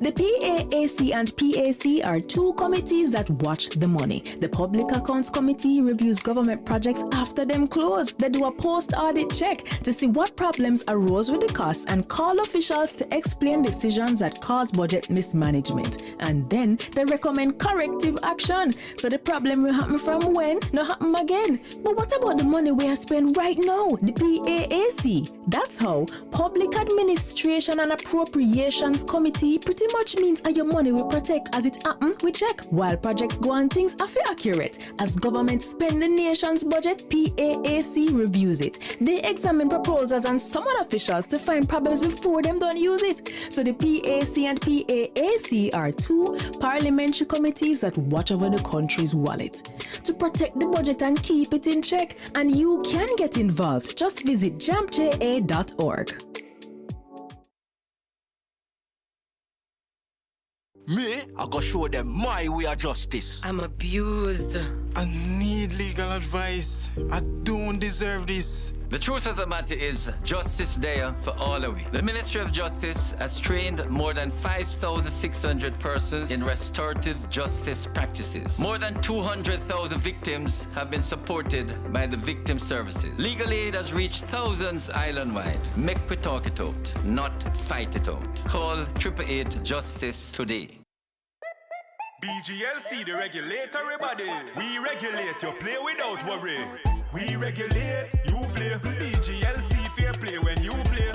The PAAC and PAC are two committees that watch the money. The Public Accounts Committee reviews government projects after them close. They do a post-audit check to see what problems arose with the costs and call officials to explain decisions that cause budget mismanagement. And then they recommend corrective action. So the problem will happen from when, not happen again. But what about the money we are spending right now? The PAAC. That's how Public Administration and Appropriations Committee pretty much means how your money will protect as it happen, we check. While projects go on, things are fair accurate. As government spend the nation's budget, PAAC reviews it. They examine proposals and summon officials to find problems before them don't use it. So the PAC and PAAC are two parliamentary committees that watch over the country's wallet to protect the budget and keep it in check. And you can get involved. Just visit JamaicaEye.org. Me, I go show them my way of justice. I'm abused. I need legal advice. I don't deserve this. The truth of the matter is, justice there for all of it. The Ministry of Justice has trained more than 5,600 persons in restorative justice practices. More than 200,000 victims have been supported by the victim services. Legal aid has reached thousands island-wide. Make we talk it out, not fight it out. Call 888 Justice today. BGLC, the regulatory body. We regulate, you play without worry. We regulate, you play. BGLC, fair play when you play.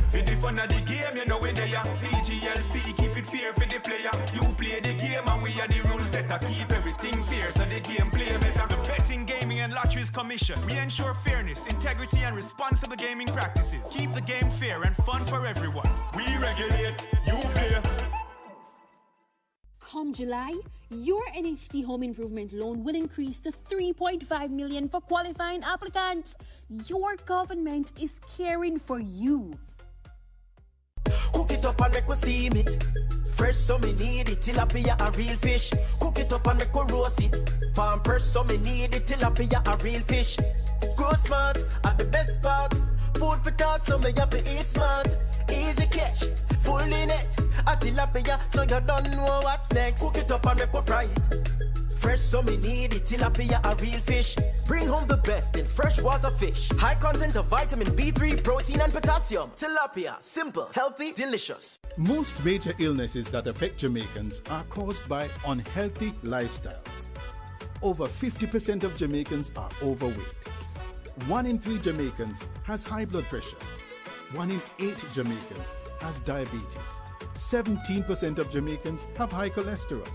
For the fun of the game, you know when they are. BGLC, keep it fair for the player. You play the game and we are the rules that keep everything fair so the game play better. The Betting, Gaming and Lotteries Commission. We ensure fairness, integrity and responsible gaming practices. Keep the game fair and fun for everyone. We regulate, you play. Come July, your NHT home improvement loan will increase to $3.5 million for qualifying applicants. Your government is caring for you. Cook it up and make we steam it. Fresh so me need it, tilapia a real fish. Cook it up and make we roast it. Farm fresh so me need it, tilapia a real fish. Grow smart at the best part. Food for thought so me have to eat smart. Easy catch, fully net. A tilapia so you don't know what's next. Cook it up and make we fry it. Fresh so me need it, tilapia a real fish. Bring home the best in freshwater fish. High content of vitamin B3, protein and potassium. Tilapia, simple, healthy, delicious. Most major illnesses that affect Jamaicans are caused by unhealthy lifestyles. Over 50% of Jamaicans are overweight. 1 in 3 Jamaicans has high blood pressure. 1 in 8 Jamaicans has diabetes. 17% of Jamaicans have high cholesterol.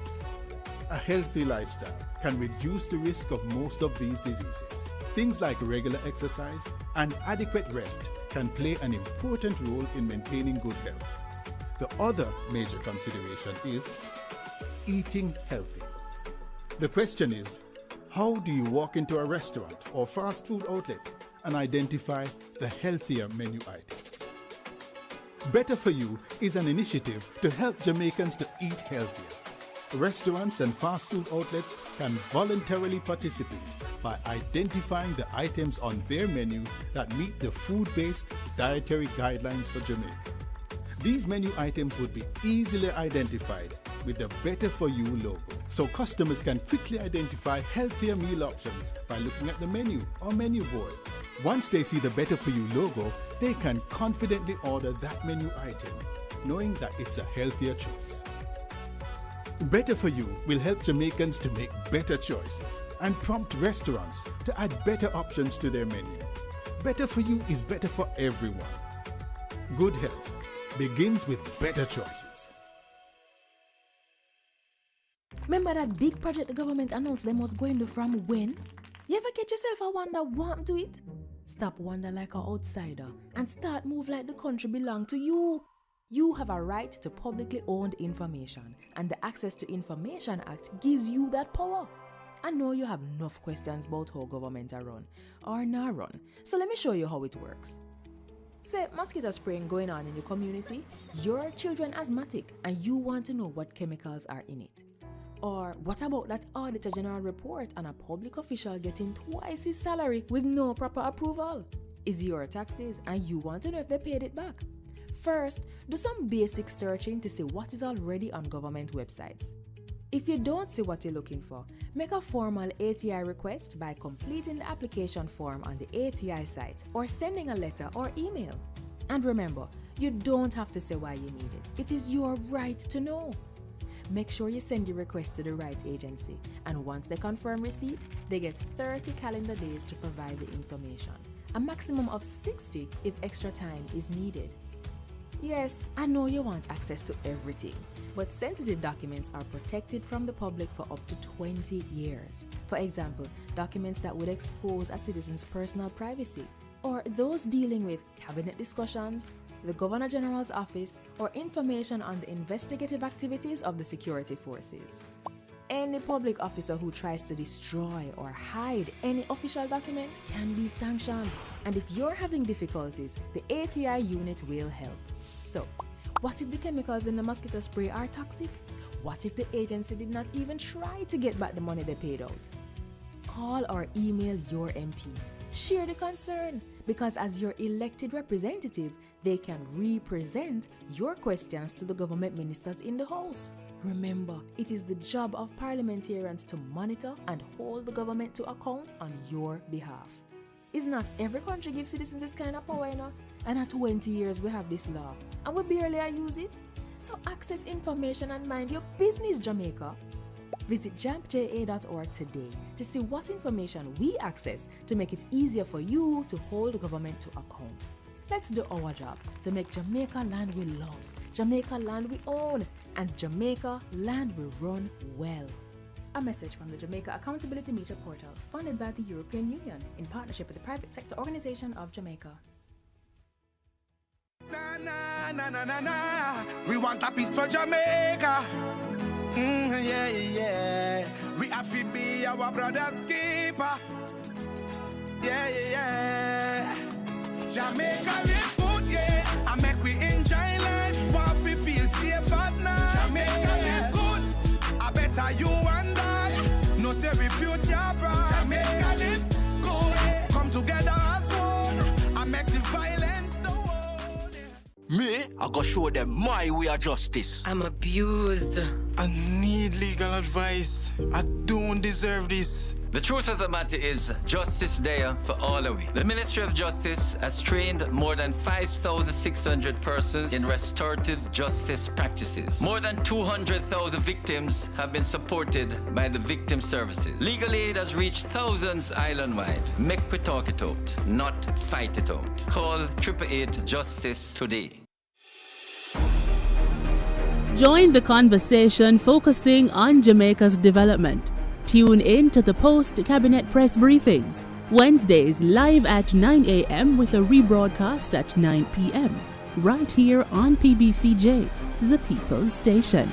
A healthy lifestyle can reduce the risk of most of these diseases. Things like regular exercise and adequate rest can play an important role in maintaining good health. The other major consideration is eating healthy. The question is, how do you walk into a restaurant or fast food outlet and identify the healthier menu items? Better For You is an initiative to help Jamaicans to eat healthier. Restaurants and fast food outlets can voluntarily participate by identifying the items on their menu that meet the food-based dietary guidelines for Jamaica. These menu items would be easily identified with the Better For You logo, so customers can quickly identify healthier meal options by looking at the menu or menu board. Once they see the Better For You logo, they can confidently order that menu item, knowing that it's a healthier choice. Better For You will help Jamaicans to make better choices and prompt restaurants to add better options to their menu. Better For You is better for everyone. Good health begins with better choices. Remember that big project the government announced them was going to from when? You ever catch yourself and wonder what happened to it? Stop wonder like an outsider and start move like the country belong to you. You have a right to publicly owned information, and the Access to Information Act gives you that power. I know you have enough questions about how government are run or not run, so let me show you how it works. Say mosquito spraying going on in the community, your children asthmatic and you want to know what chemicals are in it. Or what about that Auditor General report on a public official getting twice his salary with no proper approval? Is your taxes and you want to know if they paid it back? First, do some basic searching to see what is already on government websites. If you don't see what you're looking for, make a formal ATI request by completing the application form on the ATI site or sending a letter or email. And remember, you don't have to say why you need it. It is your right to know. Make sure you send your request to the right agency, and once they confirm receipt, they get 30 calendar days to provide the information, a maximum of 60 if extra time is needed. Yes, I know you want access to everything, but sensitive documents are protected from the public for up to 20 years. For example, documents that would expose a citizen's personal privacy, or those dealing with cabinet discussions, the Governor General's office, or information on the investigative activities of the security forces. Any public officer who tries to destroy or hide any official document can be sanctioned. And if you're having difficulties, the ATI unit will help. So, what if the chemicals in the mosquito spray are toxic? What if the agency did not even try to get back the money they paid out? Call or email your MP. Share the concern, because as your elected representative, they can represent your questions to the government ministers in the House. Remember, it is the job of parliamentarians to monitor and hold the government to account on your behalf. Is not every country gives citizens this kind of power, you know? And at 20 years we have this law, and we barely use it. So access information and mind your business, Jamaica. Visit JamaicaEye.org today to see what information we access to make it easier for you to hold the government to account. Let's do our job to make Jamaica land we love, Jamaica land we own, and Jamaica land we run well. A message from the Jamaica Accountability Meter Portal, funded by the European Union in partnership with the Private Sector Organization of Jamaica. Na, na, na, na, na, na. We want a peace for Jamaica. Yeah, yeah. We have to be our brother's keeper. Yeah, yeah. Jamaica live good, yeah. I make we enjoy life. What we feel safe at night. Jamaica live good. I better you and I. No say we future bright. Jamaica live good. Come together as one. I make the violence the world. Me, I go show them my way of justice. I'm abused. I need legal advice. I don't deserve this. The truth of the matter is, justice there for all of we. The Ministry of Justice has trained more than 5,600 persons in restorative justice practices. More than 200,000 victims have been supported by the victim services. Legal aid has reached thousands island-wide. Make we talk it out, not fight it out. Call 888 Justice today. Join the conversation focusing on Jamaica's development. Tune in to the post-cabinet press briefings, Wednesdays live at 9 a.m. with a rebroadcast at 9 p.m. right here on PBCJ, the People's Station.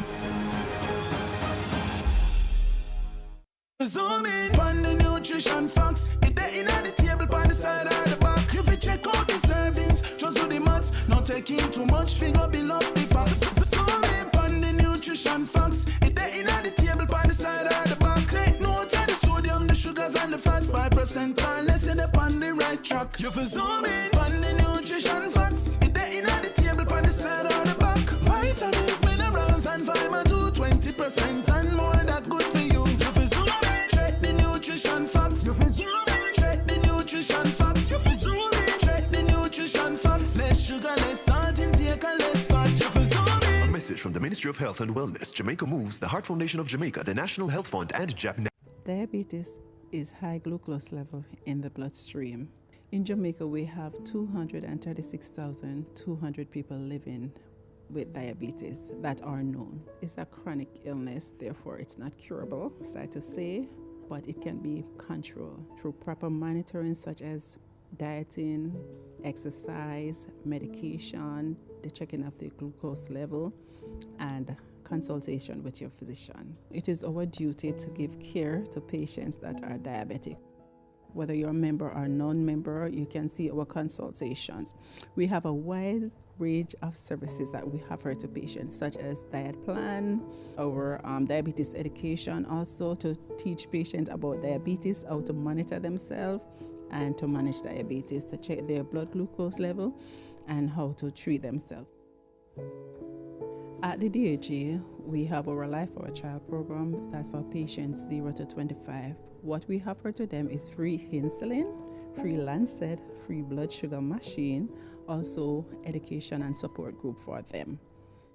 Zoom in on the nutrition facts. It there in the table on the side or the back. If you check out the servings, just do the maths. Not taking too much, finger below the facts. Zoom in on the nutrition facts. It there in the table on the side or the back. Take note of the sodium, the sugars and the fats by percent. Unless you're on the right track. You for zoom in on the nutrition facts. It there in the table on the side or the back. Vitamins, minerals and vitamin 2, 20% and more that good for you. You for zoom in. Check the nutrition facts. You for zoom in. Check the nutrition facts. You for zoom in. Check the nutrition facts. Less sugar, less salt intake and less fat. You for zoom in. A message from the Ministry of Health and Wellness, Jamaica Moves, the Heart Foundation of Jamaica, the National Health Fund, and Japan. Diabetes is high glucose level in the bloodstream. In Jamaica, we have 236,200 people living with diabetes that are known. It's a chronic illness, therefore it's not curable, sad to say, but it can be controlled through proper monitoring such as dieting, exercise, medication, the checking of the glucose level, and consultation with your physician. It is our duty to give care to patients that are diabetic. Whether you're a member or non-member, you can see our consultations. We have a wide range of services that we offer to patients, such as diet plan, our diabetes education, also to teach patients about diabetes, how to monitor themselves and to manage diabetes, to check their blood glucose level and how to treat themselves. At the DHA, we have our Life for a Child program that's for patients 0 to 25. What we offer to them is free insulin, free Lancet, free blood sugar machine, also education and support group for them.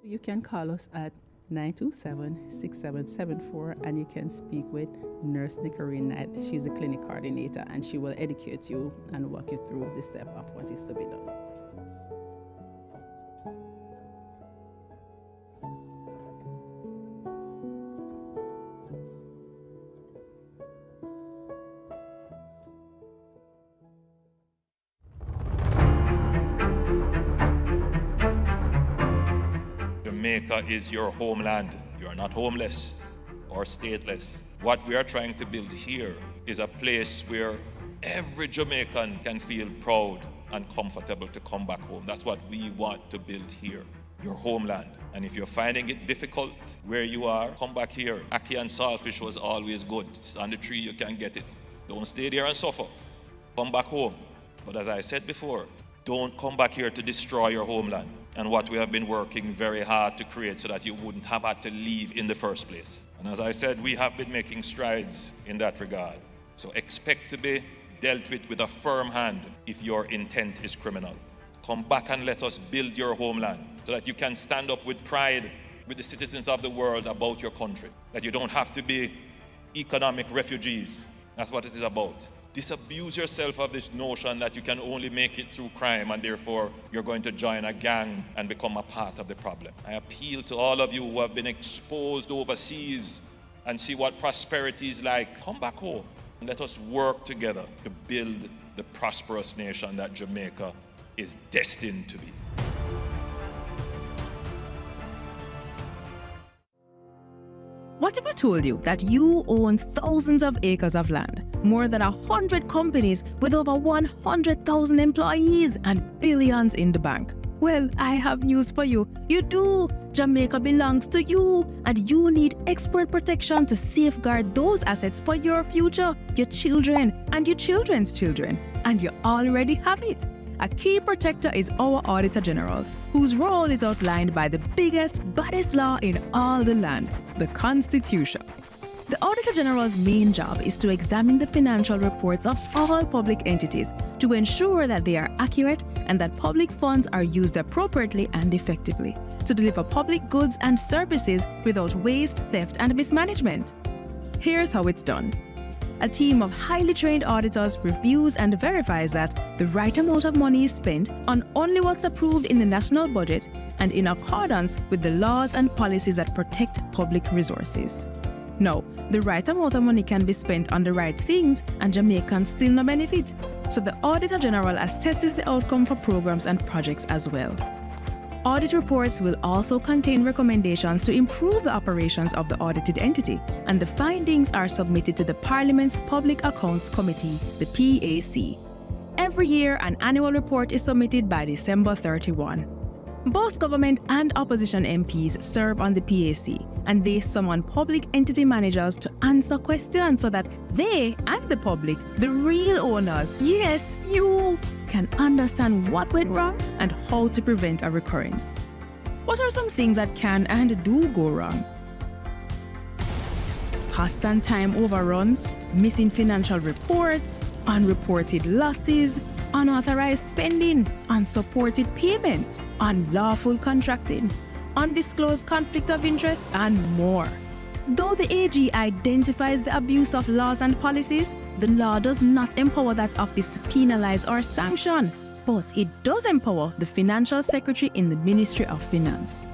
You can call us at 927-6774 and you can speak with Nurse Nicorine Knight. She's a clinic coordinator and she will educate you and walk you through the step of what is to be done. Jamaica is your homeland. You are not homeless or stateless. What we are trying to build here is a place where every Jamaican can feel proud and comfortable to come back home. That's what we want to build here, your homeland. And if you're finding it difficult where you are, come back here. Ackee and saltfish was always good. It's on the tree, you can get it. Don't stay there and suffer. Come back home. But as I said before, don't come back here to destroy your homeland and what we have been working very hard to create so that you wouldn't have had to leave in the first place. And as I said, we have been making strides in that regard. So expect to be dealt with a firm hand if your intent is criminal. Come back and let us build your homeland so that you can stand up with pride with the citizens of the world about your country. That you don't have to be economic refugees. That's what it is about. Disabuse yourself of this notion that you can only make it through crime and therefore you're going to join a gang and become a part of the problem. I appeal to all of you who have been exposed overseas and see what prosperity is like. Come back home and let us work together to build the prosperous nation that Jamaica is destined to be. What if I told you that you own thousands of acres of land, more than 100 companies with over 100,000 employees and billions in the bank? Well, I have news for you. You do. Jamaica belongs to you, and you need expert protection to safeguard those assets for your future, your children, and your children's children. And you already have it. A key protector is our Auditor General, whose role is outlined by the biggest, baddest law in all the land, the Constitution. The Auditor General's main job is to examine the financial reports of all public entities to ensure that they are accurate and that public funds are used appropriately and effectively to deliver public goods and services without waste, theft, and mismanagement. Here's how it's done. A team of highly trained auditors reviews and verifies that the right amount of money is spent on only what's approved in the national budget and in accordance with the laws and policies that protect public resources. Now, the right amount of money can be spent on the right things and Jamaicans still no benefit. So the Auditor General assesses the outcome for programs and projects as well. Audit reports will also contain recommendations to improve the operations of the audited entity, and the findings are submitted to the Parliament's Public Accounts Committee, the PAC. Every year, an annual report is submitted by December 31. Both government and opposition MPs serve on the PAC, and they summon public entity managers to answer questions so that they and the public, the real owners, yes, you, can understand what went wrong and how to prevent a recurrence. What are some things that can and do go wrong? Cost and time overruns, missing financial reports, unreported losses, unauthorized spending, unsupported payments, unlawful contracting, undisclosed conflict of interest, and more. Though the AG identifies the abuse of laws and policies, the law does not empower that office to penalize or sanction, but it does empower the Financial Secretary in the Ministry of Finance.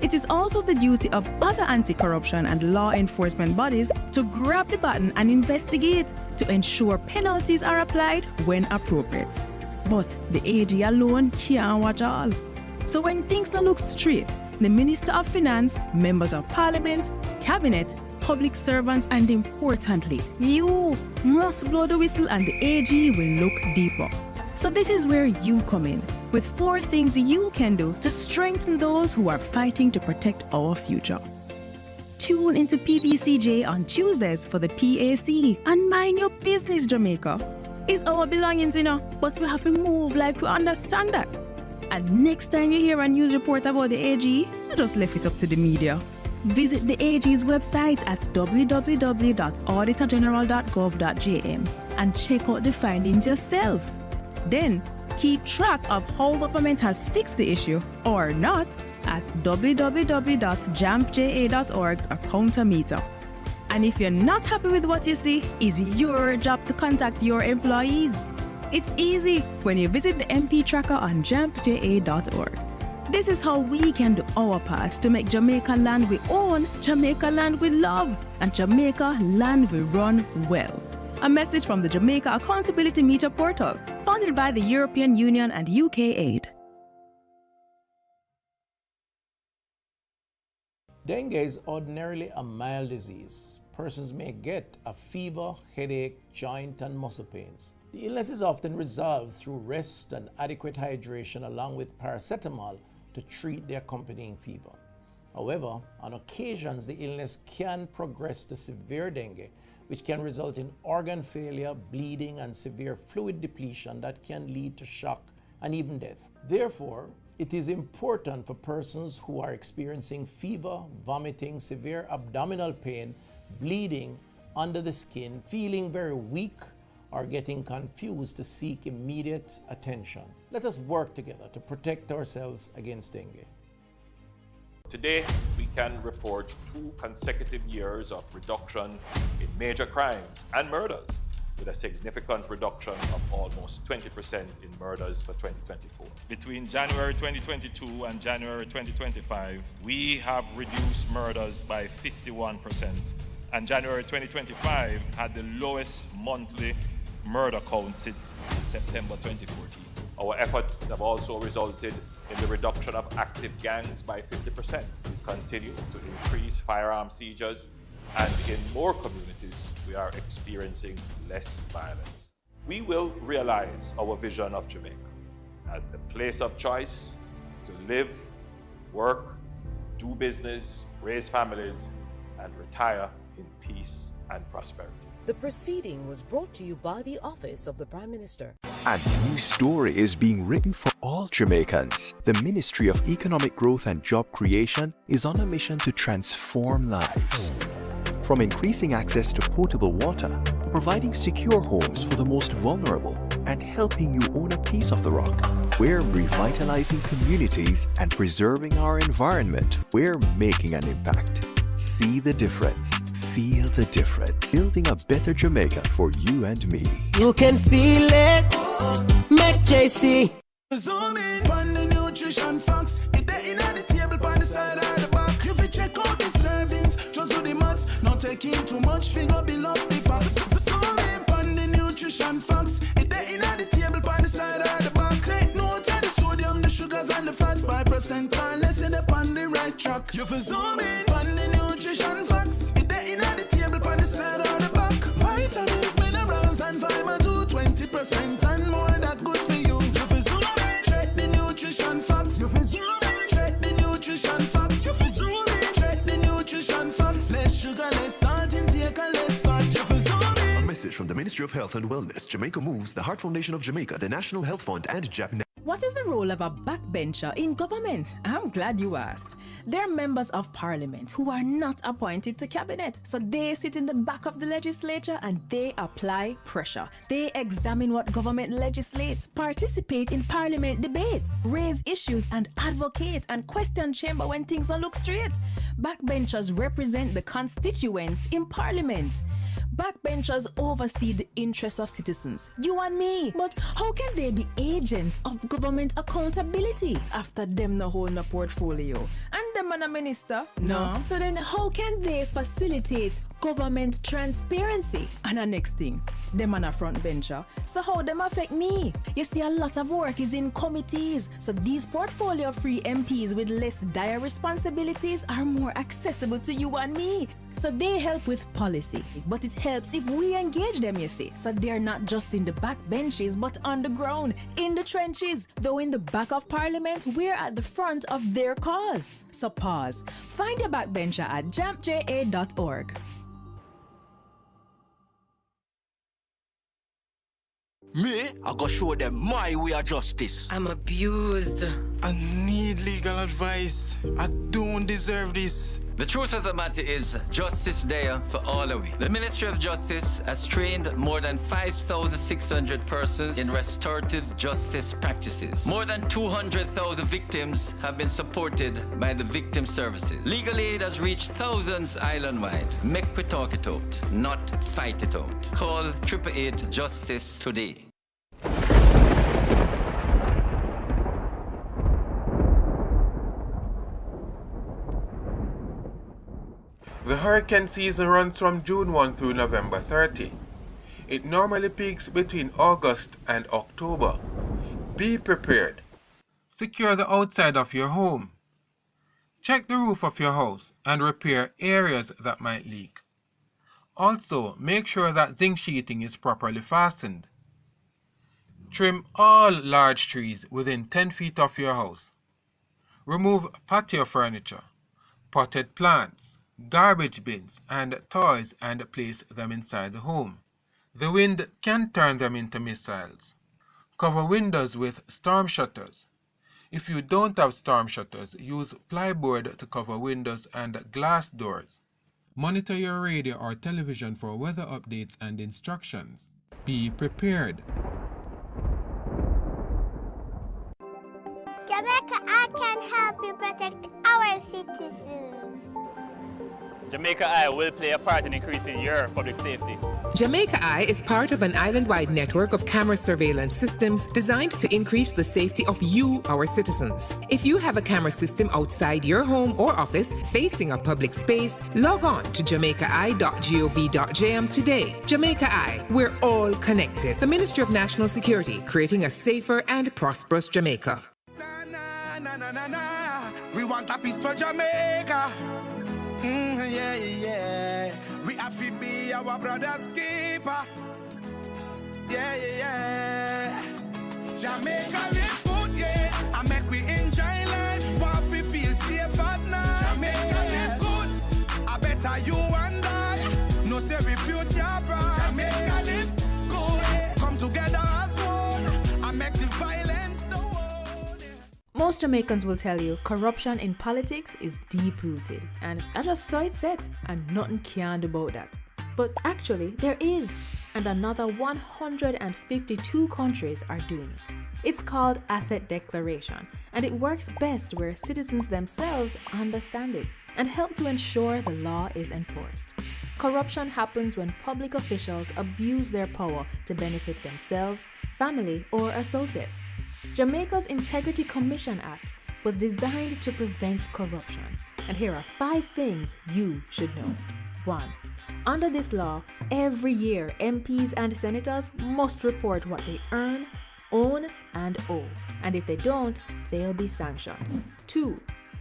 It is also the duty of other anti-corruption and law enforcement bodies to grab the baton and investigate to ensure penalties are applied when appropriate. But the AG alone can't watch all. So when things don't look straight, the Minister of Finance, members of Parliament, Cabinet, public servants, and importantly, you must blow the whistle and the AG will look deeper. So this is where you come in, with 4 things you can do to strengthen those who are fighting to protect our future. Tune into PBCJ on Tuesdays for the PAC and mind your business, Jamaica. It's our belongings, but we have to move like we understand that. And next time you hear a news report about the AG, you just left it up to the media. Visit the AG's website at www.auditorgeneral.gov.jm and check out the findings yourself. Then, keep track of how government has fixed the issue or not at www.jampja.org's accountometer. And if you're not happy with what you see, it's your job to contact your employees. It's easy when you visit the MP tracker on jampja.org. This is how we can do our part to make Jamaica land we own, Jamaica land we love, and Jamaica land we run well. A message from the Jamaica Accountability Meter portal, funded by the European Union and UK Aid. Dengue is ordinarily a mild disease. Persons may get a fever, headache, joint and muscle pains. The illness is often resolved through rest and adequate hydration along with paracetamol to treat the accompanying fever. However, on occasions the illness can progress to severe dengue, which can result in organ failure, bleeding and severe fluid depletion that can lead to shock and even death. Therefore, it is important for persons who are experiencing fever, vomiting, severe abdominal pain, bleeding under the skin, feeling very weak, or getting confused to seek immediate attention. Let us work together to protect ourselves against dengue. Today, we can report 2 consecutive years of reduction in major crimes and murders, with a significant reduction of almost 20% in murders for 2024. Between January 2022 and January 2025, we have reduced murders by 51%, and January 2025 had the lowest monthly murder count since September 2014. Our efforts have also resulted in the reduction of active gangs by 50%. We continue to increase firearm seizures, and in more communities, we are experiencing less violence. We will realize our vision of Jamaica as the place of choice to live, work, do business, raise families, and retire in peace and prosperity. The proceeding was brought to you by the Office of the Prime Minister. A new story is being written for all Jamaicans. The Ministry of Economic Growth and Job Creation is on a mission to transform lives. From increasing access to potable water, to providing secure homes for the most vulnerable, and helping you own a piece of the rock. We're revitalizing communities and preserving our environment. We're making an impact. See the difference. Feel the difference. Building a better Jamaica for you and me. You can feel it. Make JC. Zoom in on the nutrition facts. It there in the table on the side or the back. You fi check out the servings. Just do the maths. Not taking too much. Finger below the facts. Zoom in on the nutrition facts. It there in the table on the side or the back. Take note of the sodium, the sugars and the fats by percent. And let's end up on the right track. You fi zoom in on the nutrition facts. It there in the table on the side or the back. Vitamins, minerals and vitamin 2, 20% and more that good for you. You fi zoom in. Check the nutrition facts. You fi zoom in. Check the nutrition facts. You fi zoom in. Check the nutrition facts. Less sugar, less salt intake and less fat. You fi zoom in. A message from the Ministry of Health and Wellness, Jamaica Moves, the Heart Foundation of Jamaica, the National Health Fund, and JAP. What is the role of a backbencher in government? I'm glad you asked. They're members of Parliament who are not appointed to cabinet. So they sit in the back of the legislature and they apply pressure. They examine what government legislates, participate in Parliament debates, raise issues and advocate and question chamber when things don't look straight. Backbenchers represent the constituents in Parliament. Backbenchers oversee the interests of citizens, you and me. But how can they be agents of government accountability after them no hold a portfolio? And them and a minister? No. So then how can they facilitate government transparency? And the next thing, them and a front bencher. So how them affect me? You see, a lot of work is in committees. So these portfolio-free MPs with less dire responsibilities are more accessible to you and me. So they help with policy, but it helps if we engage them, you see. So they're not just in the back benches, but on the ground, in the trenches. Though in the back of Parliament, we're at the front of their cause. So pause. Find your backbencher at jampja.org. Me, I go show them my way of justice. I'm abused. I need legal advice. I don't deserve this. The truth of the matter is, justice there for all of we. The Ministry of Justice has trained more than 5,600 persons in restorative justice practices. More than 200,000 victims have been supported by the victim services. Legal aid has reached thousands island-wide. Make we talk it out, not fight it out. Call 888 Justice today. The hurricane season runs from June 1 through November 30. It normally peaks between August and October. Be prepared. Secure the outside of your home. Check the roof of your house and repair areas that might leak. Also, make sure that zinc sheeting is properly fastened. Trim all large trees within 10 feet of your house. Remove patio furniture, potted plants, garbage bins and toys and place them inside the home. The wind can turn them into missiles. Cover windows with storm shutters. If you don't have storm shutters, use plyboard to cover windows and glass doors. Monitor your radio or television for weather updates and instructions. Be prepared. JamaicaEye can help you protect our citizens. JamaicaEye will play a part in increasing your public safety. JamaicaEye is part of an island-wide network of camera surveillance systems designed to increase the safety of you, our citizens. If you have a camera system outside your home or office facing a public space, log on to JamaicaEye.gov.jm today. JamaicaEye, we're all connected. The Ministry of National Security, creating a safer and prosperous Jamaica. We want a peace for Jamaica. Yeah. We have to be our brother's keeper. Yeah. Jamaica live good, yeah. I make we enjoy life. What we feel safe at night. Jamaica live good. I better you and I. No say we future bright. Jamaica live good. Come together as one. I make the violence the one. Most Jamaicans will tell you corruption in politics is deep-rooted, and I just saw it said, and nothing can do about that. But actually, there is, and another 152 countries are doing it. It's called asset declaration, and it works best where citizens themselves understand it and help to ensure the law is enforced. Corruption happens when public officials abuse their power to benefit themselves, family, or associates. Jamaica's Integrity Commission Act was designed to prevent corruption, and here are 5 things you should know. 1. Under this law, every year MPs and senators must report what they earn, own, and owe, and if they don't, they'll be sanctioned. 2.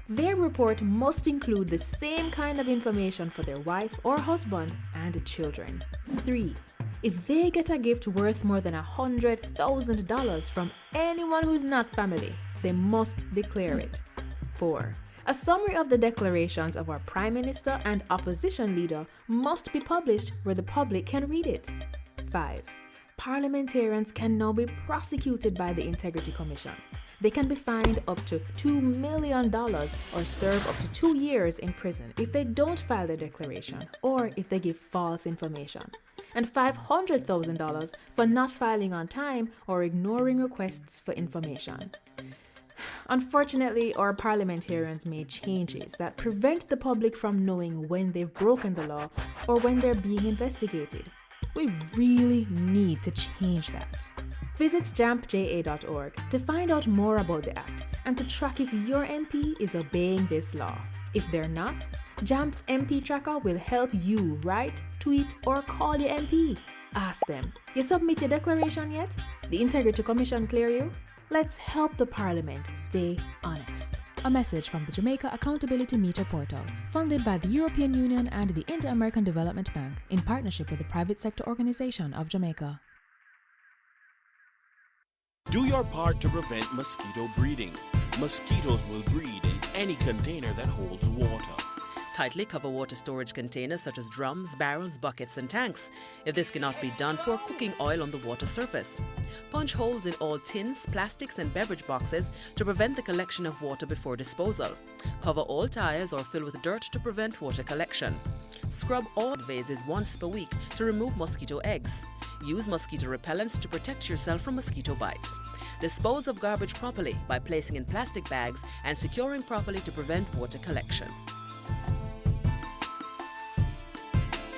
Their report must include the same kind of information for their wife or husband and children. 3. If they get a gift worth more than $100,000 from anyone who's not family, they must declare it. 4. A summary of the declarations of our Prime Minister and opposition leader must be published where the public can read it. 5. Parliamentarians can now be prosecuted by the Integrity Commission. They can be fined up to $2 million or serve up to 2 years in prison if they don't file their declaration or if they give false information, and $500,000 for not filing on time or ignoring requests for information. Unfortunately, our parliamentarians made changes that prevent the public from knowing when they've broken the law or when they're being investigated. We really need to change that. Visit jampja.org to find out more about the Act and to track if your MP is obeying this law. If they're not, JAMP's MP Tracker will help you write, tweet, or call your MP. Ask them, you submit your declaration yet? The Integrity Commission clear you? Let's help the Parliament stay honest. A message from the Jamaica Accountability Meter Portal, funded by the European Union and the Inter-American Development Bank in partnership with the Private Sector Organization of Jamaica. Do your part to prevent mosquito breeding. Mosquitoes will breed in any container that holds water. Tightly cover water storage containers such as drums, barrels, buckets and tanks. If this cannot be done, pour cooking oil on the water surface. Punch holes in all tins, plastics and beverage boxes to prevent the collection of water before disposal. Cover all tires or fill with dirt to prevent water collection. Scrub all vases once per week to remove mosquito eggs. Use mosquito repellents to protect yourself from mosquito bites. Dispose of garbage properly by placing in plastic bags and securing properly to prevent water collection.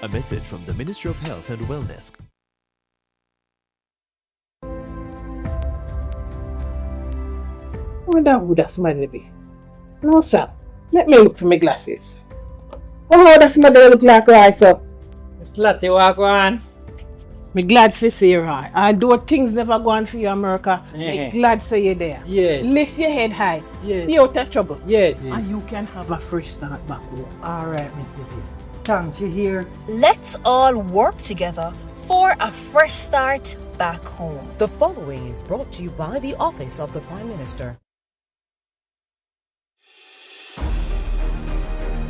A message from the Ministry of Health and Wellness. I wonder who that somebody be. No, sir. Let me look for my glasses. Oh, how that somebody look like right, sir? It's Lottie, walk on. Me glad for see you, right? Although things never go on for you, America, me glad say you there. Yes. Lift your head high. Yes. Stay out of trouble. Yes. And you can have a fresh start back home. All right, Mr. P. Thanks, you hear? Let's all work together for a fresh start back home. The following is brought to you by the Office of the Prime Minister.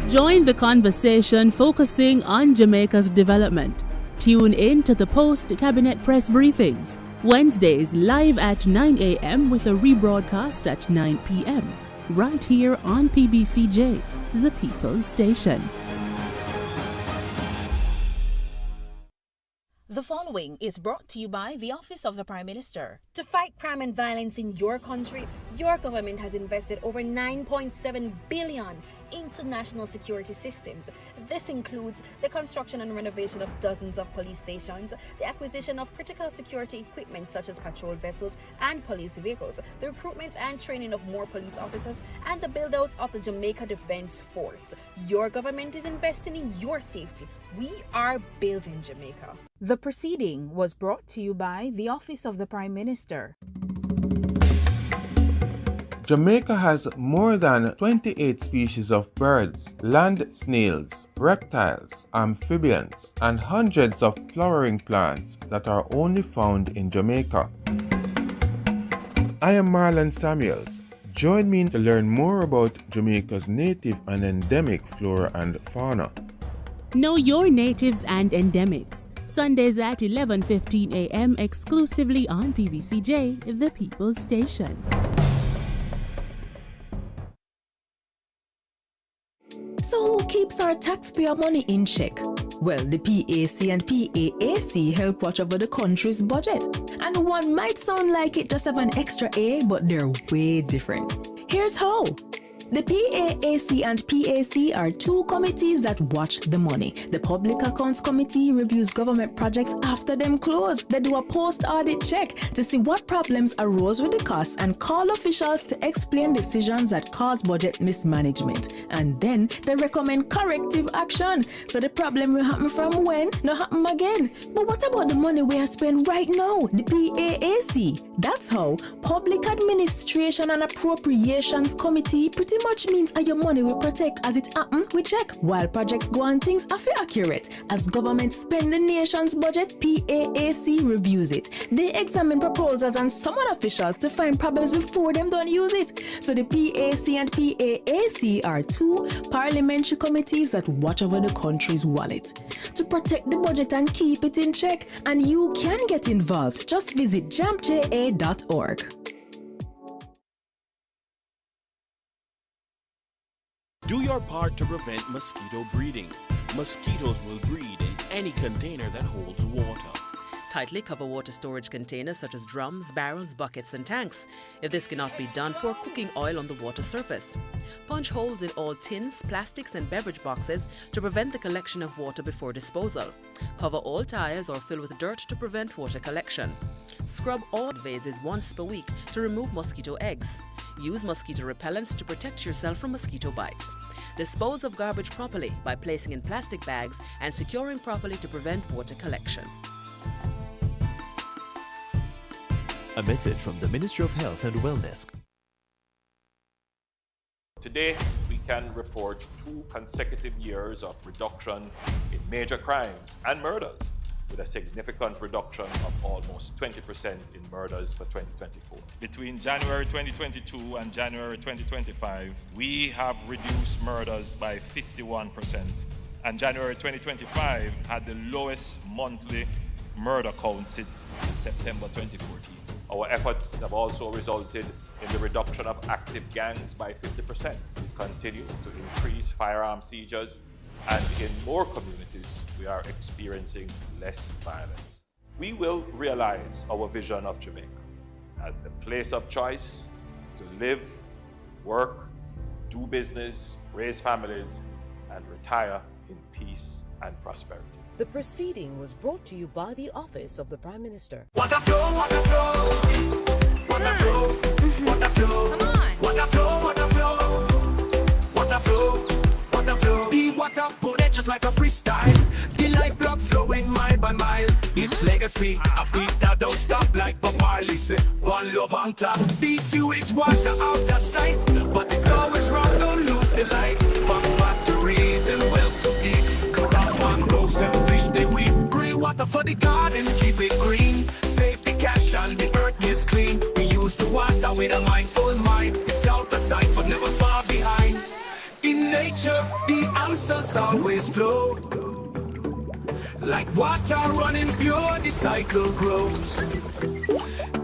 Join the conversation focusing on Jamaica's development. Tune in to the post-cabinet press briefings, Wednesdays live at 9 a.m. with a rebroadcast at 9 p.m. right here on PBCJ, the People's Station. The following is brought to you by the Office of the Prime Minister. To fight crime and violence in your country, your government has invested over $9.7 billion into national security systems. This includes the construction and renovation of dozens of police stations, the acquisition of critical security equipment such as patrol vessels and police vehicles, the recruitment and training of more police officers, and the build-out of the Jamaica Defense Force. Your government is investing in your safety. We are building Jamaica. The proceeding was brought to you by the Office of the Prime Minister. Jamaica has more than 28 species of birds, land snails, reptiles, amphibians, and hundreds of flowering plants that are only found in Jamaica. I am Marlon Samuels. Join me to learn more about Jamaica's native and endemic flora and fauna. Know your natives and endemics. Sundays at 11:15 a.m. exclusively on PBCJ, the People's Station. So who keeps our taxpayer money in check? Well, the PAC and PAAC help watch over the country's budget. And one might sound like it just have an extra A, but they're way different. Here's how. The PAAC and PAC are two committees that watch the money. The Public Accounts Committee reviews government projects after them close. They do a post-audit check to see what problems arose with the costs and call officials to explain decisions that cause budget mismanagement. And then they recommend corrective action. So the problem will happen from when, not happen again. But what about the money we are spending right now? The PAAC. That's how Public Administration and Appropriations Committee pretty much means your money will protect as it happen, we check. While projects go on, things are accurate. As government spend the nation's budget, PAAC reviews it. They examine proposals and summon officials to find problems before them don't use it. So the PAC and PAAC are two parliamentary committees that watch over the country's wallet to protect the budget and keep it in check. And you can get involved. Just visit JamaicaEye.org. Do your part to prevent mosquito breeding. Mosquitoes will breed in any container that holds water. Tightly cover water storage containers such as drums, barrels, buckets and tanks. If this cannot be done, pour cooking oil on the water surface. Punch holes in all tins, plastics and beverage boxes to prevent the collection of water before disposal. Cover all tires or fill with dirt to prevent water collection. Scrub all vases once per week to remove mosquito eggs. Use mosquito repellents to protect yourself from mosquito bites. Dispose of garbage properly by placing in plastic bags and securing properly to prevent water collection. A message from the Ministry of Health and Wellness. Today, we can report 2 consecutive years of reduction in major crimes and murders. with a significant reduction of almost 20% in murders for 2024. Between January 2022 and January 2025, we have reduced murders by 51%, and January 2025 had the lowest monthly murder count since September 2014. Our efforts have also resulted in the reduction of active gangs by 50%. We continue to increase firearm seizures, and in more communities, we are experiencing less violence. We will realize our vision of Jamaica as the place of choice to live, work, do business, raise families, and retire in peace and prosperity. The proceeding was brought to you by the Office of the Prime Minister. What a flow, what a flow, what a flow, what a flow, come on. What a flow, what a flow, what a flow, what a flow. The water put it just like a freestyle. The lifeblood flowing mile by mile. It's legacy, a beat that don't stop like Bob Marley said. One love on top. The sewage water out of sight, but it's always wrong. Don't lose the light. From factories and wells so deep. Mangoes and fish they weep. Green water for the garden, keep it green. Save the cash and the earth gets clean. We use the water with a mindful mind. It's out of sight but never far behind. In nature, the answers always flow. Like water running pure, the cycle grows.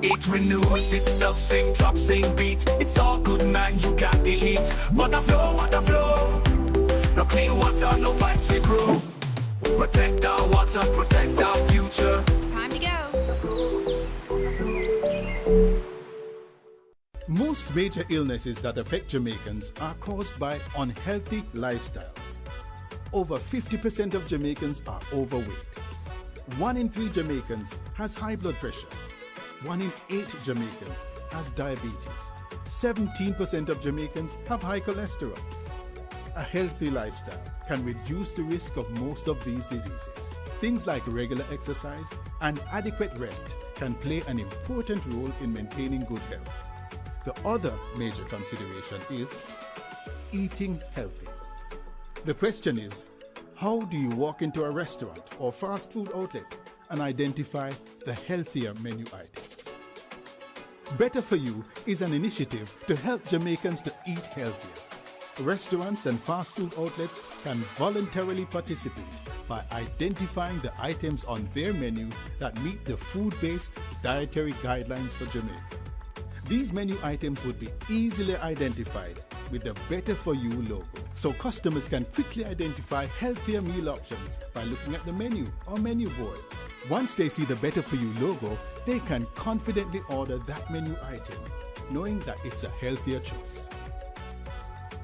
It renews itself, same drop, same beat. It's all good, man, you got the heat. Water flow, water flow. No clean water, no pipes we grow. Protect our water, protect our future. Time to go. Most major illnesses that affect Jamaicans are caused by unhealthy lifestyles. Over 50% of Jamaicans are overweight. 1 in 3 Jamaicans has high blood pressure. 1 in 8 Jamaicans has diabetes. 17% of Jamaicans have high cholesterol. A healthy lifestyle can reduce the risk of most of these diseases. Things like regular exercise and adequate rest can play an important role in maintaining good health. The other major consideration is eating healthy. The question is, how do you walk into a restaurant or fast food outlet and identify the healthier menu items? Better For You is an initiative to help Jamaicans to eat healthier. Restaurants and fast food outlets can voluntarily participate by identifying the items on their menu that meet the food-based dietary guidelines for Jamaica. These menu items would be easily identified with the Better For You logo, so customers can quickly identify healthier meal options by looking at the menu or menu board. Once they see the Better For You logo, they can confidently order that menu item, knowing that it's a healthier choice.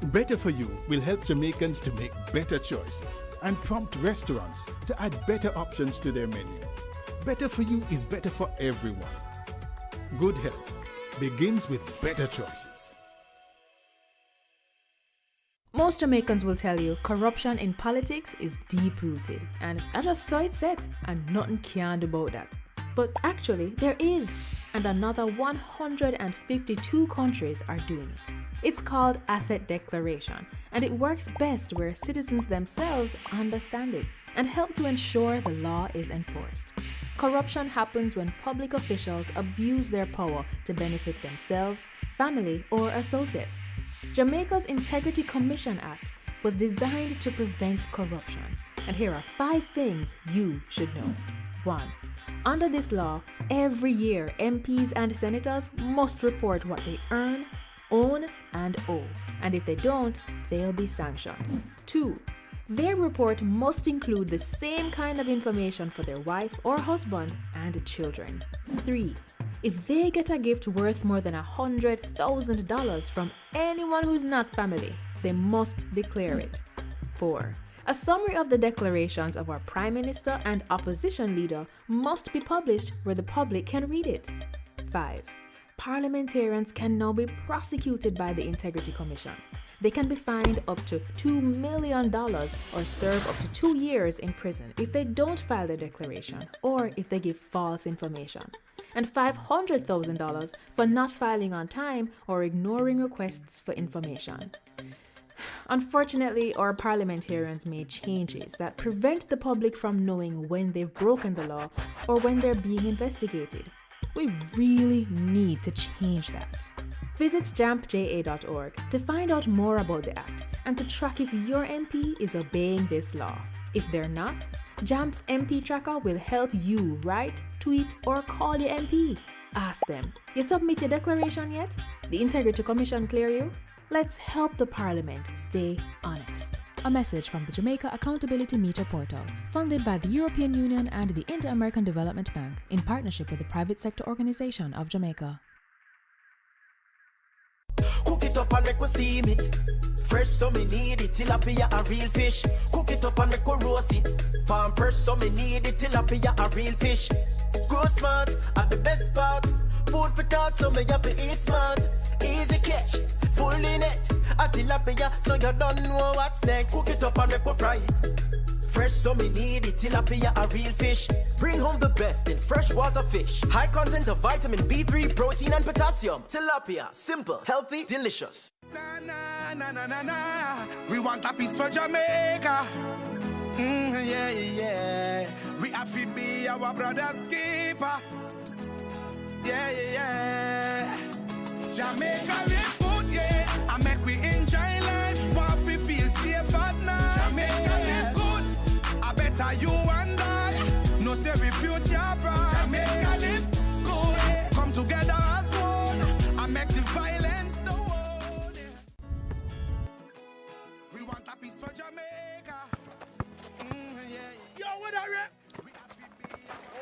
Better For You will help Jamaicans to make better choices and prompt restaurants to add better options to their menu. Better For You is better for everyone. Good health begins with better choices. Most Jamaicans will tell you corruption in politics is deep-rooted, and I just saw it set, and nothing can do about that. But actually, there is, and another 152 countries are doing it. It's called asset declaration, and it works best where citizens themselves understand it and help to ensure the law is enforced. Corruption happens when public officials abuse their power to benefit themselves, family, or associates. Jamaica's Integrity Commission Act was designed to prevent corruption, and here are 5 things you should know. 1. Under this law, every year MPs and senators must report what they earn, own, and owe, and if they don't, they'll be sanctioned. 2. Their report must include the same kind of information for their wife or husband and children. 3. If they get a gift worth more than $100,000 from anyone who's not family, they must declare it. 4. A summary of the declarations of our Prime Minister and opposition leader must be published where the public can read it. 5. Parliamentarians can now be prosecuted by the Integrity Commission. They can be fined up to $2 million or serve up to 2 years in prison if they don't file their declaration or if they give false information, and $500,000 for not filing on time or ignoring requests for information. Unfortunately, our parliamentarians made changes that prevent the public from knowing when they've broken the law or when they're being investigated. We really need to change that. Visit jampja.org to find out more about the Act and to track if your MP is obeying this law. If they're not, JAMP's MP Tracker will help you write, tweet, or call your MP. Ask them, you submit your declaration yet? The Integrity Commission clear you? Let's help the Parliament stay honest. A message from the Jamaica Accountability Meter Portal, funded by the European Union and the Inter-American Development Bank in partnership with the Private Sector Organization of Jamaica. Cook it up and make we steam it. Fresh so me need it. Tilapia a real fish. Cook it up and make we roast it. Farm fresh so me need it. Tilapia a real fish. Grow smart at the best part. Food for thought so me have to eat smart. Easy catch, fully net. A tilapia so you don't know what's next. Cook it up and make we fry it. Fresh so me need it. Tilapia a real fish. Bring home the best in freshwater fish. High content of vitamin B3, protein and potassium. Tilapia, simple, healthy, delicious. Na na na na na. We want a piece for Jamaica. Yeah, yeah. We have to be our brother's keeper. Yeah, yeah. Jamaica live good, yeah. I make we enjoy life. Want we feel safe at night. Jamaica live good. I better you and I. No say we future bright. Jamaica live good. Come together as one. I make the violence the world. We want a piece for Jamaica. Yo, what are you?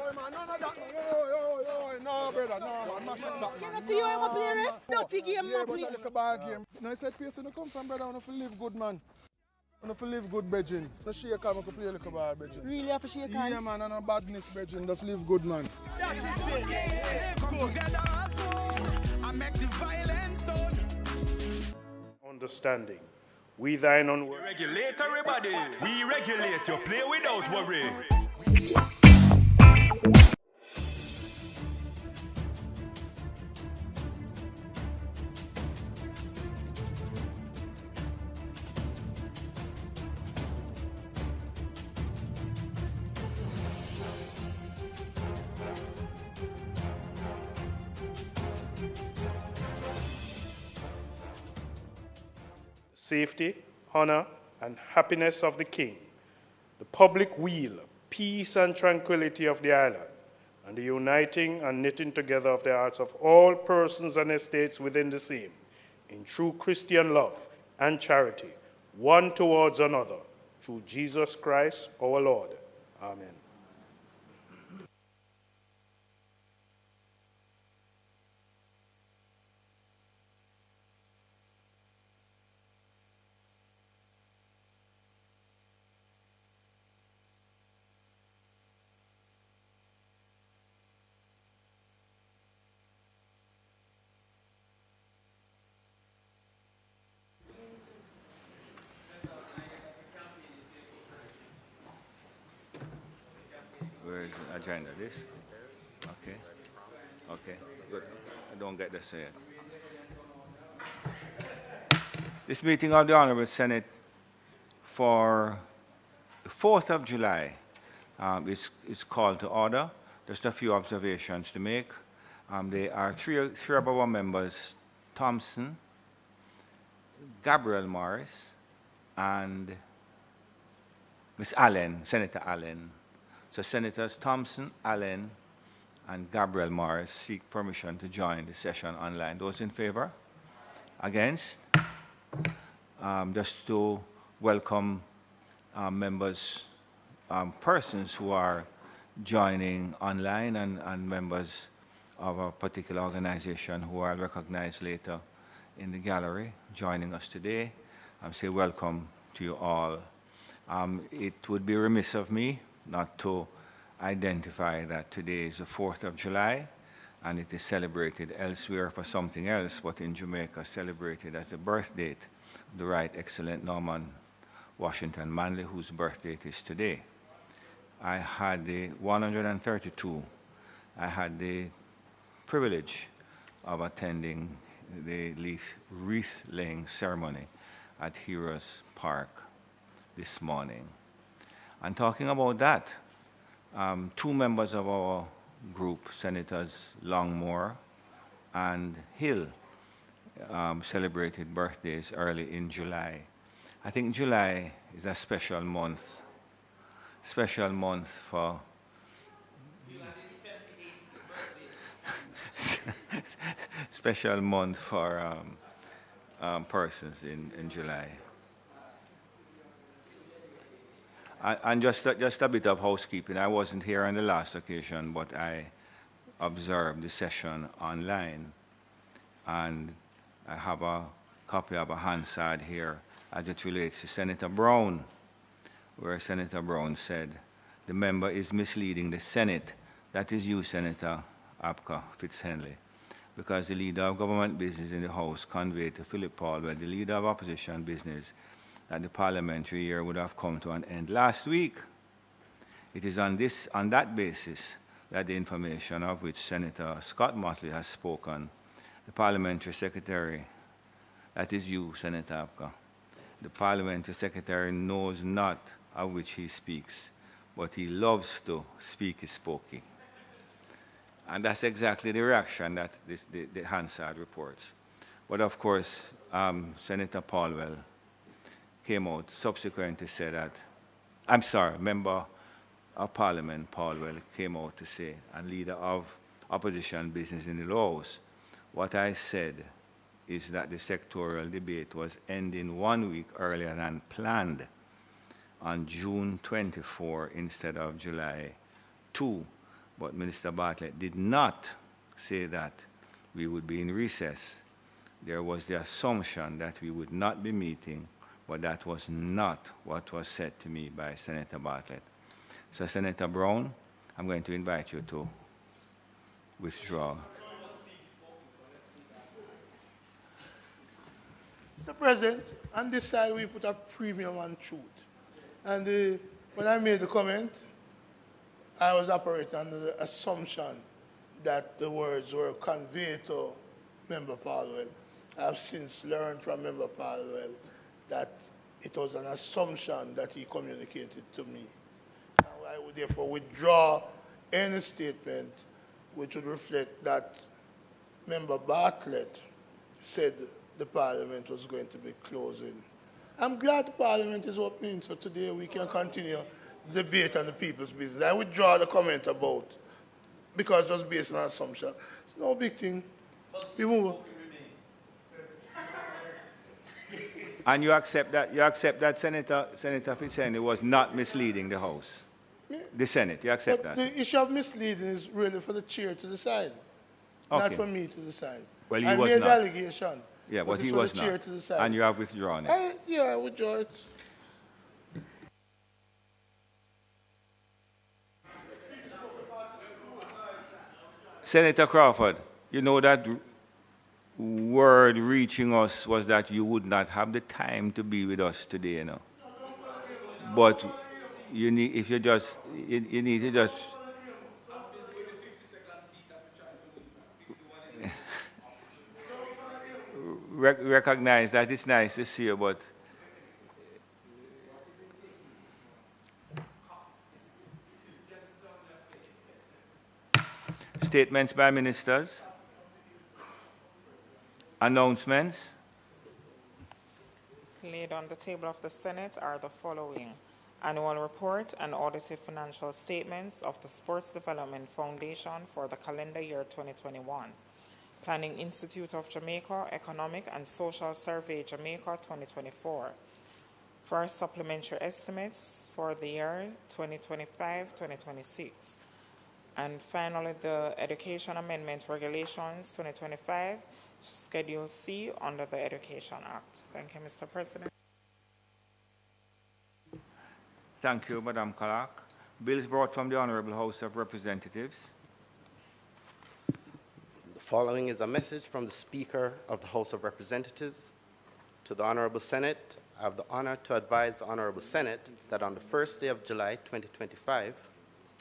Oh man, none of that. Yo, no brother, no man, mash up that man. You see you ever play ref? Dirty game, yeah, but like a bad game. No, I said place you come from brother, I want to live good man. I want to live good brethren. No shake hand, I can play like a bad brethren. Really have to shake hand? Yeah man, and no badness brethren, just live good man. Come together as one. I make the violence done. Understanding. We thine own word. Regulate everybody. We regulate you. Play without worry. Safety, honor, and happiness of the King, the public weal, peace and tranquility of the island, and the uniting and knitting together of the hearts of all persons and estates within the same, in true Christian love and charity, one towards another, through Jesus Christ our Lord. Amen. Where is the agenda? This? Okay. Okay, good. I don't get this yet. This meeting of the Honorable Senate for the 4th of July is called to order. Just a few observations to make. There are three of our members, Thompson, Gabriel Morris, and Ms. Allen, Senator Allen. So Senators Thompson, Allen, and Gabriel Morris seek permission to join the session online. Those in favor? Against? Just to welcome members, persons who are joining online and members of a particular organization who I'll recognize later in the gallery joining us today. Say welcome to you all. It would be remiss of me not to identify that today is the 4th of July and it is celebrated elsewhere for something else, but in Jamaica celebrated as the birth date of the Right Excellent Norman Washington Manley, whose birth date is today. I had the 132. I had the privilege of attending the wreath-laying ceremony at Heroes Park this morning. And talking about that, 2 members of our group, Senators Longmore and Hill, celebrated birthdays early in July. I think July is a special month for special month for persons in July. And just a bit of housekeeping. I wasn't here on the last occasion, but I observed the session online, and I have a copy of a Hansard here as it relates to Senator Brown, where Senator Brown said, the member is misleading the Senate. That is you, Senator Apka Fitzhenley, because the leader of government business in the House conveyed to Philip Paulwell, the leader of opposition business, that the parliamentary year would have come to an end last week. It is on that basis that the information of which Senator Scott Motley has spoken, the parliamentary secretary, that is you, Senator Apka, the parliamentary secretary knows not of which he speaks, but he loves to speak his spokey. And that's exactly the reaction that the Hansard reports. But of course, Senator Paulwell came out subsequently to say that, I'm sorry, Member of Parliament Paulwell came out to say, and leader of opposition business in the House, what I said is that the sectorial debate was ending 1 week earlier than planned on June 24 instead of July 2. But Minister Bartlett did not say that we would be in recess. There was the assumption that we would not be meeting, but that was not what was said to me by Senator Bartlett. So, Senator Brown, I'm going to invite you to withdraw. Mr. President, on this side we put a premium on truth. And when I made the comment, I was operating under the assumption that the words were conveyed to Member Paulwell. I have since learned from Member Paulwell that it was an assumption that he communicated to me. Now, I would therefore withdraw any statement which would reflect that Member Bartlett said the Parliament was going to be closing. I'm glad the Parliament is opening, so today we can continue the debate on the people's business. I withdraw the comment about, because it was based on assumption. It's no big thing. We move. And you accept that Senator Fitzhenley was not misleading the House? The Senate, you accept that? The issue of misleading is really for the chair to decide, not for me to decide. Well, he I was made not. the allegation. Yeah, but he was not. And you have withdrawn it. Yeah, I withdraw it. Senator Crawford, you know that word reaching us was that you would not have the time to be with us today, you know. But you need, if you just, you need to just. Recognize that it's nice to see you, but statements by ministers, announcements. Laid on the table of the Senate are the following: annual report and audited financial statements of the Sports Development Foundation for the calendar year 2021. Planning Institute of Jamaica, Economic and Social Survey Jamaica 2024. First supplementary estimates for the year 2025-2026. And finally, the Education Amendment Regulations 2025, Schedule C under the Education Act. Thank you, Mr. President. Thank you, Madam Clerk. Bills brought from the Honorable House of Representatives. The following is a message from the Speaker of the House of Representatives. To the Honorable Senate, I have the honor to advise the Honorable Senate that on the first day of July 2025,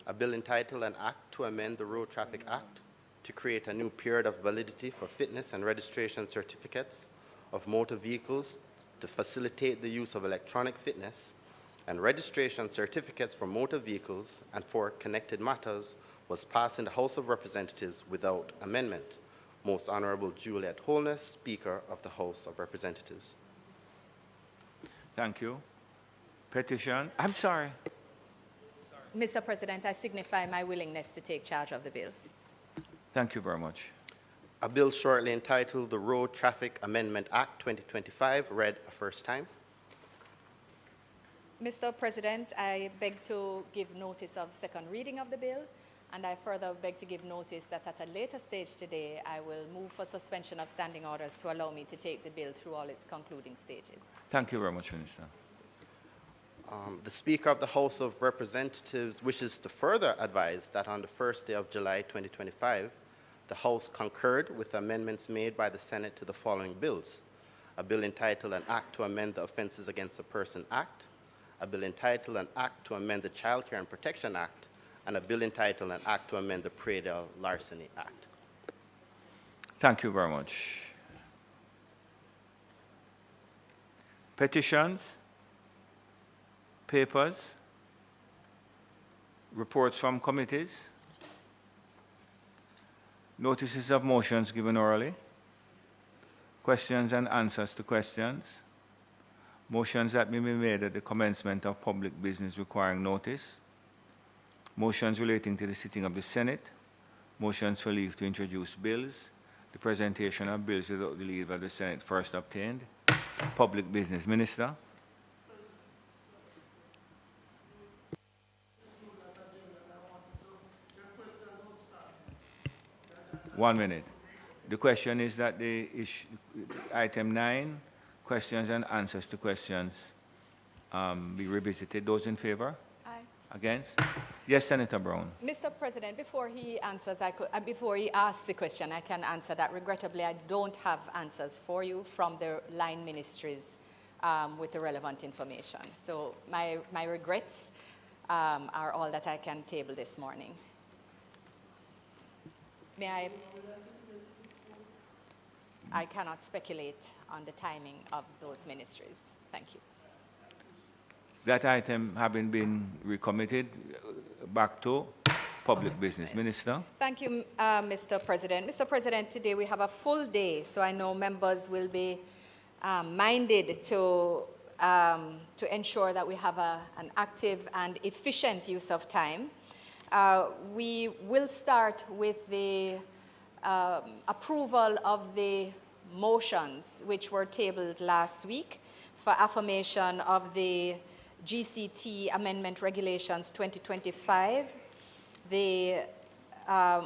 a bill entitled An Act to Amend the Road Traffic Act to create a new period of validity for fitness and registration certificates of motor vehicles to facilitate the use of electronic fitness and registration certificates for motor vehicles and for connected matters was passed in the House of Representatives without amendment. Most Honorable Juliet Holness, Speaker of the House of Representatives. Thank you. Petition. I'm sorry. Mr. President, I signify my willingness to take charge of the bill. Thank you very much. A bill shortly entitled the Road Traffic Amendment Act 2025, read a first time. Mr. President, I beg to give notice of second reading of the bill, and I further beg to give notice that at a later stage today, I will move for suspension of standing orders to allow me to take the bill through all its concluding stages. Thank you very much, Minister. The Speaker of the House of Representatives wishes to further advise that on the first day of July 2025, the House concurred with amendments made by the Senate to the following bills: a bill entitled An Act to Amend the Offences Against a Person Act, a bill entitled An Act to Amend the Child Care and Protection Act, and a bill entitled An Act to Amend the Pradell Larceny Act. Thank you very much. Petitions, papers, reports from committees, notices of motions given orally, questions and answers to questions, motions that may be made at the commencement of public business requiring notice, motions relating to the sitting of the Senate, motions for leave to introduce bills, the presentation of bills without the leave of the Senate first obtained, public business. Minister. One minute. The question is that the issue, item 9, questions and answers to questions, be revisited. Those in favor? Aye. Against? Yes, Senator Brown. Mr. President, before he answers, before he asks the question, I can answer that. Regrettably, I don't have answers for you from the line ministries with the relevant information. So my regrets are all that I can table this morning. May I cannot speculate on the timing of those ministries. Thank you. That item having been recommitted back to public business. Minister. Thank you, Mr. President. Mr. President, today we have a full day, so I know members will be minded to ensure that we have an active and efficient use of time. We will start with the approval of the motions which were tabled last week for affirmation of the GCT Amendment Regulations 2025, the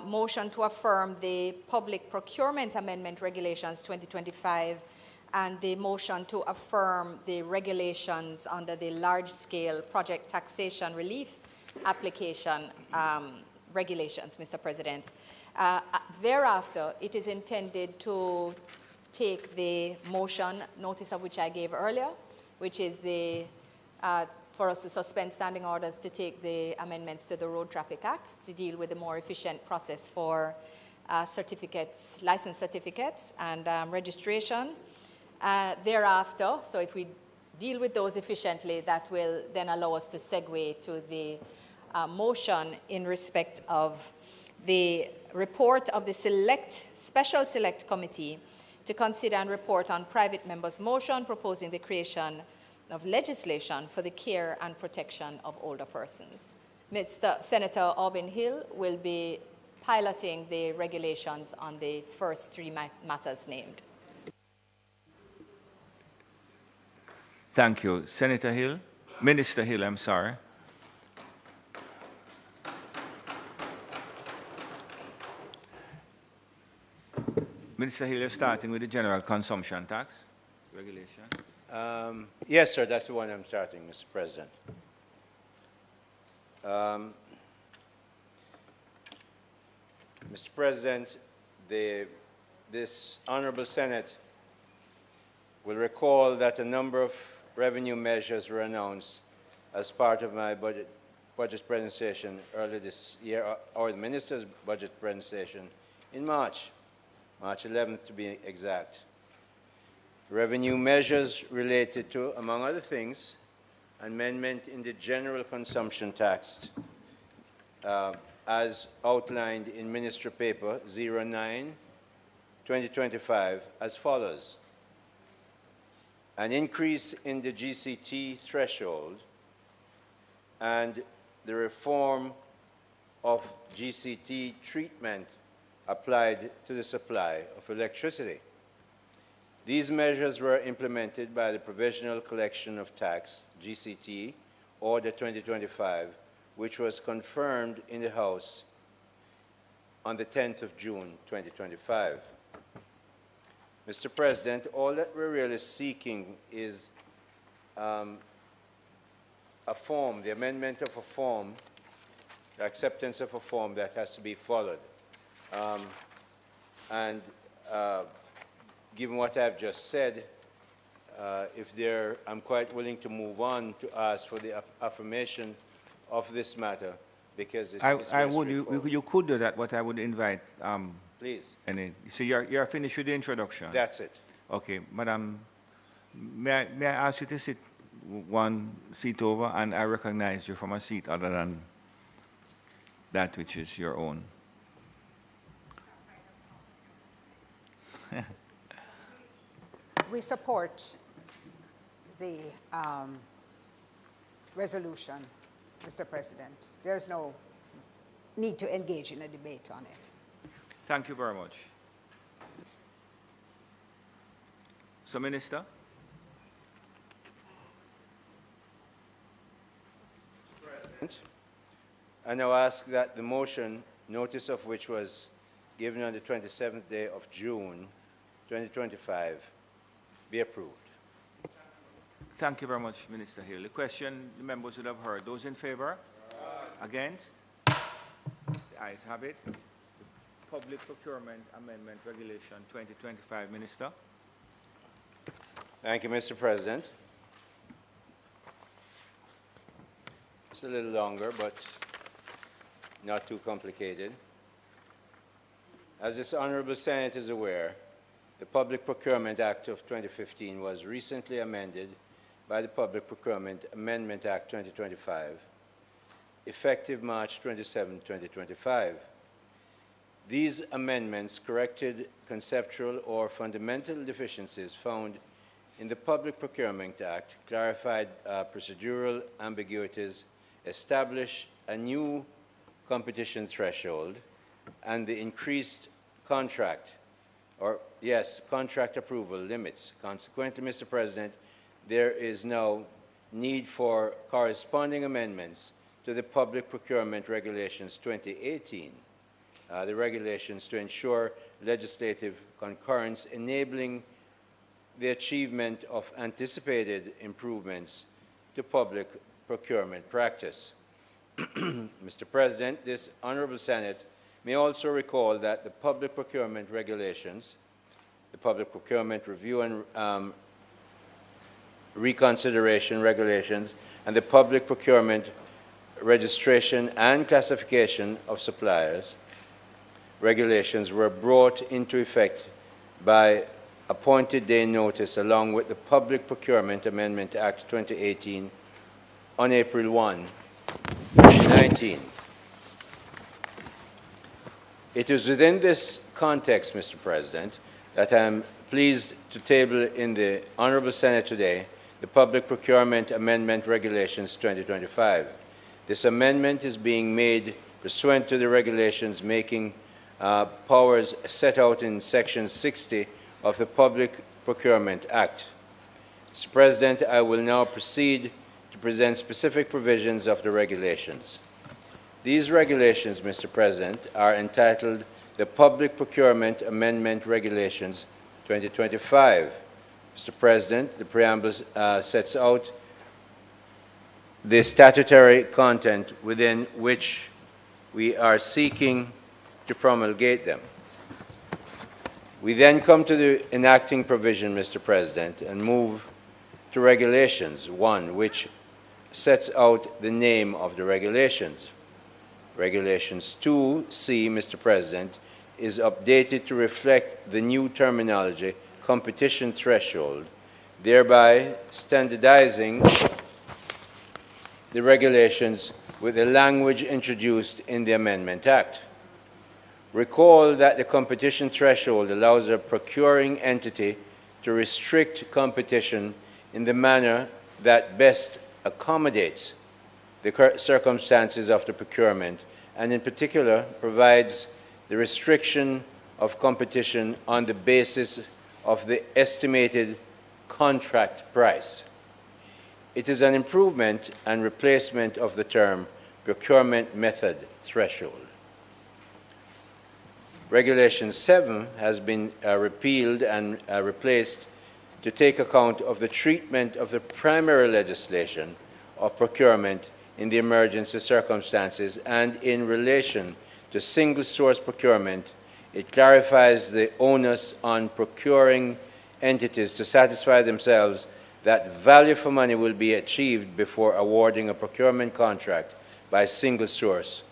motion to affirm the Public Procurement Amendment Regulations 2025, and the motion to affirm the regulations under the large-scale project taxation relief application regulations, Mr. President. Thereafter, it is intended to take the motion, notice of which I gave earlier, which is the for us to suspend standing orders to take the amendments to the Road Traffic Act to deal with a more efficient process for certificates, license certificates and registration. Thereafter, so if we deal with those efficiently, that will then allow us to segue to the motion in respect of the report of the Special Select Committee to consider and report on private members' motion proposing the creation of legislation for the care and protection of older persons. Mr. Senator Aubin Hill will be piloting the regulations on the first 3 matters named. Thank you. Senator Hill. Minister Hill, I'm sorry. Minister Hill, you're starting with the general consumption tax regulation. Yes, sir, that's the one I'm starting, Mr. President. Mr. President, this Honorable Senate will recall that a number of revenue measures were announced as part of my budget presentation earlier this year, or the Minister's budget presentation in March 11th to be exact. Revenue measures related to, among other things, amendment in the general consumption tax as outlined in Ministry Paper 09/2025 as follows. An increase in the GCT threshold and the reform of GCT treatment applied to the supply of electricity. These measures were implemented by the Provisional Collection of Tax, GCT, Order 2025, which was confirmed in the House on the 10th of June, 2025. Mr. President, all that we're really seeking is a form, the amendment of a form, the acceptance of a form that has to be followed. Given what I've just said, I'm quite willing to move on to ask for the affirmation of this matter because it's you could do that, but I would invite. Please. So you're finished with the introduction? That's it. Okay, Madam, may I ask you to sit one seat over, and I recognize you from a seat other than that which is your own. We support the resolution, Mr. President. There's no need to engage in a debate on it. Thank you very much. So, Minister? President, I now ask that the motion, notice of which was given on the 27th day of June, 2025, be approved. Thank you very much, Minister Hill. The question the members would have heard. Those in favor? Against? The ayes have it. The Public Procurement Amendment Regulation 2025, Minister. Thank you, Mr. President. It's a little longer, but not too complicated. As this Honorable Senate is aware, the Public Procurement Act of 2015 was recently amended by the Public Procurement Amendment Act 2025, effective March 27, 2025. These amendments corrected conceptual or fundamental deficiencies found in the Public Procurement Act, clarified procedural ambiguities, established a new competition threshold, and the increased contract approval limits. Consequently, Mr. President, there is now need for corresponding amendments to the Public Procurement Regulations 2018, the regulations to ensure legislative concurrence, enabling the achievement of anticipated improvements to public procurement practice. Mr. President, this Honorable Senate may also recall that the Public Procurement Regulations, the Public Procurement Review and Reconsideration Regulations, and the Public Procurement Registration and Classification of Suppliers Regulations were brought into effect by appointed day notice along with the Public Procurement Amendment Act 2018 on April 1, 2019. It is within this context, Mr. President, that I am pleased to table in the Honorable Senate today the Public Procurement Amendment Regulations 2025. This amendment is being made pursuant to the regulations making powers set out in Section 60 of the Public Procurement Act. Mr. President, I will now proceed to present specific provisions of the regulations. These regulations, Mr. President, are entitled the Public Procurement Amendment Regulations 2025. Mr. President, the preamble sets out the statutory content within which we are seeking to promulgate them. We then come to the enacting provision, Mr. President, and move to Regulations 1, which sets out the name of the regulations. Regulations 2C, Mr. President, is updated to reflect the new terminology competition threshold, thereby standardizing the regulations with the language introduced in the Amendment Act. Recall that the competition threshold allows a procuring entity to restrict competition in the manner that best accommodates the circumstances of the procurement, and in particular provides the restriction of competition on the basis of the estimated contract price. It is an improvement and replacement of the term procurement method threshold. Regulation 7 has been repealed and replaced to take account of the treatment of the primary legislation of procurement in the emergency circumstances, and in relation to single source procurement, it clarifies the onus on procuring entities to satisfy themselves that value for money will be achieved before awarding a procurement contract by single source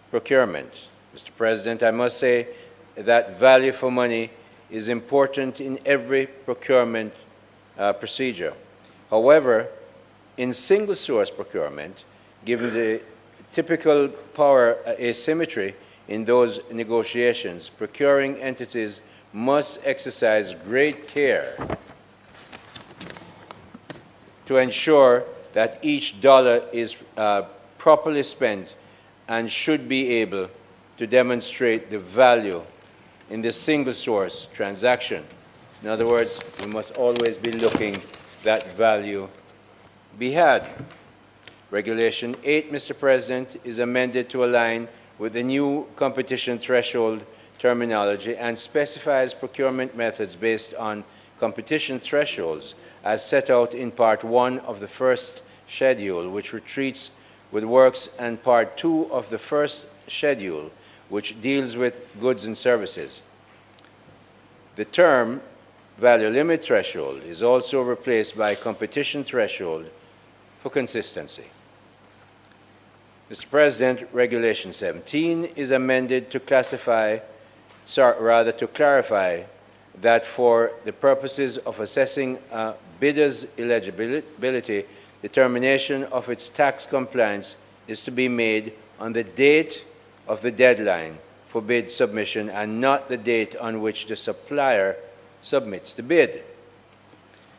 procurement. Mr. President, I must say that value for money is important in every procurement procedure. However, in single source procurement, given the typical power asymmetry in those negotiations, procuring entities must exercise great care to ensure that each dollar is properly spent and should be able to demonstrate the value in the single source transaction. In other words, we must always be looking that value be had. Regulation 8, Mr. President, is amended to align with the new competition threshold terminology and specifies procurement methods based on competition thresholds as set out in Part 1 of the first schedule, which retreats with works, and Part 2 of the first schedule, which deals with goods and services. The term value limit threshold is also replaced by competition threshold for consistency. Mr. President, Regulation 17 is amended to clarify that for the purposes of assessing a bidder's eligibility, determination of its tax compliance is to be made on the date of the deadline for bid submission and not the date on which the supplier submits the bid.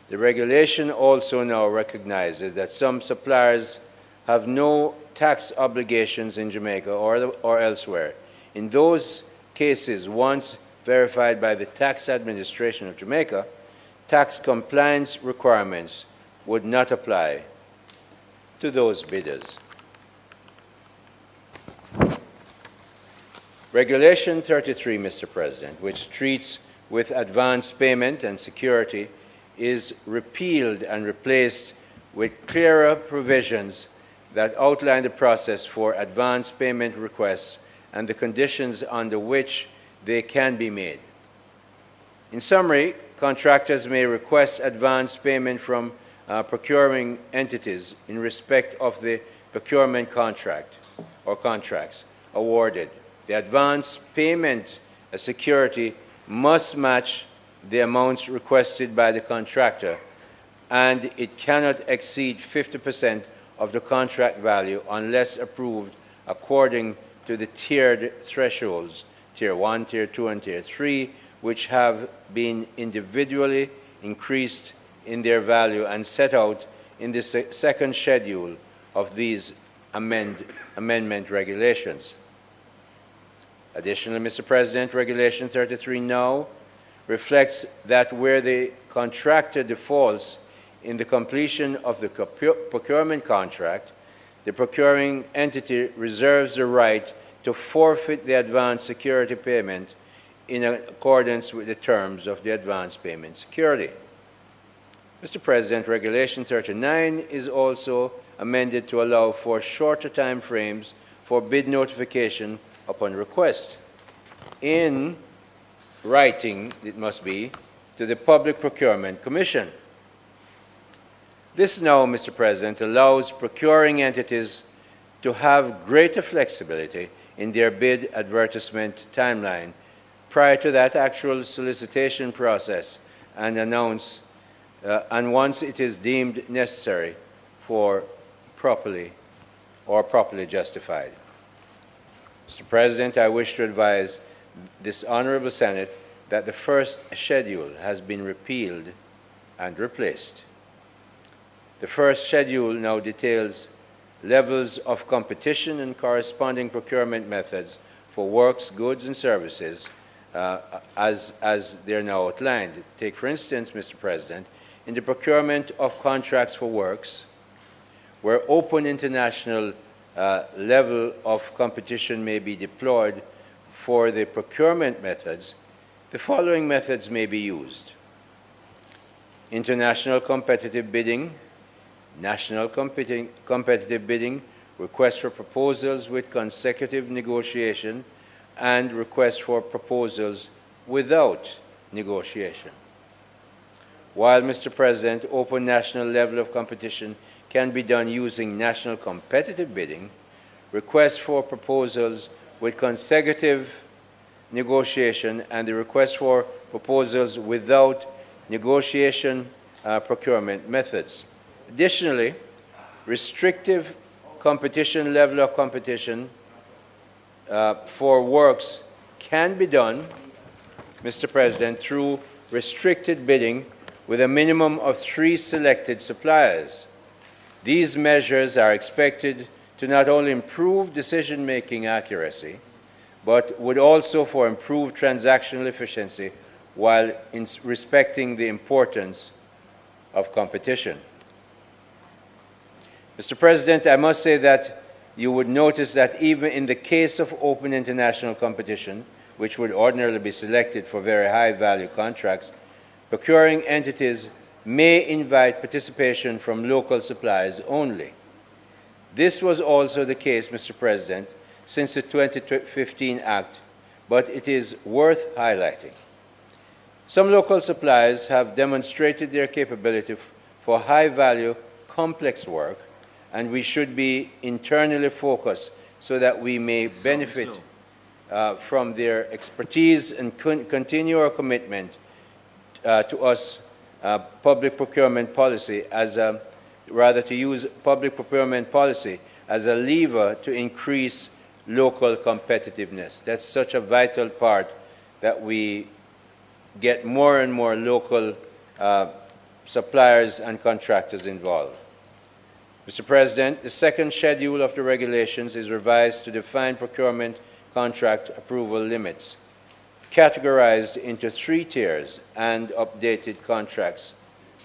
The regulation also now recognizes that some suppliers have no tax obligations in Jamaica or elsewhere. In those cases, once verified by the Tax Administration of Jamaica, tax compliance requirements would not apply to those bidders. Regulation 33, Mr. President, which treats with advance payment and security, is repealed and replaced with clearer provisions that outline the process for advance payment requests and the conditions under which they can be made. In summary, contractors may request advance payment from procuring entities in respect of the procurement contract or contracts awarded. The advance payment security must match the amounts requested by the contractor, and it cannot exceed 50% of the contract value unless approved according to the tiered thresholds, Tier 1, Tier 2, and Tier 3, which have been individually increased in their value and set out in the second schedule of these amendment regulations. Additionally, Mr. President, Regulation 33 now reflects that where the contractor defaults in the completion of the procurement contract, the procuring entity reserves the right to forfeit the advance security payment in accordance with the terms of the advance payment security. Mr. President, Regulation 39 is also amended to allow for shorter time frames for bid notification upon request. In writing, it must be, to the Public Procurement Commission. This now, Mr. President, allows procuring entities to have greater flexibility in their bid advertisement timeline prior to that actual solicitation process and announce, and once it is deemed necessary for properly justified. Mr. President, I wish to advise this Honorable Senate that the first schedule has been repealed and replaced. The first schedule now details levels of competition and corresponding procurement methods for works, goods, and services as they're now outlined. Take, for instance, Mr. President, in the procurement of contracts for works, where open international level of competition may be deployed for the procurement methods, the following methods may be used: international competitive bidding, national competitive bidding, request for proposals with consecutive negotiation, and request for proposals without negotiation. While, Mr. President, open national level of competition can be done using national competitive bidding, requests for proposals with consecutive negotiation and the request for proposals without negotiation procurement methods. Additionally, restrictive competition level of competition for works can be done, Mr. President, through restricted bidding with a minimum of 3 selected suppliers. These measures are expected to not only improve decision-making accuracy, but would also for improved transactional efficiency while respecting the importance of competition. Mr. President, I must say that you would notice that even in the case of open international competition, which would ordinarily be selected for very high-value contracts, procuring entities may invite participation from local suppliers only. This was also the case, Mr. President, since the 2015 Act, but it is worth highlighting. Some local suppliers have demonstrated their capability for high-value, complex work, and we should be internally focused so that we may benefit from their expertise and continue our commitment to us public procurement policy as a, rather to use public procurement policy as a lever to increase local competitiveness. That's such a vital part that we get more and more local suppliers and contractors involved. Mr. President, the second schedule of the regulations is revised to define procurement contract approval limits, categorized into 3 tiers and updated contracts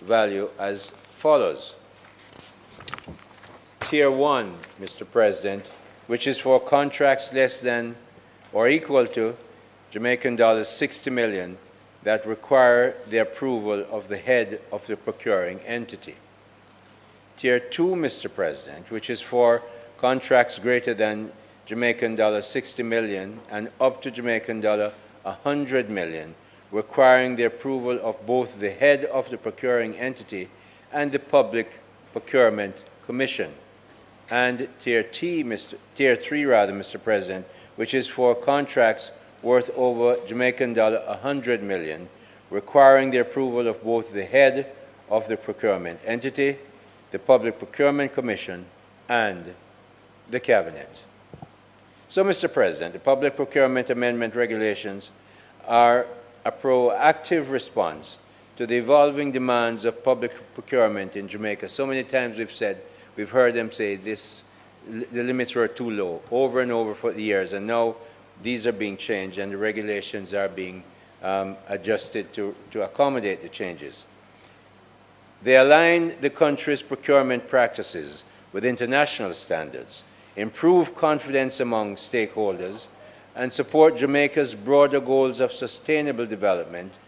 value as follows. Tier 1, Mr. President, which is for contracts less than or equal to Jamaican dollars 60 million that require the approval of the head of the procuring entity. Tier 2, Mr. President, which is for contracts greater than Jamaican dollar 60 million and up to Jamaican dollar 100 million, requiring the approval of both the head of the procuring entity and the Public Procurement Commission. And Tier 3, Mr. President, which is for contracts worth over Jamaican dollar 100 million, requiring the approval of both the head of the procurement entity, the Public Procurement Commission, and the Cabinet. So, Mr. President, the Public Procurement Amendment Regulations are a proactive response to the evolving demands of public procurement in Jamaica. So many times we've heard them say the limits were too low over and over for the years, and now these are being changed and the regulations are being adjusted to accommodate the changes. They align the country's procurement practices with international standards, improve confidence among stakeholders, and support Jamaica's broader goals of sustainable development,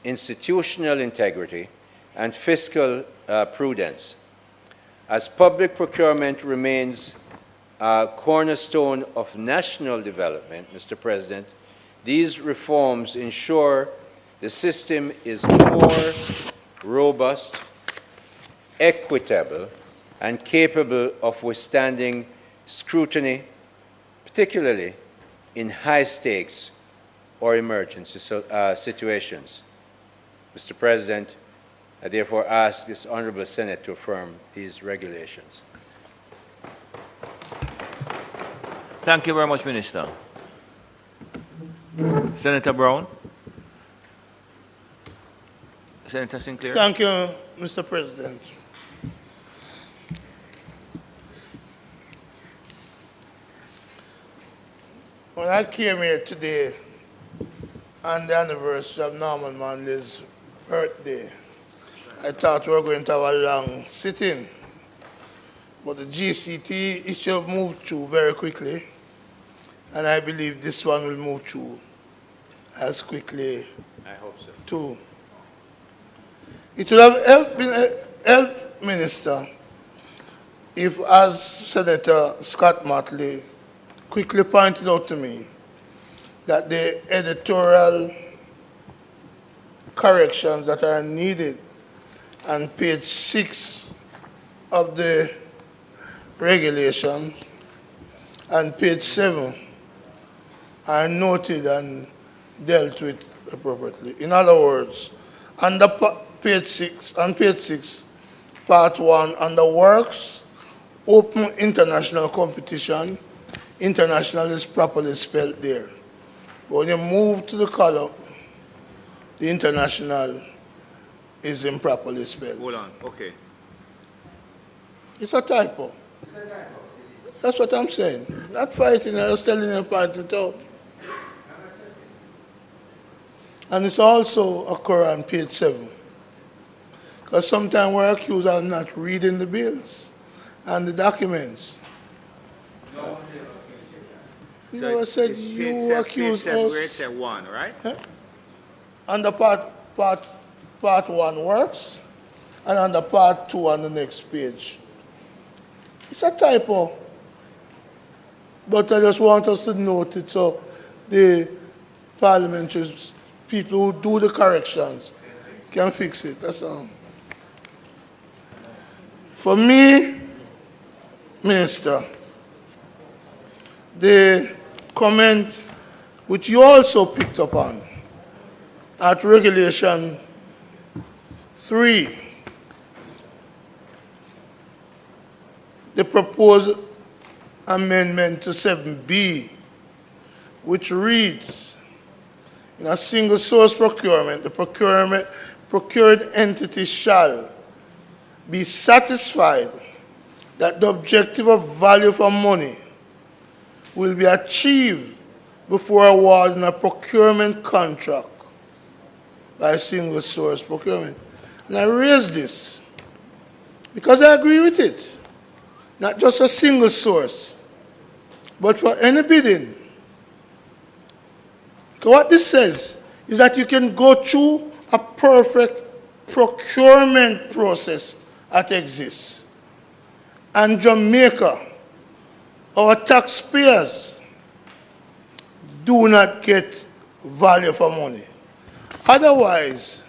institutional integrity, and fiscal prudence. As public procurement remains a cornerstone of national development, Mr. President, these reforms ensure the system is more robust, equitable, and capable of withstanding scrutiny, particularly in high-stakes or emergency situations. Mr. President, I therefore ask this Honorable Senate to affirm these regulations. Thank you very much, Minister. Senator Brown. Senator Sinclair. Thank you, Mr. President. When I came here today on the anniversary of Norman Manley's birthday, I thought we were going to have a long sitting, but the GCT issue moved through very quickly, and I believe this one will move through as quickly. I hope so. Too. It would have helped Minister if, as Senator Scott Motley quickly pointed out to me, that the editorial corrections that are needed on page 6 of the regulation and page 7 are noted and dealt with appropriately. In other words, under page 6, part 1, under works, open international competition, international is properly spelled there. But when you move to the column, the international is improperly spelled. Hold on, okay. It's a typo. That's what I'm saying. Not fighting, I was telling you, pointing it out. And it's also occur on page 7. Because sometimes we're accused of not reading the bills and the documents. You know, I said you accused us. Where it said 1, right? Under part 1 works, and under part 2 on the next page. It's a typo. But I just want us to note it so the parliamentary people who do the corrections can fix it. That's all. For me, Minister, the comment which you also picked up on at Regulation 3, the proposed amendment to 7B, which reads, in a single source procurement, the procured entity shall be satisfied that the objective of value for money will be achieved before awarding a procurement contract by a single source procurement. And I raise this because I agree with it. Not just a single source, but for any bidding. Because what this says is that you can go through a perfect procurement process that exists. And Jamaica, our taxpayers, do not get value for money. Otherwise,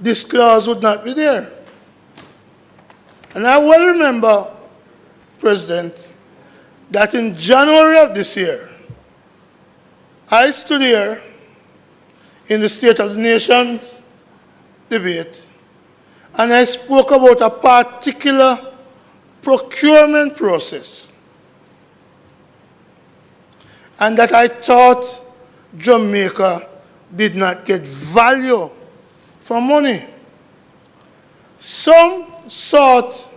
this clause would not be there. And I well remember, President, that in January of this year, I stood here in the State of the Nation debate, and I spoke about a particular procurement process, and that I thought Jamaica did not get value for money. Some sought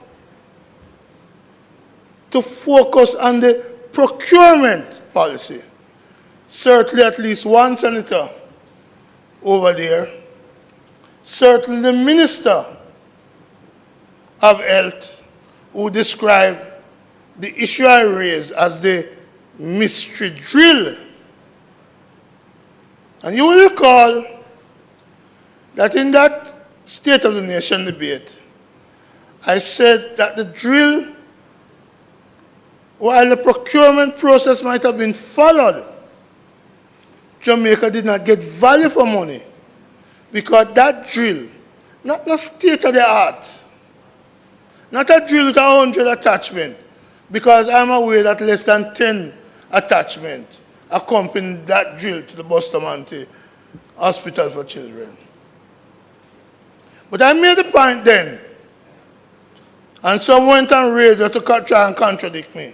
to focus on the procurement policy. Certainly at least one senator over there, certainly the Minister of Health, who described the issue I raised as the mystery drill. And you will recall that in that State of the Nation debate, I said that the drill, while the procurement process might have been followed, Jamaica did not get value for money because that drill, not state of the art, not a drill with 100 attachments, because I'm aware that less than 10 attachments accompanied that drill to the Bustamante Hospital for Children. But I made the point then, and some went on radio to try and contradict me,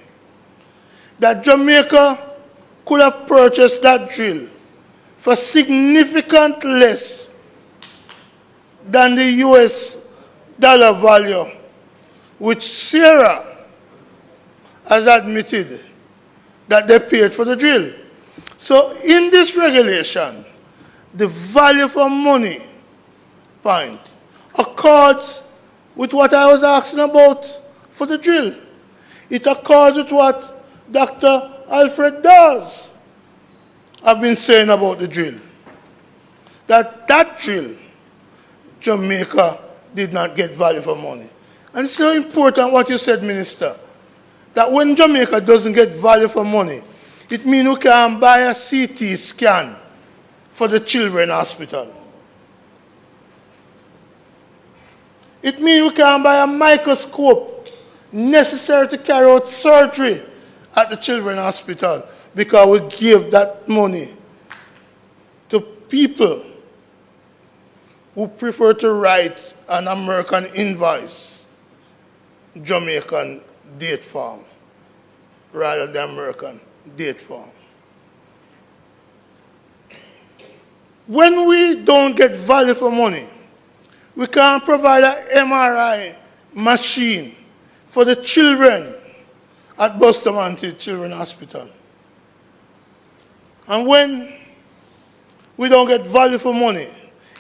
that Jamaica could have purchased that drill for significant less than the US dollar value, which Sarah has admitted that they paid for the drill. So in this regulation, the value for money point accords with what I was asking about for the drill. It accords with what Dr. Alfred Dawes have been saying about the drill. That drill, Jamaica did not get value for money. And it's so important what you said, Minister, that when Jamaica doesn't get value for money, it means we can buy a CT scan for the children's hospital. It means we can buy a microscope necessary to carry out surgery at the children's hospital because we give that money to people who prefer to write an American invoice, Jamaican date form, rather than American date form. When we don't get value for money, we can't provide an MRI machine for the children at Bustamante Children's Hospital. And when we don't get value for money,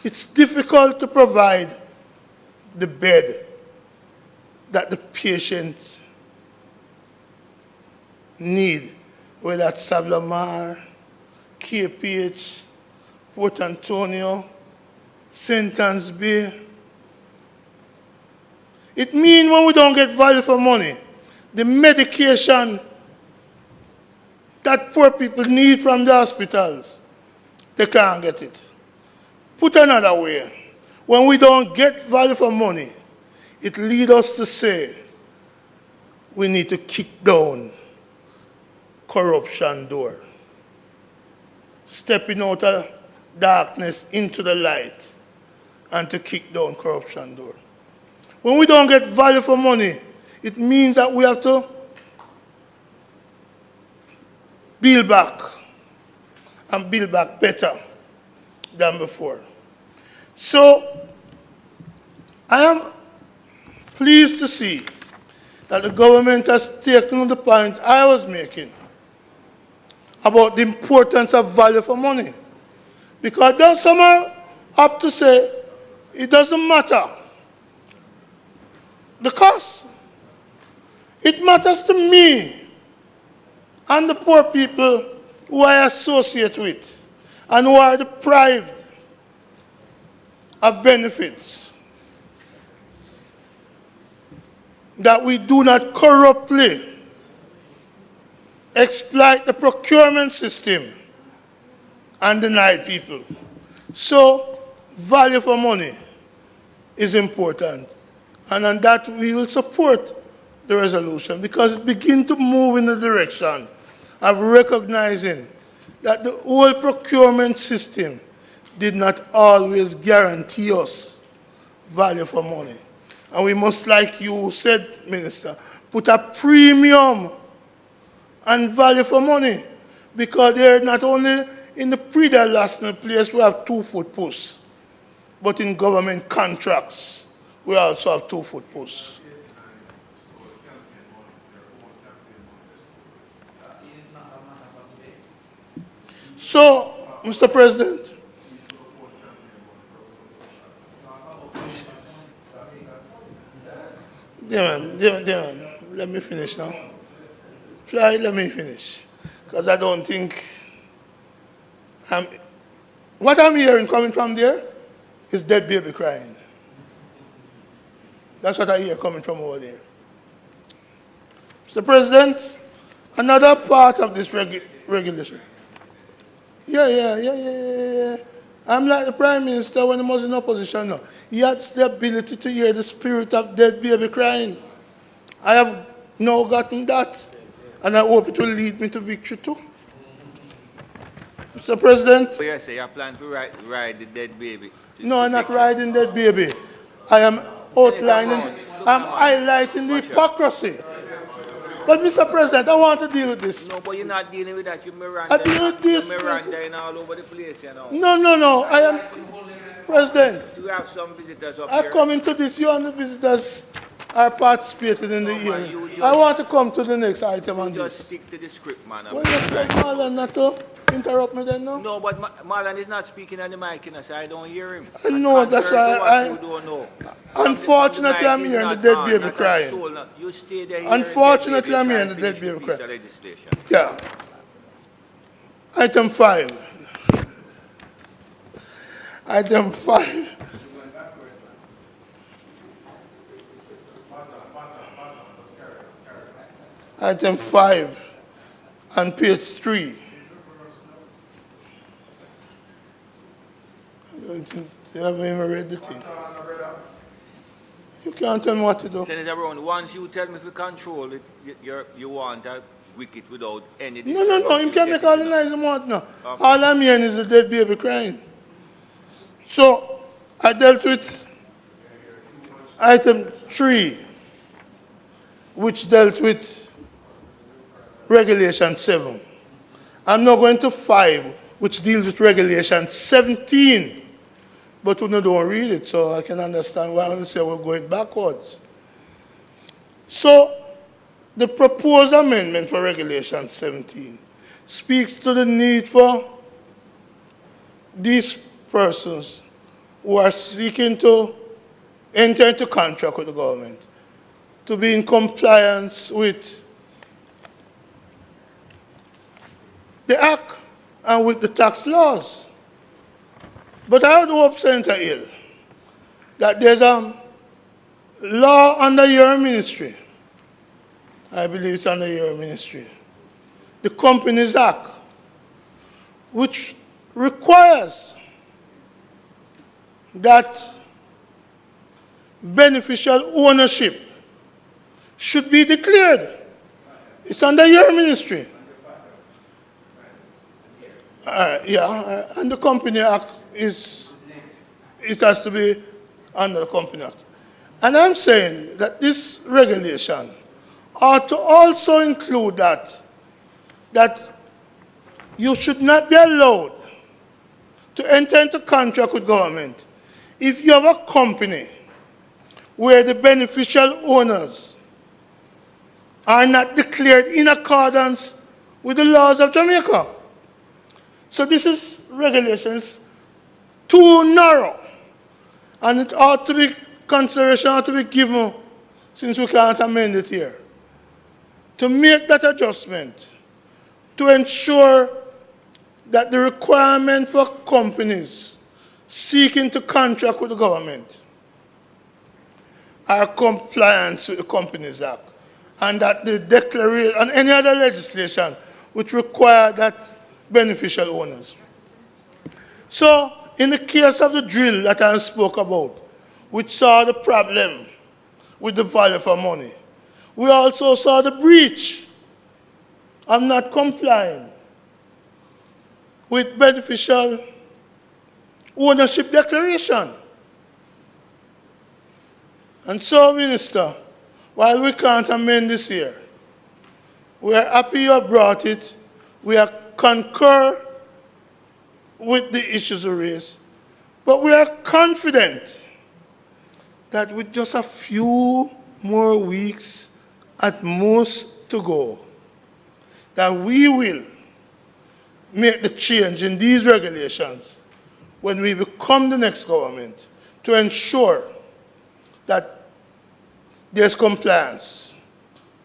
it's difficult to provide the bed that the patient need, whether that's Sablamar, KPH, Port Antonio, St. Anne's Bay. It means when we don't get value for money, the medication that poor people need from the hospitals, they can't get it. Put another way, when we don't get value for money, it leads us to say we need to kick down corruption door, stepping out of darkness into the light and to kick down corruption door. When we don't get value for money, it means that we have to build back and build back better than before. So I am pleased to see that the government has taken the point I was making about the importance of value for money. Because some are up to say it doesn't matter the cost. It matters to me and the poor people who I associate with and who are deprived of benefits, that we do not corruptly exploit the procurement system and deny people. So value for money is important. And on that we will support the resolution because it begins to move in the direction of recognizing that the whole procurement system did not always guarantee us value for money. And we must, like you said, Minister, put a premium on value for money because they're not only in the pre-national place we have 2-foot posts, but in government contracts we also have 2-foot posts. So, Mr. President, let me finish now. Fly, let me finish. Because I don't think what I'm hearing coming from there is dead baby crying. That's what I hear coming from over there. Mr. President, another part of this regulation. Yeah. I'm like the Prime Minister when he was in opposition now. He had the ability to hear the spirit of dead baby crying. I have now gotten that, and I hope it will lead me to victory too. Mr. President. So you say you plan to ride the dead baby? No, I'm not riding dead baby. I am outlining, I'm highlighting the hypocrisy. But Mr. President, I want to deal with this. No, but you're not dealing with that. You're Miranda. I deal with this. You're Miranda all over the place, you know. No. I am, President. So we have some visitors up I here. come into this. You and the visitors are participating in the hearing. I want to come to the next item on this. Just stick to the script, man. Well, you expect Marlon not to interrupt me then, no? No, but Marlon is not speaking on the mic, you know, so I don't hear him. I know, that's why you don't know. Unfortunately, I'm hearing the dead baby crying. You stay there. Unfortunately, I'm hearing the dead baby crying. Yeah. Item 5. Item 5. Item 5 on page 3. You haven't even read the thing. You can't tell me what to do. Senator Brown, once you tell me to control it, you want a wicket without any... No. You can't make all the noise you want now. Okay. All I'm hearing is the dead baby crying. So, I dealt with item 3, which dealt with Regulation 7. I'm now going to 5, which deals with Regulation 17. But we don't read it, so I can understand why I say we're going backwards. So, the proposed amendment for Regulation 17 speaks to the need for these persons who are seeking to enter into contract with the government to be in compliance with the Act and with the tax laws. But I would hope, Senator Hill, that there's a law under your ministry. I believe it's under your ministry. The Companies Act, which requires that beneficial ownership should be declared. It's under your ministry. And the Company Act it has to be under the Company Act. And I'm saying that this regulation ought to also include that you should not be allowed to enter into contract with government if you have a company where the beneficial owners are not declared in accordance with the laws of Jamaica. So this is regulations too narrow, and it ought to be, consideration ought to be given, since we can't amend it here, to make that adjustment, to ensure that the requirement for companies seeking to contract with the government are compliant with the Companies Act, and that the declaration and any other legislation which require that beneficial owners. So, in the case of the drill that I spoke about, which saw the problem with the value for money, we also saw the breach of not complying with beneficial ownership declaration. And so, Minister, while we can't amend this here, we are happy you have brought it. We are concur with the issues raised, but we are confident that with just a few more weeks at most to go, that we will make the change in these regulations when we become the next government to ensure that there's compliance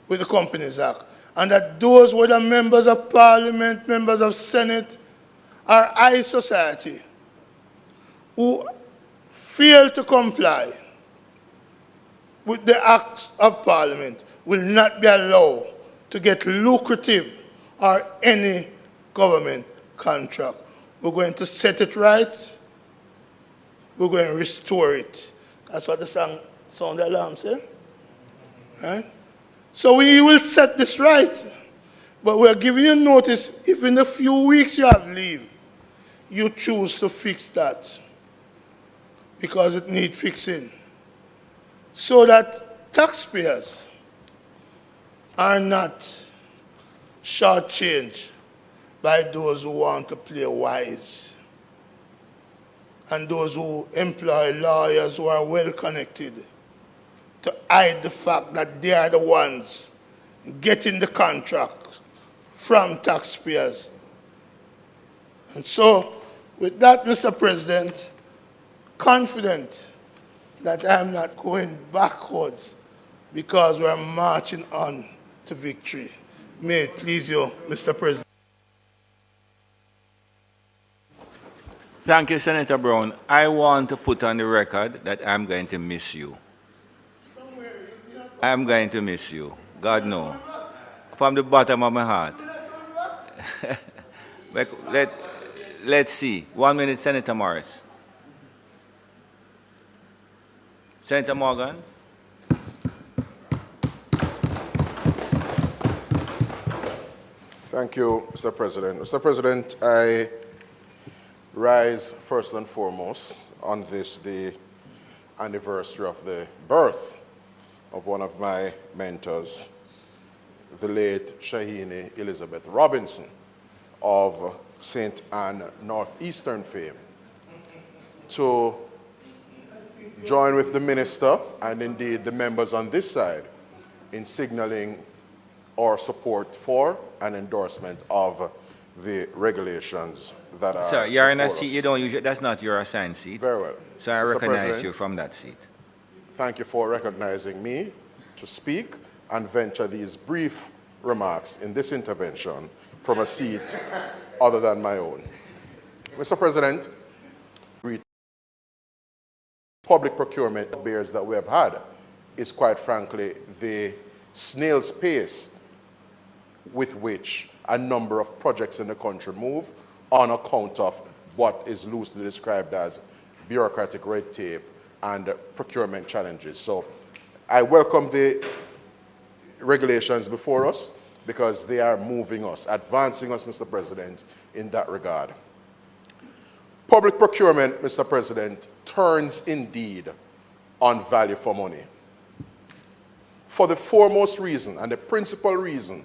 with the Companies Act, and that those, whether members of Parliament, members of Senate, or high society, who fail to comply with the acts of Parliament will not be allowed to get lucrative or any government contract. We're going to set it right. We're going to restore it. That's what the sound alarm says. Right? So we will set this right. But we're giving you notice, if in a few weeks you have leave, you choose to fix that because it needs fixing. so that taxpayers are not shortchanged by those who want to play wise and those who employ lawyers who are well connected to hide the fact that they are the ones getting the contracts from taxpayers. And so, with that, Mr. President, confident that I am not going backwards because we are marching on to victory. May it please you, Mr. President. Thank you, Senator Brown. I want to put on the record that I'm going to miss you. I'm going to miss you. God knows. From the bottom of my heart. Let's see. 1 minute, Senator Morris. Senator Morgan. Thank you, Mr. President. Mr. President, I rise first and foremost on this, the anniversary of the birth of one of my mentors, the late Shahini Elizabeth Robinson of St. Anne Northeastern fame, to join with the minister and indeed the members on this side in signaling our support for and endorsement of the regulations that are. Sir, you're in a seat, you don't usually, that's not your assigned seat. Very well. So I recognize you from that seat. Thank you for recognizing me to speak and venture these brief remarks in this intervention from a seat other than my own. Mr. President, public procurement bears that we have had is quite frankly the snail's pace with which a number of projects in the country move on account of what is loosely described as bureaucratic red tape and procurement challenges. So I welcome the regulations before us because they are moving us, advancing us, Mr. President, in that regard. Public procurement, Mr. President, turns indeed on value for money. For the foremost reason and the principal reason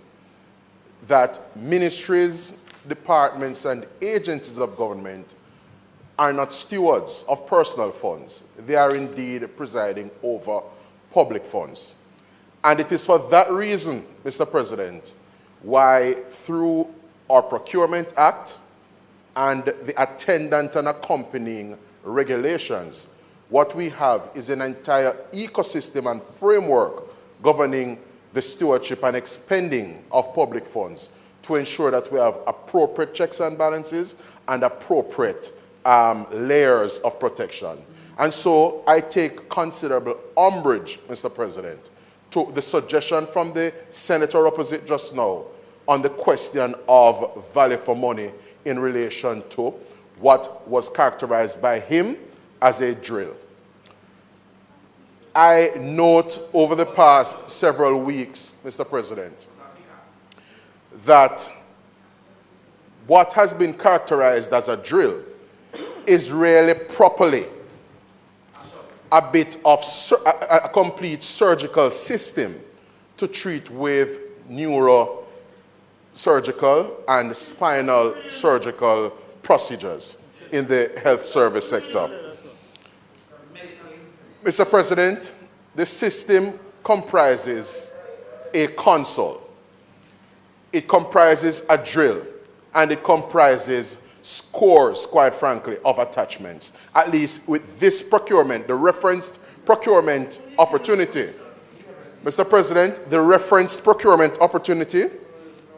that ministries, departments, and agencies of government are not stewards of personal funds. They are indeed presiding over public funds. And it is for that reason, Mr. President, why through our Procurement Act and the attendant and accompanying regulations, what we have is an entire ecosystem and framework governing the stewardship and expending of public funds to ensure that we have appropriate checks and balances and appropriate layers of protection. And so I take considerable umbrage, Mr. President, to the suggestion from the senator opposite just now on the question of value for money in relation to what was characterized by him as a drill. I note over the past several weeks, Mr. President, that what has been characterized as a drill is really properly a bit of a complete surgical system to treat with neurosurgical and spinal surgical procedures in the health service sector. Mr. President, the system comprises a console, it comprises a drill, and it comprises scores, quite frankly, of attachments. At least with this procurement, the referenced procurement opportunity. Mr. President, the referenced procurement opportunity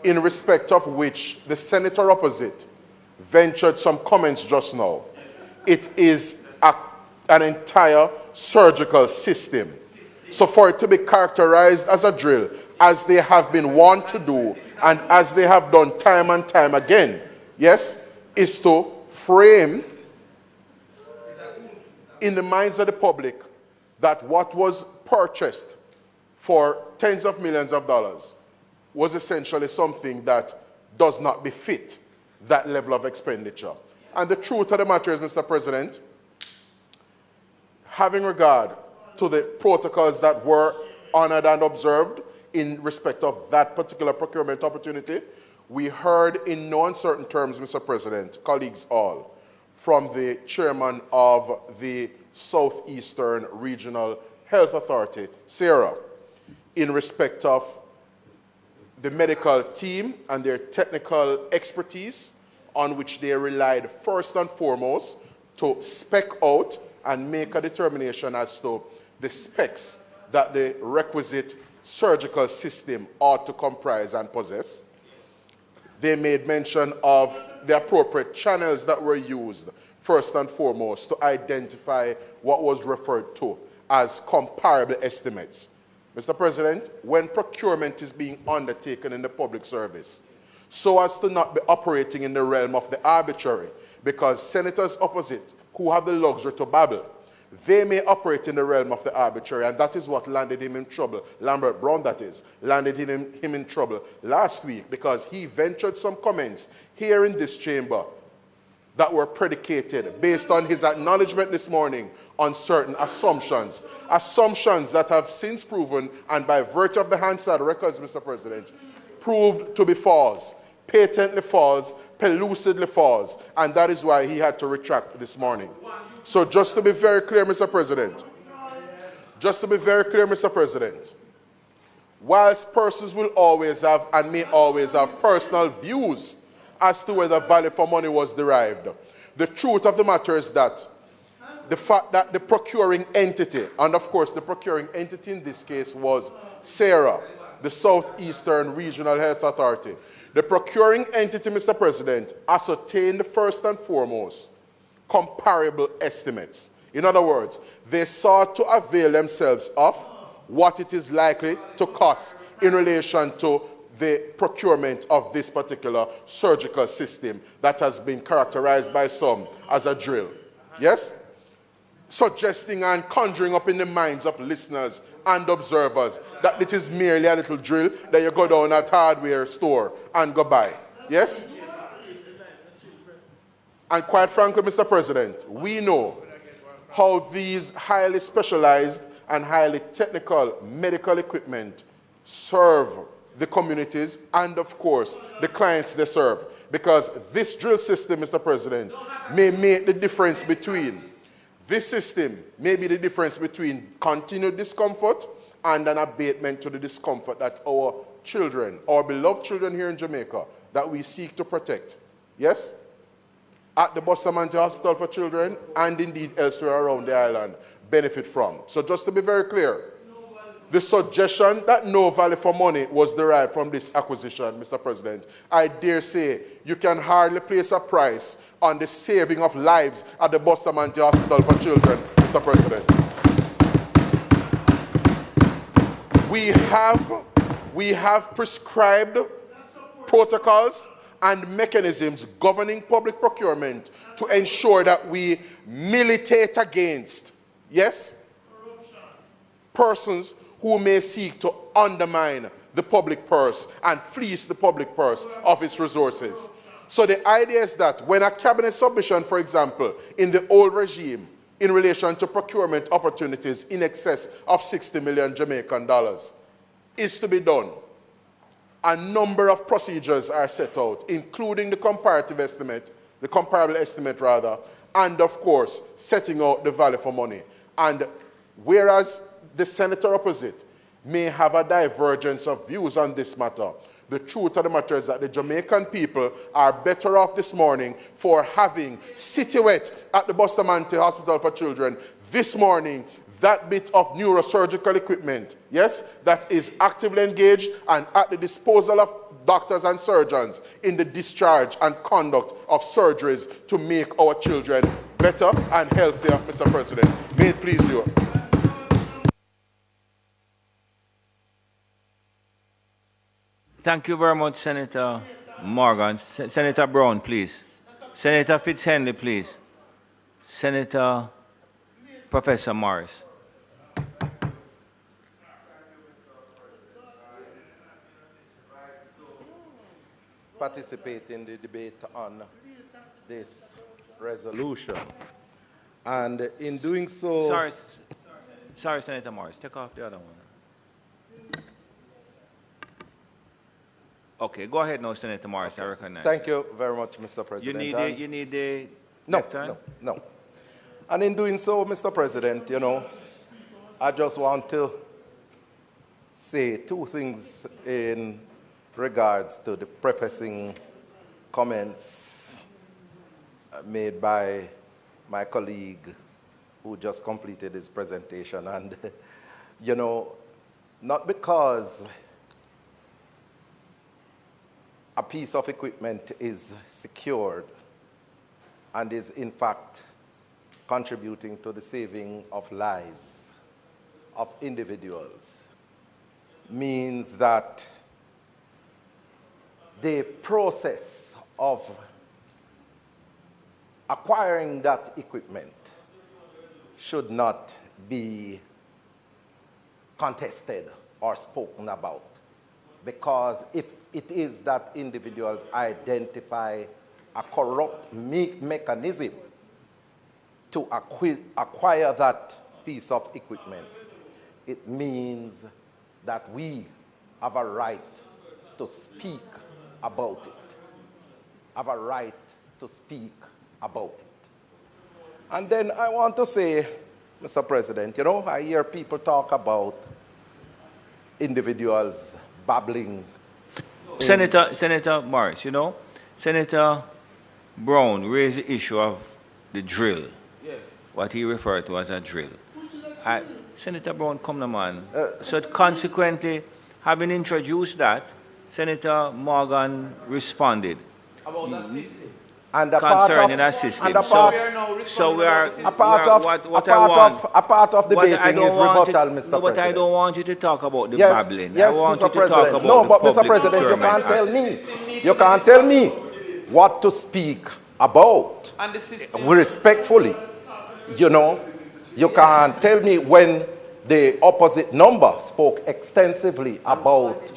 in respect of which the senator opposite ventured some comments just now. It is an entire surgical system. So for it to be characterized as a drill, as they have been wont to do, and as they have done time and time again, yes, is to frame in the minds of the public that what was purchased for tens of millions of dollars was essentially something that does not befit that level of expenditure. And the truth of the matter is, Mr. President, having regard to the protocols that were honored and observed in respect of that particular procurement opportunity. We heard in no uncertain terms, Mr. President, colleagues all, from the chairman of the Southeastern Regional Health Authority, SARA, in respect of the medical team and their technical expertise on which they relied first and foremost to spec out and make a determination as to the specs that the requisite surgical system ought to comprise and possess. They made mention of the appropriate channels that were used first and foremost to identify what was referred to as comparable estimates. Mr. President, when procurement is being undertaken in the public service, so as to not be operating in the realm of the arbitrary, because senators opposite who have the luxury to babble, they may operate in the realm of the arbitrary, and that is what landed him in trouble. Lambert Brown, that is, landed him in trouble last week because he ventured some comments here in this chamber that were predicated based on his acknowledgement this morning on certain assumptions that have since proven, and by virtue of the Hansard records, Mr. President, proved to be false, patently false, pellucidly false, and that is why he had to retract this morning. So just to be very clear, Mr. President, whilst persons will always have and may always have personal views as to whether value for money was derived, the truth of the matter is that the fact that the procuring entity, and of course the procuring entity in this case was SARA, the Southeastern Regional Health Authority, the procuring entity, Mr. President, ascertained first and foremost comparable estimates. In other words, they sought to avail themselves of what it is likely to cost in relation to the procurement of this particular surgical system that has been characterized by some as a drill. Yes? Suggesting and conjuring up in the minds of listeners and observers that it is merely a little drill that you go down at hardware store and go buy. Yes? And quite frankly, Mr. President, we know how these highly specialized and highly technical medical equipment serve the communities and, of course, the clients they serve. Because this drill system, Mr. President, may make the difference between continued discomfort and an abatement to the discomfort that our children, our beloved children here in Jamaica, that we seek to protect. Yes? At the Bustamante Hospital for Children and indeed elsewhere around the island benefit from. So just to be very clear, the suggestion that no value for money was derived from this acquisition, Mr. President, I dare say you can hardly place a price on the saving of lives at the Bustamante Hospital for Children, Mr. President. We have prescribed protocols and mechanisms governing public procurement to ensure that we militate against, yes, persons who may seek to undermine the public purse and fleece the public purse of its resources. So the idea is that when a cabinet submission, for example, in the old regime, in relation to procurement opportunities in excess of 60 million Jamaican dollars, is to be done, a number of procedures are set out, including the comparable estimate rather, and of course, setting out the value for money. And whereas the senator opposite may have a divergence of views on this matter, the truth of the matter is that the Jamaican people are better off this morning for having situated at the Bustamante Hospital for Children this morning that bit of neurosurgical equipment, yes, that is actively engaged and at the disposal of doctors and surgeons in the discharge and conduct of surgeries to make our children better and healthier, Mr. President. May it please you. Thank you very much, Senator Morgan. Senator Brown, please. Senator Fitzhenley, please. Senator Professor Morris. Participate in the debate on this resolution. And in doing so... Sorry, Senator Morris, take off the other one. Okay, go ahead now, Senator Morris, I recognize. Thank you very much, Mr. President. You need the No. And in doing so, Mr. President, you know, I just want to say two things in regards to the prefacing comments made by my colleague who just completed his presentation. And, you know, not because a piece of equipment is secured and is in fact contributing to the saving of lives of individuals means that the process of acquiring that equipment should not be contested or spoken about. Because if it is that individuals identify a corrupt mechanism to acquire that piece of equipment, it means that we have a right to speak about it. Have a right to speak about it. And then I want to say, Mr. President, you know, I hear people talk about individuals babbling. Senator Morris, you know, Senator Brown raised the issue of the drill, what he referred to as a drill. Senator Brown, come on, man. So consequently, having introduced that, Senator Morgan responded. About that system. And concerning a system. So we are a part of debating is rebuttal, Mr. President. But I don't want you to talk about the babbling. Yes, I want Mr. you to talk about no, the but Mr. Public President, you Procurement can't tell Act. me. You can't tell me what to speak about. And the system. Respectfully, you know, you can't tell me when the opposite number spoke extensively about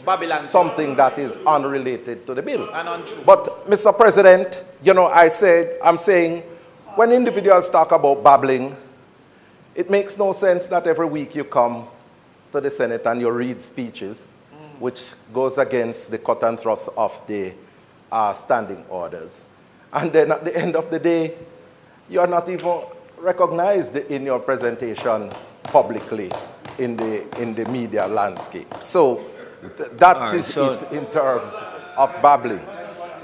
something that is unrelated to the bill. But, Mr. President, you know, I'm saying, when individuals talk about babbling, it makes no sense that every week you come to the Senate and you read speeches, which goes against the cut and thrust of the standing orders. And then at the end of the day, you are not even recognized in your presentation publicly in the media landscape. So that is it in terms of babbling.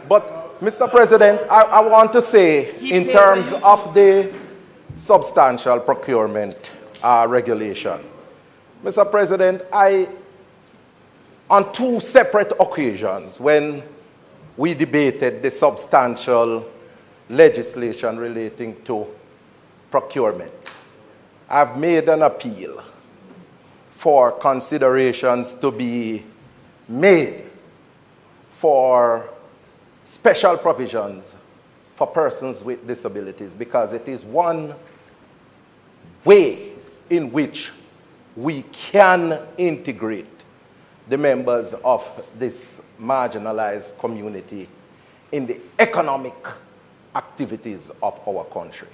But Mr. President, I want to say in terms of the substantial procurement regulation, Mr. President, on two separate occasions when we debated the substantial legislation relating to procurement, I've made an appeal for considerations to be made for special provisions for persons with disabilities, because it is one way in which we can integrate the members of this marginalized community in the economic activities of our country.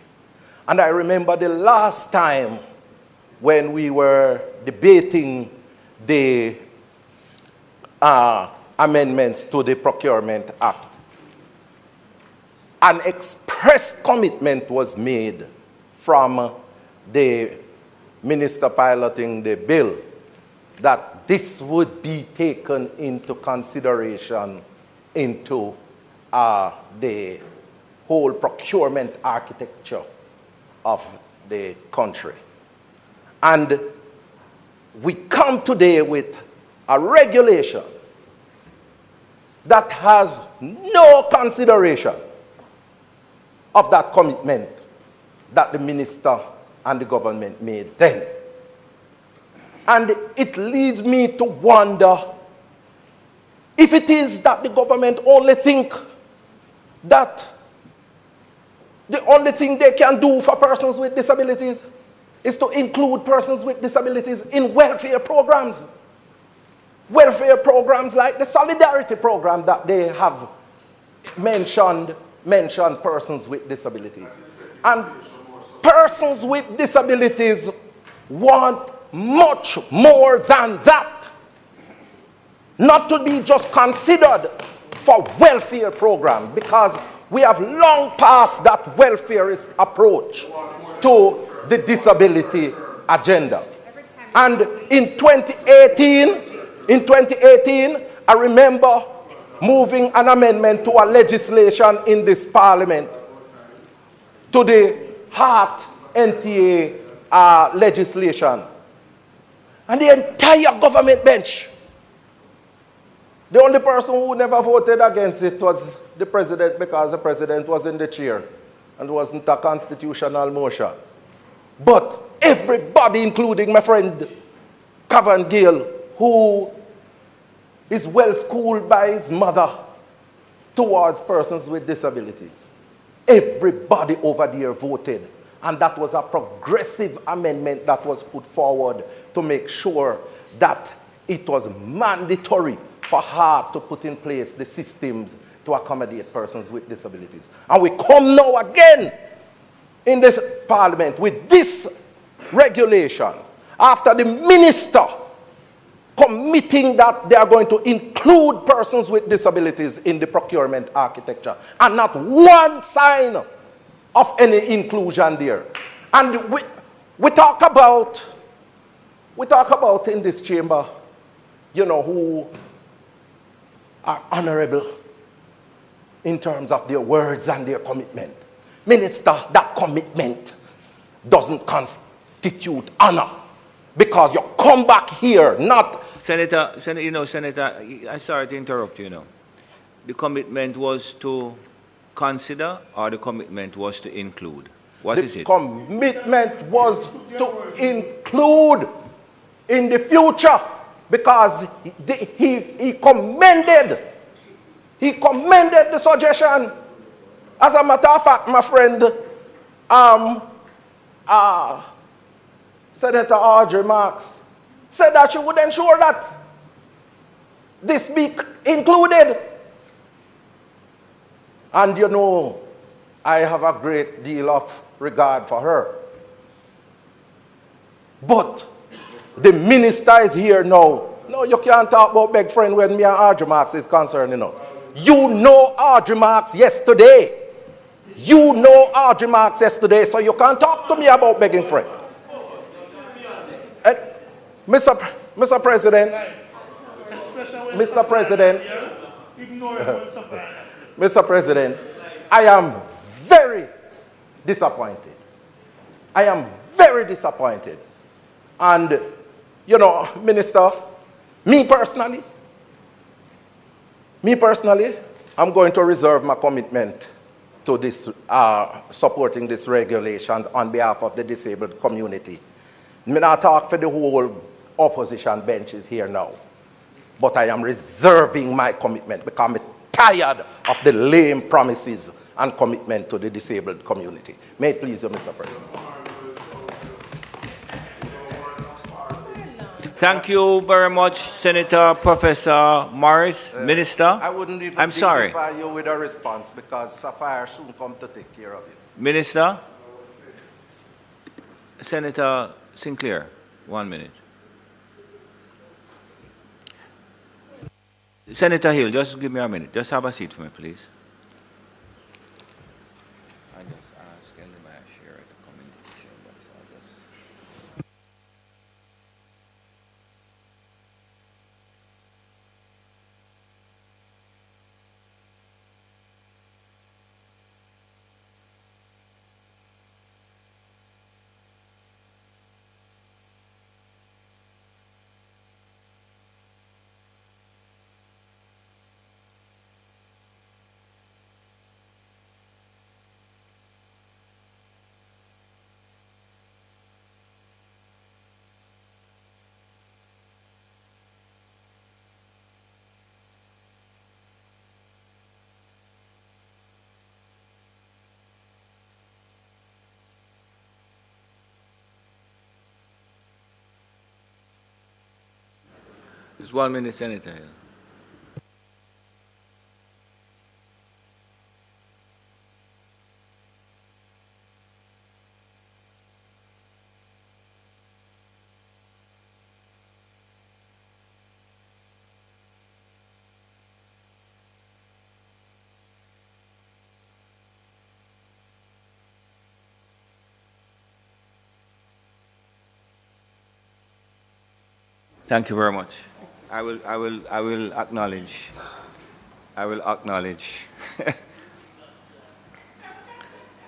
And I remember the last time when we were debating the amendments to the Procurement Act, an express commitment was made from the minister piloting the bill that this would be taken into consideration into the whole procurement architecture of the country. And we come today with a regulation that has no consideration of that commitment that the minister and the government made then. And it leads me to wonder if it is that the government only think that the only thing they can do for persons with disabilities is to include persons with disabilities in welfare programs. Welfare programs like the Solidarity program that they have mentioned persons with disabilities. And persons with disabilities want much more than that. Not to be just considered for welfare program, because we have long passed that welfarist approach to the disability agenda. And in 2018, I remember moving an amendment to a legislation in this parliament to the HART NTA legislation. And the entire government bench, the only person who never voted against it was the president, because the president was in the chair and wasn't a constitutional motion. But everybody, including my friend Cavan Gale, who is well schooled by his mother towards persons with disabilities, everybody over there voted. And that was a progressive amendment that was put forward to make sure that it was mandatory for HART to put in place the systems to accommodate persons with disabilities. And we come now again in this parliament with this regulation after the minister committing that they are going to include persons with disabilities in the procurement architecture, and not one sign of any inclusion there. And we talk about in this chamber, you know, who are honorable in terms of their words and their commitment. Minister, that commitment doesn't constitute honor, because you come back here not... Senator, I'm sorry to interrupt you now. The commitment was to consider, or the commitment was to include? What is it? The commitment was to include in the future, because he commended the suggestion. As a matter of fact, my friend, Senator Audrey Marks, said that she would ensure that this be included. And you know, I have a great deal of regard for her. But the minister is here now. No, you can't talk about big friend when me and Audrey Marks is concerned, you know. You know Audrey Marks yesterday. You know Audrey Marks yesterday, so you can't talk to me about begging friend. Mr. President, Mr. President, I am very disappointed. I am very disappointed. And, you know, Minister, me personally, I'm going to reserve my commitment to this, supporting this regulation on behalf of the disabled community. I may not talk for the whole opposition benches here now, but I am reserving my commitment because I'm tired of the lame promises and commitment to the disabled community. May it please you, Mr. President. Thank you very much, Senator Professor Morris. Minister, I wouldn't even I'm sorry. dignify you with a response because Sapphire soon come to take care of you. Minister, Senator Sinclair, 1 minute. Senator Hill, just give me a minute. Just have a seat for me, please. I just asked Ellie here to come into the chamber, so I just... Just 1 minute, Senator Hill. Thank you very much. I will acknowledge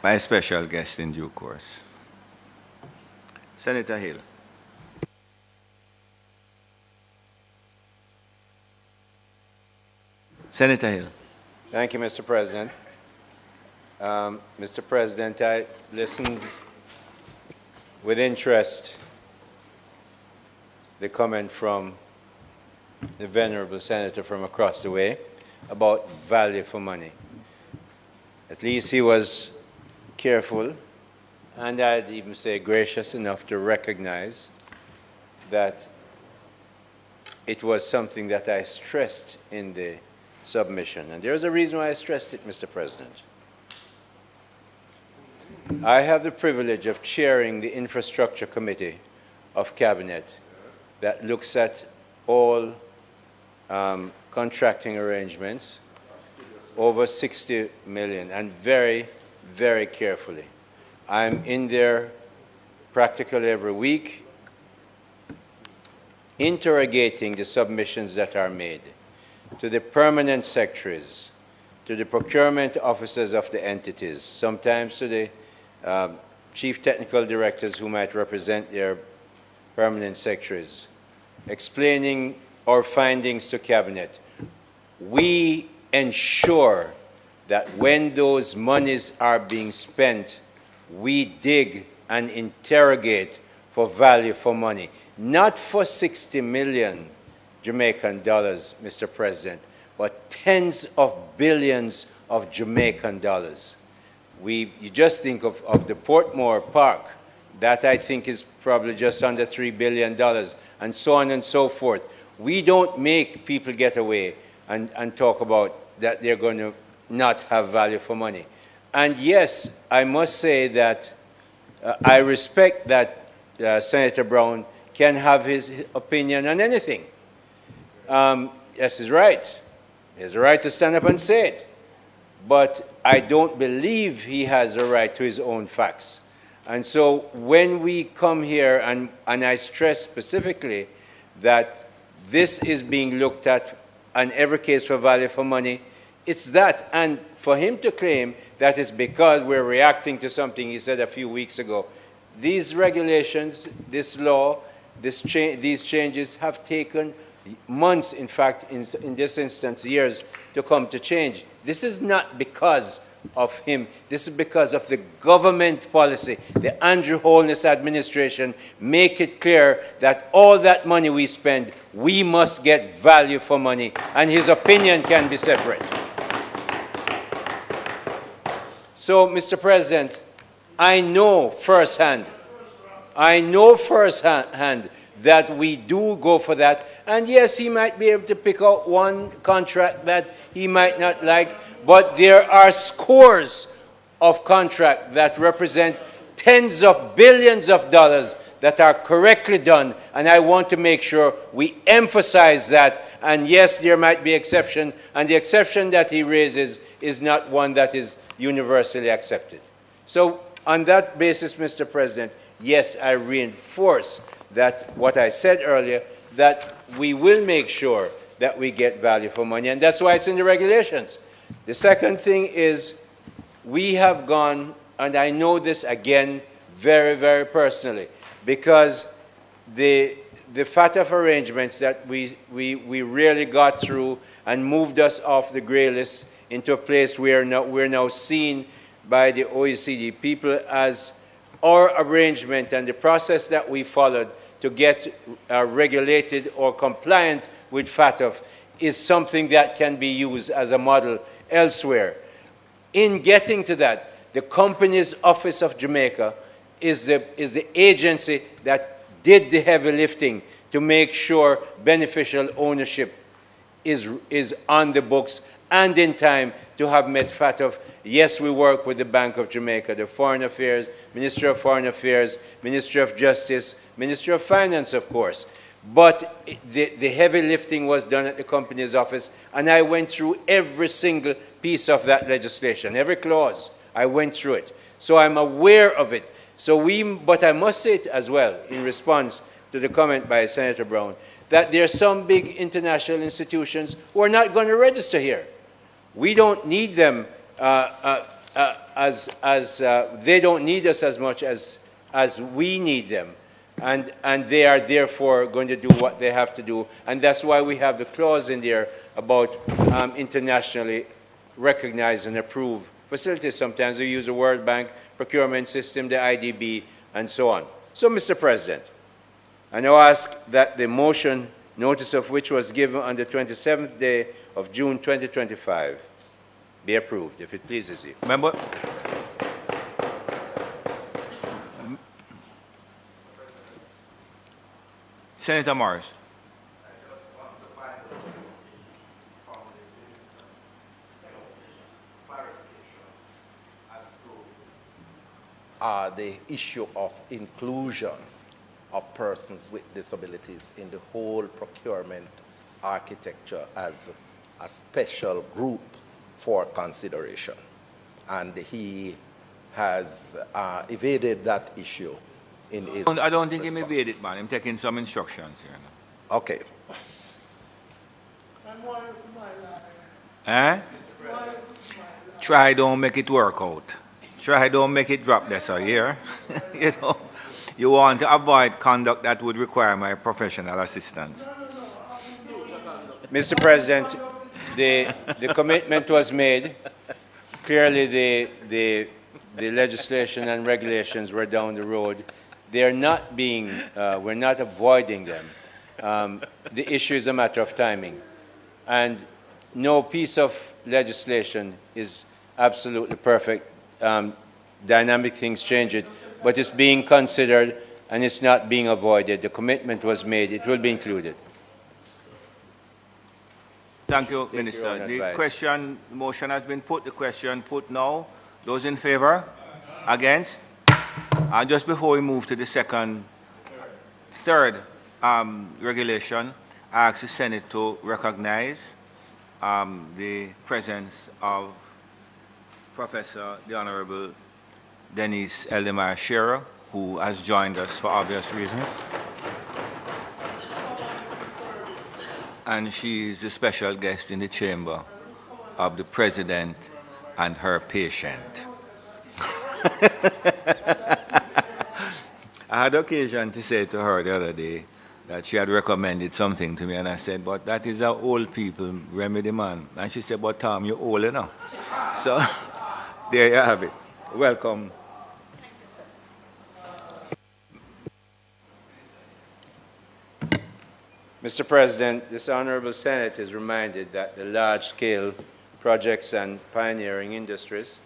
my special guest in due course. Senator Hill. Senator Hill. Thank you, Mr. President. Mr. President, I listened with interest the comment from the venerable senator from across the way about value for money. At least he was careful, and I'd even say gracious enough to recognize that it was something that I stressed in the submission. And there's a reason why I stressed it, Mr. President. I have the privilege of chairing the Infrastructure Committee of Cabinet that looks at all contracting arrangements over 60 million, and very, very carefully. I'm in there practically every week interrogating the submissions that are made to the permanent secretaries, to the procurement officers of the entities, sometimes to the chief technical directors who might represent their permanent secretaries, explaining our findings to Cabinet. We ensure that when those monies are being spent, we dig and interrogate for value for money, not for 60 million Jamaican dollars, Mr. President, but tens of billions of Jamaican dollars. You just think of the Portmore Park, that I think is probably just under $3 billion, and so on and so forth. We don't make people get away and talk about that they're going to not have value for money. And yes, I must say that I respect that Senator Brown can have his opinion on anything. Yes, he's right. He has a right to stand up and say it. But I don't believe he has a right to his own facts. And so when we come here, and I stress specifically that this is being looked at on every case for value for money, it's that. And for him to claim that it's because we're reacting to something he said a few weeks ago, these regulations, this law, these changes have taken months, in fact, in this instance, years to come to change. This is not because of him. This is because of the government policy. The Andrew Holness administration make it clear that all that money we spend, we must get value for money, and his opinion can be separate. So, Mr. President, I know firsthand that we do go for that. And yes, he might be able to pick out one contract that he might not like, but there are scores of contracts that represent tens of billions of dollars that are correctly done, and I want to make sure we emphasize that. And yes, there might be exception, and the exception that he raises is not one that is universally accepted. So on that basis, Mr. President, yes, I reinforce that what I said earlier, that we will make sure that we get value for money, and that's why it's in the regulations. The second thing is we have gone, and I know this again very, very personally, because the FATF arrangements that we really got through and moved us off the gray list into a place where we're now seen by the OECD people as our arrangement and the process that we followed to get regulated or compliant with FATF is something that can be used as a model elsewhere. In getting to that, the Companies Office of Jamaica is the agency that did the heavy lifting to make sure beneficial ownership is on the books and in time to have met FATF. Yes, we work with the Bank of Jamaica, the Foreign Affairs, Ministry of Foreign Affairs, Ministry of Justice, Ministry of Finance, of course. But the heavy lifting was done at the Companies Office, and I went through every single piece of that legislation, every clause. I went through it. So I'm aware of it. So but I must say it as well, in response to the comment by Senator Brown, that there are some big international institutions who are not going to register here. We don't need them they don't need us as much as we need them. And they are therefore going to do what they have to do. And that's why we have the clause in there about internationally recognized and approved facilities. Sometimes we use the World Bank procurement system, the IDB, and so on. So, Mr. President, I now ask that the motion, notice of which was given on the 27th day of June 2025, be approved, if it pleases you. Member. Senator Morris. The issue of inclusion of persons with disabilities in the whole procurement architecture as a special group for consideration. And he has evaded that issue in his I don't think response. he evaded, man. I'm taking some instructions here now. Okay. Eh? Try don't make it work out. Try don't make it drop there, sir, here. You know, you want to avoid conduct that would require my professional assistance. Mr. President, the commitment was made. Clearly, the legislation and regulations were down the road. They are not being, we're not avoiding them. The issue is a matter of timing. And no piece of legislation is absolutely perfect. Dynamic things change it, but it's being considered and it's not being avoided. The commitment was made. It will be included. Thank you, Minister. The question, motion has been put. The question put now. Those in favor? Against? And just before we move to the third regulation, I ask the Senate to recognize the presence of Professor, the Honorable Denise Eldemar Shearer, who has joined us for obvious reasons. And she is a special guest in the chamber of the President and her patient. I had occasion to say to her the other day that she had recommended something to me, and I said, but that is our old people remedy, man. And she said, but Tom, you're old enough. So there you have it. Welcome. Mr. President, this Honorable Senate is reminded that the large-scale projects and pioneering industries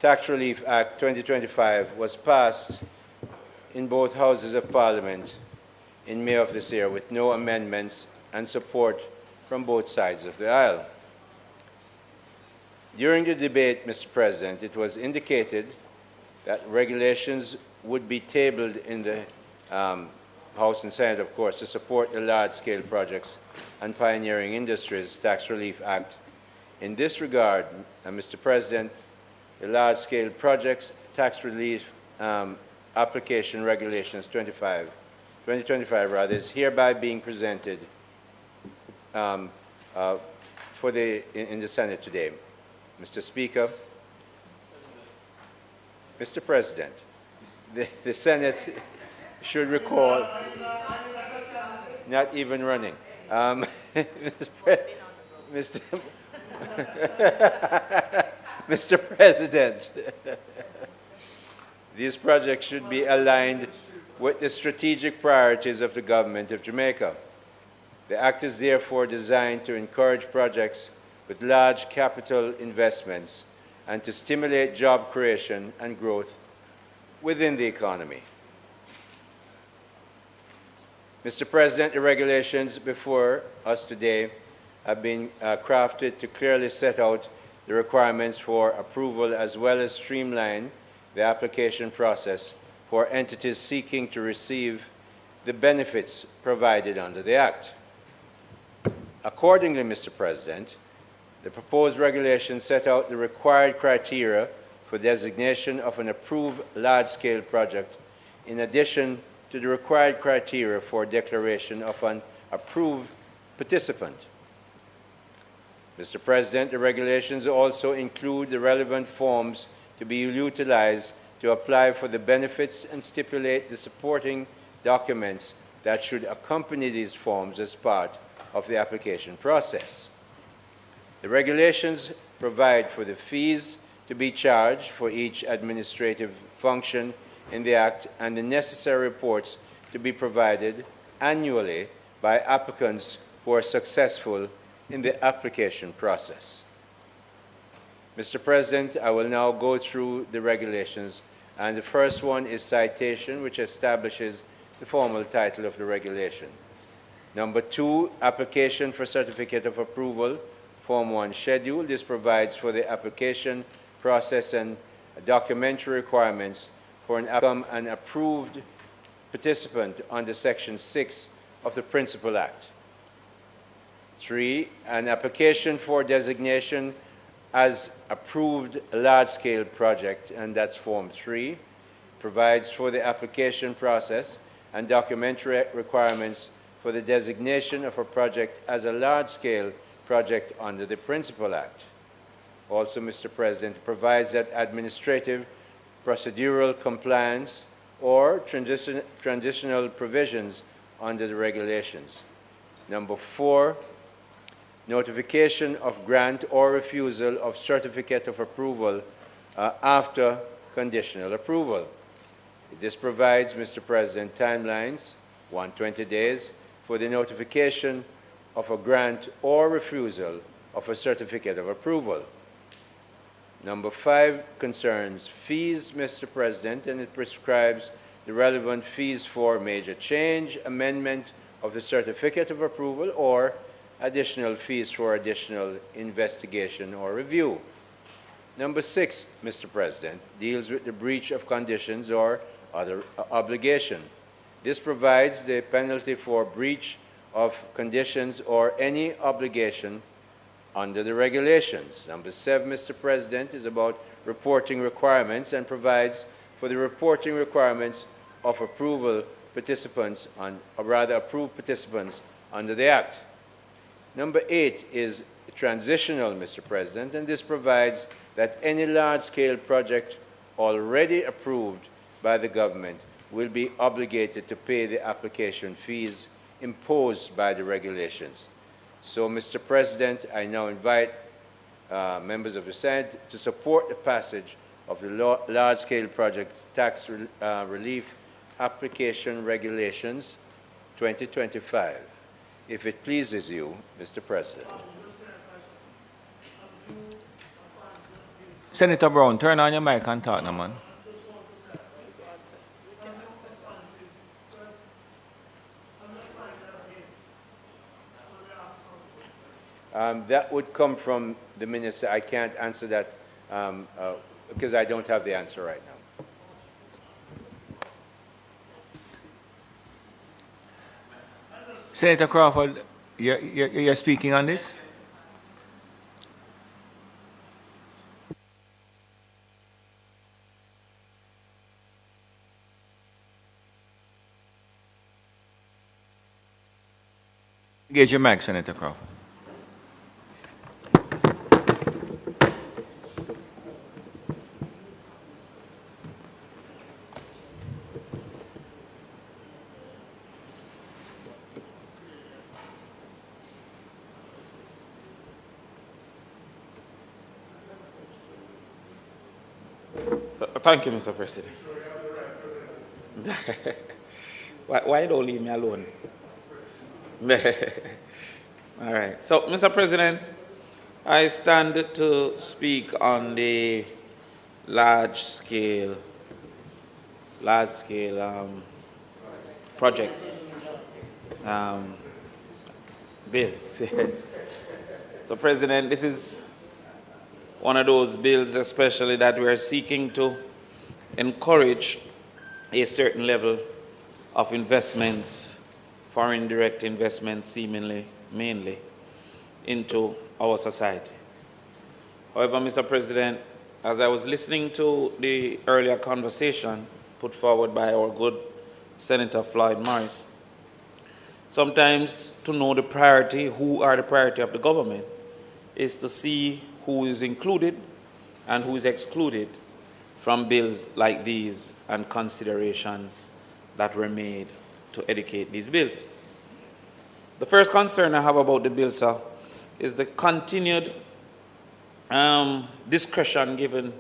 Tax Relief Act 2025 was passed in both houses of Parliament in May of this year with no amendments and support from both sides of the aisle. During the debate, Mr. President, it was indicated that regulations would be tabled in the House and Senate, of course, to support the large-scale projects and pioneering industries Tax Relief Act. In this regard, Mr. President, the large-scale projects tax relief application regulations 2025 rather, is hereby being presented in the Senate today. Mr. Speaker, Mr. President, the Senate should recall, not even running, Mr. President, these projects should be aligned with the strategic priorities of the government of Jamaica. The Act is therefore designed to encourage projects with large capital investments and to stimulate job creation and growth within the economy. Mr. President, the regulations before us today have been crafted to clearly set out the requirements for approval as well as streamline the application process for entities seeking to receive the benefits provided under the Act. Accordingly, Mr. President, the proposed regulations set out the required criteria for designation of an approved large-scale project in addition to the required criteria for declaration of an approved participant. Mr. President, the regulations also include the relevant forms to be utilized to apply for the benefits and stipulate the supporting documents that should accompany these forms as part of the application process. The regulations provide for the fees to be charged for each administrative function in the Act and the necessary reports to be provided annually by applicants who are successful in the application process. Mr. President, I will now go through the regulations, and the first one is citation, which establishes the formal title of the regulation. Number 2, application for certificate of approval, Form 1 schedule. This provides for the application process and documentary requirements for an approved participant under Section 6 of the Principal Act. 3, an application for designation as approved large-scale project, and that's Form 3, provides for the application process and documentary requirements for the designation of a project as a large-scale project under the Principal Act. Also, Mr. President, provides that administrative, procedural compliance or transitional provisions under the regulations. Number 4, notification of grant or refusal of certificate of approval after conditional approval. This provides, Mr. President, timelines, 120 days, for the notification of a grant or refusal of a certificate of approval. Number 5 concerns fees, Mr. President, and it prescribes the relevant fees for major change, amendment of the certificate of approval, or additional fees for additional investigation or review. Number 6, Mr. President, deals with the breach of conditions or other obligation. This provides the penalty for breach of conditions or any obligation under the regulations. Number 7, Mr. President, is about reporting requirements and provides for the reporting requirements of approval participants approved participants under the Act. Number 8 is transitional, Mr. President, and this provides that any large-scale project already approved by the government will be obligated to pay the application fees imposed by the regulations. So, Mr. President, I now invite members of the Senate to support the passage of the large-scale project tax relief application regulations 2025. If it pleases you, Mr. President. Senator Brown, turn on your mic and talk now, man. That would come from the minister. I can't answer that because I don't have the answer right now. Senator Crawford, you're speaking on this? Engage your mic, Senator Crawford. Thank you, Mr. President. Why don't leave me alone? All right. So, Mr. President, I stand to speak on the large-scale projects bills. So, President, this is one of those bills especially that we are seeking to encourage a certain level of investments, foreign direct investment seemingly, mainly, into our society. However, Mr. President, as I was listening to the earlier conversation, put forward by our good Senator Floyd Morris. Sometimes to know the priority, who are the priority of the government, is to see who is included and who is excluded from bills like these and considerations that were made to educate these bills. The first concern I have about the bill, sir, is the continued discretion given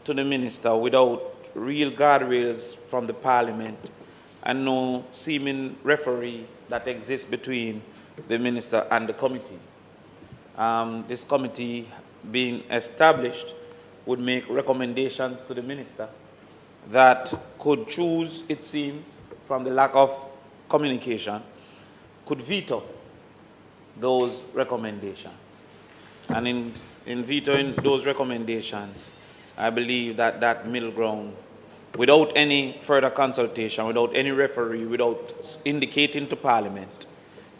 to the minister without real guardrails from the Parliament and no seeming referee that exists between the minister and the committee. This committee being established would make recommendations to the minister that could choose, it seems, from the lack of communication, could veto those recommendations. And in vetoing those recommendations, I believe that that middle ground, without any further consultation, without any referee, without indicating to Parliament,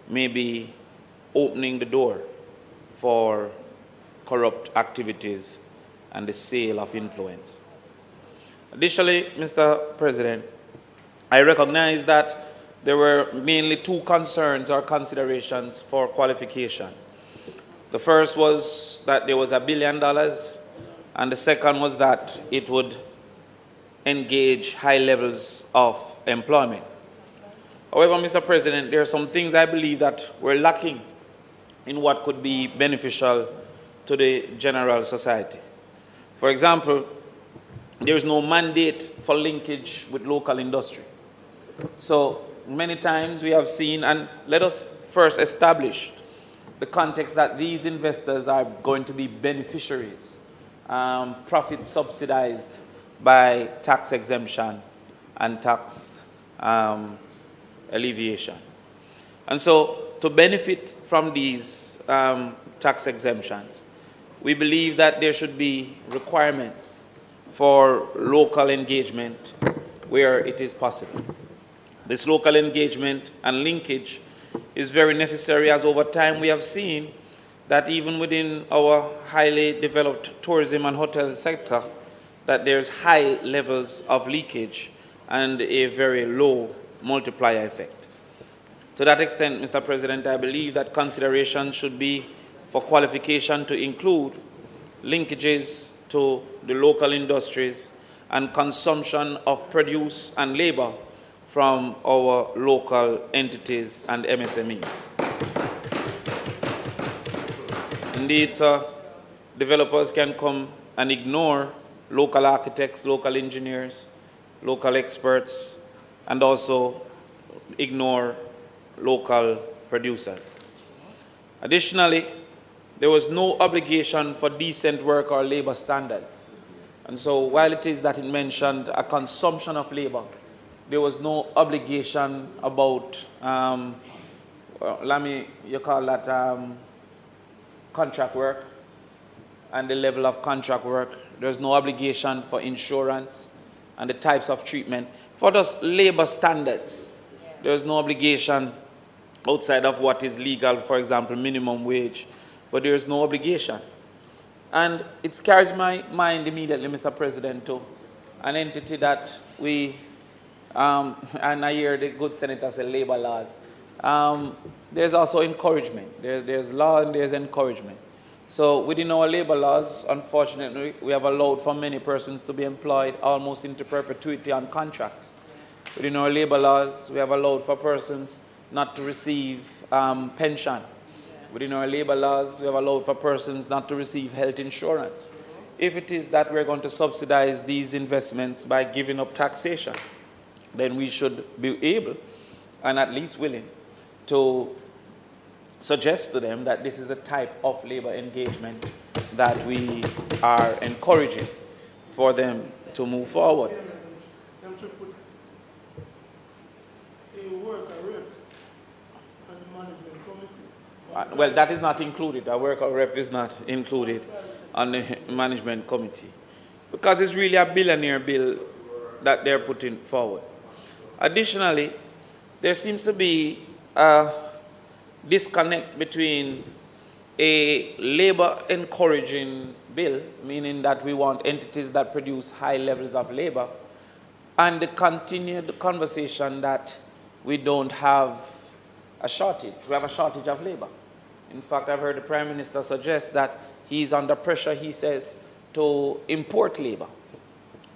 may be opening the door for corrupt activities and the sale of influence. Additionally, Mr. President, I recognize that there were mainly two concerns or considerations for qualification. The first was that there was $1 billion, and the second was that it would engage high levels of employment. However, Mr. President, there are some things I believe that were lacking in what could be beneficial to the general society. For example, there is no mandate for linkage with local industry. So many times we have seen, and let us first establish the context that these investors are going to be beneficiaries, profit subsidized by tax exemption and tax alleviation. And so to benefit from these tax exemptions, we believe that there should be requirements for local engagement where it is possible. This local engagement and linkage is very necessary, as over time we have seen that even within our highly developed tourism and hotel sector, that there's high levels of leakage and a very low multiplier effect. To that extent, Mr. President, I believe that consideration should be for qualification to include linkages to the local industries and consumption of produce and labor from our local entities and MSMEs. Indeed, sir, developers can come and ignore local architects, local engineers, local experts, and also ignore local producers. Additionally, there was no obligation for decent work or labor standards. And so while it is that it mentioned a consumption of labor, there was no obligation about, contract work and the level of contract work. There's no obligation for insurance and the types of treatment. For those labor standards, there's no obligation outside of what is legal, for example, minimum wage, but there is no obligation. And it carries my mind immediately, Mr. President, to an entity that we, and I hear the good senator say labor laws. There's also encouragement. There's law and there's encouragement. So within our labor laws, unfortunately, we have allowed for many persons to be employed almost into perpetuity on contracts. Within our labor laws, we have allowed for persons not to receive pension. Within our labor laws, we have allowed for persons not to receive health insurance. If it is that we're going to subsidize these investments by giving up taxation, then we should be able and at least willing to suggest to them that this is the type of labor engagement that we are encouraging for them to move forward. Well, that is not included. A worker rep is not included on the management committee because it's really a billionaire bill that they're putting forward. Additionally, there seems to be a disconnect between a labor encouraging bill, meaning that we want entities that produce high levels of labor, and the continued conversation that we don't have a shortage. We have a shortage of labor. In fact, I've heard the Prime Minister suggest that he's under pressure, he says, to import labor.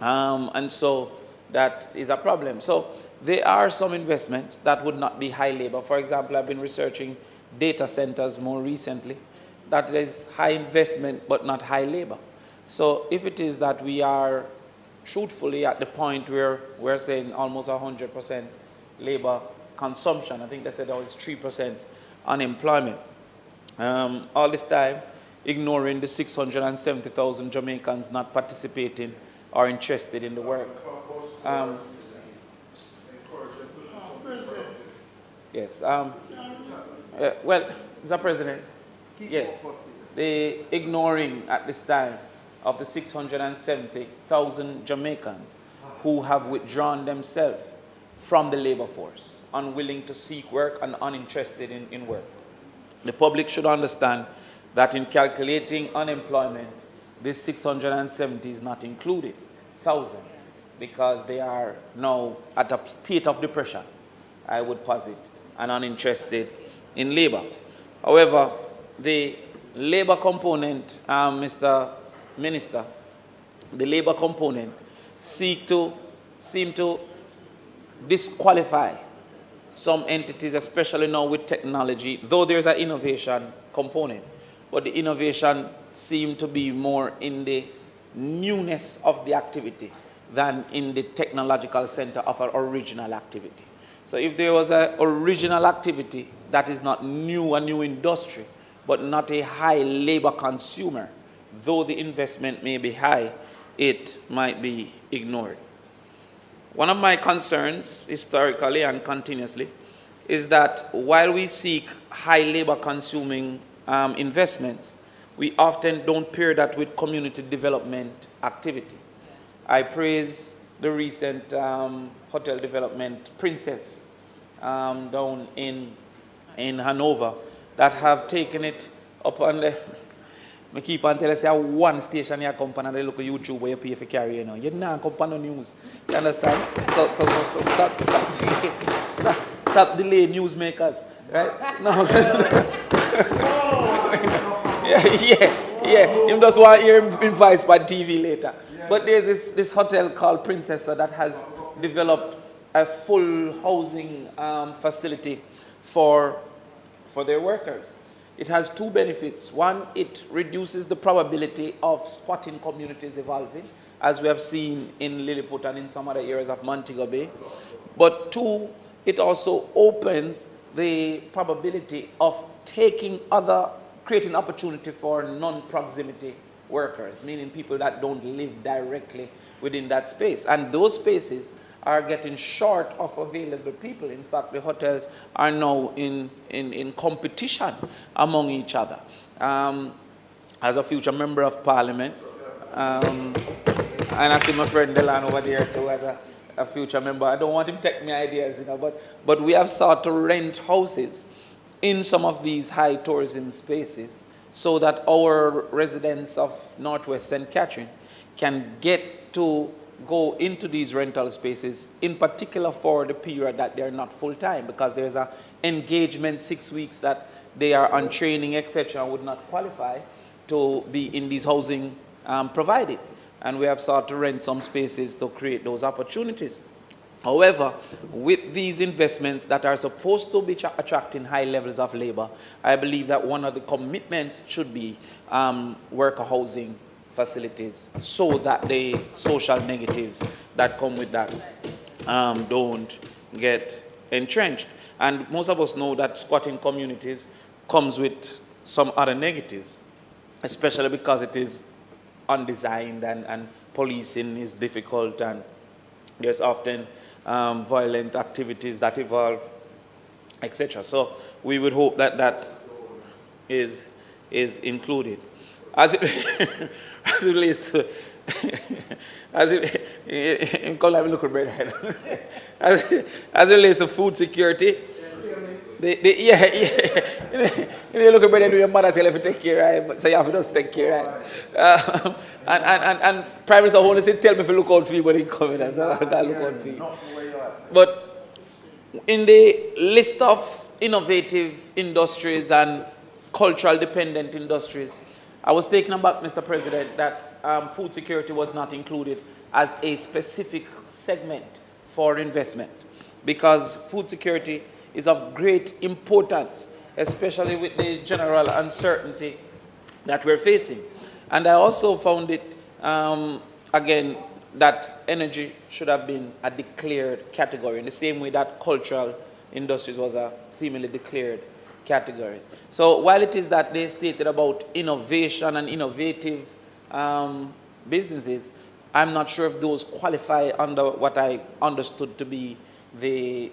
And so that is a problem. So there are some investments that would not be high labor. For example, I've been researching data centers more recently. That is high investment but not high labor. So if it is that we are truthfully at the point where we're saying almost 100% labor consumption, I think they said that was 3% unemployment. All this time, ignoring the 670,000 Jamaicans not participating or interested in the work. Yes. Well, Mr. President, yes, the ignoring at this time of the 670,000 Jamaicans who have withdrawn themselves from the labor force, unwilling to seek work and uninterested in work. The public should understand that in calculating unemployment, this 670 is not included, 1,000, because they are now at a state of depression, I would posit, and uninterested in labor. However, the labor component, Mr. Minister, the labor component seem to disqualify some entities, especially now with technology, though there's an innovation component, but the innovation seems to be more in the newness of the activity than in the technological center of an original activity. So if there was an original activity that is not new, a new industry, but not a high labor consumer, though the investment may be high, it might be ignored. One of my concerns, historically and continuously, is that while we seek high labor consuming investments, we often don't pair that with community development activity. I praise the recent hotel development, Princess, down in Hanover, that have taken it upon the... I keep on telling you, one station you come and they look at YouTube where you pay for carry, you know. You don't come on the news. You understand? So stop delaying newsmakers, right? No. yeah. You just want to hear him voice by TV later. But there's this hotel called Princess that has developed a full housing facility for their workers. It has two benefits. One, it reduces the probability of squatting communities evolving, as we have seen in Lilliput and in some other areas of Montego Bay. But two, it also opens the probability of creating opportunity for non-proximity workers, meaning people that don't live directly within that space. And those spaces are getting short of available people. In fact, the hotels are now in competition among each other. As a future member of Parliament, and I see my friend Delan over there too as a future member. I don't want him to take my ideas, you know, but we have sought to rent houses in some of these high tourism spaces so that our residents of Northwest St. Catherine can get to go into these rental spaces, in particular for the period that they're not full-time, because there's an engagement 6 weeks that they are on training, etc., would not qualify to be in these housing provided. And we have sought to rent some spaces to create those opportunities. However, with these investments that are supposed to be attracting high levels of labor, I believe that one of the commitments should be worker housing facilities, so that the social negatives that come with that don't get entrenched. And most of us know that squatting communities comes with some other negatives, especially because it is undesigned and policing is difficult, and there's often violent activities that evolve, etc. So we would hope that that is included. As it as it relates to as it relates to food security, You look at brother, do your mother tell you to take care, right? So you have to just take care, right? And Prime Minister only said, tell me if you look out for you, but he coming, so I gotta look out for you. But in the list of innovative industries and cultural dependent industries, I was taken aback, Mr. President, that food security was not included as a specific segment for investment, because food security is of great importance, especially with the general uncertainty that we're facing. And I also found it, again, that energy should have been a declared category, in the same way that cultural industries was a seemingly declared category. So while it is that they stated about innovation and innovative businesses, I'm not sure if those qualify under what I understood to be the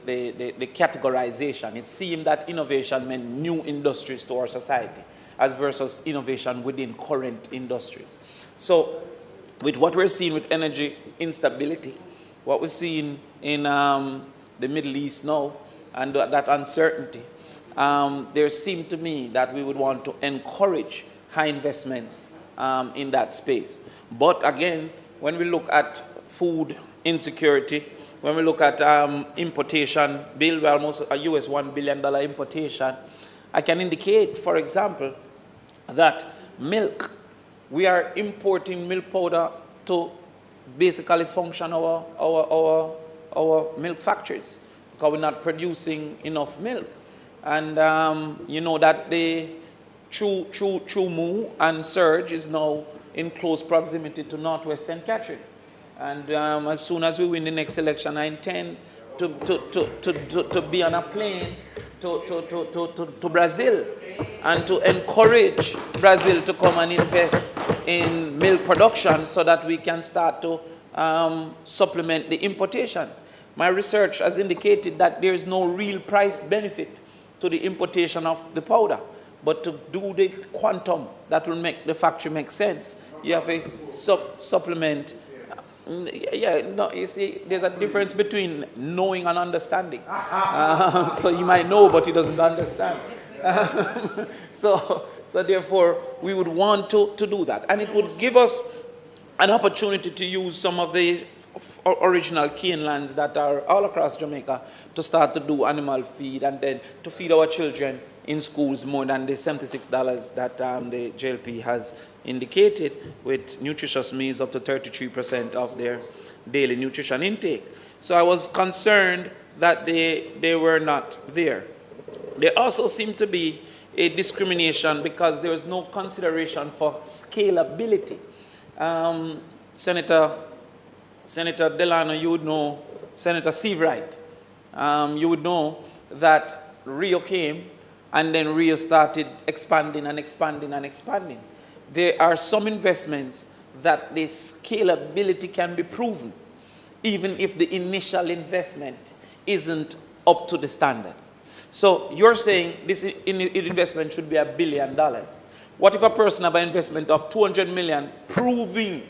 categorization. It seemed that innovation meant new industries to our society, as versus innovation within current industries. So with what we're seeing with energy instability, what we're seeing in the Middle East now, and that uncertainty, there seemed to me that we would want to encourage high investments in that space. But again, when we look at food insecurity, when we look at importation bill, almost a US $1 billion importation, I can indicate, for example, that milk, we are importing milk powder to basically function our milk factories, because we're not producing enough milk. And you know that the True Moo and Surge is now in close proximity to Northwest St. Catherine. And as soon as we win the next election, I intend to be on a plane to Brazil and to encourage Brazil to come and invest in milk production so that we can start to supplement the importation. My research has indicated that there is no real price benefit to the importation of the powder, but to do the quantum that will make the factory make sense, you have a supplement. Yeah, no, you see, there's a difference between knowing and understanding. So you might know, but he doesn't understand. So therefore, we would want to do that. And it would give us an opportunity to use some of the original cane lands that are all across Jamaica to start to do animal feed, and then to feed our children in schools more than the $76 that the JLP has indicated, with nutritious meals up to 33% of their daily nutrition intake. So I was concerned that they were not there. There also seemed to be a discrimination because there was no consideration for scalability. Senator Delano, you would know, Senator Seabright, you would know that Rio came, and then Rio started expanding and expanding and expanding. There are some investments that the scalability can be proven, even if the initial investment isn't up to the standard. So you're saying this investment should be $1 billion. What if a person has an investment of 200 million, proving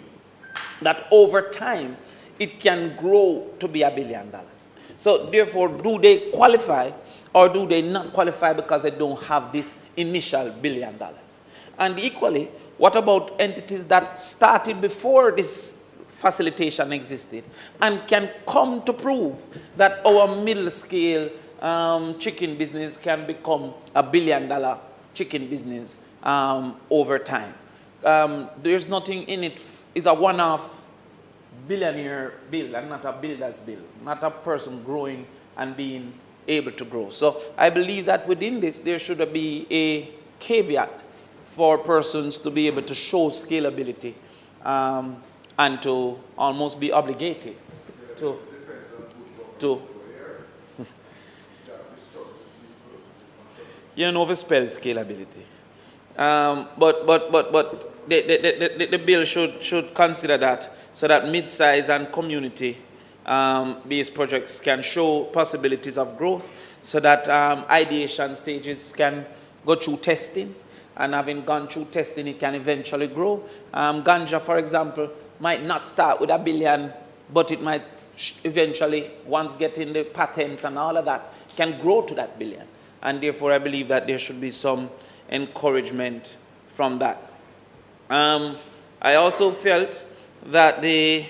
that over time it can grow to be $1 billion? So therefore, do they qualify, or do they not qualify because they don't have this initial $1 billion? And equally, what about entities that started before this facilitation existed and can come to prove that our middle scale chicken business can become $1 billion chicken business over time? There's nothing in it. It's a one-off billionaire bill and not a builder's bill, not a person growing and being able to grow. So I believe that within this there should be a caveat for persons to be able to show scalability and to almost be obligated to you know, we spell scalability. But the bill should consider that, so that mid-size and community-based projects can show possibilities of growth, so that ideation stages can go through testing, and having gone through testing, it can eventually grow. Ganja, for example, might not start with $1 billion, but it might eventually, once getting the patents and all of that, can grow to that $1 billion. and therefore I believe that there should be some encouragement from that. I also felt that the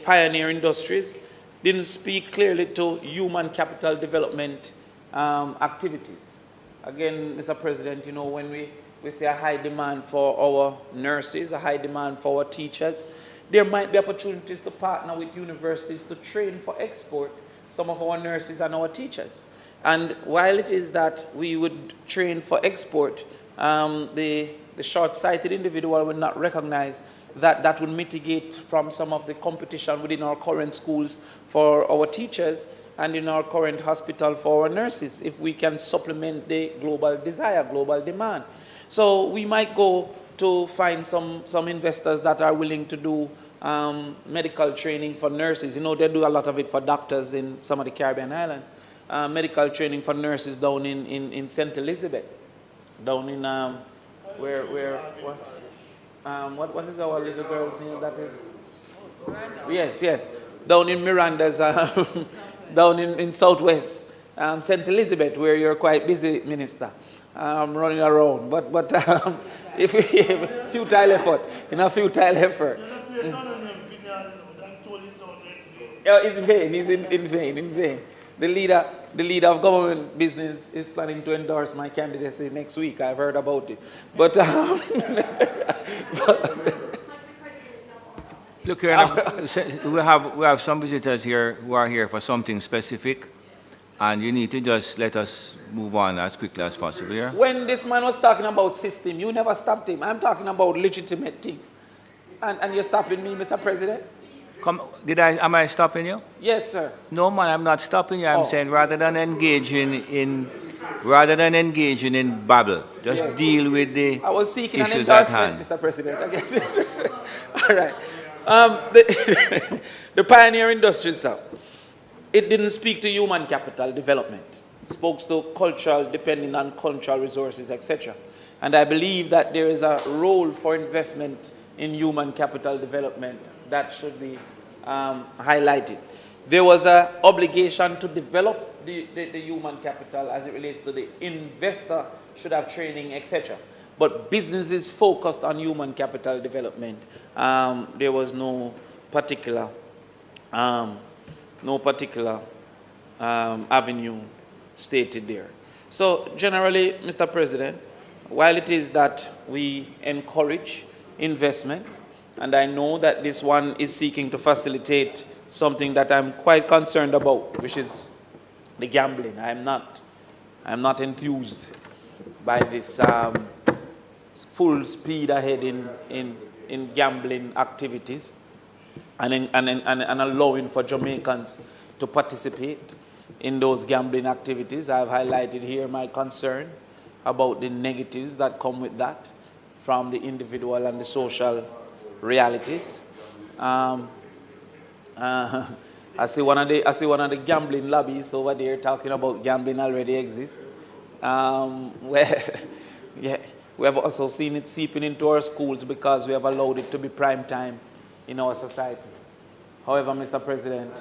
pioneer industries didn't speak clearly to human capital development activities. Again, Mr. President, you know, when we see a high demand for our nurses, a high demand for our teachers, there might be opportunities to partner with universities to train for export some of our nurses and our teachers. And while it is that we would train for export, the short-sighted individual will not recognize that that would mitigate from some of the competition within our current schools for our teachers and in our current hospital for our nurses, if we can supplement the global desire, global demand. So we might go to find some investors that are willing to do medical training for nurses. You know, they do a lot of it for doctors in some of the Caribbean islands. Medical training for nurses down in St. Elizabeth, down in, what is our little girl's name that is? Yes. Down in Miranda's, down in Southwest, St. Elizabeth, where you're quite busy, Minister, running around. But if we have a futile effort, It's in vain, he's in vain. The leader of government business is planning to endorse my candidacy next week. I've heard about it. But look here, we have some visitors here who are here for something specific, and you need to just let us move on as quickly as possible here. When this man was talking about system, you never stopped him. I'm talking about legitimate things. And you're stopping me, Mr. President? Am I stopping you? Yes, sir. No, man, I'm not stopping you. I'm saying rather than engaging in babble, just deal with the I was seeking issues an at hand. Mr. President. All right. The pioneer industries, sir, it didn't speak to human capital development. It spoke to cultural, depending on cultural resources, etc. And I believe that there is a role for investment in human capital development that should be highlighted. There was an obligation to develop the human capital as it relates to the investor should have training, etc. But businesses focused on human capital development. There was no particular avenue stated there. So generally, Mr. President, while it is that we encourage investments, and I know that this one is seeking to facilitate something that I'm quite concerned about, which is the gambling. I'm not enthused by this full speed ahead in gambling activities and allowing for Jamaicans to participate in those gambling activities. I've highlighted here my concern about the negatives that come with that from the individual and the social realities. I see one of the gambling lobbies over there talking about gambling already exists. We have also seen it seeping into our schools because we have allowed it to be prime time in our society. However, Mr. President,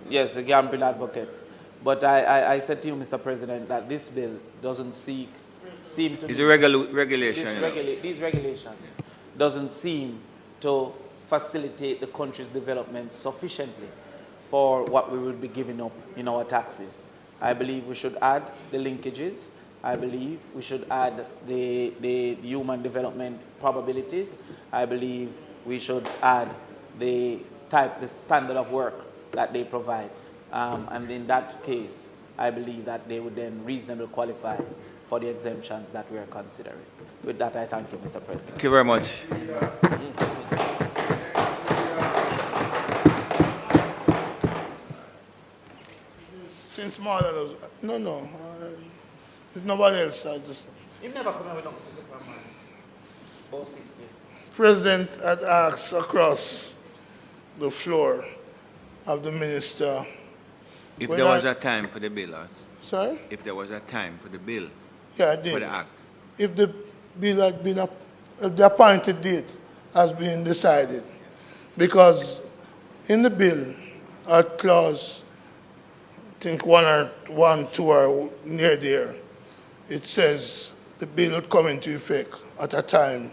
the gambling advocates. But I said to you, Mr. President, that this bill doesn't seem to... It's a regulation. These regulations doesn't seem to facilitate the country's development sufficiently for what we will be giving up in our taxes. I believe we should add the linkages. I believe we should add the human development probabilities. I believe we should add the standard of work that they provide. And in that case, I believe that they would then reasonably qualify for the exemptions that we are considering. With that, I thank you, Mr. President. Thank you very much. Since Marlon was, no. If nobody else, I just... You've never come out with nothing physical, man. Both system. President had asked across the floor of the minister... If there was a time for the bill, sorry? If there was a time for the bill, yeah, I did. For the act. If the bill had been if the appointed date has been decided, because in the bill, a clause think one, two are near there. It says the bill would come into effect at a time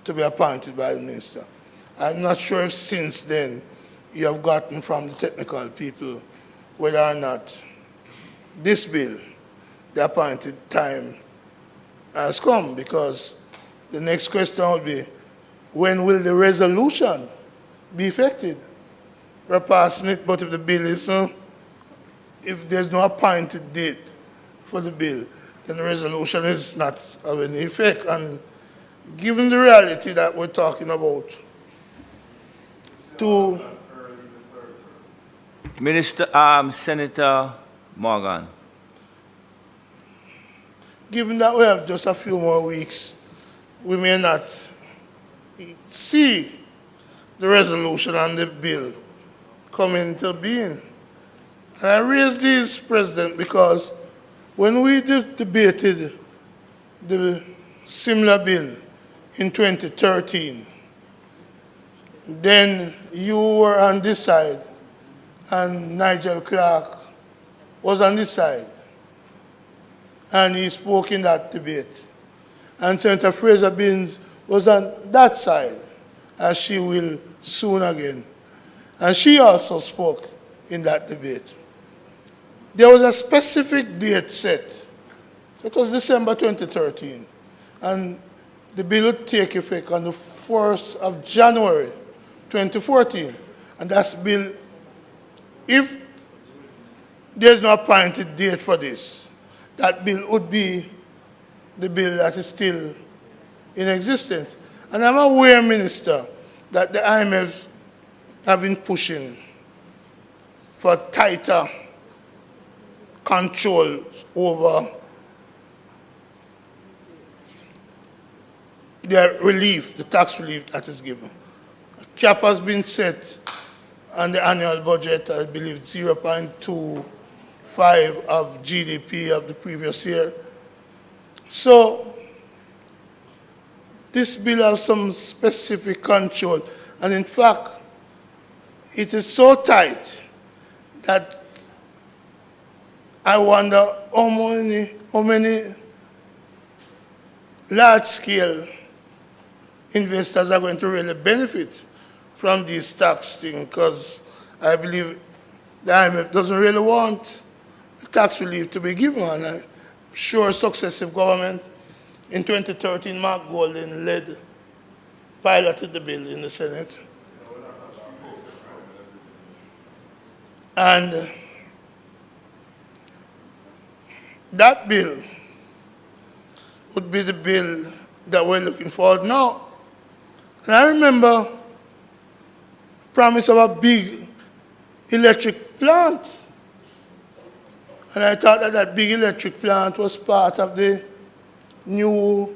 to be appointed by the minister. I'm not sure if since then you have gotten from the technical people whether or not this bill, the appointed time, has come, because the next question would be, when will the resolution be effected? We're passing it, but if the bill is, if there's no appointed date for the bill, then the resolution is not of any effect. And given the reality that we're talking about, to Minister, Senator Morgan. Given that we have just a few more weeks, we may not see the resolution and the bill come into being. And I raise this, President, because when we debated the similar bill in 2013, then you were on this side and Nigel Clark was on this side. And he spoke in that debate. And Senator Fraser Binns was on that side, as she will soon again. And she also spoke in that debate. There was a specific date set. It was December 2013. And the bill would take effect on the 1st of January 2014. And that's bill, if there's no appointed date for this, that bill would be the bill that is still in existence. And I'm aware, Minister, that the IMF have been pushing for tighter control over the relief, the tax relief that is given. A cap has been set on the annual budget, I believe 0.25 of GDP of the previous year. So this bill has some specific control, and in fact, it is so tight that I wonder how many large-scale investors are going to really benefit from these tax things, because I believe the IMF doesn't really want the tax relief to be given. And I'm sure successive government in 2013, Mark Golden piloted the bill in the Senate. And that bill would be the bill that we're looking forward now. And I remember promise of a big electric plant. And I thought that that big electric plant was part of the new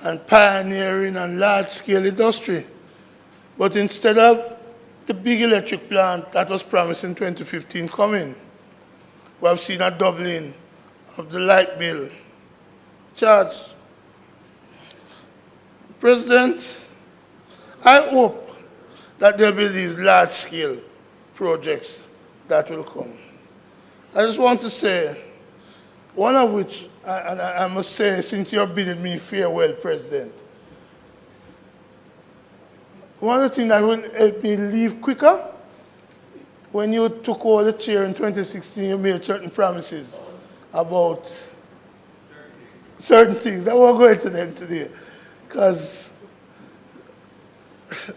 and pioneering and large-scale industry. But instead of the big electric plant that was promised in 2015 coming, we have seen a doubling of the light bill charge. President, I hope that there will be these large-scale projects that will come. I just want to say, one of which, and I must say, since you're bidding me farewell, President, one of the things that will help me leave quicker, when you took over the chair in 2016, you made certain promises about certain things. I won't go into them today, because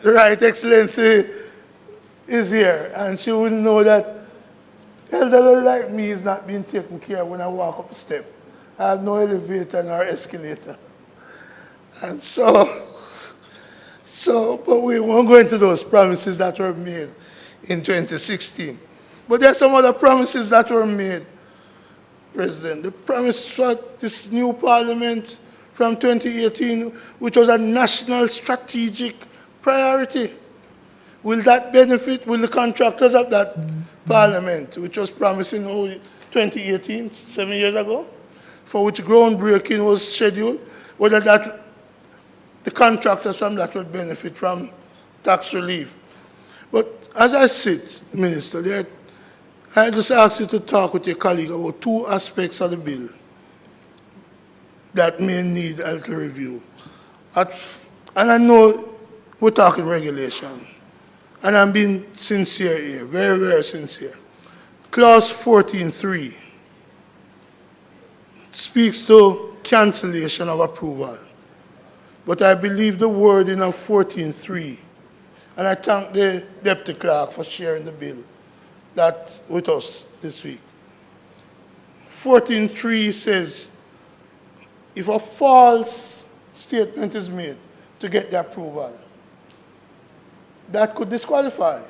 the Right Excellency is here, and she will know that elderly like me is not being taken care of when I walk up a step. I have no elevator nor escalator. And but we won't go into those promises that were made in 2016. But there are some other promises that were made, President. The promise for this new Parliament from 2018, which was a national strategic priority. Will that benefit, will the contractors of that Parliament, which was promised in 2018, 7 years ago, for which groundbreaking was scheduled, whether that the contractors from that would benefit from tax relief? But as I sit, Minister, I just ask you to talk with your colleague about two aspects of the bill that may need a little review. And I know we're talking regulation, and I'm being sincere here, very, very sincere. Clause 14.3 speaks to cancellation of approval. But I believe the wording of 14.3, and I thank the Deputy Clerk for sharing the bill that with us this week. 14.3 says, if a false statement is made to get the approval, that could disqualify.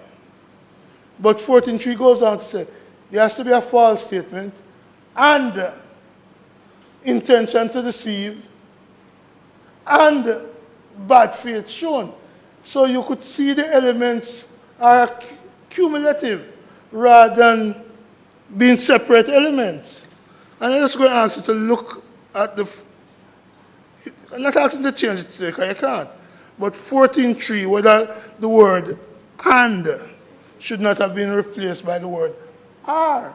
But 14.3 goes on to say, there has to be a false statement and intention to deceive and bad faith shown. So you could see the elements are cumulative rather than being separate elements. And I'm just going to ask you to look at the, I'm not asking you to change it today because you can't, but 14.3, whether the word and should not have been replaced by the word are.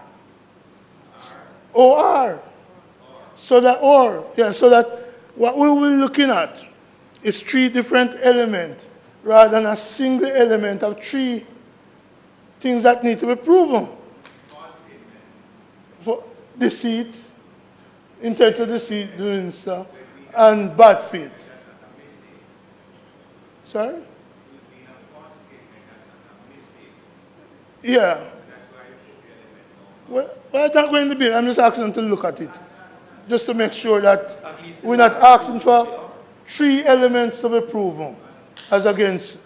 Or. So that, so that what we will be looking at is three different elements rather than a single element of three things that need to be proven. For deceit, intent to deceive, doing stuff, and bad faith. Sorry? Yeah. Well, I'm not going to be. I'm just asking them to look at it, just to make sure that we're not asking for three elements to be proven as against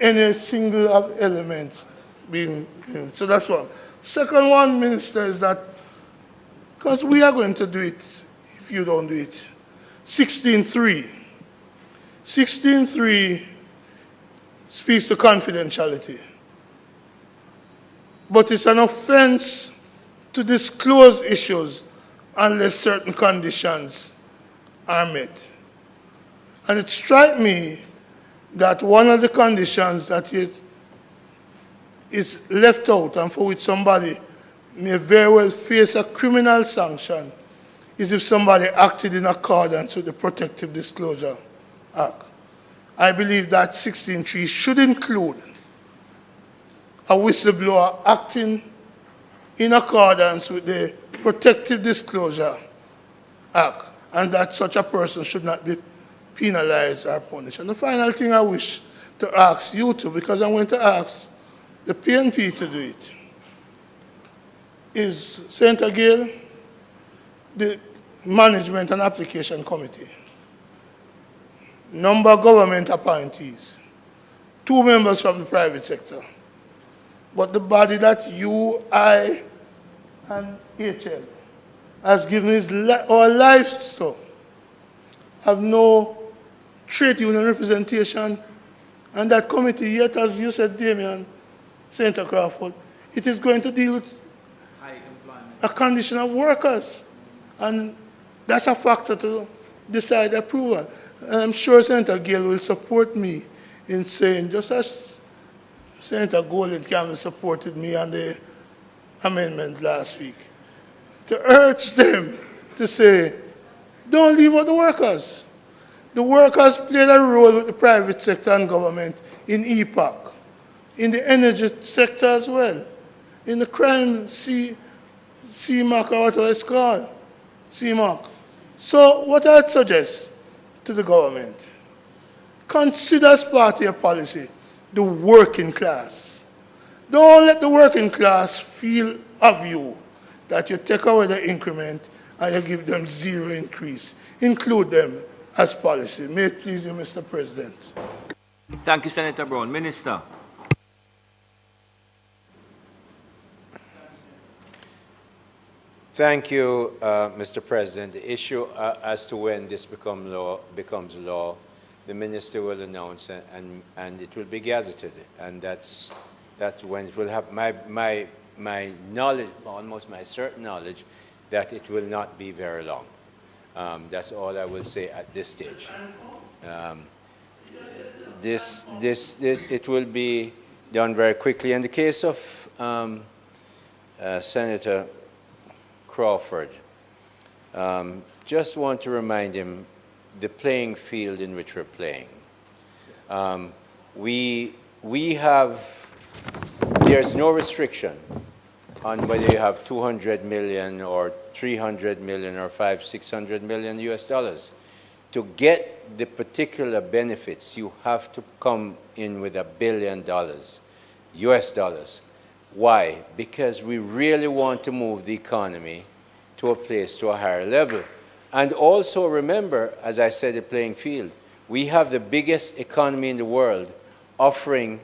any single element being. So that's one. Second one, Minister, is that because we are going to do it if you don't do it. 16.3. 16.3 speaks to confidentiality. But it's an offense to disclose issues unless certain conditions are met. And it strikes me that one of the conditions that it is left out and for which somebody may very well face a criminal sanction is if somebody acted in accordance with the Protective Disclosure Act. I believe that 16.3 should include a whistleblower acting in accordance with the Protective Disclosure Act, and that such a person should not be penalized or punished. And the final thing I wish to ask you to, because I'm going to ask the PNP to do it, is Senator Gale, the Management and Application Committee, number of government appointees, 2 members from the private sector, but the body that you, I, and HL has given our lives to have no trade union representation, and that committee yet, as you said, Damien, Senator Crawford, it is going to deal with a condition of workers, and that's a factor to decide approval. And I'm sure Senator Gale will support me in saying, just as Senator Golden Campbell supported me on the amendment last week, to urge them to say, don't leave out the workers. The workers played a role with the private sector and government in EPAC, in the energy sector as well, in the crime CMAC or whatever it's called, CMAC. So what I'd suggest to the government, consider as part of your policy the working class. Don't let the working class feel of you that you take away the increment and you give them zero increase. Include them as policy. May it please you, Mr. President. Thank you, Senator Brown. Minister. Thank you, Mr. President. The issue as to when this becomes law, the minister will announce and it will be gazetted, and that's when it will have my knowledge, almost my certain knowledge, that it will not be very long. That's all I will say at this stage. It will be done very quickly. In the case of Senator Crawford. Just want to remind him the playing field in which we're playing. There's no restriction on whether you have 200 million or 300 million or 600 million US dollars. To get the particular benefits, you have to come in with $1 billion US dollars. Why? Because we really want to move the economy to a higher level. And also remember, as I said, the playing field. We have the biggest economy in the world offering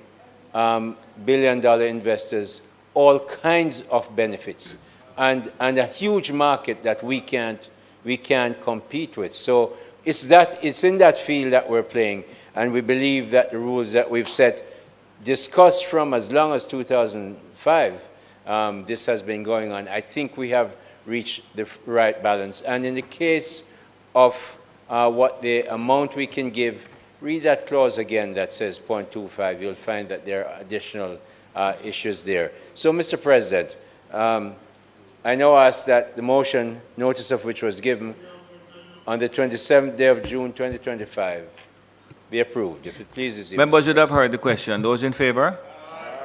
billion-dollar investors all kinds of benefits and a huge market that we can't compete with. So it's in that field that we're playing, and we believe that the rules that we've set, discussed from as long as 2005, this has been going on. I think we have reach the right balance. And in the case of what the amount we can give, read that clause again that says 0.25. You'll find that there are additional issues there. So, Mr. President, I now ask that the motion, notice of which was given on the 27th day of June 2025, be approved. If it pleases you. Members would have heard the question. Those in favor?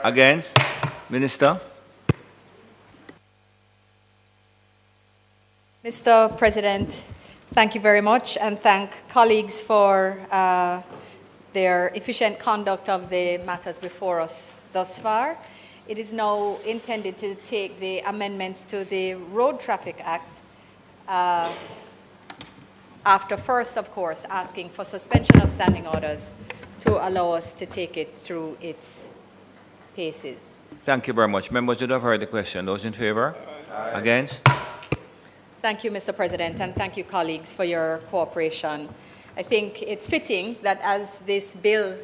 Against? Minister? Mr. President, thank you very much, and thank colleagues for their efficient conduct of the matters before us thus far. It is now intended to take the amendments to the Road Traffic Act after first, of course, asking for suspension of standing orders to allow us to take it through its paces. Thank you very much. Members would have heard the question. Those in favor? Against? Thank you, Mr. President, and thank you, colleagues, for your cooperation. I think it's fitting that as this bill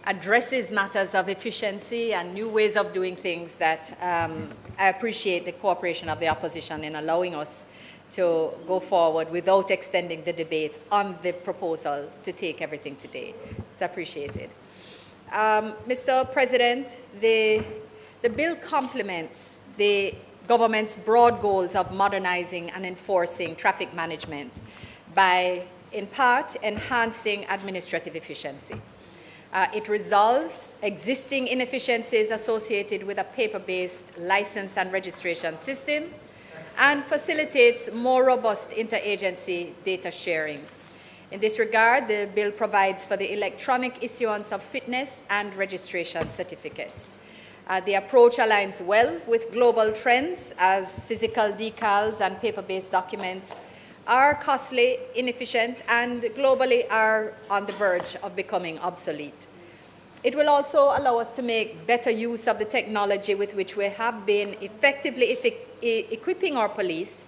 addresses matters of efficiency and new ways of doing things, that I appreciate the cooperation of the opposition in allowing us to go forward without extending the debate on the proposal to take everything today. It's appreciated. Mr. President, the bill complements the government's broad goals of modernizing and enforcing traffic management by, in part, enhancing administrative efficiency. It resolves existing inefficiencies associated with a paper-based license and registration system and facilitates more robust interagency data sharing. In this regard, the bill provides for the electronic issuance of fitness and registration certificates. The approach aligns well with global trends, as physical decals and paper-based documents are costly, inefficient, and globally are on the verge of becoming obsolete. It will also allow us to make better use of the technology with which we have been effectively equipping our police.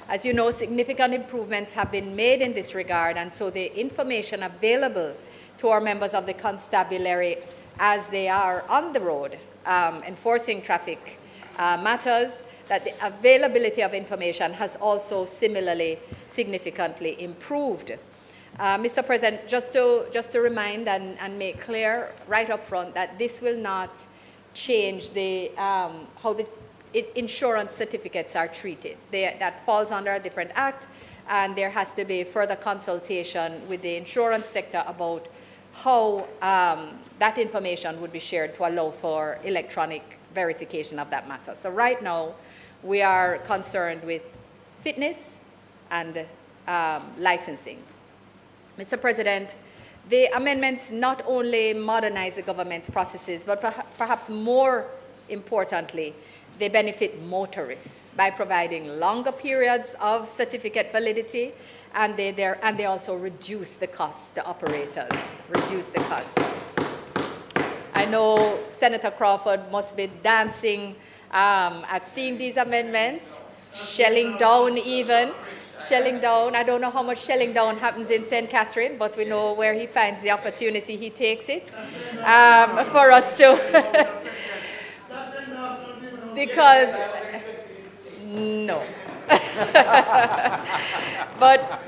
As you know, significant improvements have been made in this regard, and so the information available to our members of the constabulary as they are on the road enforcing traffic matters, that the availability of information has also similarly significantly improved. Mr. President, just to remind and make clear right up front that this will not change how the insurance certificates are treated. That falls under a different act, and there has to be further consultation with the insurance sector about how that information would be shared to allow for electronic verification of that matter. So right now, we are concerned with fitness and licensing. Mr. President, the amendments not only modernize the government's processes, but perhaps more importantly, they benefit motorists by providing longer periods of certificate validity, and they also reduce the costs to operators, reduce the costs. I know Senator Crawford must be dancing at seeing these amendments, shelling down even. Shelling down. I don't know how much shelling down happens in St. Catherine, but we know where he finds the opportunity, he takes it for us to. Because, no. But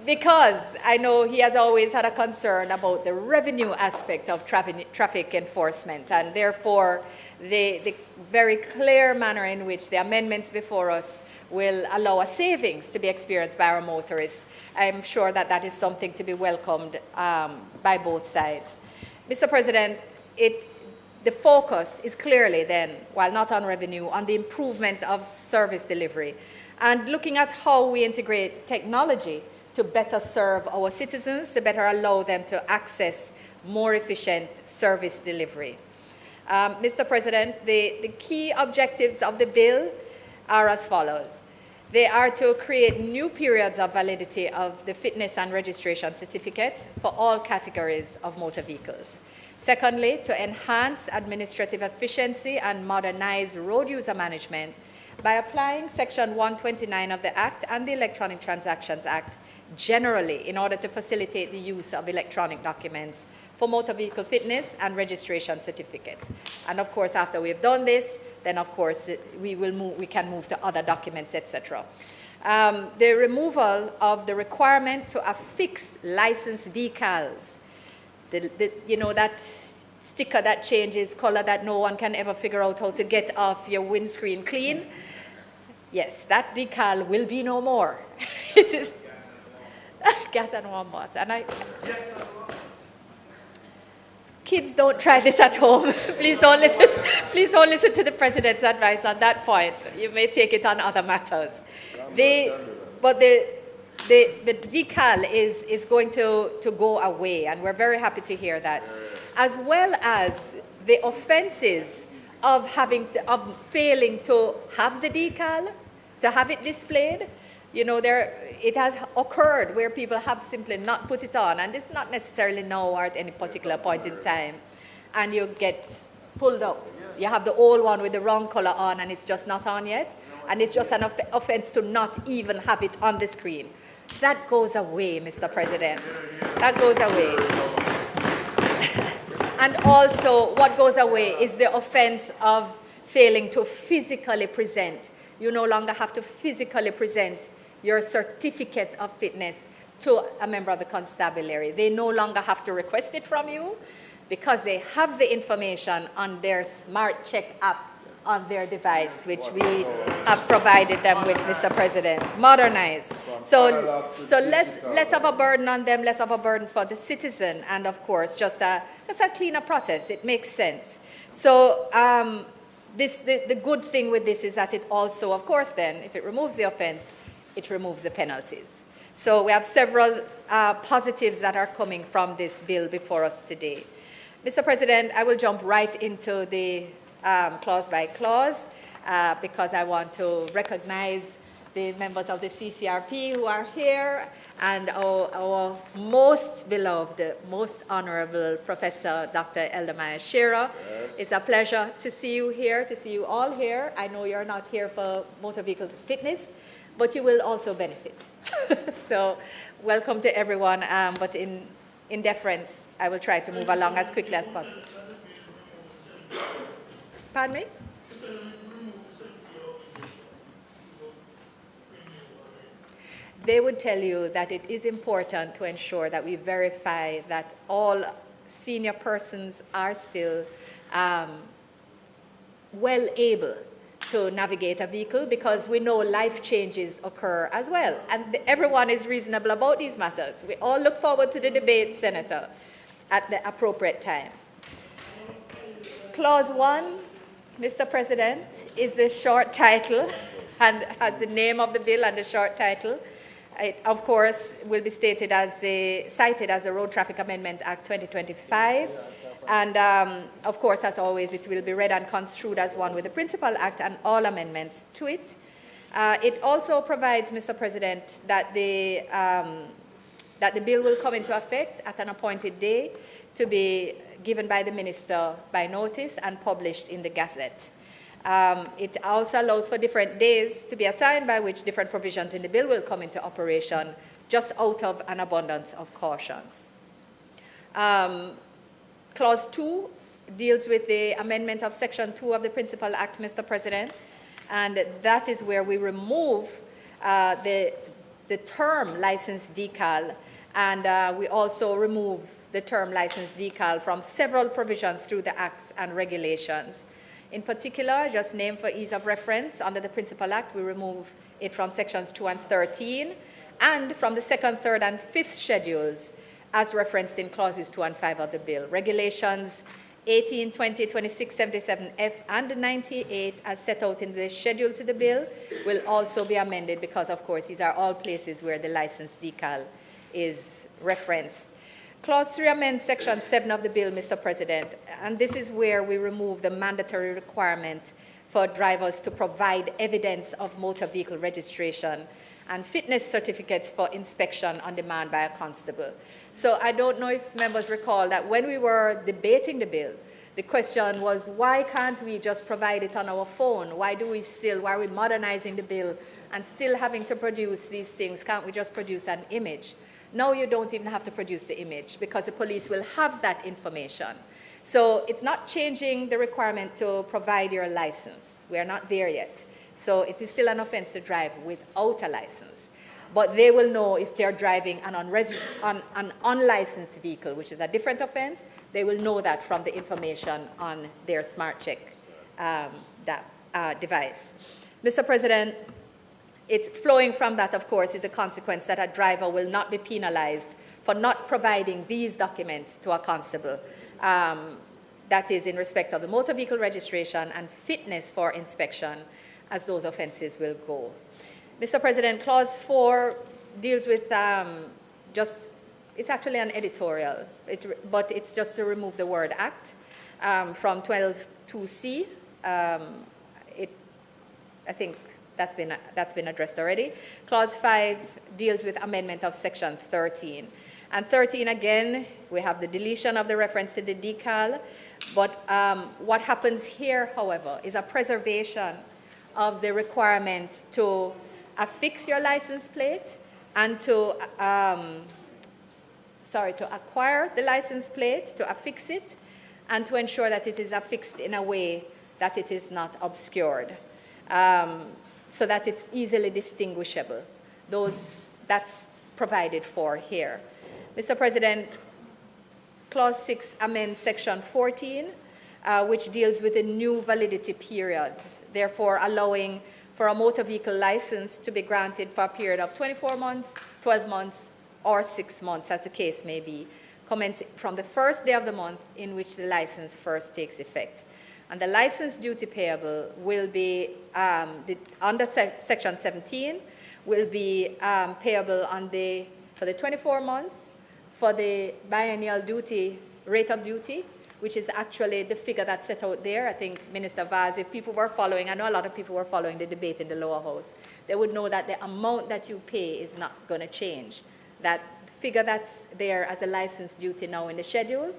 because I know he has always had a concern about the revenue aspect of traffic enforcement, and therefore the very clear manner in which the amendments before us will allow a savings to be experienced by our motorists. I'm sure that that is something to be welcomed by both sides. Mr. President, the focus is clearly then, while not on revenue, on the improvement of service delivery and looking at how we integrate technology to better serve our citizens, to better allow them to access more efficient service delivery. Mr. President, the key objectives of the bill are as follows. They are to create new periods of validity of the fitness and registration certificate for all categories of motor vehicles. Secondly, to enhance administrative efficiency and modernize road user management by applying Section 129 of the Act and the Electronic Transactions Act generally in order to facilitate the use of electronic documents for motor vehicle fitness and registration certificates. And of course, after we've done this, then of course we can move to other documents, etc. The removal of the requirement to affix license decals, you know, that sticker that changes color that no one can ever figure out how to get off your windscreen clean. Yes, that decal will be no more. It is gas and warm water. And kids, don't try this at home. Please don't listen. Please don't listen to the President's advice on that point. You may take it on other matters. But the decal is going to go away, and we're very happy to hear that, as well as the offenses of failing to have the decal, to have it displayed. You know, it has occurred where people have simply not put it on, and it's not necessarily now or at any particular point in time, and you get pulled up. You have the old one with the wrong color on, and it's just not on yet, and it's just an offense to not even have it on the screen. That goes away, Mr. President. That goes away. And also, what goes away is the offense of failing to physically present. You no longer have to physically present your certificate of fitness to a member of the constabulary. They no longer have to request it from you because they have the information on their Smart Check app on their device, which we have provided them with, Mr. President. Modernized. So less of a burden on them, less of a burden for the citizen, and of course, just a cleaner process. It makes sense. So the good thing with this is that it also, of course then, if it removes the offense, it removes the penalties. So we have several positives that are coming from this bill before us today. Mr. President, I will jump right into the clause by clause because I want to recognize the members of the CCRP who are here and our most beloved, most honorable Professor Dr. Eldamaya Shearer. Yes. It's a pleasure to see you here, to see you all here. I know you're not here for motor vehicle fitness, but you will also benefit. So welcome to everyone, but in deference, I will try to move along as quickly as possible. Pardon me? They would tell you that it is important to ensure that we verify that all senior persons are still well able to navigate a vehicle, because we know life changes occur as well. And everyone is reasonable about these matters. We all look forward to the debate, Senator, at the appropriate time. Clause 1, Mr. President, is the short title and has the name of the bill and the short title. It, of course, will be cited as the Road Traffic Amendment Act 2025. And, of course, as always, it will be read and construed as one with the Principal Act and all amendments to it. It also provides, Mr. President, that the bill will come into effect at an appointed day to be given by the Minister by notice and published in the Gazette. It also allows for different days to be assigned by which different provisions in the bill will come into operation, just out of an abundance of caution. Clause 2 deals with the amendment of Section 2 of the Principal Act, Mr. President, and that is where we remove the the term license decal, and we also remove the term license decal from several provisions through the acts and regulations. In particular, just name for ease of reference, under the Principal Act, we remove it from sections 2 and 13, and from the 2nd, 3rd, and 5th schedules, as referenced in clauses 2 and 5 of the bill. Regulations 18, 20, 26, 77F, and 98, as set out in the schedule to the bill, will also be amended because, of course, these are all places where the license decal is referenced. Clause 3 amends Section 7 of the bill, Mr. President, and this is where we remove the mandatory requirement for drivers to provide evidence of motor vehicle registration and fitness certificates for inspection on demand by a constable. So I don't know if members recall that when we were debating the bill, the question was, why can't we just provide it on our phone? Why are we modernizing the bill and still having to produce these things? Can't we just produce an image? Now you don't even have to produce the image because the police will have that information. So it's not changing the requirement to provide your license. We are not there yet. So it is still an offense to drive without a license. But they will know if they're driving an unlicensed vehicle, which is a different offense. They will know that from the information on their smart check device. Mr. President, it's flowing from that, of course, is a consequence that a driver will not be penalized for not providing these documents to a constable. That is in respect of the motor vehicle registration and fitness for inspection, as those offenses will go. Mr. President, Clause 4 deals with it's actually an editorial, but it's just to remove the word act from 12(2)C. I think that's been addressed already. Clause 5 deals with amendment of Section 13. And 13, again, we have the deletion of the reference to the decal. But what happens here, however, is a preservation of the requirement to affix your license plate and to acquire the license plate, to affix it, and to ensure that it is affixed in a way that it is not obscured, so that it's easily distinguishable. That's provided for here. Mr. President, Clause 6 amends Section 14, which deals with the new validity periods, therefore allowing for a motor vehicle license to be granted for a period of 24 months, 12 months, or 6 months, as the case may be, commencing from the first day of the month in which the license first takes effect. And the license duty payable will be, under Section 17, will be payable for the 24 months, for the biennial duty, rate of duty, which is actually the figure that's set out there. I think, Minister Vaz, if people were following, I know a lot of people were following the debate in the lower house, they would know that the amount that you pay is not going to change. That figure that's there as a license duty now in the schedule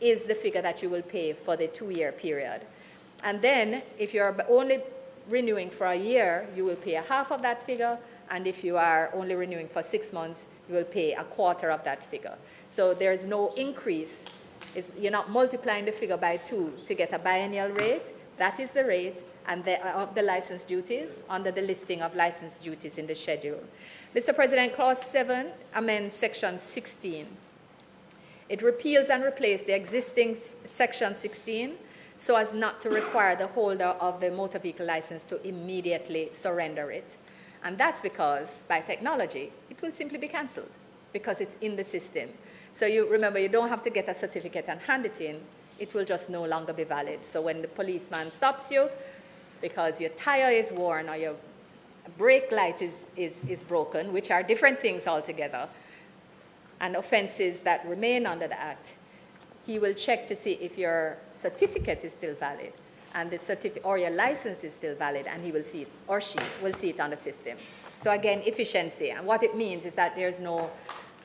is the figure that you will pay for the 2-year period. And then, if you're only renewing for a year, you will pay a half of that figure, and if you are only renewing for 6 months, you will pay a quarter of that figure. So there's no increase. You're not multiplying the figure by 2 to get a biennial rate. That is the rate of the license duties under the listing of license duties in the schedule. Mr. President, Clause 7 amends Section 16. It repeals and replaces the existing Section 16 so as not to require the holder of the motor vehicle license to immediately surrender it. And that's because, by technology, it will simply be cancelled because it's in the system. So remember, you don't have to get a certificate and hand it in. It will just no longer be valid. So when the policeman stops you because your tire is worn or your brake light is broken, which are different things altogether, and offenses that remain under the Act, he will check to see if your certificate is still valid and or your license is still valid, and he will see it, or she will see it on the system. So again, efficiency. And what it means is that there's no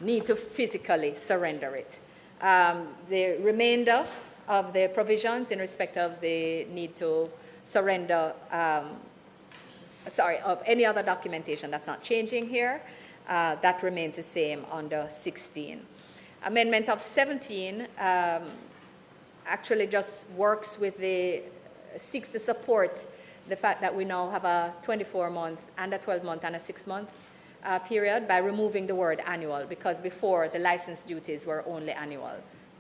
need to physically surrender it. The remainder of the provisions in respect of the need to surrender, of any other documentation that's not changing here, that remains the same under 16. Amendment of 17 actually just works with seeks to support the fact that we now have a 24-month and a 12-month and a 6-month period by removing the word annual, because before the license duties were only annual.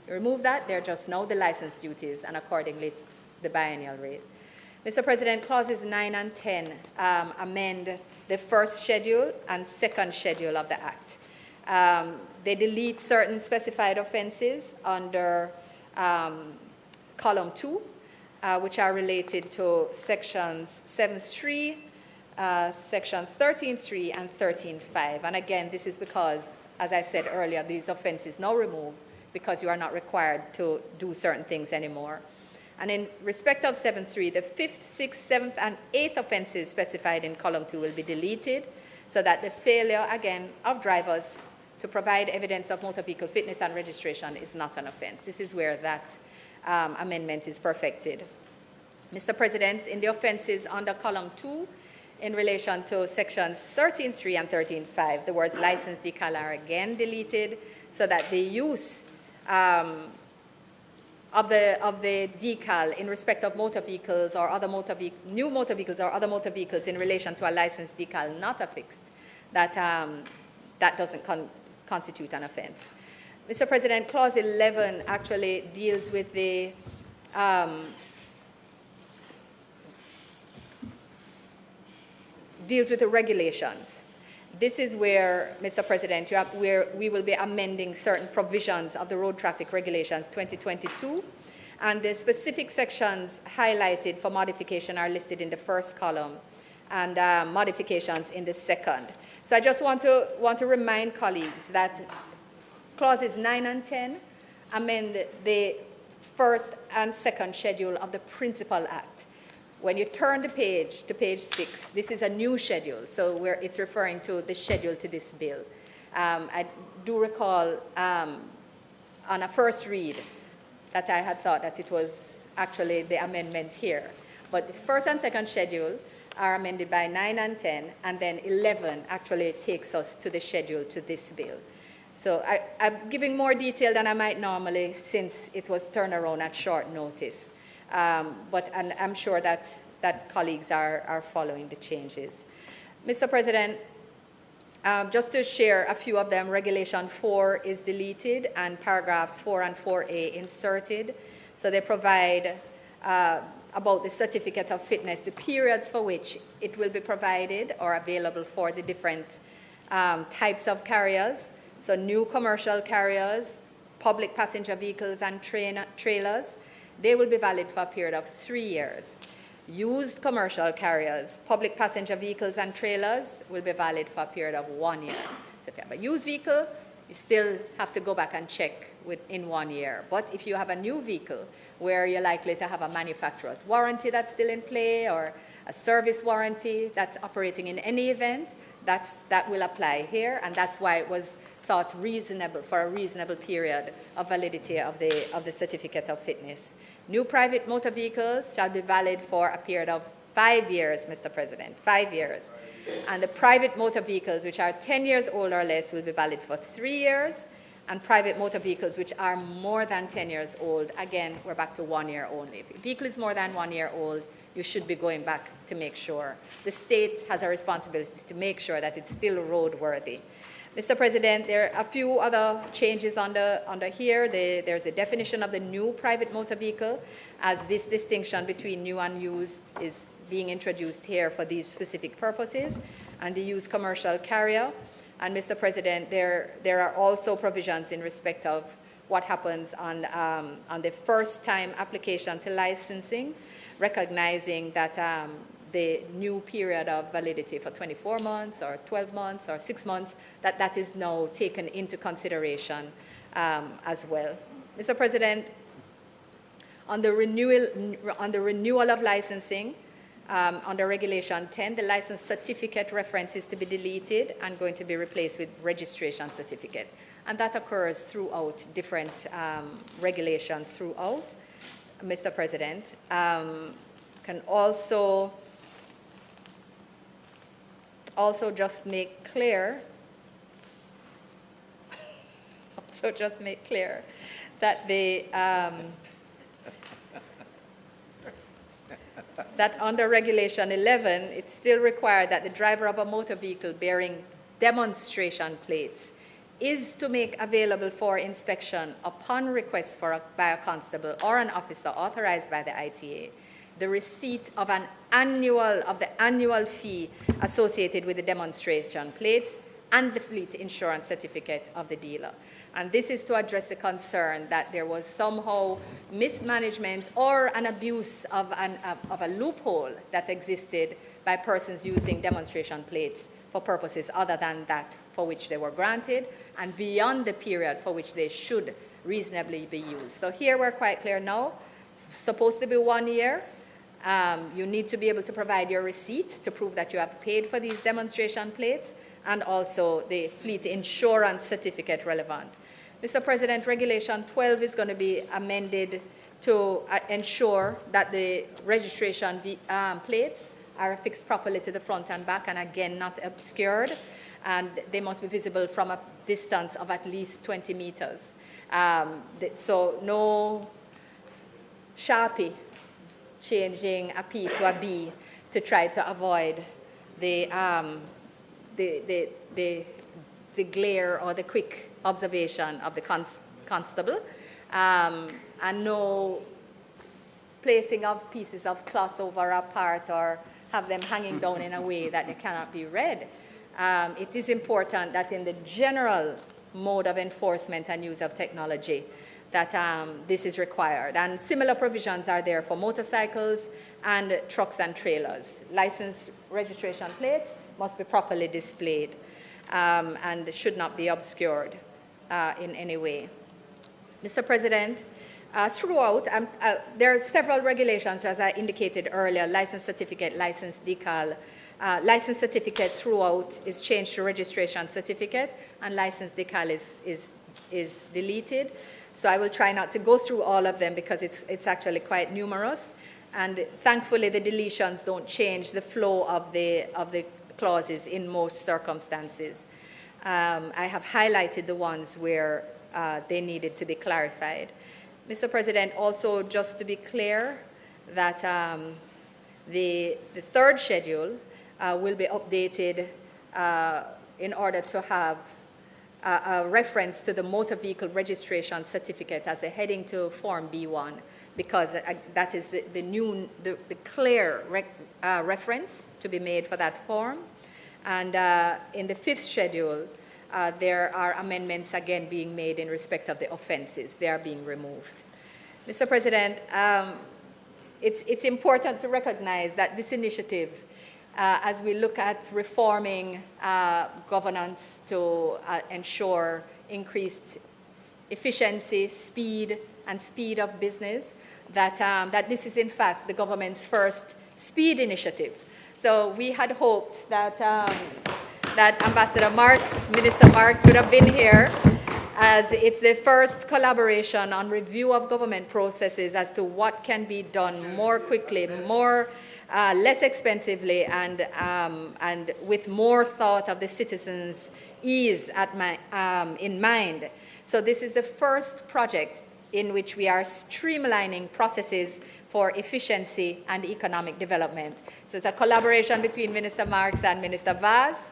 You remove that, they're just now the license duties, and accordingly it's the biennial rate. Mr. President, clauses 9 and 10 amend the first schedule and second schedule of the Act. They delete certain specified offenses under column 2, which are related to sections 7.3, sections 13.3 and 13.5. And again, this is because, as I said earlier, these offenses now removed because you are not required to do certain things anymore. And in respect of 7.3, the 5th, 6th, 7th, and 8th offenses specified in column 2 will be deleted, so that the failure, again, of drivers to provide evidence of motor vehicle fitness and registration is not an offense. This is where that amendment is perfected. Mr. President, in the offenses under column 2, in relation to sections 13.3 and 13.5, the words license decal are again deleted, so that the use of the decal in respect of motor vehicles or other new motor vehicles or other motor vehicles in relation to a license decal not affixed, that doesn't constitute an offense. Mr. President, clause 11 actually deals with the regulations. This is where, Mr. President, where we will be amending certain provisions of the Road Traffic Regulations 2022, and the specific sections highlighted for modification are listed in the first column, and modifications in the second. So I just want to remind colleagues that clauses 9 and 10 amend the first and second schedule of the Principal Act. When you turn the page to page 6, this is a new schedule, so it's referring to the schedule to this bill. I do recall on a first read that I had thought that it was actually the amendment here. But the first and second schedule are amended by 9 and 10, and then 11 actually takes us to the schedule to this bill. So I'm giving more detail than I might normally, since it was turned around at short notice. And I'm sure that colleagues are following the changes. Mr. President, just to share a few of them, Regulation 4 is deleted and paragraphs 4 and 4A inserted. So they provide about the certificate of fitness, the periods for which it will be provided or available for the different types of carriers. So new commercial carriers, public passenger vehicles and trailers, they will be valid for a period of 3 years. Used commercial carriers, public passenger vehicles and trailers will be valid for a period of 1 year. So if you have a used vehicle, you still have to go back and check within 1 year. But if you have a new vehicle where you're likely to have a manufacturer's warranty that's still in play, or a service warranty that's operating in any event, that will apply here, and that's why it was thought reasonable for a reasonable period of validity of the certificate of fitness. New private motor vehicles shall be valid for a period of 5 years, Mr. President, 5 years. And the private motor vehicles which are 10 years old or less will be valid for 3 years, and private motor vehicles which are more than 10 years old, again, we're back to 1 year only. If a vehicle is more than 1 year old, you should be going back to make sure. The state has a responsibility to make sure that it's still roadworthy. Mr. President, there are a few other changes under here. There's a definition of the new private motor vehicle, as this distinction between new and used is being introduced here for these specific purposes, and the used commercial carrier. And Mr. President, there are also provisions in respect of what happens on the first time application to licensing, recognizing that the new period of validity for 24 months or 12 months or 6 months, that is now taken into consideration as well. Mr. President, on the renewal of licensing, under Regulation 10, the license certificate reference is to be deleted and going to be replaced with registration certificate. And that occurs throughout different regulations throughout, Mr. President. Can also just make clear that that under Regulation 11, it's still required that the driver of a motor vehicle bearing demonstration plates is to make available for inspection upon request by a constable or an officer authorized by the ITA the receipt of the annual fee associated with the demonstration plates and the fleet insurance certificate of the dealer. And this is to address the concern that there was somehow mismanagement or an abuse of a loophole that existed by persons using demonstration plates for purposes other than that for which they were granted and beyond the period for which they should reasonably be used. So here we're quite clear now. It's supposed to be 1 year. You need to be able to provide your receipt to prove that you have paid for these demonstration plates and also the fleet insurance certificate relevant. Mr. President, Regulation 12 is going to be amended to ensure that the registration plates are affixed properly to the front and back and again not obscured, and they must be visible from a distance of at least 20 meters. So no Sharpie changing a P to a B to try to avoid the glare or the quick observation of the constable, and no placing of pieces of cloth over a part or have them hanging down in a way that they cannot be read. It is important that in the general mode of enforcement and use of technology that this is required. And similar provisions are there for motorcycles and trucks and trailers. License registration plates must be properly displayed and should not be obscured in any way. Mr. President, throughout, there are several regulations, as I indicated earlier, license certificate, license decal. License certificate throughout is changed to registration certificate, and license decal is deleted. So I will try not to go through all of them because it's actually quite numerous. And thankfully, the deletions don't change the flow of the clauses in most circumstances. I have highlighted the ones where they needed to be clarified. Mr. President, also just to be clear that the third schedule will be updated in order to have a reference to the motor vehicle registration certificate as a heading to Form B1, because that is the clear reference to be made for that form. And in the fifth schedule, there are amendments again being made in respect of the offenses. They are being removed. Mr. President, it's important to recognize that this initiative, as we look at reforming governance to ensure increased efficiency, speed of business, that this is in fact the government's first speed initiative. So we had hoped that that Ambassador Marks, Minister Marks would have been here, as it's the first collaboration on review of government processes as to what can be done more quickly, less expensively, and with more thought of the citizens' ease in mind. So this is the first project in which we are streamlining processes for efficiency and economic development. So it's a collaboration between Minister Marks and Minister Vaz.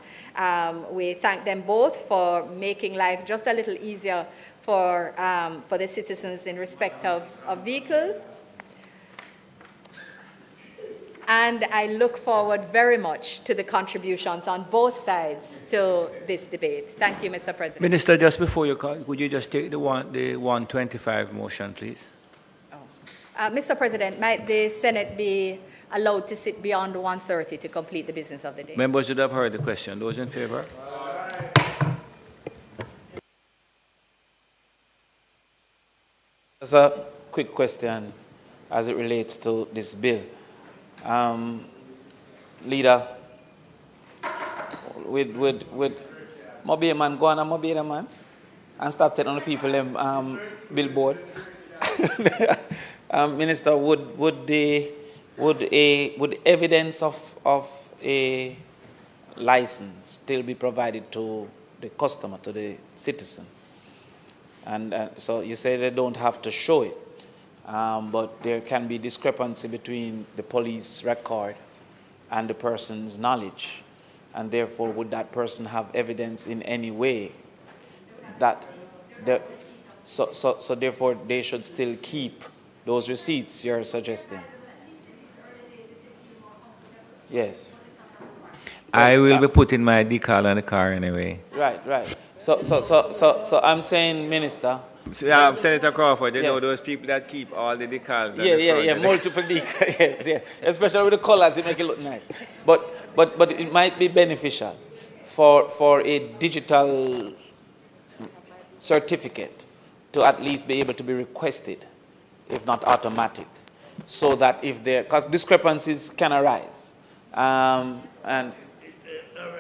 We thank them both for making life just a little easier for the citizens in respect of vehicles. And I look forward very much to the contributions on both sides to this debate. Thank you, Mr. President. Minister, just before you call, would you just take the 125 motion, please? Mr. President, might the Senate be allowed to sit beyond 1:30 to complete the business of the day? Members should have heard the question. Those in favor? Just a quick question as it relates to this bill. Leader, with Mobile man, go on a Mobile man and start telling the people them billboard. Minister, would evidence of a license still be provided to the customer, to the citizen? And so you say they don't have to show it, but there can be discrepancy between the police record and the person's knowledge. and therefore would that person have evidence in any way that so therefore they should still keep those receipts you're suggesting? Yes. I will be putting my decal on the car anyway. Right. So I'm saying, Minister. Senator Crawford, you know those people that keep all the decals. Yeah, multiple decals. yes. Especially with the colors, it make it look nice. But it might be beneficial for a digital certificate to at least be able to be requested, if not automatic, so that if there, because discrepancies can arise, and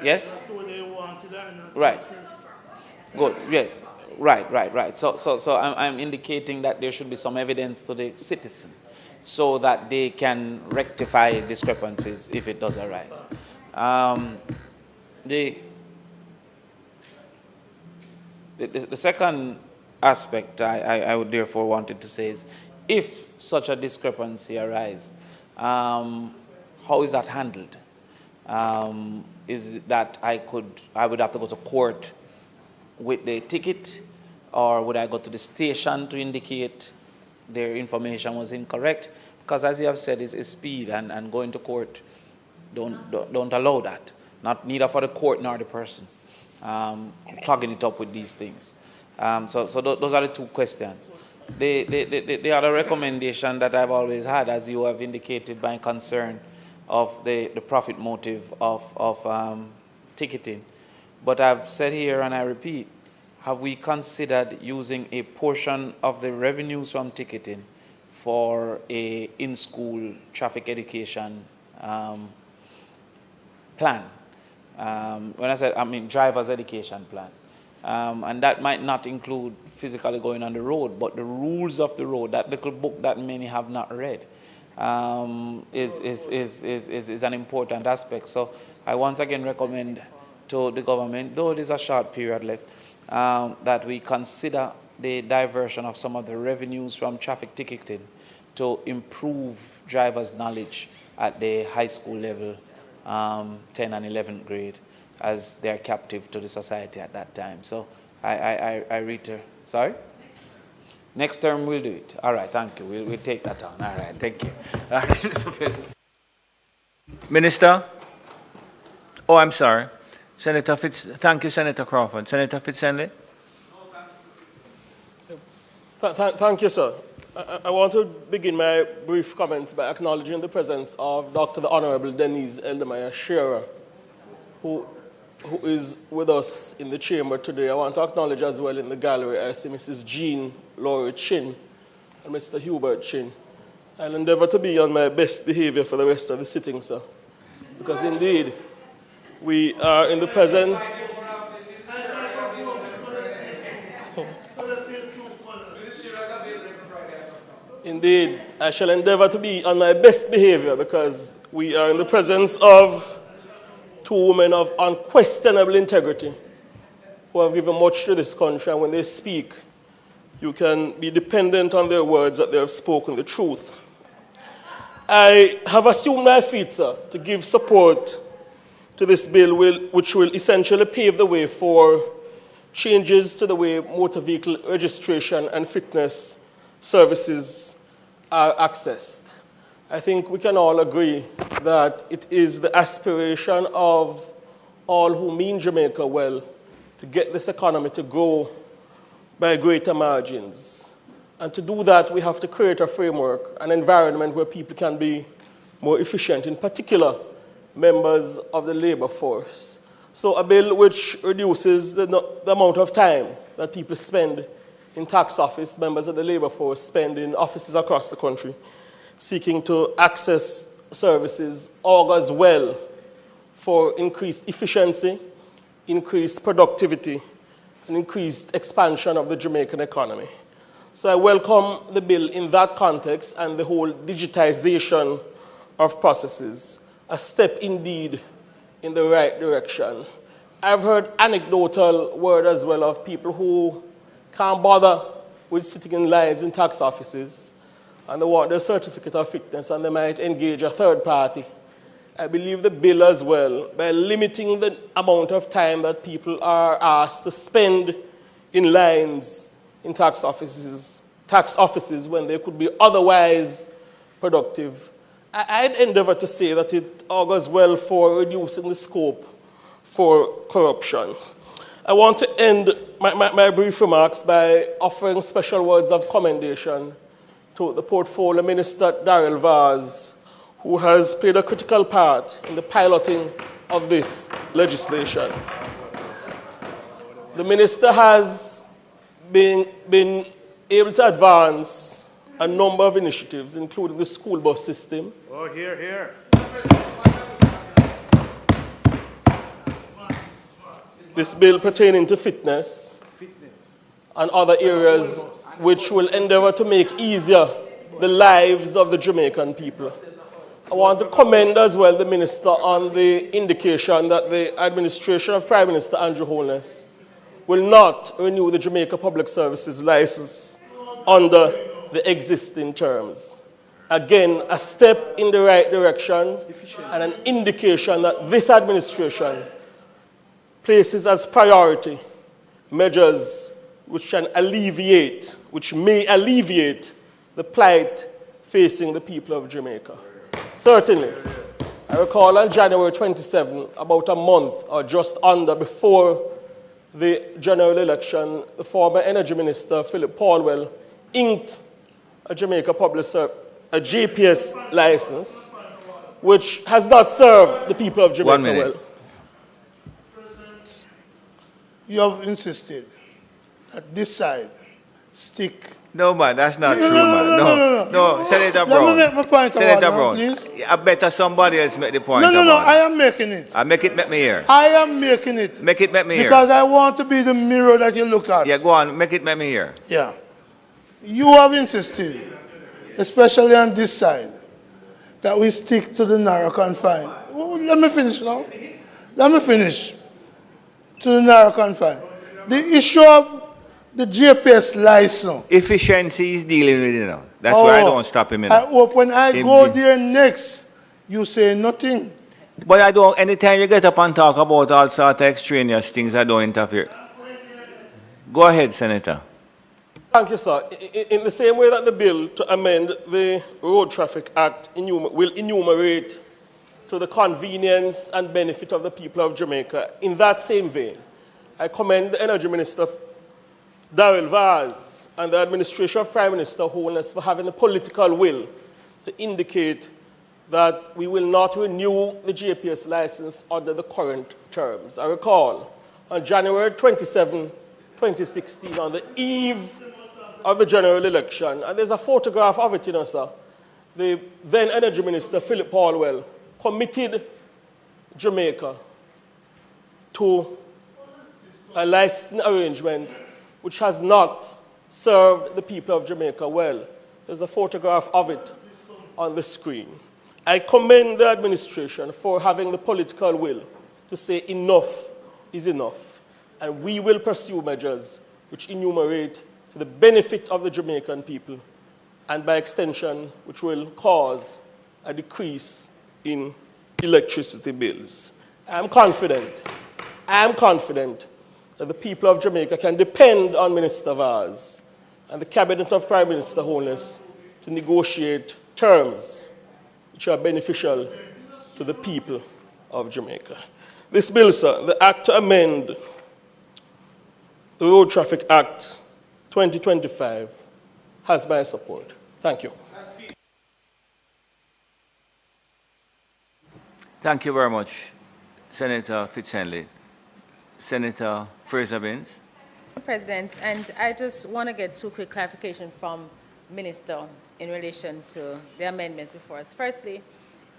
yes, right, good, yes, right. So I'm indicating that there should be some evidence to the citizen, so that they can rectify discrepancies if it does arise. The second aspect I would therefore wanted to say is, if such a discrepancy arises, how is that handled? Is it that I would have to go to court with the ticket, or would I go to the station to indicate their information was incorrect? Because as you have said, it's speed, and going to court don't allow that. Neither for the court nor the person clogging it up with these things. So those are the two questions. The other recommendation that I've always had, as you have indicated, my concern of the profit motive of ticketing. But I've said here, and I repeat, have we considered using a portion of the revenues from ticketing for a in-school traffic education plan? When I said, I mean driver's education plan. And that might not include physically going on the road, but the rules of the road, that little book that many have not read, is an important aspect. So I once again recommend to the government, though there's a short period left, that we consider the diversion of some of the revenues from traffic ticketing to improve drivers' knowledge at the high school level, 10 and 11th grade, as they're captive to the society at that time. So I reiterate. Sorry? Next term we'll do it. All right, thank you. We'll take that on. All right, thank you. All right, Mr. President. Minister? Oh, I'm sorry. Senator thank you, Senator Crawford. Senator Fitzhenley? Thank you, sir. I want to begin my brief comments by acknowledging the presence of Dr. the Honorable Denise Eldemeyer Shearer, who is with us in the chamber today. I want to acknowledge as well in the gallery, I see Mrs. Jean Laurie Chin and Mr. Hubert Chin. I'll endeavor to be on my best behavior for the rest of the sitting, sir, because indeed we are in the presence. Indeed, I shall endeavor to be on my best behavior, because we are in the presence of two women of unquestionable integrity who have given much to this country, and when they speak, you can be dependent on their words that they have spoken the truth. I have assumed my feet, sir, to give support to this bill, which will essentially pave the way for changes to the way motor vehicle registration and fitness services are accessed. I think we can all agree that it is the aspiration of all who mean Jamaica well to get this economy to grow by greater margins. And to do that, we have to create a framework, an environment where people can be more efficient, in particular, members of the labor force. So a bill which reduces the amount of time that people spend in tax office, members of the labor force spend in offices across the country, seeking to access services, augurs well for increased efficiency, increased productivity, and increased expansion of the Jamaican economy. So I welcome the bill in that context and the whole digitization of processes, a step indeed in the right direction. I've heard anecdotal word as well of people who can't bother with sitting in lines in tax offices, and they want their certificate of fitness, and they might engage a third party I believe the bill as well, by limiting the amount of time that people are asked to spend in lines in tax offices when they could be otherwise productive. I'd endeavor to say that it augurs well for reducing the scope for corruption. I want to end my brief remarks by offering special words of commendation to the Portfolio Minister, Darrell Vaz, who has played a critical part in the piloting of this legislation. The Minister has been able to advance a number of initiatives, including the school bus system. Oh, here. This bill pertaining to fitness and other areas which will endeavor to make easier the lives of the Jamaican people. I want to commend as well the Minister on the indication that the administration of Prime Minister Andrew Holness will not renew the Jamaica Public Services license under the existing terms. Again, a step in the right direction and an indication that this administration places as priority measures which may alleviate the plight facing the people of Jamaica. Certainly, I recall on January 27, about a month or just under before the general election, the former Energy Minister, Philip Paulwell, inked a Jamaica Public Service, a JPS license, which has not served the people of Jamaica well. You have insisted that this side stick. No, man, that's not true, man. No, Senator Brown. Let me make my point. Senator Brown, please. I better somebody else make the point. No, I am making it. Make me hear. I am making it. Make me hear. Because I want to be the mirror that you look at. Yeah, go on, make me hear. Yeah. You have insisted, especially on this side, that we stick to the narrow confine. Well, let me finish now. Let me finish. To the narrow confine. The issue of the GPS license. Efficiency is dealing with it, you know. That's why I don't stop him. I hope when I go there next, you say nothing. But anytime you get up and talk about all sorts of extraneous things, I don't interfere. Go ahead, Senator. Thank you, sir. In the same way that the bill to amend the Road Traffic Act will enumerate to the convenience and benefit of the people of Jamaica, in that same vein, I commend the Energy Minister, Darrell Vaz, and the administration of Prime Minister Holness for having the political will to indicate that we will not renew the JPS license under the current terms. I recall on January 27, 2016, on the eve of the general election, and there's a photograph of it, you know, sir, the then Energy Minister, Philip Paulwell, committed Jamaica to a licensing arrangement which has not served the people of Jamaica well. There's a photograph of it on the screen. I commend the administration for having the political will to say enough is enough, and we will pursue measures which enumerate to the benefit of the Jamaican people, and by extension, which will cause a decrease in electricity bills. I am confident that the people of Jamaica can depend on Minister Vaz and the Cabinet of Prime Minister Holness to negotiate terms which are beneficial to the people of Jamaica. This bill, sir, the Act to amend the Road Traffic Act 2025, has my support. Thank you. Thank you very much, Senator Fitzhenley. Senator Fraser-Binns. President, and I just want to get two quick clarifications from Minister in relation to the amendments before us. Firstly,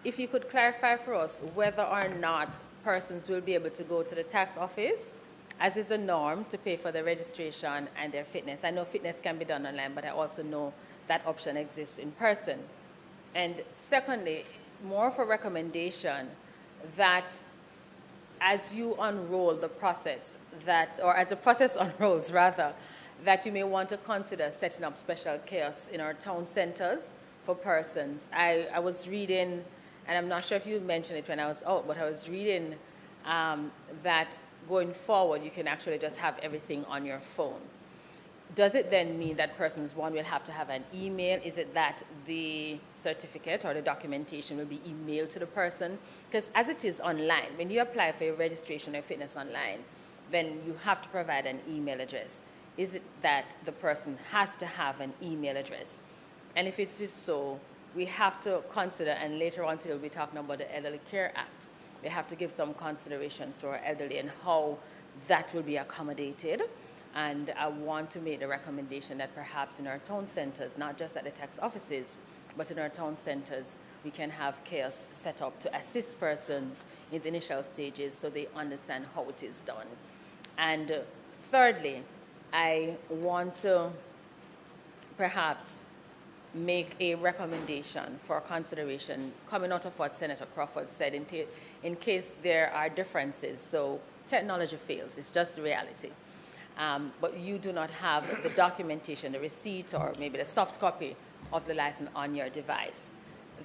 if you could clarify for us whether or not persons will be able to go to the tax office, as is a norm, to pay for their registration and their fitness. I know fitness can be done online, but I also know that option exists in person. And secondly, more of a recommendation that as you unroll the process, or as the process unrolls rather, that you may want to consider setting up special kiosks in our town centers for persons. I was reading and I'm not sure if you mentioned it when I was out, but I was reading that going forward, you can actually just have everything on your phone. Does it then mean that persons, one, will have to have an email? Is it that the certificate or the documentation will be emailed to the person? Because as it is online, when you apply for your registration or fitness online, then you have to provide an email address. Is it that the person has to have an email address? And if it's just so, we have to consider, and later on today we'll be talking about the Elderly Care Act, we have to give some considerations to our elderly and how that will be accommodated. And I want to make the recommendation that perhaps in our town centers, not just at the tax offices, but in our town centers, we can have kiosks set up to assist persons in the initial stages so they understand how it is done. And thirdly, I want to perhaps make a recommendation for consideration coming out of what Senator Crawford said in case there are differences. So technology fails, it's just the reality. But you do not have the documentation, the receipt, or maybe the soft copy of the license on your device,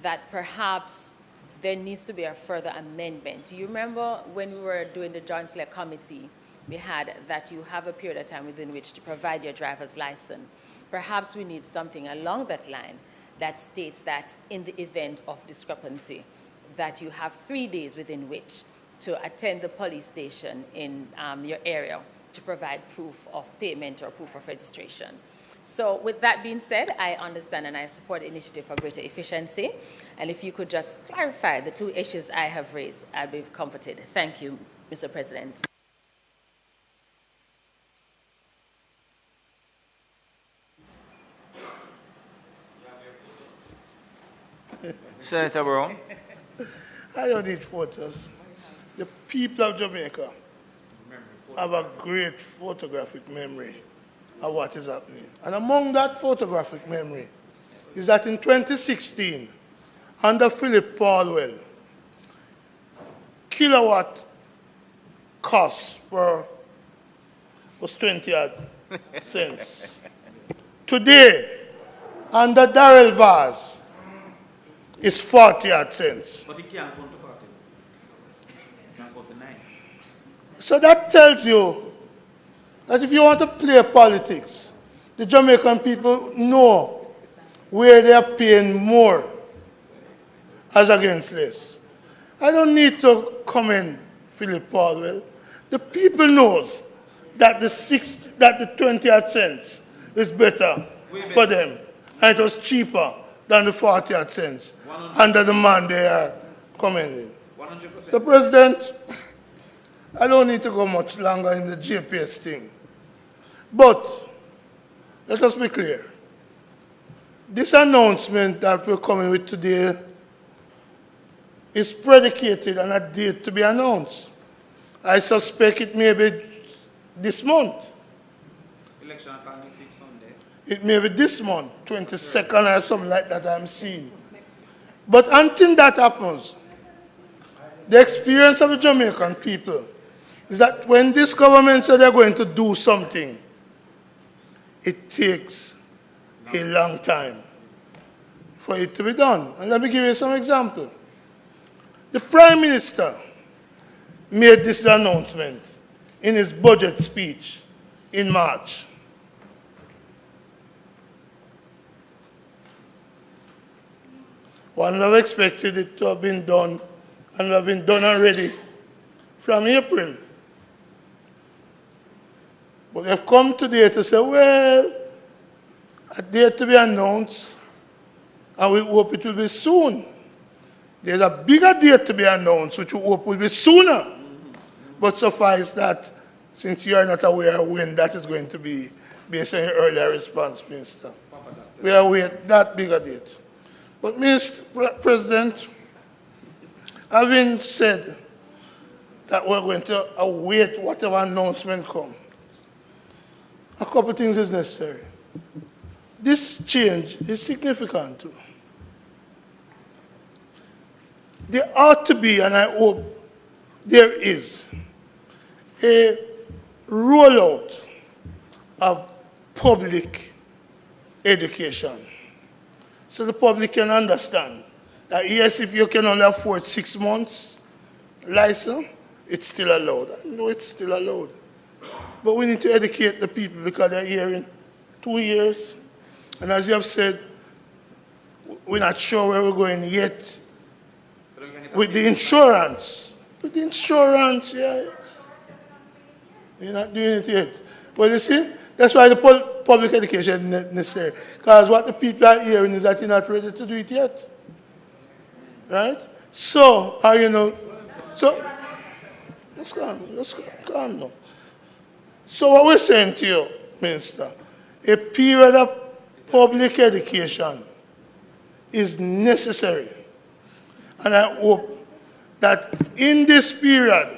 that perhaps there needs to be a further amendment. Do you remember when we were doing the Joint Select Committee, we had that you have a period of time within which to provide your driver's license. Perhaps we need something along that line that states that in the event of discrepancy, that you have 3 days within which to attend the police station in your area to provide proof of payment or proof of registration. So with that being said, I understand and I support the initiative for greater efficiency. And if you could just clarify the 2 issues I have raised, I'll be comforted. Thank you, Mr. President. Senator Brown. I don't need photos. The people of Jamaica have a great photographic memory of what is happening. And among that photographic memory is that in 2016, under Philip Paulwell, kilowatt cost was 20 odd cents. Today, under Darrell Vaz, it's 40 odd cents. But it can't come to 40. It can't come to 9. So that tells you that if you want to play politics, the Jamaican people know where they are paying more as against less. I don't need to comment Philip Paulwell. The people knows that the 20 odd cents is better for them, and it was cheaper than the 40 odd cents under the man they are commending. 100%. So, President, I don't need to go much longer in the JPS thing. But let us be clear. This announcement that we're coming with today is predicated on a date to be announced. I suspect it may be this month. Election next week Sunday. It may be this month, 22nd or something like that I'm seeing. But until that happens, the experience of the Jamaican people is that when this government says they're going to do something, it takes a long time for it to be done. And let me give you some example. The Prime Minister made this announcement in his budget speech in March. One would have expected it to have been done and have been done already from April. But they've come today to say, well, a date to be announced, and we hope it will be soon. There's a bigger date to be announced, which we hope will be sooner. But suffice that, since you are not aware when that is going to be, based on your earlier response, Minister, we await that bigger date. But, Mr. President, having said that we're going to await whatever announcement comes, a couple of things is necessary. This change is significant too. There ought to be, and I hope there is, a rollout of public education so the public can understand that yes, if you can only afford 6 months license, it's still allowed. I know it's still allowed. But we need to educate the people because they're here in 2 years. And as you have said, we're not sure where we're going yet with the insurance. With the insurance, yeah. You're not doing it yet. Well, you see, that's why the public education is necessary. Because what the people are hearing is that you're not ready to do it yet. Right? So, let's go on now. So what we're saying to you, Minister, a period of public education is necessary. And I hope that in this period,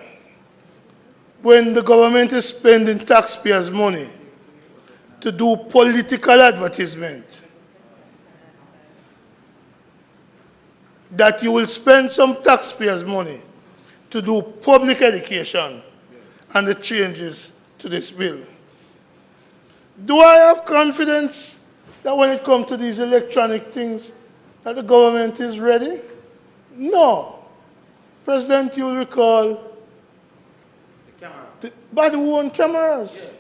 when the government is spending taxpayers' money to do political advertisement, that you will spend some taxpayers' money to do public education and the changes to this bill. Do I have confidence that when it comes to these electronic things, that the government is ready? No. President, you will recall the body-worn cameras. Yes.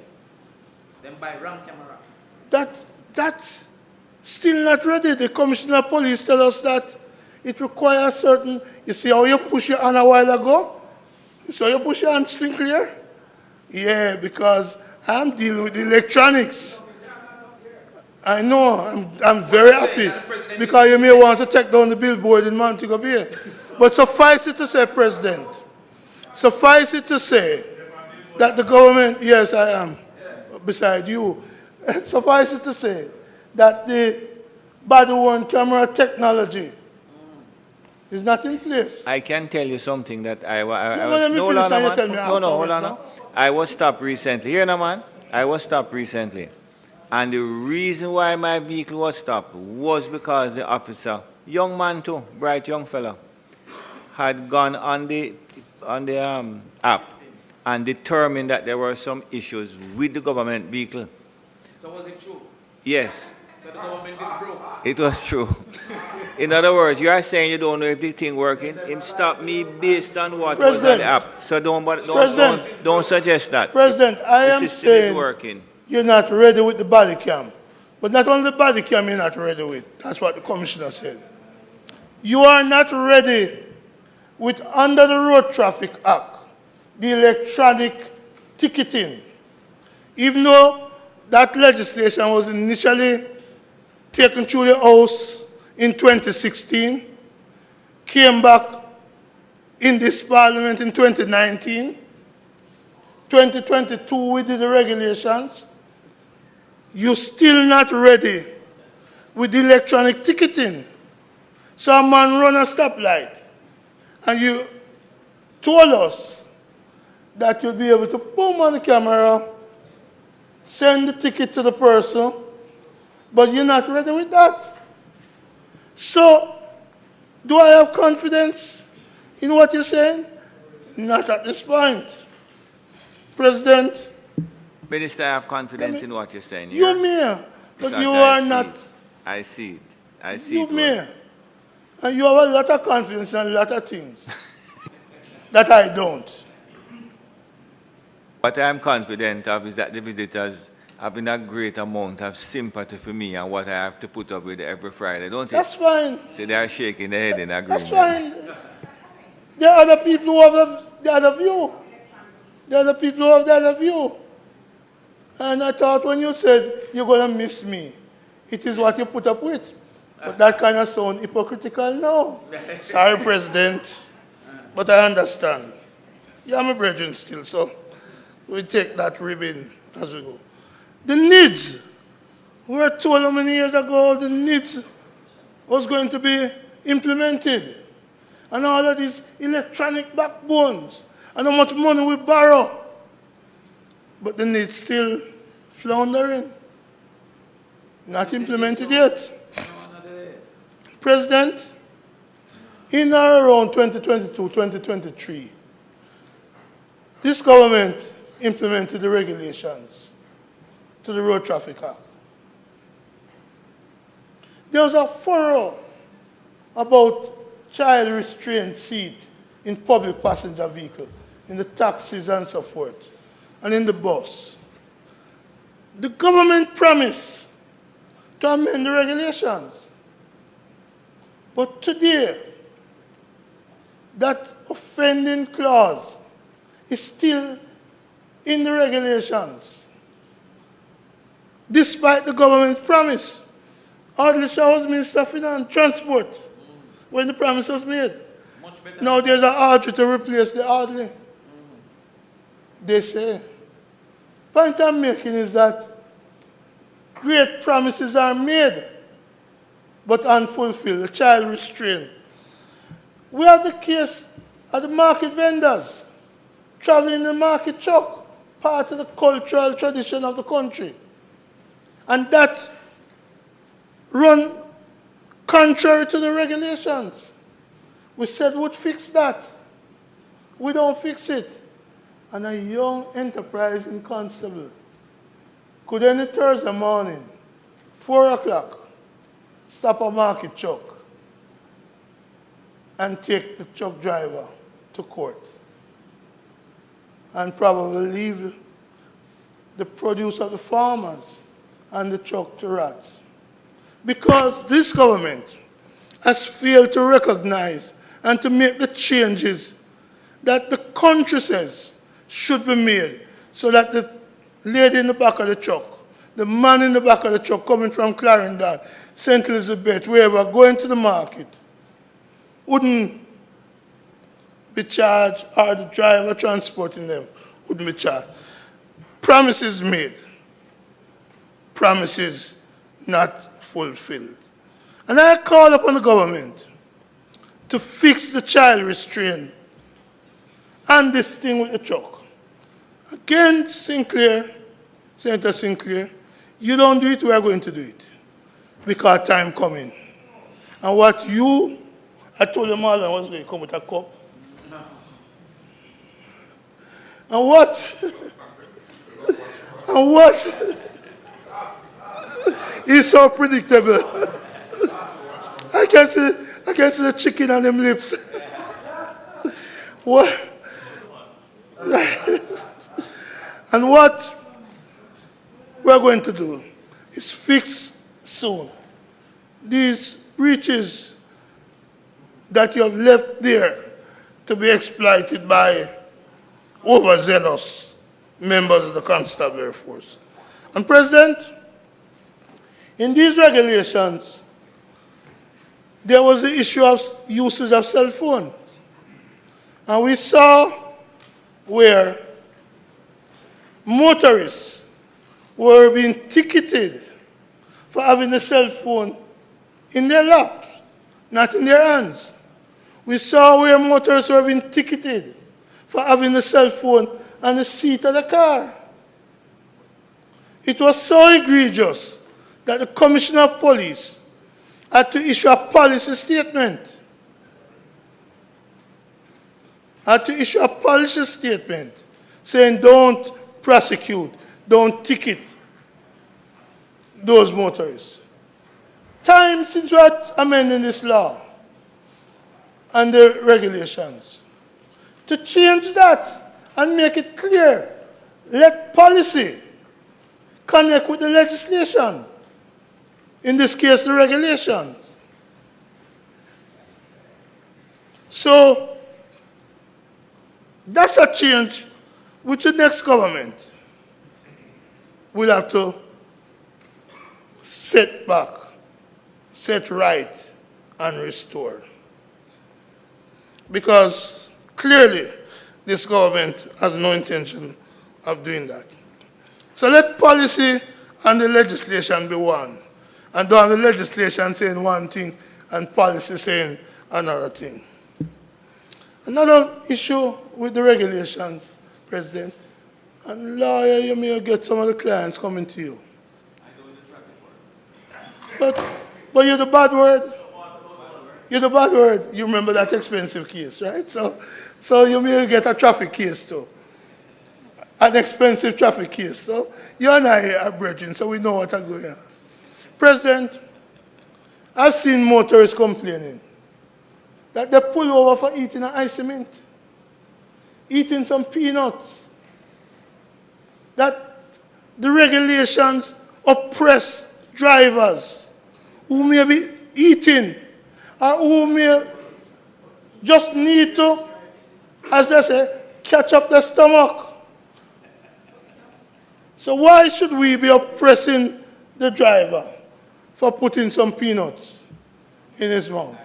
Then buy wrong camera. That's still not ready. The Commissioner of Police tell us that it requires certain, you see how you push your hand a while ago? You see how you push your hand, Sinclair? Yeah, because I'm dealing with electronics. I know, I'm very happy because you may want to take down the billboard in Montego Bay. But suffice it to say, President, suffice it to say that the government, yes, I am, beside you, suffice it to say that the body-worn camera technology is not in place. I can tell you something that I was stopped recently. Here now, man. I was stopped recently. And the reason why my vehicle was stopped was because the officer, young man too, bright young fella, had gone on the app and determined that there were some issues with the government vehicle. So was it true? Yes. So the government is broke? It was true. In other words, you are saying you don't know if the thing working. Him stop me based on what was on the app. So don't suggest that. President, I am the system is saying working. You're not ready with the body cam. But not only the body cam you're not ready with. That's what the commissioner said. You are not ready with, under the Road Traffic Act, the electronic ticketing. Even though that legislation was initially taken through the House in 2016, came back in this Parliament in 2019, 2022 we did the regulations. You're still not ready with the electronic ticketing. So a man run a stoplight, and you told us that you'll be able to boom on the camera, send the ticket to the person, but you're not ready with that. So, do I have confidence in what you're saying? Not at this point. President, Minister, I have confidence in what you're saying. You may, but you I are see not. it. I see it. I see You it. may. And you have a lot of confidence in a lot of things that I don't. What I am confident of is that the visitors have a great amount of sympathy for me and what I have to put up with every Friday, don't they? That's fine. So they are shaking their head in agreement. That's fine. There are other people who have the other view. There are other people who have the other view. And I thought when you said you're going to miss me, it is what you put up with. But that kind of sound hypocritical now. Sorry, President, but I understand. You're my brethren still, so we take that ribbon as we go. The needs. We were told how many years ago the needs was going to be implemented. And all of these electronic backbones. And how much money we borrow. But the needs still floundering. Not implemented yet. President, in or around 2022, 2023, this government implemented the regulations to the Road Traffic Act. There was a furrow about child restraint seat in public passenger vehicle, in the taxis and so forth, and in the bus. The government promised to amend the regulations. But today, that offending clause is still in the regulations, despite the government promise. Hardly shows Minister of Finance, Transport, when the promise was made. Now there's an order to replace the orderly. They say. Point I'm making is that great promises are made, but unfulfilled. The child restraint. We have the case of the market vendors traveling in the market truck, part of the cultural tradition of the country. And that run contrary to the regulations. We said we'd fix that. We don't fix it. And a young enterprising constable could any Thursday morning, 4 o'clock, stop a market truck and take the truck driver to court and probably leave the produce of the farmers and the truck to rot. Because this government has failed to recognize and to make the changes that the country says should be made, so that the lady in the back of the truck, the man in the back of the truck coming from Clarendon, St. Elizabeth, wherever, going to the market, wouldn't be charged, or the driver transporting them wouldn't be charged. Promises made, promises not fulfilled. And I call upon the government to fix the child restraint and this thing with the truck. Again, Senator Sinclair, you don't do it, we are going to do it. Because time coming. And what I told them all I was going to come with a cup. And what is so predictable. I can see the chicken on them lips. What? And what we're going to do is fix soon these breaches that you have left there to be exploited by overzealous members of the Constabulary Force. And President, in these regulations, there was the issue of usage of cell phones. And we saw where motorists were being ticketed for having a cell phone in their laps, not in their hands. We saw where motorists were being ticketed for having a cell phone on the seat of the car. It was so egregious that the Commissioner of Police had to issue a policy statement. Saying don't prosecute, don't ticket those motorists. Time since we are amending this law and the regulations to change that and make it clear. Let policy connect with the legislation. In this case, the regulations. So that's a change which the next government will have to set back, set right, and restore. Because clearly this government has no intention of doing that. So let policy and the legislation be one. And don't have the legislation saying one thing and policy saying another thing. Another issue with the regulations, President, and lawyer, you may get some of the clients coming to you. But you're the bad word. You're the bad word. You remember that expensive case, right? So you may get a traffic case too. An expensive traffic case. So you and I are brethren, so we know what is going on. President, I've seen motorists complaining that they pull over for eating an ice mint, eating some peanuts, that the regulations oppress drivers who may be eating or who may just need to, as they say, catch up their stomach. So why should we be oppressing the driver for putting some peanuts in his mouth?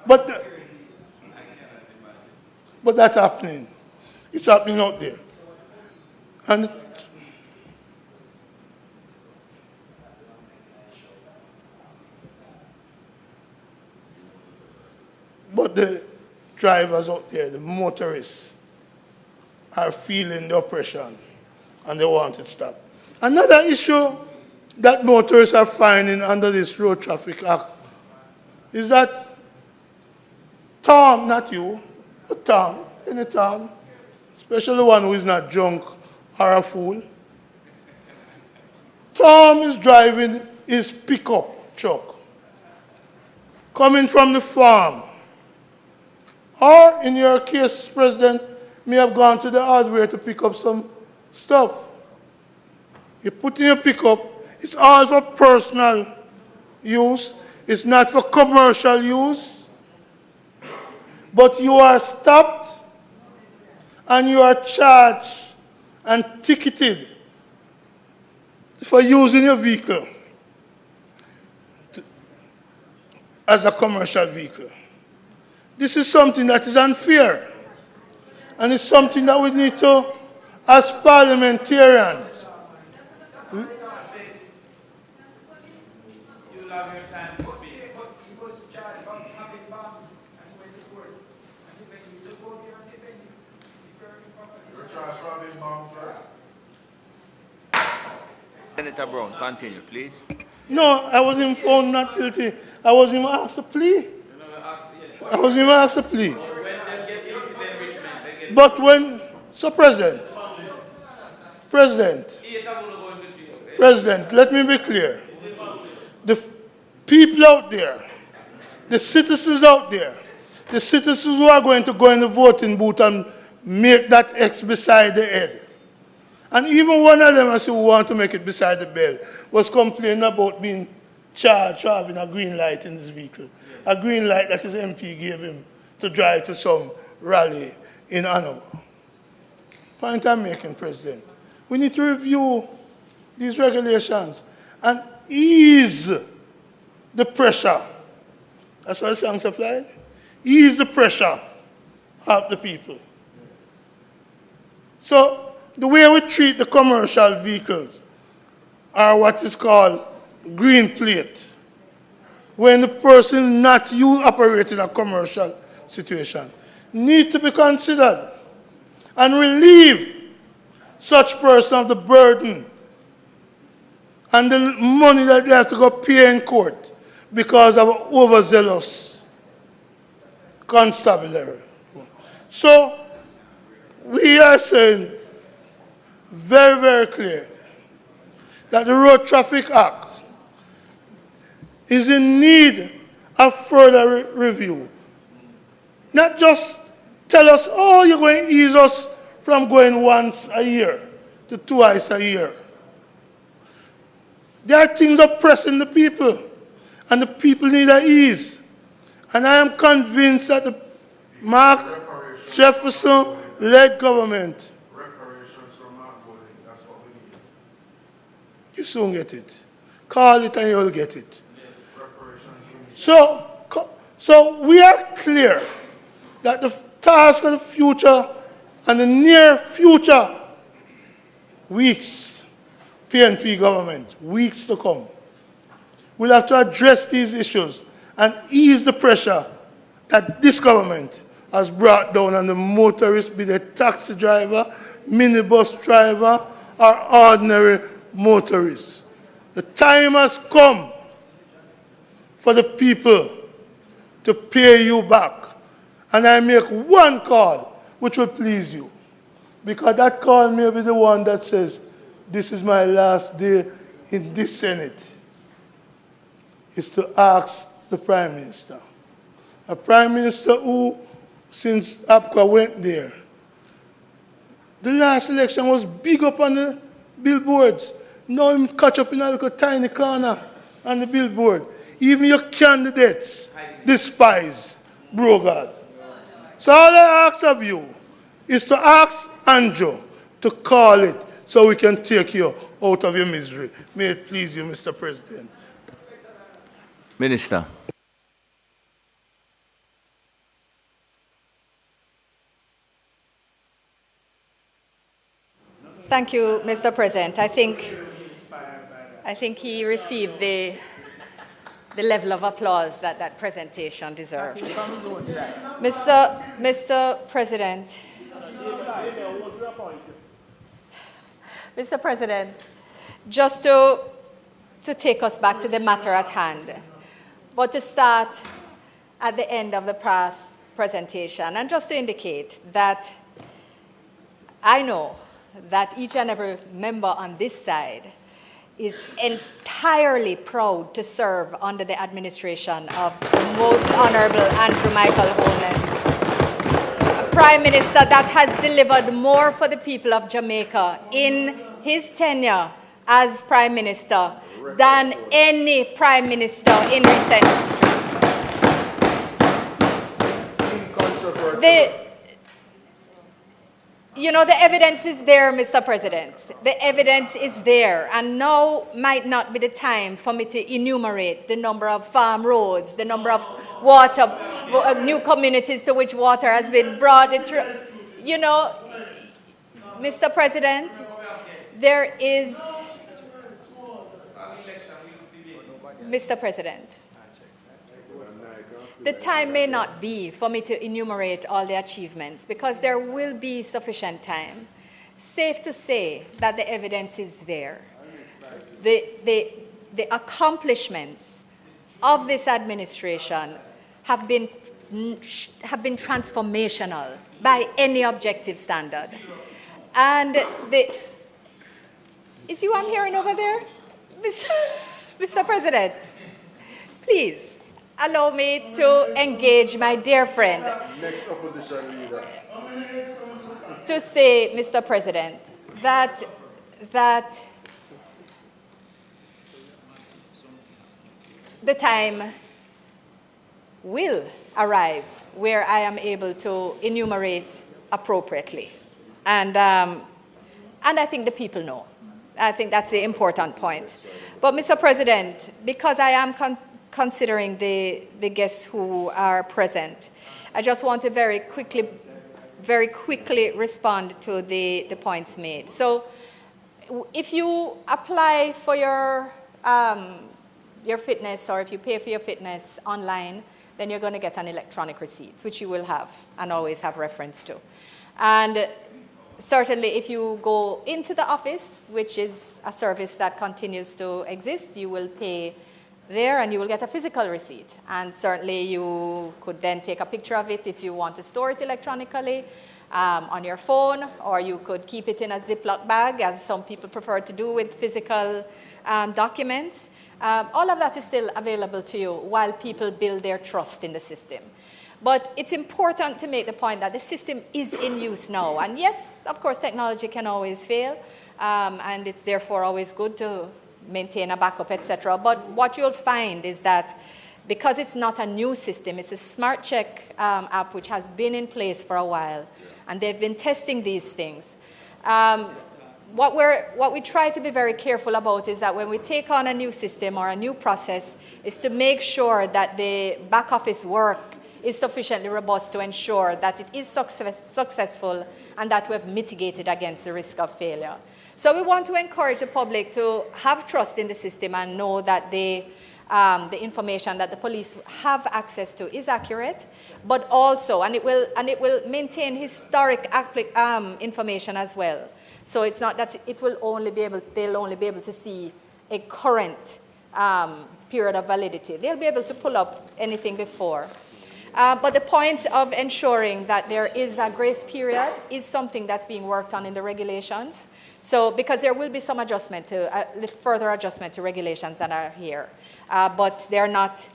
But that's happening. It's happening out there. And but the drivers out there, the motorists, are feeling the oppression and they want it stopped. Another issue that motorists are finding under this Road Traffic Act is that Tom, not you, but Tom, any Tom, especially the one who is not drunk or a fool, Tom is driving his pickup truck coming from the farm. Or, in your case, President, may have gone to the hardware to pick up some stuff. You put in your pickup, it's all for personal use. It's not for commercial use. But you are stopped and you are charged and ticketed for using your vehicle as a commercial vehicle. This is something that is unfair. And it's something that we need to, as parliamentarians, Senator Brown, continue, please. No, I was even found not guilty. I was even asked to plea. I was even asked to plea. But when, so President, let me be clear. The people out there, the citizens out there, the citizens who are going to go in the voting booth and make that X beside the head. And even one of them, I see, who want to make it beside the bell, was complaining about being charged for having a green light in his vehicle. A green light that his MP gave him to drive to some rally in Hanover. Point I'm making, President. We need to review these regulations and ease the pressure. That's what the song supplied. Ease the pressure of the people. So the way we treat the commercial vehicles are what is called green plate. When the person is not operating a commercial situation, need to be considered and relieve such person of the burden and the money that they have to go pay in court because of overzealous constabulary. So we are saying very, very clear that the Road Traffic Act is in need of further review. Not just tell us, oh, you're going to ease us from going once a year to twice a year. There are things oppressing the people, and the people need an ease. And I am convinced that the Mark Jefferson-led government, you soon get it. Call it and you'll get it. So we are clear that the task of the future and the near future weeks, PNP government, weeks to come, will have to address these issues and ease the pressure that this government has brought down on the motorist, be they taxi driver, minibus driver, or ordinary motorists. The time has come for the people to pay you back. And I make one call which will please you. Because that call may be the one that says, this is my last day in this Senate. Is to ask the Prime Minister a prime minister who, since APCA went there, the last election was big up on the billboards. Now him catch up in a little tiny corner on the billboard. Even your candidates despise Brogard. So all I ask of you is to ask Andrew to call it so we can take you out of your misery. May it please you, Mr. President. Minister. Thank you, Mr. President. I think he received the level of applause that that presentation deserved. Mr. President, Mr. President, just to take us back to the matter at hand, but to start at the end of the past presentation, and just to indicate that I know that each and every member on this side is entirely proud to serve under the administration of the Most Honorable Andrew Michael Homeland, a Prime Minister that has delivered more for the people of Jamaica in his tenure as Prime Minister than any Prime Minister in recent history. The evidence is there, Mr. President. The evidence is there. And now might not be the time for me to enumerate the number of farm roads, the number of water, new communities to which water has been brought. Mr. President, there is... Mr. President, the time may not be for me to enumerate all the achievements because there will be sufficient time. Safe to say that the evidence is there. The accomplishments of this administration have been transformational by any objective standard. And is you I'm hearing over there? Mr. President, please. Allow me to engage my dear friend. Next opposition leader. To say, Mr. President, that the time will arrive where I am able to enumerate appropriately. And I think the people know. I think that's the important point. But, Mr. President, because I am considering the guests who are present, I just want to very quickly respond to the points made. So if you apply for your fitness, or if you pay for your fitness online, then you're going to get an electronic receipt, which you will have and always have reference to. And certainly if you go into the office, which is a service that continues to exist, you will pay there and you will get a physical receipt. And certainly you could then take a picture of it if you want to store it electronically on your phone, or you could keep it in a Ziploc bag, as some people prefer to do with physical documents. All of that is still available to you while people build their trust in the system. But it's important to make the point that the system is in use now. And yes, of course, technology can always fail, and it's therefore always good to maintain a backup, etc. But what you'll find is that because it's not a new system, it's a Smart Check app which has been in place for a while, and they've been testing these things. What we try to be very careful about is that when we take on a new system or a new process, is to make sure that the back office work is sufficiently robust to ensure that it is successful and that we have mitigated against the risk of failure. So we want to encourage the public to have trust in the system and know that the information that the police have access to is accurate, but also, and it will maintain historic information as well. So it's not that they'll only be able to see a current period of validity. They'll be able to pull up anything before. But the point of ensuring that there is a grace period is something that's being worked on in the regulations. So, because there will be some adjustment to, further adjustment to regulations that are here. But they're not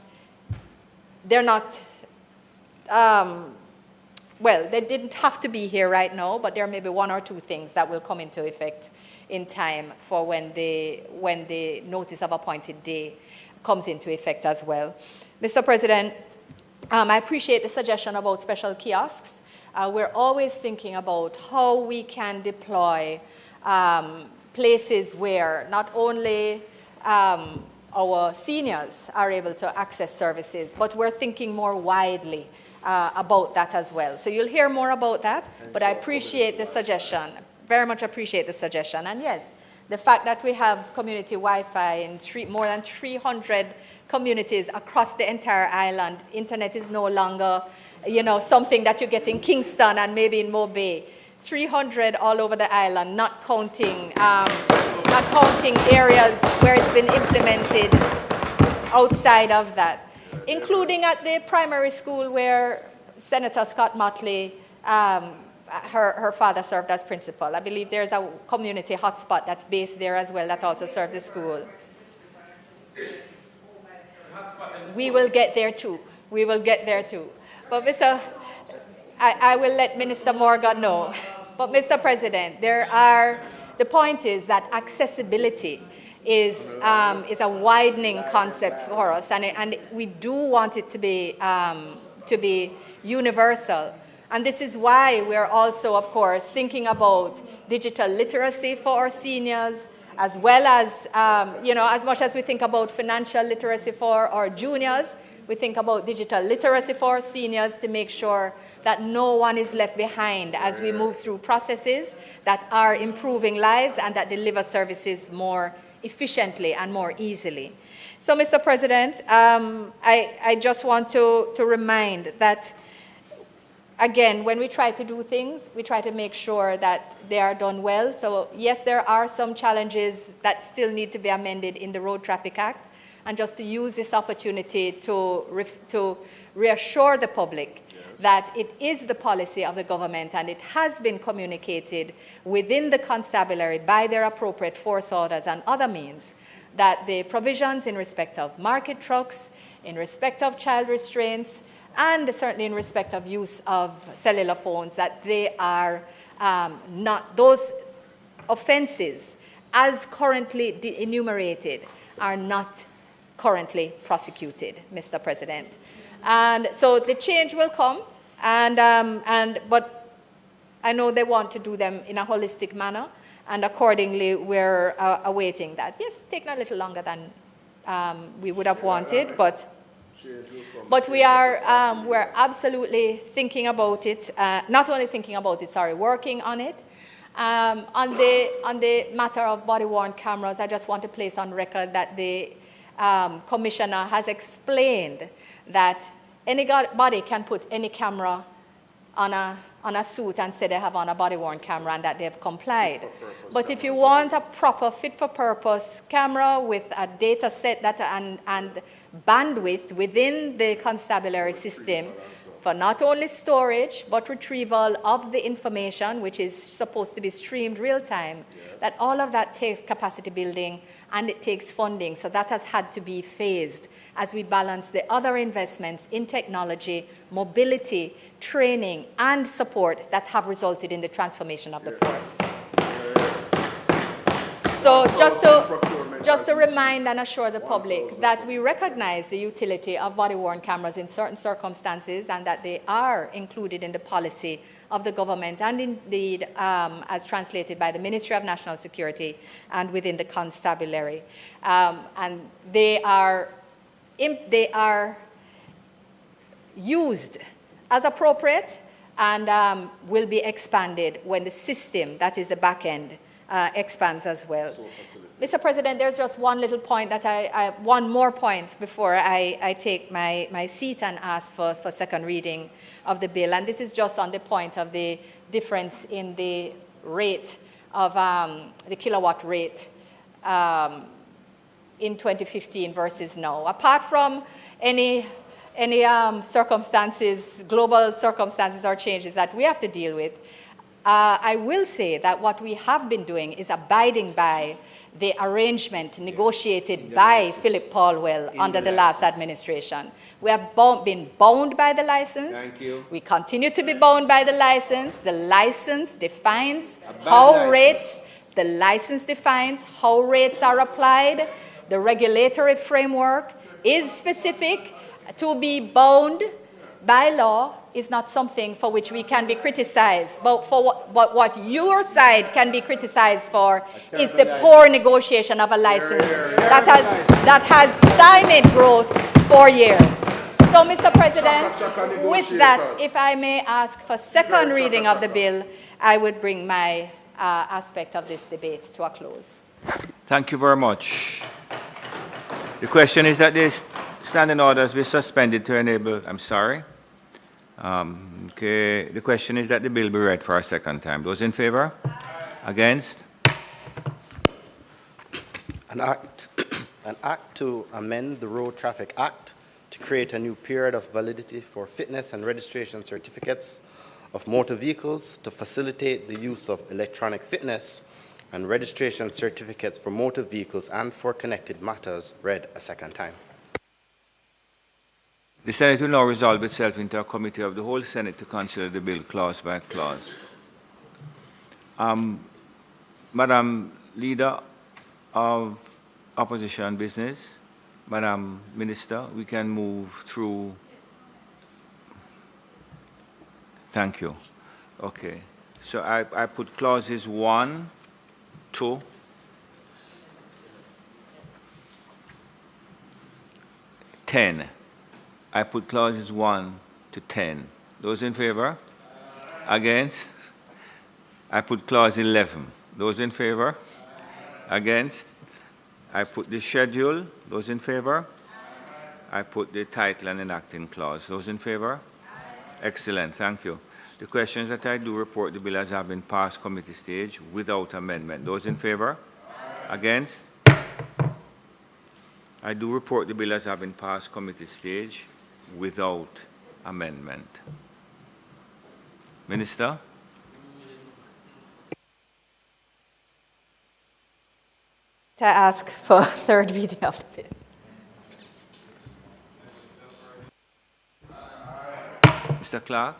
well, they didn't have to be here right now, but there may be one or two things that will come into effect in time for when the notice of appointed day comes into effect as well. Mr. President, I appreciate the suggestion about special kiosks. We're always thinking about how we can deploy places where not only our seniors are able to access services, but we're thinking more widely about that as well. So you'll hear more about that, but I appreciate the suggestion, very much appreciate the suggestion. And yes, the fact that we have community Wi-Fi in more than 300 communities across the entire island, internet is no longer, something that you get in Kingston and maybe in Mobay. 300 all over the island, not counting areas where it's been implemented outside of that, including at the primary school where Senator Scott Motley, her father served as principal. I believe there's a community hotspot that's based there as well that also serves the school. We will get there too. We will get there too. But I will let Minister Morgan know. But Mr. President, the point is that accessibility is a widening concept for us, and we do want it to be universal. And this is why we're also, of course, thinking about digital literacy for our seniors, as well as, as much as we think about financial literacy for our juniors, we think about digital literacy for our seniors to make sure that no one is left behind as we move through processes that are improving lives and that deliver services more efficiently and more easily. So, Mr. President, I just want to remind that, again, when we try to do things, we try to make sure that they are done well. So, yes, there are some challenges that still need to be amended in the Road Traffic Act. And just to use this opportunity to reassure the public that it is the policy of the government and it has been communicated within the constabulary by their appropriate force orders and other means that the provisions in respect of market trucks, in respect of child restraints, and certainly in respect of use of cellular phones, that they are not, those offenses as currently enumerated are not currently prosecuted, Mr. President. And so the change will come, but I know they want to do them in a holistic manner, and accordingly we're awaiting that. Yes, taking a little longer than we would have wanted, but we are we're absolutely thinking about it, not only thinking about it, sorry, working on it. On the matter of body-worn cameras, I just want to place on record that the Commissioner has explained that anybody can put any camera on a suit and say they have on a body-worn camera and that they have complied. But if you want a proper fit-for-purpose camera with a data set and bandwidth within the constabulary system for not only storage but retrieval of the information, which is supposed to be streamed real-time, that all of that takes capacity building and it takes funding. So that has had to be phased as we balance the other investments in technology, mobility, training, and support that have resulted in the transformation of the force. So just to remind and assure the public that we recognize the utility of body-worn cameras in certain circumstances and that they are included in the policy of the government and indeed as translated by the Ministry of National Security and within the constabulary. And they are used as appropriate and will be expanded when the system, that is the back end, expands as well. Mr. President, there's just one little point that one more point before I take my seat and ask for second reading of the bill. And this is just on the point of the difference in the rate of the kilowatt rate in 2015 versus now. Apart from any circumstances, global circumstances or changes that we have to deal with, I will say that what we have been doing is abiding by the arrangement negotiated by Philip Paulwell under the last administration. We have been bound by the license. Thank you. We continue to be bound by the license. The license defines how rates, the license defines how rates are applied. The regulatory framework is specific. To be bound by law is not something for which we can be criticized, but what your side can be criticized for is the poor negotiation of a license that has stymied growth for years. So, Mr. President, with that, if I may ask for second reading of the bill, I would bring my aspect of this debate to a close. Thank you very much. The question is that this standing orders be suspended to enable, I'm sorry. Okay, the question is that the bill be read for a second time. Those in favor? Against? An act to amend the Road Traffic Act to create a new period of validity for fitness and registration certificates of motor vehicles to facilitate the use of electronic fitness and registration certificates for motor vehicles and for connected matters, read a second time. The Senate will now resolve itself into a committee of the whole Senate to consider the bill clause by clause. Madam Leader of Opposition Business, Madam Minister, we can move through. Thank you. Okay. So I put clauses 1, 2, 10. I put clauses 1 to 10. Those in favor? Against? I put clause 11. Those in favor? Against? I put the schedule. Those in favor? I put the title and enacting clause. Those in favor? Excellent. Thank you. The questions that I do report the bill as have been passed committee stage without amendment. Those in favor? Against? I do report the bill as have been passed committee stage without amendment. Minister? To ask for third reading of the bill. Mr. Clark?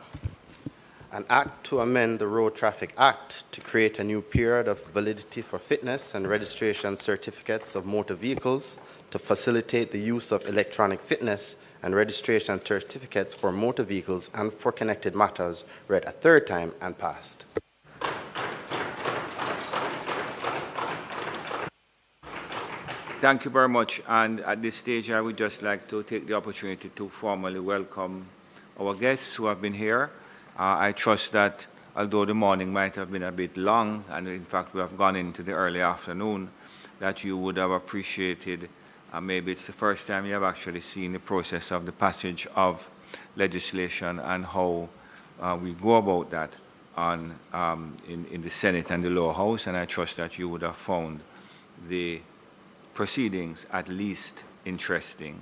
An act to amend the Road Traffic Act to create a new period of validity for fitness and registration certificates of motor vehicles to facilitate the use of electronic fitness and registration certificates for motor vehicles and for connected matters, read a third time and passed. Thank you very much. And at this stage, I would just like to take the opportunity to formally welcome our guests who have been here. I trust that although the morning might have been a bit long, and in fact we have gone into the early afternoon, that you would have appreciated, maybe it's the first time you have actually seen the process of the passage of legislation and how we go about that in the Senate and the lower house, and I trust that you would have found the proceedings at least interesting.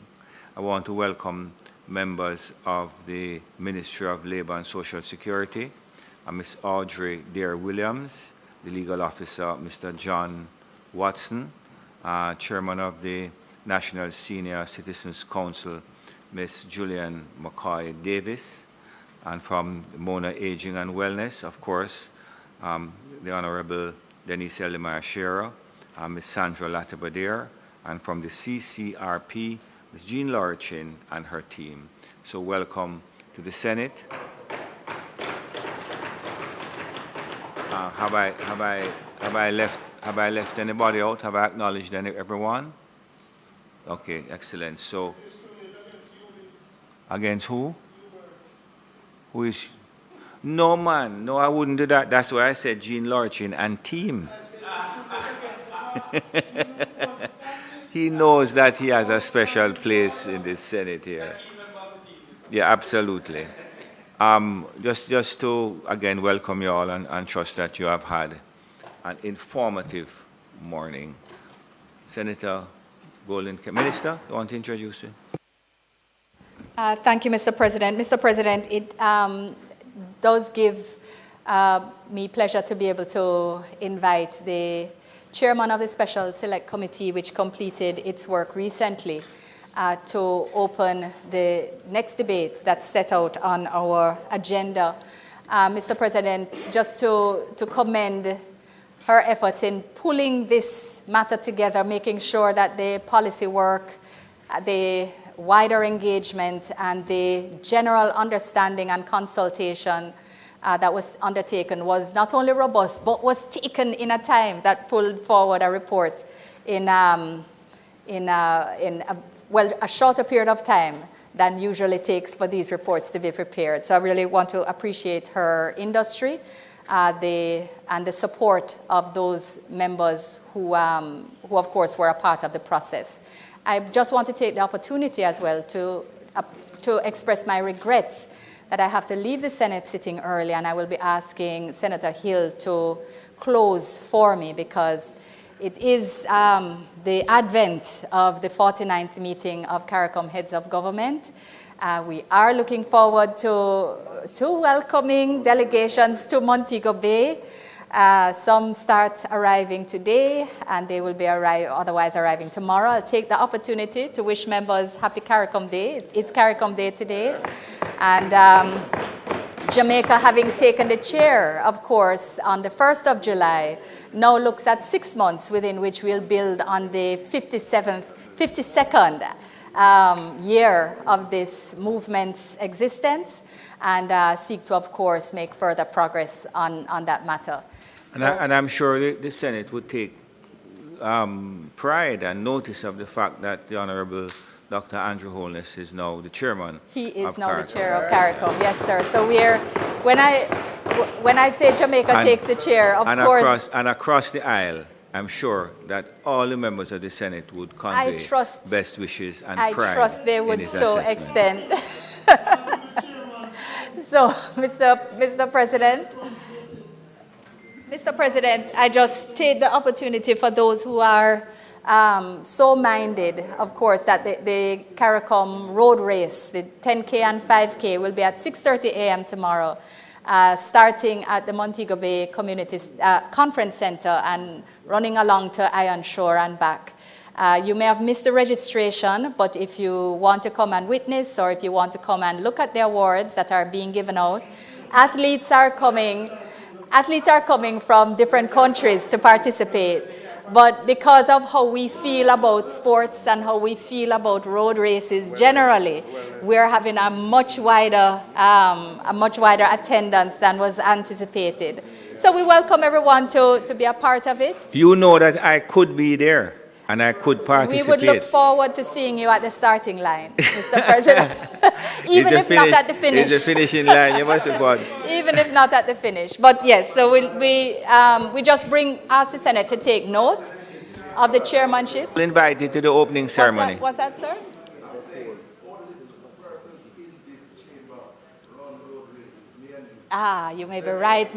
I want to welcome members of the Ministry of Labour and Social Security, Ms. Audrey Dare-Williams, the legal officer, Mr. John Watson, Chairman of the National Senior Citizens Council, Ms. Julian McCoy Davis, and from Mona Aging and Wellness, of course, the Honorable Denise Elimar Shearer, Ms. Sandra Latibadir, and from the CCRP, Ms. Jean Lorichin and her team. So welcome to the Senate. Have I left anybody out? Have I acknowledged everyone? Okay, excellent. So, against who? Who is? No, man. No, I wouldn't do that. That's why I said Jean Lorichin and team. He knows that he has a special place in the Senate here. Yeah, absolutely. Just to, again, welcome you all and trust that you have had an informative morning. Senator Golden, Minister, you want to introduce you? Thank you, Mr. President. Mr. President, it does give me pleasure to be able to invite the chairman of the Special Select Committee, which completed its work recently, to open the next debate that's set out on our agenda. Mr. President, just to commend her effort in pulling this matter together, making sure that the policy work, the wider engagement, and the general understanding and consultation that was undertaken was not only robust, but was taken in a time that pulled forward a report in a shorter period of time than usually takes for these reports to be prepared. So I really want to appreciate her industry and the support of those members who of course, were a part of the process. I just want to take the opportunity as well to express my regrets that I have to leave the Senate sitting early, and I will be asking Senator Hill to close for me, because it is the advent of the 49th meeting of Caricom Heads of Government. We are looking forward to welcoming delegations to Montego Bay. Some start arriving today, and they will be otherwise arriving tomorrow. I'll take the opportunity to wish members happy Caricom Day. It's Caricom Day today. And Jamaica, having taken the chair, of course, on the 1st of July, now looks at 6 months within which we'll build on the 52nd year of this movement's existence, and seek to, of course, make further progress on that matter. And I'm sure the Senate would take pride and notice of the fact that the Honorable Dr. Andrew Holness is now the chairman. He is now Caricom. the chair of Caricom, yes, sir. So when I say Jamaica takes the chair, of course. Across the aisle, I'm sure that all the members of the Senate would convey best wishes and pride. I trust they would so assessment. extend. So, Mr. President, I just take the opportunity for those who are so minded, of course, that the Caricom road race, the 10K and 5K, will be at 6:30 a.m. tomorrow, starting at the Montego Bay Community Conference Center and running along to Iron Shore and back. You may have missed the registration, but if you want to come and witness, or if you want to come and look at the awards that are being given out, athletes are coming from different countries to participate. But because of how we feel about sports and how we feel about road races generally, we're having a much wider attendance than was anticipated. So we welcome everyone to be a part of it. You know that I could be there and I could participate. We would look forward to seeing you at the starting line, Mr. President. Even if not at the finish. It's the finishing line, you must have gone. Even if not at the finish. But yes, so we just ask the Senate to take note of the chairmanship. Invited to the opening ceremony. What's that, sir? You may be right,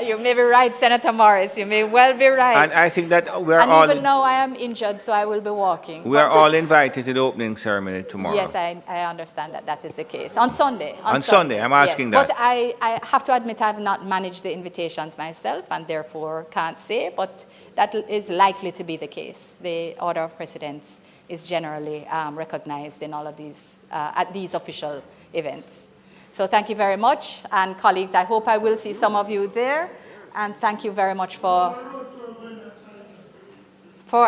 You may be right, Senator Morris. You may well be right. And I think that even now I am injured, so I will be walking. We are all invited to the opening ceremony tomorrow. Yes, I understand that is the case. On Sunday. On Sunday, I'm asking that. But I have to admit I have not managed the invitations myself, and therefore can't say, but that is likely to be the case. The Order of Precedence is generally recognized in all of these, at these official events. So thank you very much, and colleagues, I hope I will see some of you there, and thank you very much for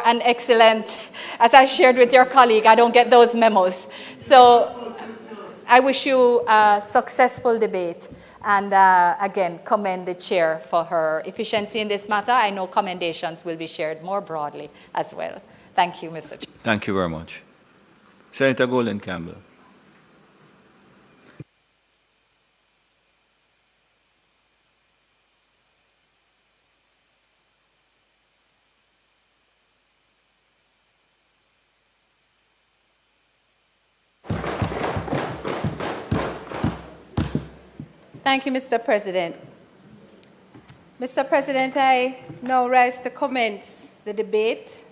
an excellent, as I shared with your colleague, I don't get those memos. So I wish you a successful debate, and again, commend the chair for her efficiency in this matter. I know commendations will be shared more broadly as well. Thank you, Mr. Chair. Thank you very much. Senator Golden Campbell. Thank you, Mr. President. Mr. President, I now rise to commence the debate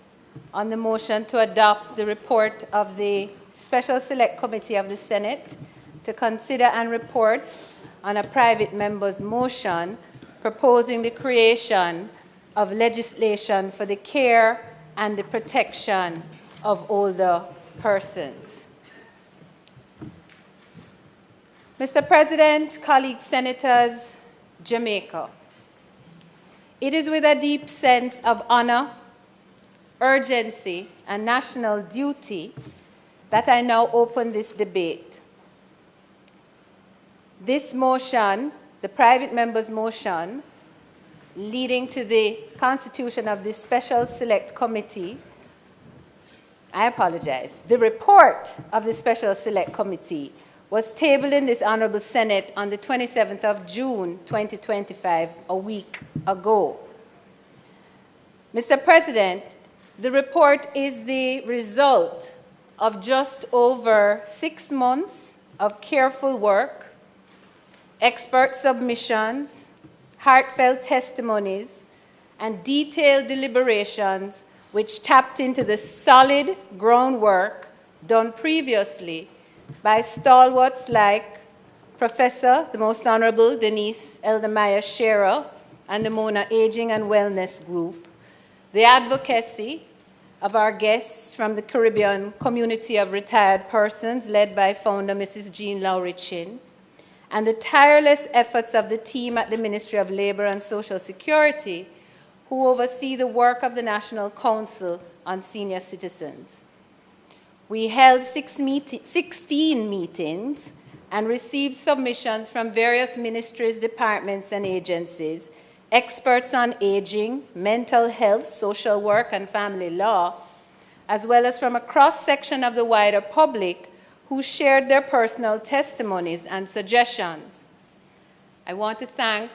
on the motion to adopt the report of the Special Select Committee of the Senate to consider and report on a private member's motion proposing the creation of legislation for the care and the protection of older persons. Mr. President, colleagues, senators, Jamaica. It is with a deep sense of honor, urgency, and national duty that I now open this debate. This motion, the private member's motion, leading to the constitution of this special select committee, I apologize, the report of the special select committee was tabled in this Honorable Senate on the 27th of June, 2025, a week ago. Mr. President, the report is the result of just over 6 months of careful work, expert submissions, heartfelt testimonies, and detailed deliberations which tapped into the solid groundwork done previously by stalwarts like Professor, the Most Honorable Denise Eldermeyer Shearer and the Mona Aging and Wellness Group, the advocacy of our guests from the Caribbean community of retired persons led by founder Mrs. Jean Lowry Chin, and the tireless efforts of the team at the Ministry of Labor and Social Security who oversee the work of the National Council on Senior Citizens. We held 16 meetings and received submissions from various ministries, departments, and agencies, experts on aging, mental health, social work, and family law, as well as from a cross-section of the wider public who shared their personal testimonies and suggestions. I want to thank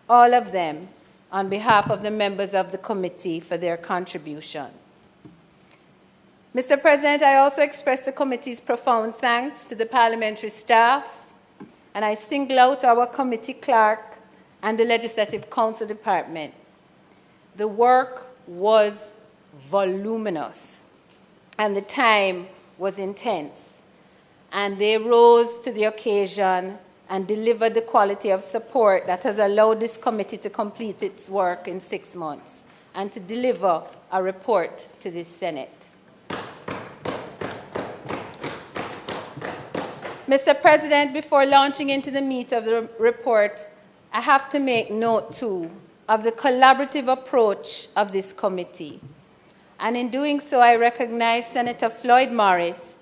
all of them on behalf of the members of the committee for their contributions. Mr. President, I also express the committee's profound thanks to the parliamentary staff, and I single out our committee clerk and the Legislative Council Department. The work was voluminous, and the time was intense, and they rose to the occasion and delivered the quality of support that has allowed this committee to complete its work in 6 months and to deliver a report to this Senate. Mr. President, before launching into the meat of the report, I have to make note, too, of the collaborative approach of this committee. And in doing so, I recognize Senator Floyd Morris,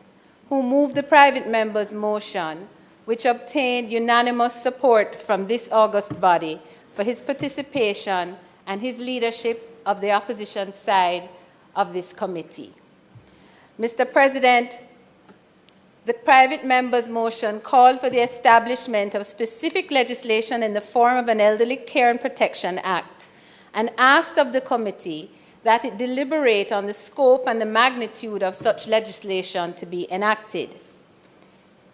who moved the private member's motion, which obtained unanimous support from this august body for his participation and his leadership of the opposition side of this committee. Mr. President, the private member's motion called for the establishment of specific legislation in the form of an Elderly Care and Protection Act and asked of the committee that it deliberate on the scope and the magnitude of such legislation to be enacted.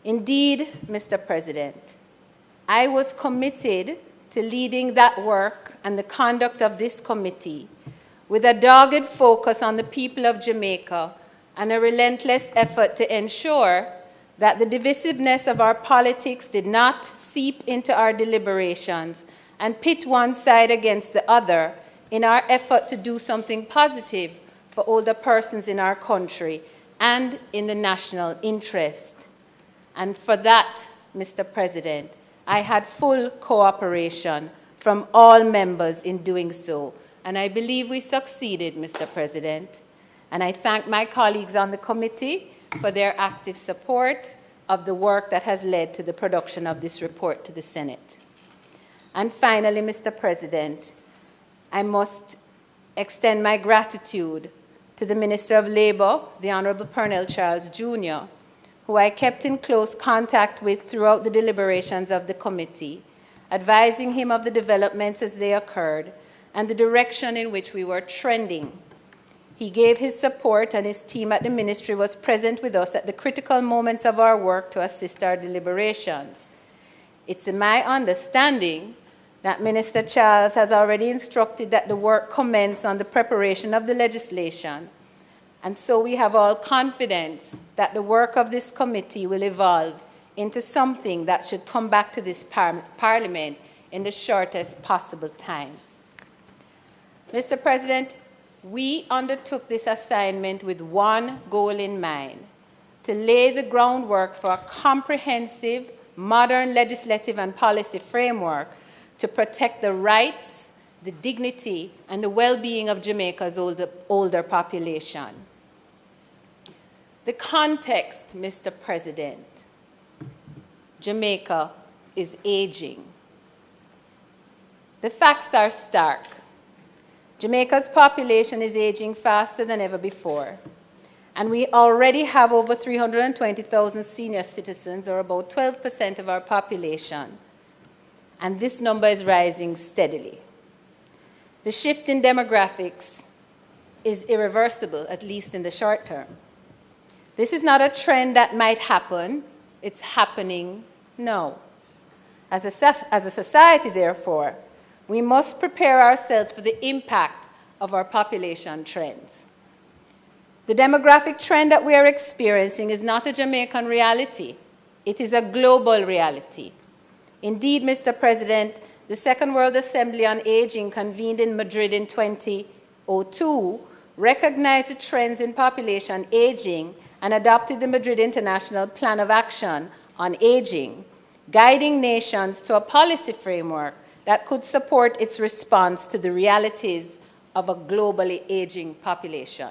Indeed, Mr. President, I was committed to leading that work and the conduct of this committee with a dogged focus on the people of Jamaica and a relentless effort to ensure that the divisiveness of our politics did not seep into our deliberations and pit one side against the other in our effort to do something positive for older persons in our country and in the national interest. And for that, Mr. President, I had full cooperation from all members in doing so. And I believe we succeeded, Mr. President. And I thank my colleagues on the committee for their active support of the work that has led to the production of this report to the Senate. And finally, Mr. President, I must extend my gratitude to the Minister of Labor, the Honorable Pernell Charles Jr., who I kept in close contact with throughout the deliberations of the committee, advising him of the developments as they occurred and the direction in which we were trending. He gave his support, and his team at the ministry was present with us at the critical moments of our work to assist our deliberations. It's my understanding that Minister Charles has already instructed that the work commence on the preparation of the legislation, and so we have all confidence that the work of this committee will evolve into something that should come back to this Parliament in the shortest possible time. Mr. President, we undertook this assignment with one goal in mind: to lay the groundwork for a comprehensive, modern legislative and policy framework to protect the rights, the dignity, and the well-being of Jamaica's older population. The context, Mr. President: Jamaica is aging. The facts are stark. Jamaica's population is aging faster than ever before, and we already have over 320,000 senior citizens, or about 12% of our population, and this number is rising steadily. The shift in demographics is irreversible, at least in the short term. This is not a trend that might happen, it's happening now. As a society, therefore, we must prepare ourselves for the impact of our population trends. The demographic trend that we are experiencing is not a Jamaican reality. It is a global reality. Indeed, Mr. President, the Second World Assembly on Aging, convened in Madrid in 2002, recognized the trends in population aging and adopted the Madrid International Plan of Action on Aging, guiding nations to a policy framework that could support its response to the realities of a globally aging population.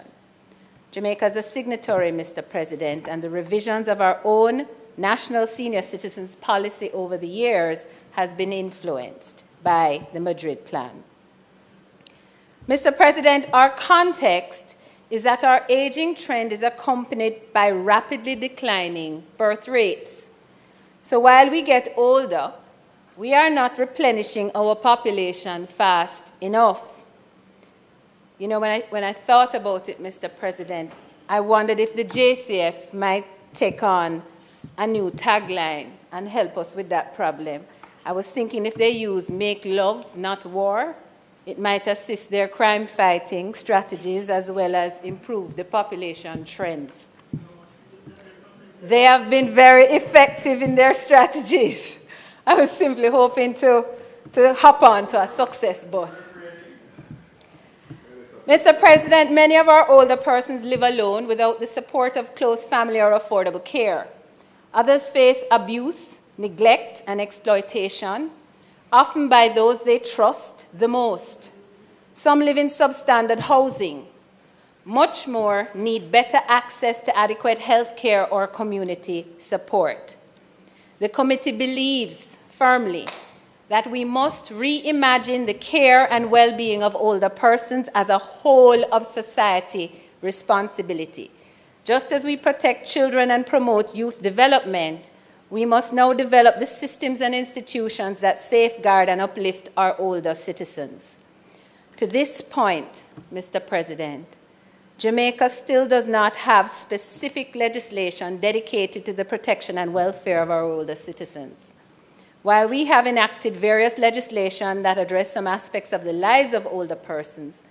Jamaica is a signatory, Mr. President, and the revisions of our own national senior citizens policy over the years has been influenced by the Madrid Plan. Mr. President, our context is that our aging trend is accompanied by rapidly declining birth rates. So while we get older, we are not replenishing our population fast enough. You know, when I thought about it, Mr. President, I wondered if the JCF might take on a new tagline and help us with that problem. I was thinking if they use "make love, not war," it might assist their crime-fighting strategies as well as improve the population trends. They have been very effective in their strategies. I was simply hoping to hop on to a success bus. Mr. President, many of our older persons live alone without the support of close family or affordable care. Others face abuse, neglect, and exploitation, often by those they trust the most. Some live in substandard housing. Much more need better access to adequate health care or community support. The committee believes firmly that we must reimagine the care and well-being of older persons as a whole of society responsibility. Just as we protect children and promote youth development, we must now develop the systems and institutions that safeguard and uplift our older citizens. To this point, Mr. President, Jamaica still does not have specific legislation dedicated to the protection and welfare of our older citizens. While we have enacted various legislation that address some aspects of the lives of older persons,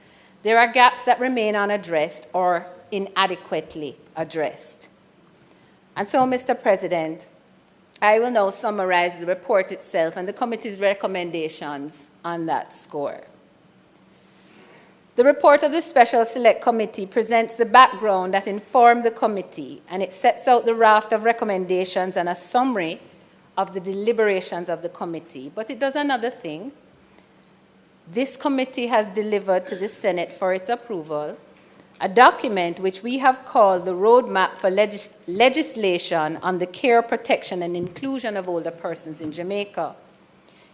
there are gaps that remain unaddressed or inadequately addressed. And so, Mr. President, I will now summarize the report itself and the committee's recommendations on that score. The report of the Special Select Committee presents the background that informed the committee, and it sets out the raft of recommendations and a summary of the deliberations of the committee. But it does another thing. This committee has delivered to the Senate for its approval a document which we have called the Roadmap for Legislation on the Care, Protection, and Inclusion of Older Persons in Jamaica.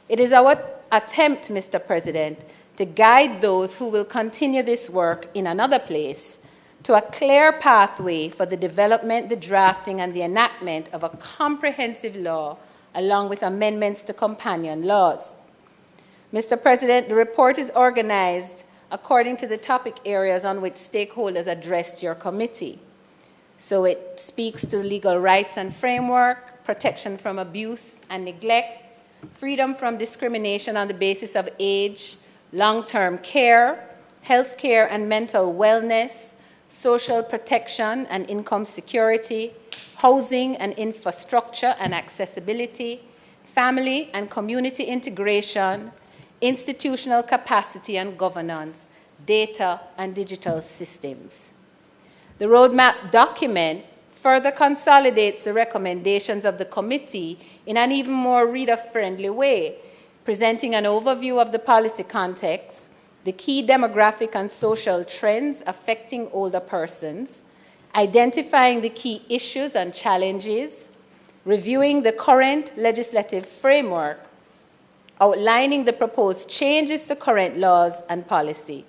It is our attempt, Mr. President, to guide those who will continue this work in another place to a clear pathway for the development, the drafting, and the enactment of a comprehensive law, along with amendments to companion laws. Mr. President, the report is organized according to the topic areas on which stakeholders addressed your committee. So it speaks to legal rights and framework, protection from abuse and neglect, freedom from discrimination on the basis of age, long-term care, health care and mental wellness, social protection and income security, housing and infrastructure and accessibility, family and community integration, institutional capacity and governance, data, and digital systems. The roadmap document further consolidates the recommendations of the committee in an even more reader-friendly way, presenting an overview of the policy context, the key demographic and social trends affecting older persons, identifying the key issues and challenges, reviewing the current legislative framework, outlining the proposed changes to current laws and policy,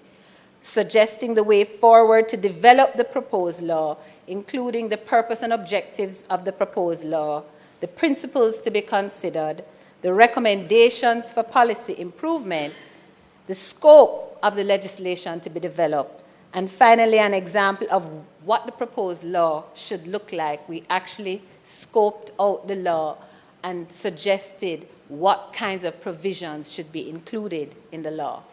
suggesting the way forward to develop the proposed law, including the purpose and objectives of the proposed law, the principles to be considered, the recommendations for policy improvement, the scope of the legislation to be developed, and finally, an example of what the proposed law should look like. We actually scoped out the law and suggested what kinds of provisions should be included in the law.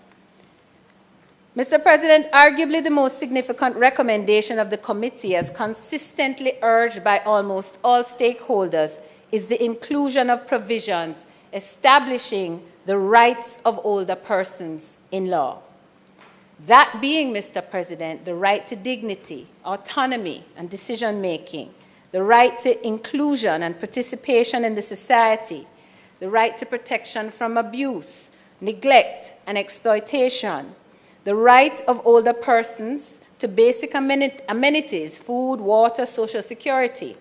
Mr. President, arguably the most significant recommendation of the committee, as consistently urged by almost all stakeholders, is the inclusion of provisions establishing the rights of older persons in law. That being, Mr. President, the right to dignity, autonomy, and decision-making, the right to inclusion and participation in the society, the right to protection from abuse, neglect, and exploitation, the right of older persons to basic amenities, food, water, social security,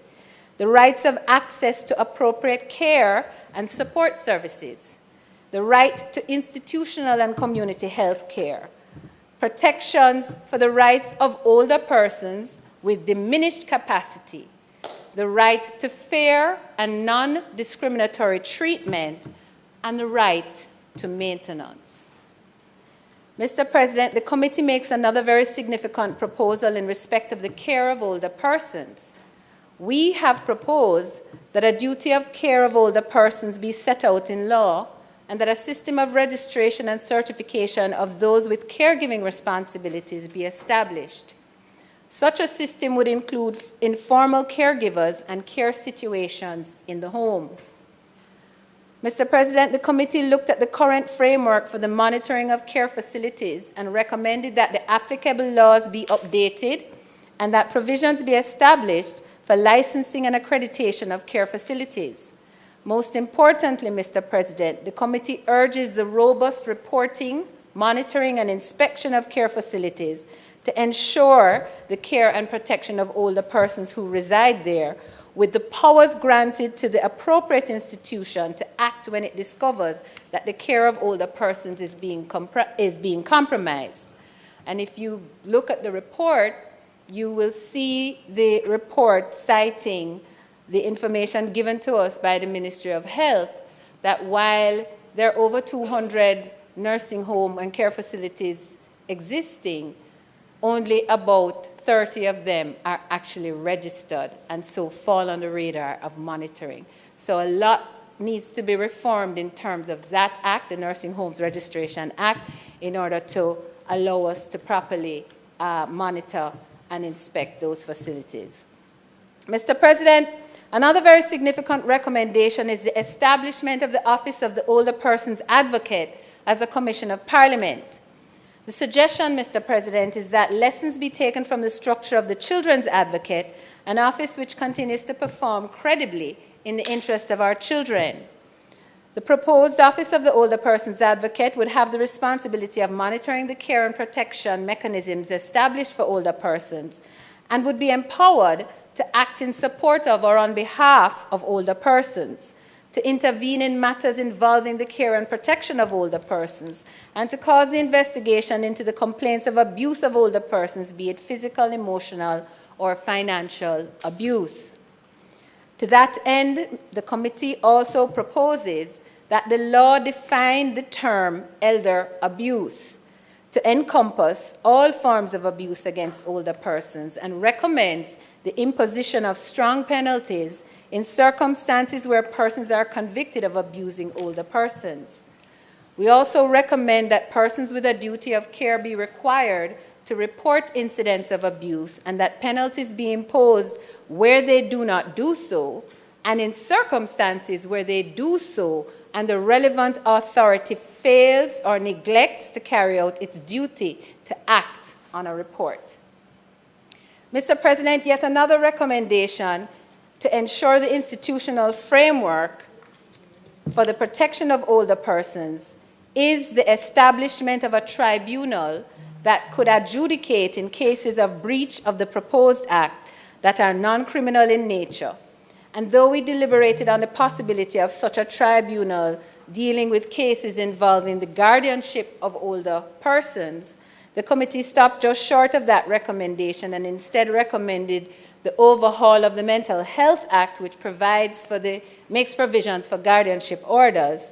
the rights of access to appropriate care and support services, the right to institutional and community health care, protections for the rights of older persons with diminished capacity, the right to fair and non-discriminatory treatment, and the right to maintenance. Mr. President, the committee makes another very significant proposal in respect of the care of older persons. We have proposed that a duty of care of older persons be set out in law, and that a system of registration and certification of those with caregiving responsibilities be established. Such a system would include informal caregivers and care situations in the home. Mr. President, the committee looked at the current framework for the monitoring of care facilities and recommended that the applicable laws be updated and that provisions be established for licensing and accreditation of care facilities. Most importantly, Mr. President, the committee urges the robust reporting, monitoring, and inspection of care facilities to ensure the care and protection of older persons who reside there, with the powers granted to the appropriate institution to act when it discovers that the care of older persons is being compromised. And if you look at the report, you will see the report citing the information given to us by the Ministry of Health, that while there are over 200 nursing home and care facilities existing, only about 30 of them are actually registered and so fall on the radar of monitoring. So a lot needs to be reformed in terms of that act, the Nursing Homes Registration Act, in order to allow us to properly monitor and inspect those facilities. Mr. President, another very significant recommendation is the establishment of the Office of the Older Persons Advocate as a Commission of Parliament. The suggestion, Mr. President, is that lessons be taken from the structure of the Children's Advocate, an office which continues to perform credibly in the interest of our children. The proposed Office of the Older Persons Advocate would have the responsibility of monitoring the care and protection mechanisms established for older persons and would be empowered to act in support of or on behalf of older persons, to intervene in matters involving the care and protection of older persons, and to cause the investigation into the complaints of abuse of older persons, be it physical, emotional, or financial abuse. To that end, the committee also proposes that the law define the term elder abuse to encompass all forms of abuse against older persons, and recommends the imposition of strong penalties in circumstances where persons are convicted of abusing older persons. We also recommend that persons with a duty of care be required to report incidents of abuse, and that penalties be imposed where they do not do so, and in circumstances where they do so and the relevant authority fails or neglects to carry out its duty to act on a report. Mr. President, yet another recommendation to ensure the institutional framework for the protection of older persons is the establishment of a tribunal that could adjudicate in cases of breach of the proposed act that are non-criminal in nature. And though we deliberated on the possibility of such a tribunal dealing with cases involving the guardianship of older persons, the committee stopped just short of that recommendation and instead recommended the overhaul of the Mental Health Act, which makes provisions for guardianship orders,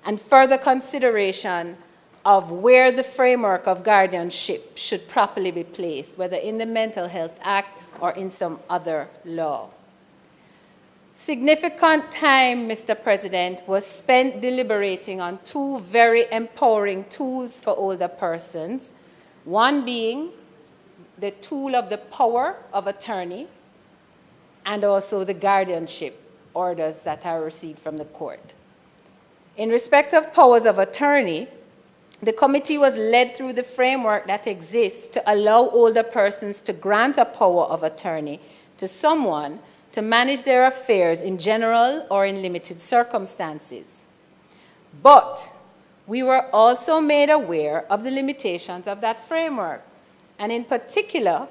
and further consideration of where the framework of guardianship should properly be placed, whether in the Mental Health Act or in some other law. Significant time, Mr. President, was spent deliberating on two very empowering tools for older persons, one being the tool of the power of attorney and also the guardianship orders that are received from the court. In respect of powers of attorney, the committee was led through the framework that exists to allow older persons to grant a power of attorney to someone to manage their affairs in general or in limited circumstances. But we were also made aware of the limitations of that framework, and in particular,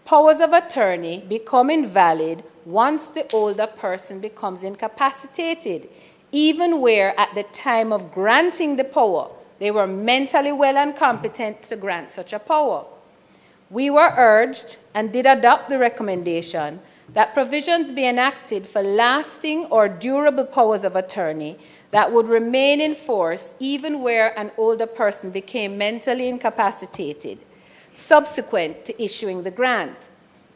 powers of attorney become invalid once the older person becomes incapacitated, even where at the time of granting the power, they were mentally well and competent to grant such a power. We were urged and did adopt the recommendation that provisions be enacted for lasting or durable powers of attorney that would remain in force even where an older person became mentally incapacitated subsequent to issuing the grant,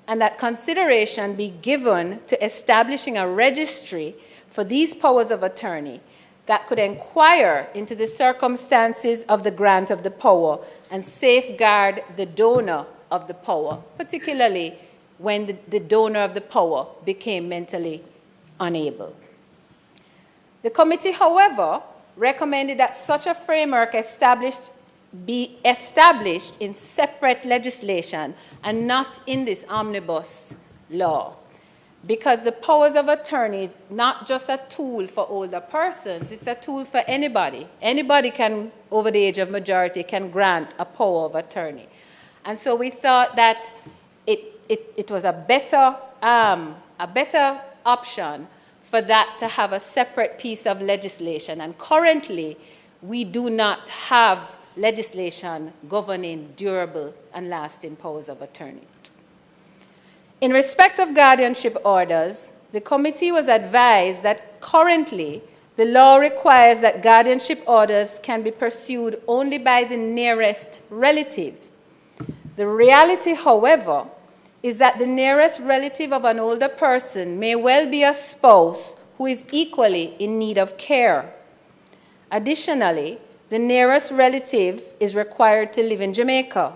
and that consideration be given to establishing a registry for these powers of attorney that could inquire into the circumstances of the grant of the power and safeguard the donor of the power, particularly when the donor of the power became mentally unable. The committee, however, recommended that such a framework be established in separate legislation and not in this omnibus law, because the powers of attorney is not just a tool for older persons, it's a tool for anybody. Anybody can, over the age of majority, can grant a power of attorney. And so we thought that it was a better option for that to have a separate piece of legislation. And currently, we do not have legislation governing durable and lasting powers of attorney. In respect of guardianship orders, the committee was advised that currently the law requires that guardianship orders can be pursued only by the nearest relative. The reality, however, is that the nearest relative of an older person may well be a spouse who is equally in need of care. Additionally, the nearest relative is required to live in Jamaica.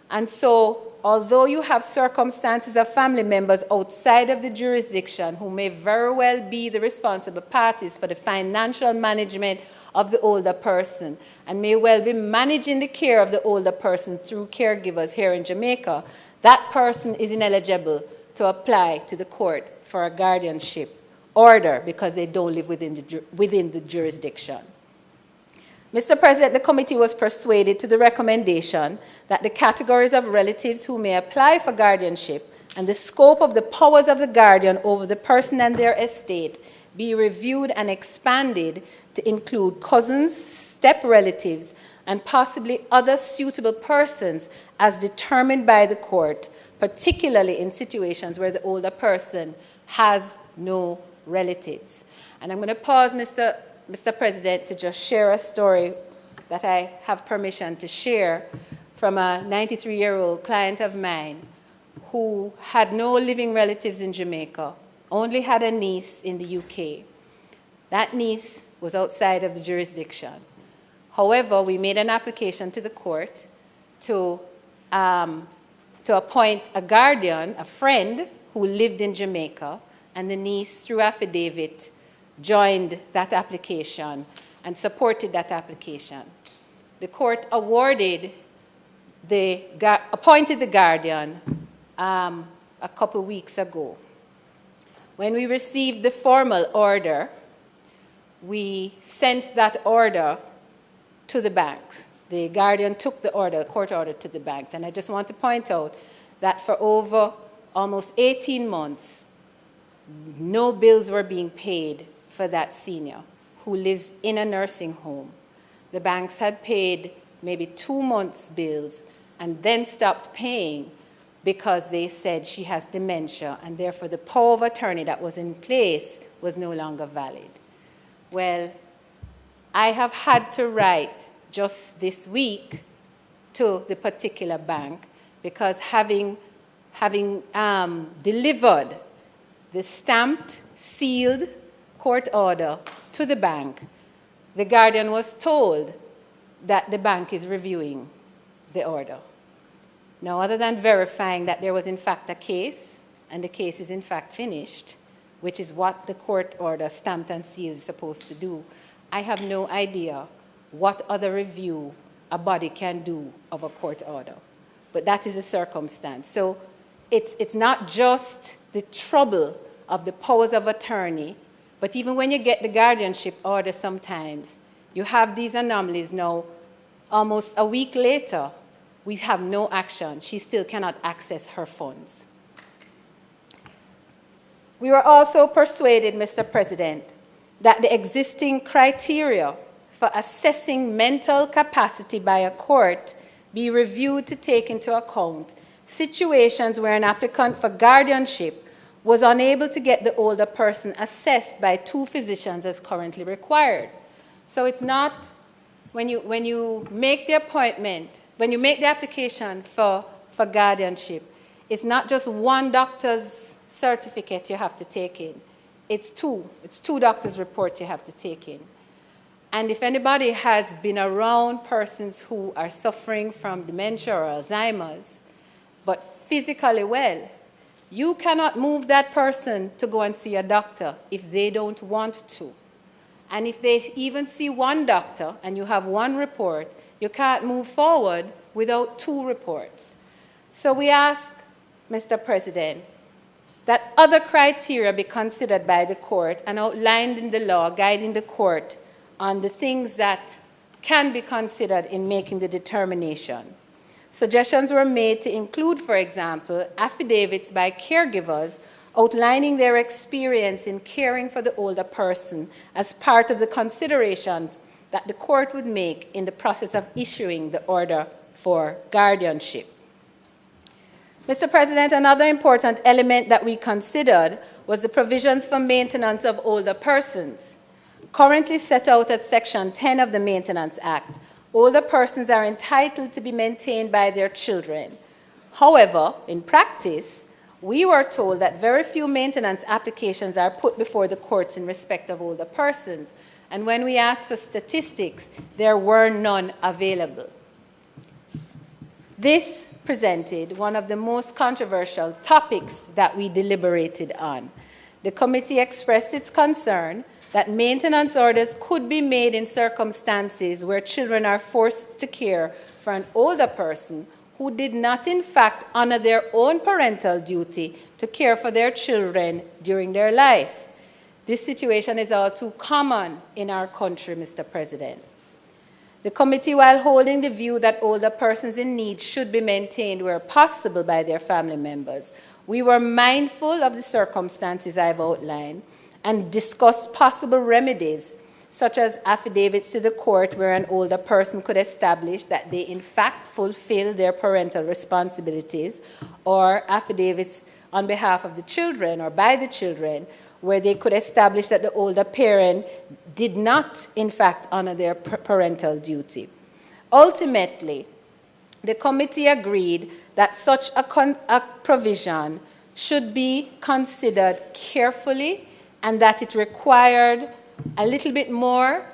And so, although you have circumstances of family members outside of the jurisdiction who may very well be the responsible parties for the financial management of the older person and may well be managing the care of the older person through caregivers here in Jamaica, that person is ineligible to apply to the court for a guardianship order because they don't live within the jurisdiction. Mr. President, the committee was persuaded to the recommendation that the categories of relatives who may apply for guardianship and the scope of the powers of the guardian over the person and their estate be reviewed and expanded to include cousins, step relatives, and possibly other suitable persons as determined by the court, particularly in situations where the older person has no relatives. And I'm going to pause, Mr. President, to just share a story that I have permission to share from a 93-year-old client of mine who had no living relatives in Jamaica, only had a niece in the UK. That niece was outside of the jurisdiction. However, we made an application to the court to appoint a guardian, a friend, who lived in Jamaica and the niece, through affidavit, joined that application and supported that application. The court appointed the guardian a couple weeks ago. When we received the formal order, we sent that order to the banks. The guardian took the order, court order, to the banks. And I just want to point out that for over almost 18 months, no bills were being paid for that senior who lives in a nursing home. The banks had paid maybe 2 months' bills and then stopped paying because they said she has dementia, and therefore the power of attorney that was in place was no longer valid. Well, I have had to write just this week to the particular bank because having delivered the stamped, sealed court order to the bank, the guardian was told that the bank is reviewing the order. Now, other than verifying that there was in fact a case, and the case is in fact finished, which is what the court order stamped and sealed is supposed to do, I have no idea what other review a body can do of a court order. But that is a circumstance. So it's not just the trouble of the powers of attorney, but even when you get the guardianship order sometimes, you have these anomalies. Now, almost a week later, we have no action. She still cannot access her funds. We were also persuaded, Mr. President, that the existing criteria for assessing mental capacity by a court be reviewed to take into account situations where an applicant for guardianship was unable to get the older person assessed by 2 physicians as currently required. So it's not, when you make the appointment, when you make the application for guardianship, it's not just 1 doctor's certificate you have to take in. It's 2. It's 2 doctors' reports you have to take in. And if anybody has been around persons who are suffering from dementia or Alzheimer's, but physically well, you cannot move that person to go and see a doctor if they don't want to. And if they even see 1 doctor and you have 1 report, you can't move forward without 2 reports. So we ask, Mr. President, that other criteria be considered by the court and outlined in the law guiding the court on the things that can be considered in making the determination. Suggestions were made to include, for example, affidavits by caregivers outlining their experience in caring for the older person as part of the considerations that the court would make in the process of issuing the order for guardianship. Mr. President, another important element that we considered was the provisions for maintenance of older persons. Currently set out at Section 10 of the Maintenance Act, older persons are entitled to be maintained by their children. However, in practice, we were told that very few maintenance applications are put before the courts in respect of older persons, and when we asked for statistics, there were none available. This presented one of the most controversial topics that we deliberated on. The committee expressed its concern that maintenance orders could be made in circumstances where children are forced to care for an older person who did not in fact honor their own parental duty to care for their children during their life. This situation is all too common in our country, Mr. President. The committee, while holding the view that older persons in need should be maintained where possible by their family members, we were mindful of the circumstances I've outlined and discussed possible remedies, such as affidavits to the court where an older person could establish that they in fact fulfill their parental responsibilities, or affidavits on behalf of the children or by the children where they could establish that the older parent did not in fact honor their parental duty. Ultimately, the committee agreed that such a provision should be considered carefully and that it required a little bit more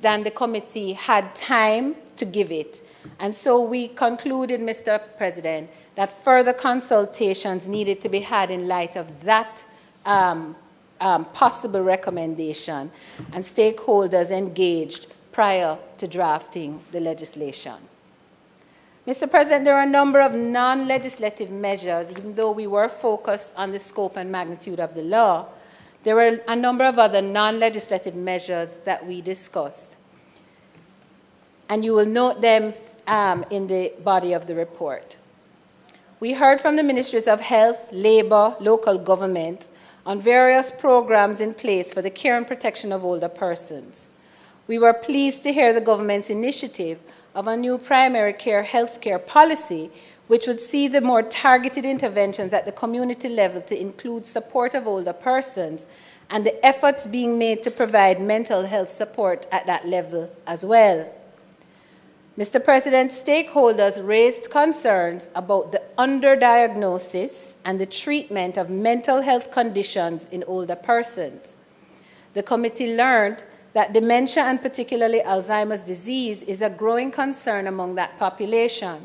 than the committee had time to give it. And so we concluded, Mr. President, that further consultations needed to be had in light of that possible recommendation and stakeholders engaged prior to drafting the legislation. Mr. President, there are a number of non-legislative measures, even though we were focused on the scope and magnitude of the law. There were a number of other non-legislative measures that we discussed. And you will note them in the body of the report. We heard from the Ministries of Health, Labour, Local Government on various programs in place for the care and protection of older persons. We were pleased to hear the government's initiative of a new primary care healthcare policy, which would see the more targeted interventions at the community level to include support of older persons and the efforts being made to provide mental health support at that level as well. Mr. President, stakeholders raised concerns about the underdiagnosis and the treatment of mental health conditions in older persons. The committee learned that dementia and particularly Alzheimer's disease is a growing concern among that population.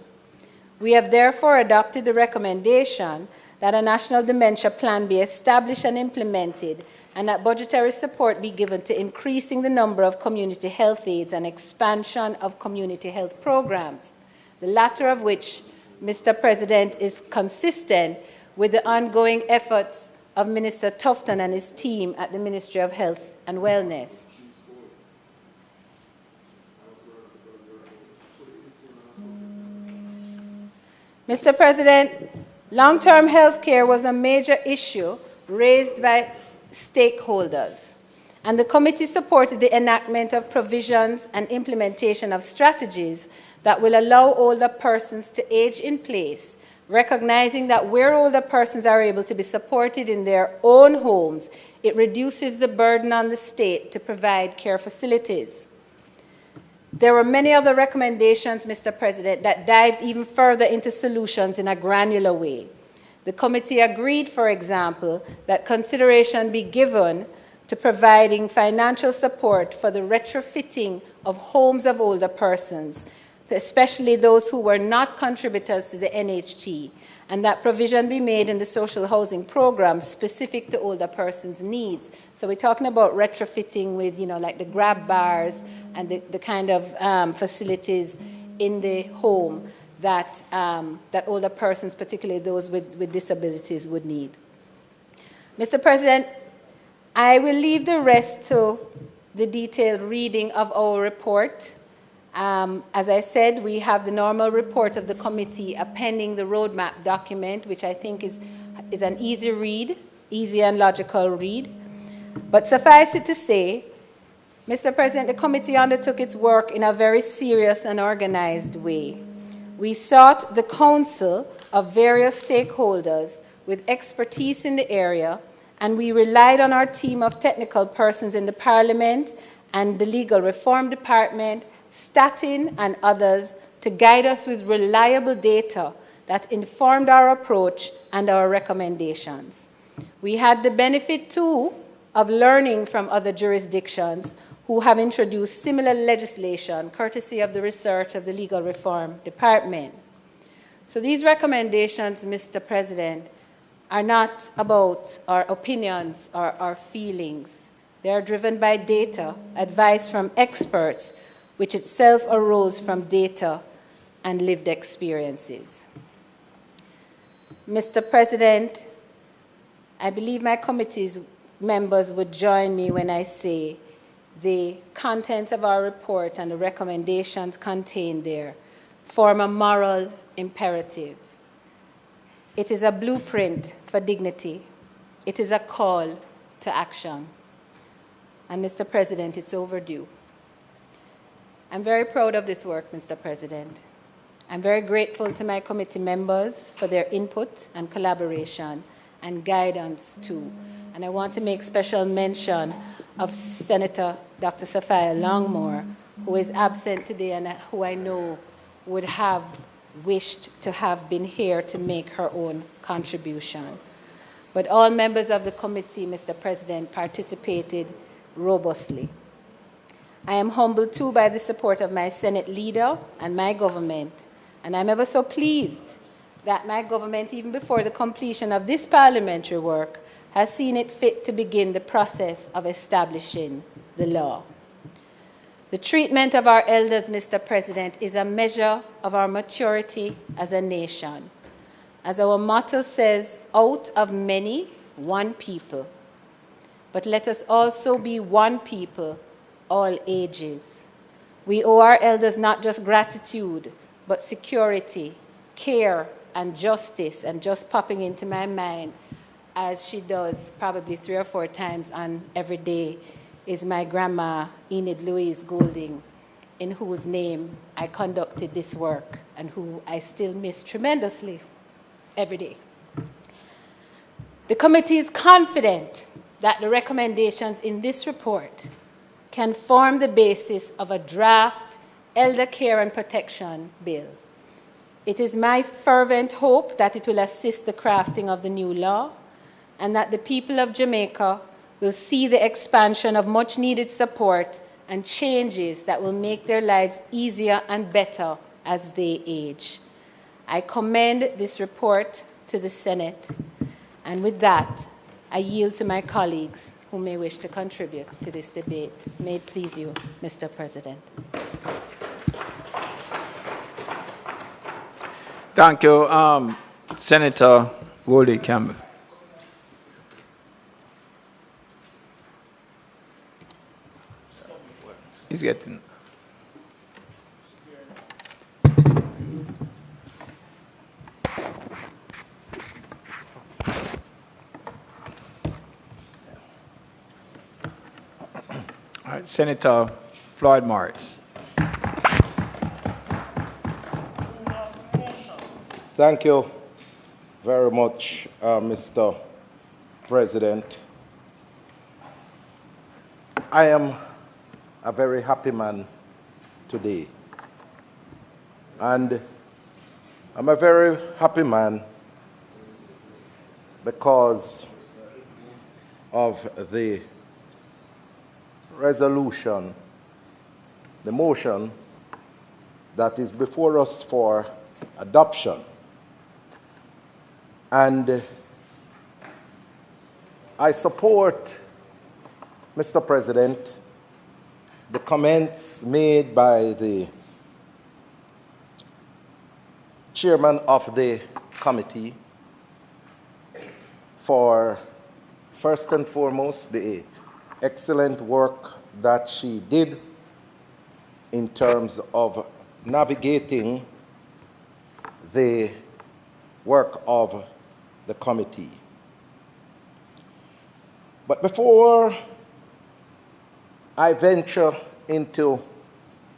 We have therefore adopted the recommendation that a national dementia plan be established and implemented and that budgetary support be given to increasing the number of community health aides and expansion of community health programs, the latter of which, Mr. President, is consistent with the ongoing efforts of Minister Tufton and his team at the Ministry of Health and Wellness. Mr. President, long-term health care was a major issue raised by stakeholders, and the committee supported the enactment of provisions and implementation of strategies that will allow older persons to age in place, recognizing that where older persons are able to be supported in their own homes, it reduces the burden on the state to provide care facilities. There were many other recommendations, Mr. President, that dived even further into solutions in a granular way. The committee agreed, for example, that consideration be given to providing financial support for the retrofitting of homes of older persons, especially those who were not contributors to the NHT, and that provision be made in the social housing program specific to older persons' needs. So we're talking about retrofitting with, like the grab bars and the kind of facilities in the home that, that older persons, particularly those with disabilities, would need. Mr. President, I will leave the rest to the detailed reading of our report. As I said, we have the normal report of the committee appending the roadmap document, which I think is an easy read, easy and logical read. But suffice it to say, Mr. President, the committee undertook its work in a very serious and organized way. We sought the counsel of various stakeholders with expertise in the area, and we relied on our team of technical persons in the Parliament and the Legal Reform Department, Statin, and others to guide us with reliable data that informed our approach and our recommendations. We had the benefit, too, of learning from other jurisdictions who have introduced similar legislation, courtesy of the research of the Legal Reform Department. So these recommendations, Mr. President, are not about our opinions or our feelings. They are driven by data, advice from experts, which itself arose from data and lived experiences. Mr. President, I believe my committee's members would join me when I say the contents of our report and the recommendations contained there form a moral imperative. It is a blueprint for dignity. It is a call to action. And Mr. President, it's overdue. I'm very proud of this work, Mr. President. I'm very grateful to my committee members for their input and collaboration and guidance too. And I want to make special mention of Senator Dr. Sophia Longmore, who is absent today and who I know would have wished to have been here to make her own contribution. But all members of the committee, Mr. President, participated robustly. I am humbled too by the support of my Senate leader and my government, and I'm ever so pleased that my government, even before the completion of this parliamentary work, has seen it fit to begin the process of establishing the law. The treatment of our elders, Mr. President, is a measure of our maturity as a nation. As our motto says, out of many, one people. But let us also be one people, all ages. We owe our elders not just gratitude, but security, care, and justice. And just popping into my mind, as she does probably 3 or 4 times on every day, is my grandma, Enid Louise Goulding, in whose name I conducted this work and who I still miss tremendously every day. The committee is confident that the recommendations in this report can form the basis of a draft elder care and protection bill. It is my fervent hope that it will assist the crafting of the new law and that the people of Jamaica will see the expansion of much needed support and changes that will make their lives easier and better as they age. I commend this report to the Senate, and with that, I yield to my colleagues who may wish to contribute to this debate. May it please you, Mr. President. Thank you, Senator Woolley Campbell. He's getting. All right, Senator Floyd Morris. Thank you very much, Mr. President. I am a very happy man today. And I'm a very happy man because of the resolution, the motion that is before us for adoption. And I support, Mr. President, the comments made by the chairman of the committee for, first and foremost, the excellent work that she did in terms of navigating the work of the committee. But before I venture into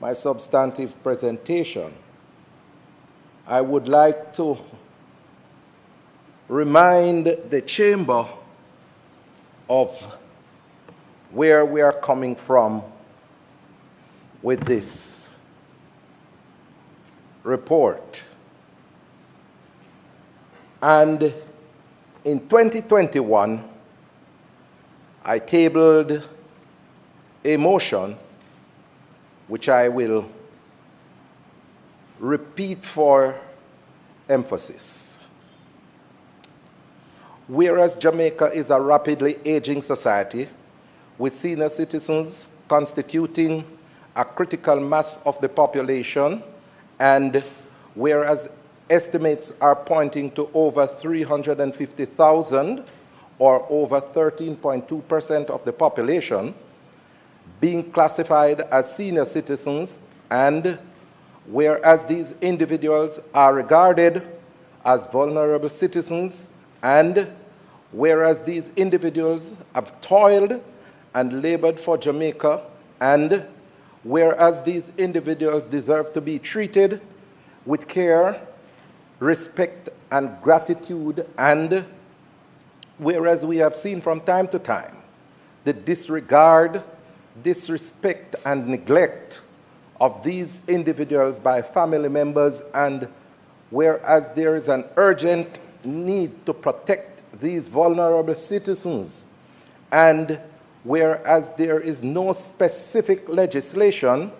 my substantive presentation, I would like to remind the chamber of where we are coming from with this report. And in 2021, I tabled a motion which I will repeat for emphasis. Whereas Jamaica is a rapidly aging society with senior citizens constituting a critical mass of the population, and whereas estimates are pointing to over 350,000 or over 13.2% of the population being classified as senior citizens, and whereas these individuals are regarded as vulnerable citizens, and whereas these individuals have toiled and labored for Jamaica, and whereas these individuals deserve to be treated with care, respect, and gratitude, and whereas we have seen from time to time the disregard, disrespect, and neglect of these individuals by family members, and whereas there is an urgent need to protect these vulnerable citizens, and whereas there is no specific legislation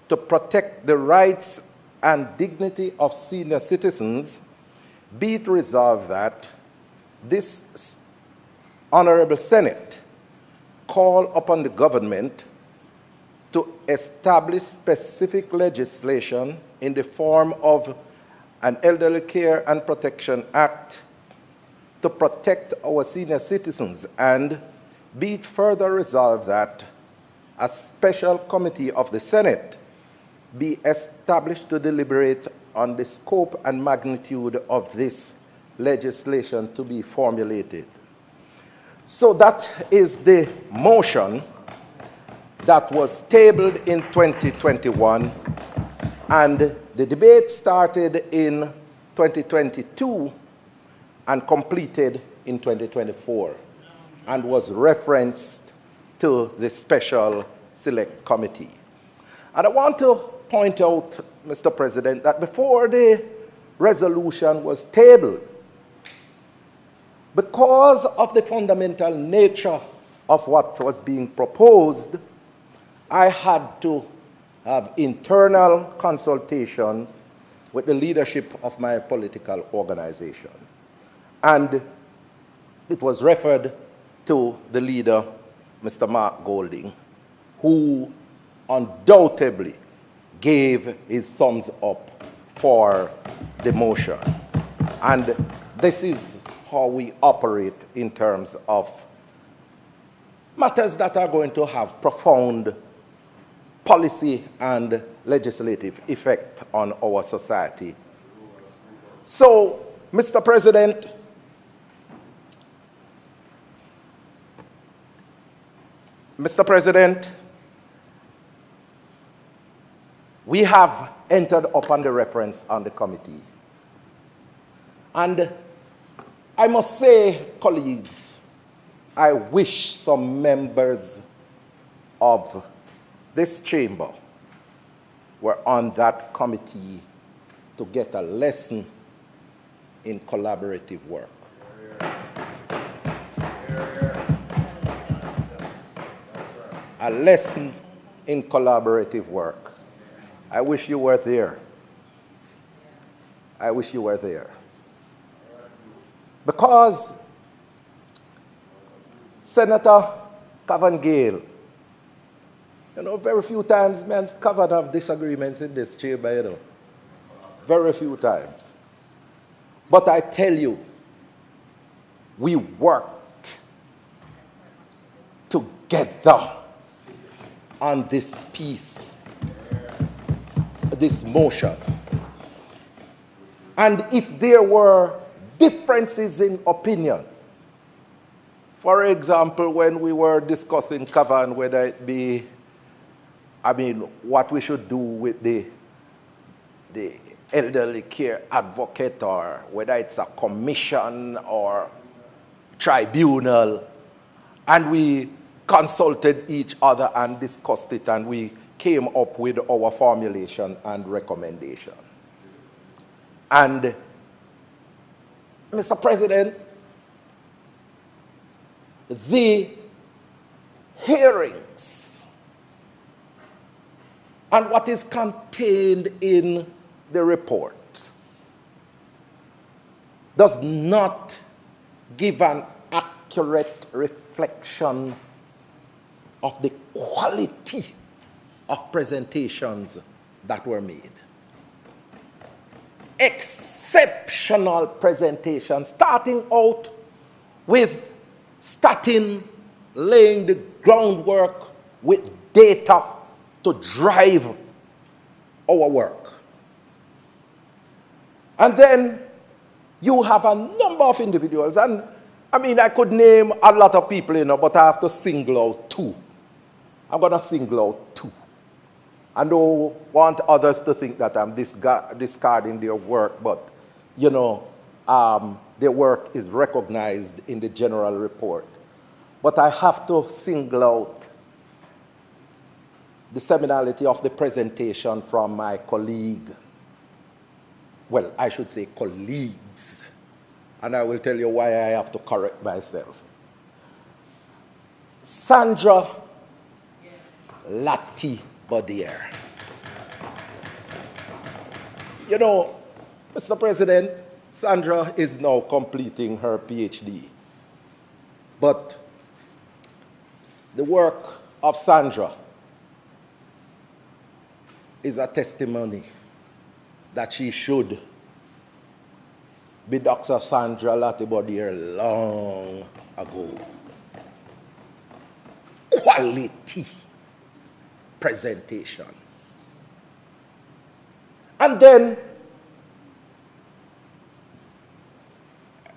to protect the rights and dignity of senior citizens, be it resolved that this Honorable Senate call upon the government to establish specific legislation in the form of an Elderly Care and Protection Act to protect our senior citizens, and be it further resolved that a special committee of the Senate be established to deliberate on the scope and magnitude of this legislation to be formulated. So that is the motion that was tabled in 2021, and the debate started in 2022 and completed in 2024, and was referenced to the Special Select Committee. And I want to point out, Mr. President, that before the resolution was tabled, because of the fundamental nature of what was being proposed, I had to have internal consultations with the leadership of my political organization. And it was referred to the leader, Mr. Mark Golding, who undoubtedly gave his thumbs up for the motion. And this is how we operate in terms of matters that are going to have profound policy and legislative effect on our society. So, Mr. President, we have entered upon the reference on the committee. And I must say, colleagues, I wish some members of this chamber were on that committee to get a lesson in collaborative work. A lesson in collaborative work. I wish you were there. I wish you were there. Because Senator Cavan-Gale, you know, very few times men covered have disagreements in this chamber, you know. Very few times. But I tell you, we worked together on this piece, this motion. And if there were differences in opinion, for example, when we were discussing Cavan, whether it be, what we should do with the elderly care advocate, or whether it's a commission or tribunal, and we consulted each other and discussed it, and we came up with our formulation and recommendation. And Mr. President, the hearings and what is contained in the report does not give an accurate reflection of the quality of presentations that were made. Exceptional presentations, starting out with laying the groundwork with data to drive our work. And then you have a number of individuals, and I could name a lot of people, you know, but I have to single out two. I'm going to single out two. I don't want others to think that I'm discarding their work, but, you know, their work is recognized in the general report. But I have to single out the seminality of the presentation from my colleague. Well, I should say colleagues. And I will tell you why I have to correct myself. Sandra Lati Bodier. You know, Mr. President, Sandra is now completing her PhD. But the work of Sandra is a testimony that she should be Dr. Sandra Latibodier long ago. Quality presentation. And then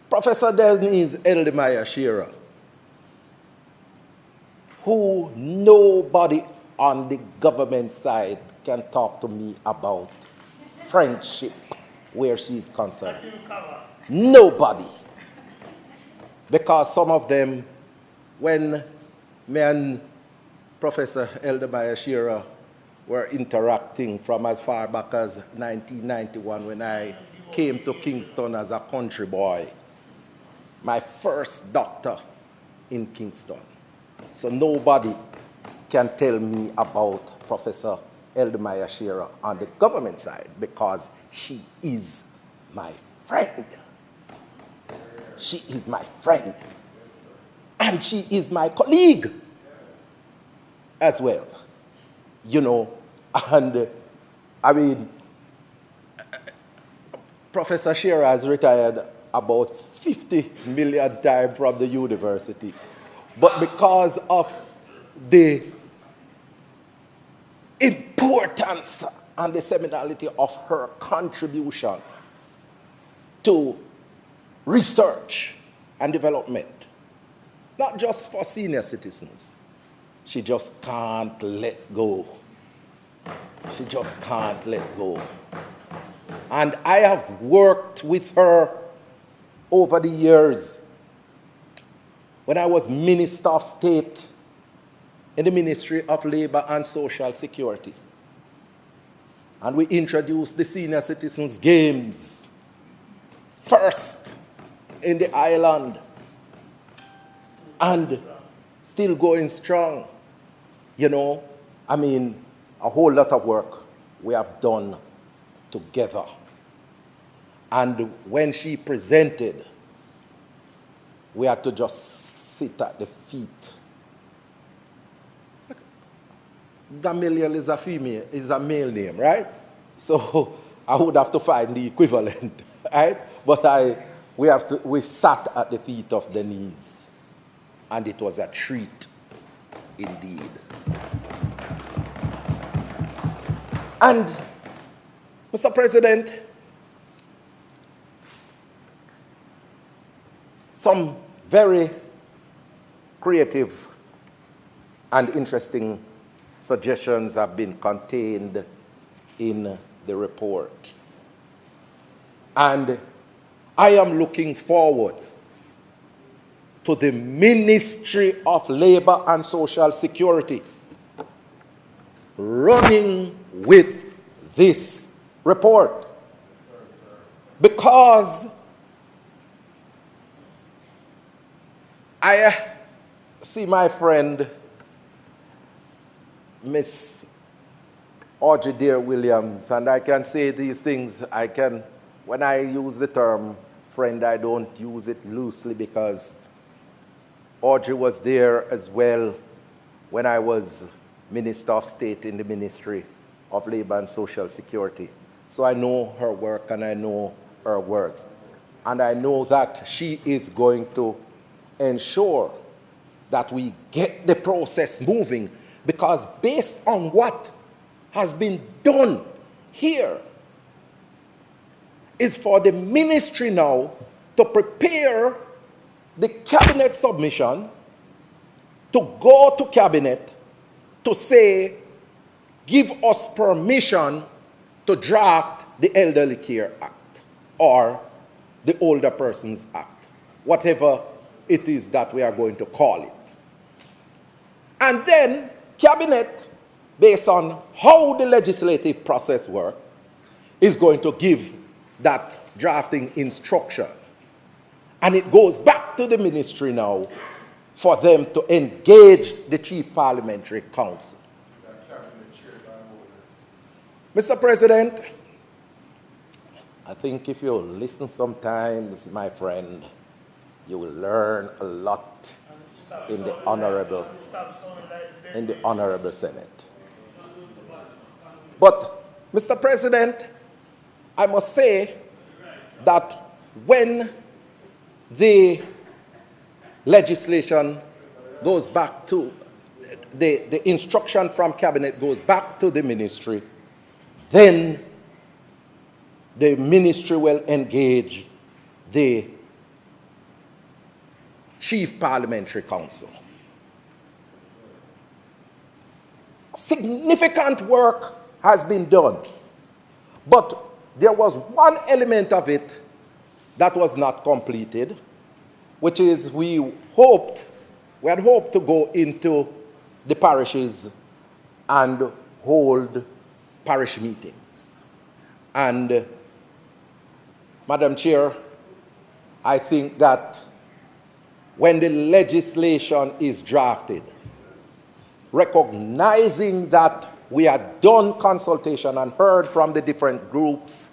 Professor Denise Eldemire Shearer, who nobody on the government side can talk to me about friendship where she's concerned. Nobody. Because some of them, when me and Professor Eldemire Shearer were interacting from as far back as 1991 when I came to Kingston as a country boy, my first doctor in Kingston. So nobody can tell me about Professor Eldemire Shearer on the government side because she is my friend. She is my friend. And she is my colleague as well. You know, and I mean, Professor Shearer has retired about 50 million times from the university. But because of the importance and the seminality of her contribution to research and development, not just for senior citizens, she just can't let go. She just can't let go. And I have worked with her over the years. When I was Minister of State in the Ministry of Labor and Social Security, and we introduced the Senior Citizens Games first in the island and still going strong. You know, I mean, a whole lot of work we have done together. And when she presented, we had to just sit at the feet. Gamaliel is a female, is a male name, right? So I would have to find the equivalent, right? But we sat at the feet of Denise, and it was a treat indeed. And, Mr. President, some very creative and interesting suggestions have been contained in the report. And I am looking forward to the Ministry of Labor and Social Security running with this report, because I see my friend Miss Audrey Dear Williams, and I can say these things, when I use the term friend, I don't use it loosely because Audrey was there as well when I was Minister of State in the Ministry of Labor and Social Security. So I know her work and I know her worth. And I know that she is going to ensure that we get the process moving, because based on what has been done here is for the ministry now to prepare the cabinet submission, to go to cabinet to say, give us permission to draft the Elderly Care Act or the Older Persons Act, whatever it is that we are going to call it. And then cabinet, based on how the legislative process works, is going to give that drafting instruction. And it goes back to the ministry now for them to engage the Chief Parliamentary Council. Mr. President, I think if you listen sometimes, my friend, you will learn a lot in the Honorable Senate. But, Mr. President, I must say that when the legislation goes back to, the instruction from Cabinet goes back to the ministry, then the ministry will engage the Chief Parliamentary Council. Significant work has been done, but there was one element of it that was not completed, which is we had hoped to go into the parishes and hold parish meetings. And, Madam Chair, I think that when the legislation is drafted, recognizing that we had done consultation and heard from the different groups,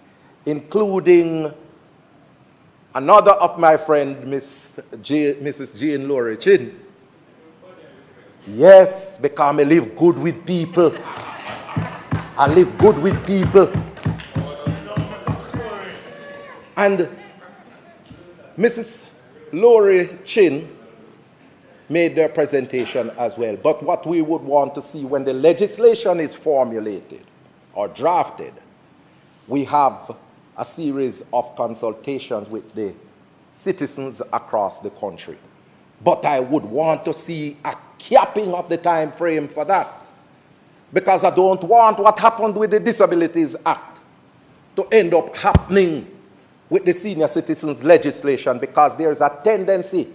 including another of my friend, Mrs. Jane Laurie Chin. Yes, because I live good with people. I live good with people. And Mrs. Laurie Chin made their presentation as well. But what we would want to see when the legislation is formulated or drafted, we have a series of consultations with the citizens across the country. But I would want to see a capping of the time frame for that, because I don't want what happened with the Disabilities Act to end up happening with the senior citizens legislation, because there's a tendency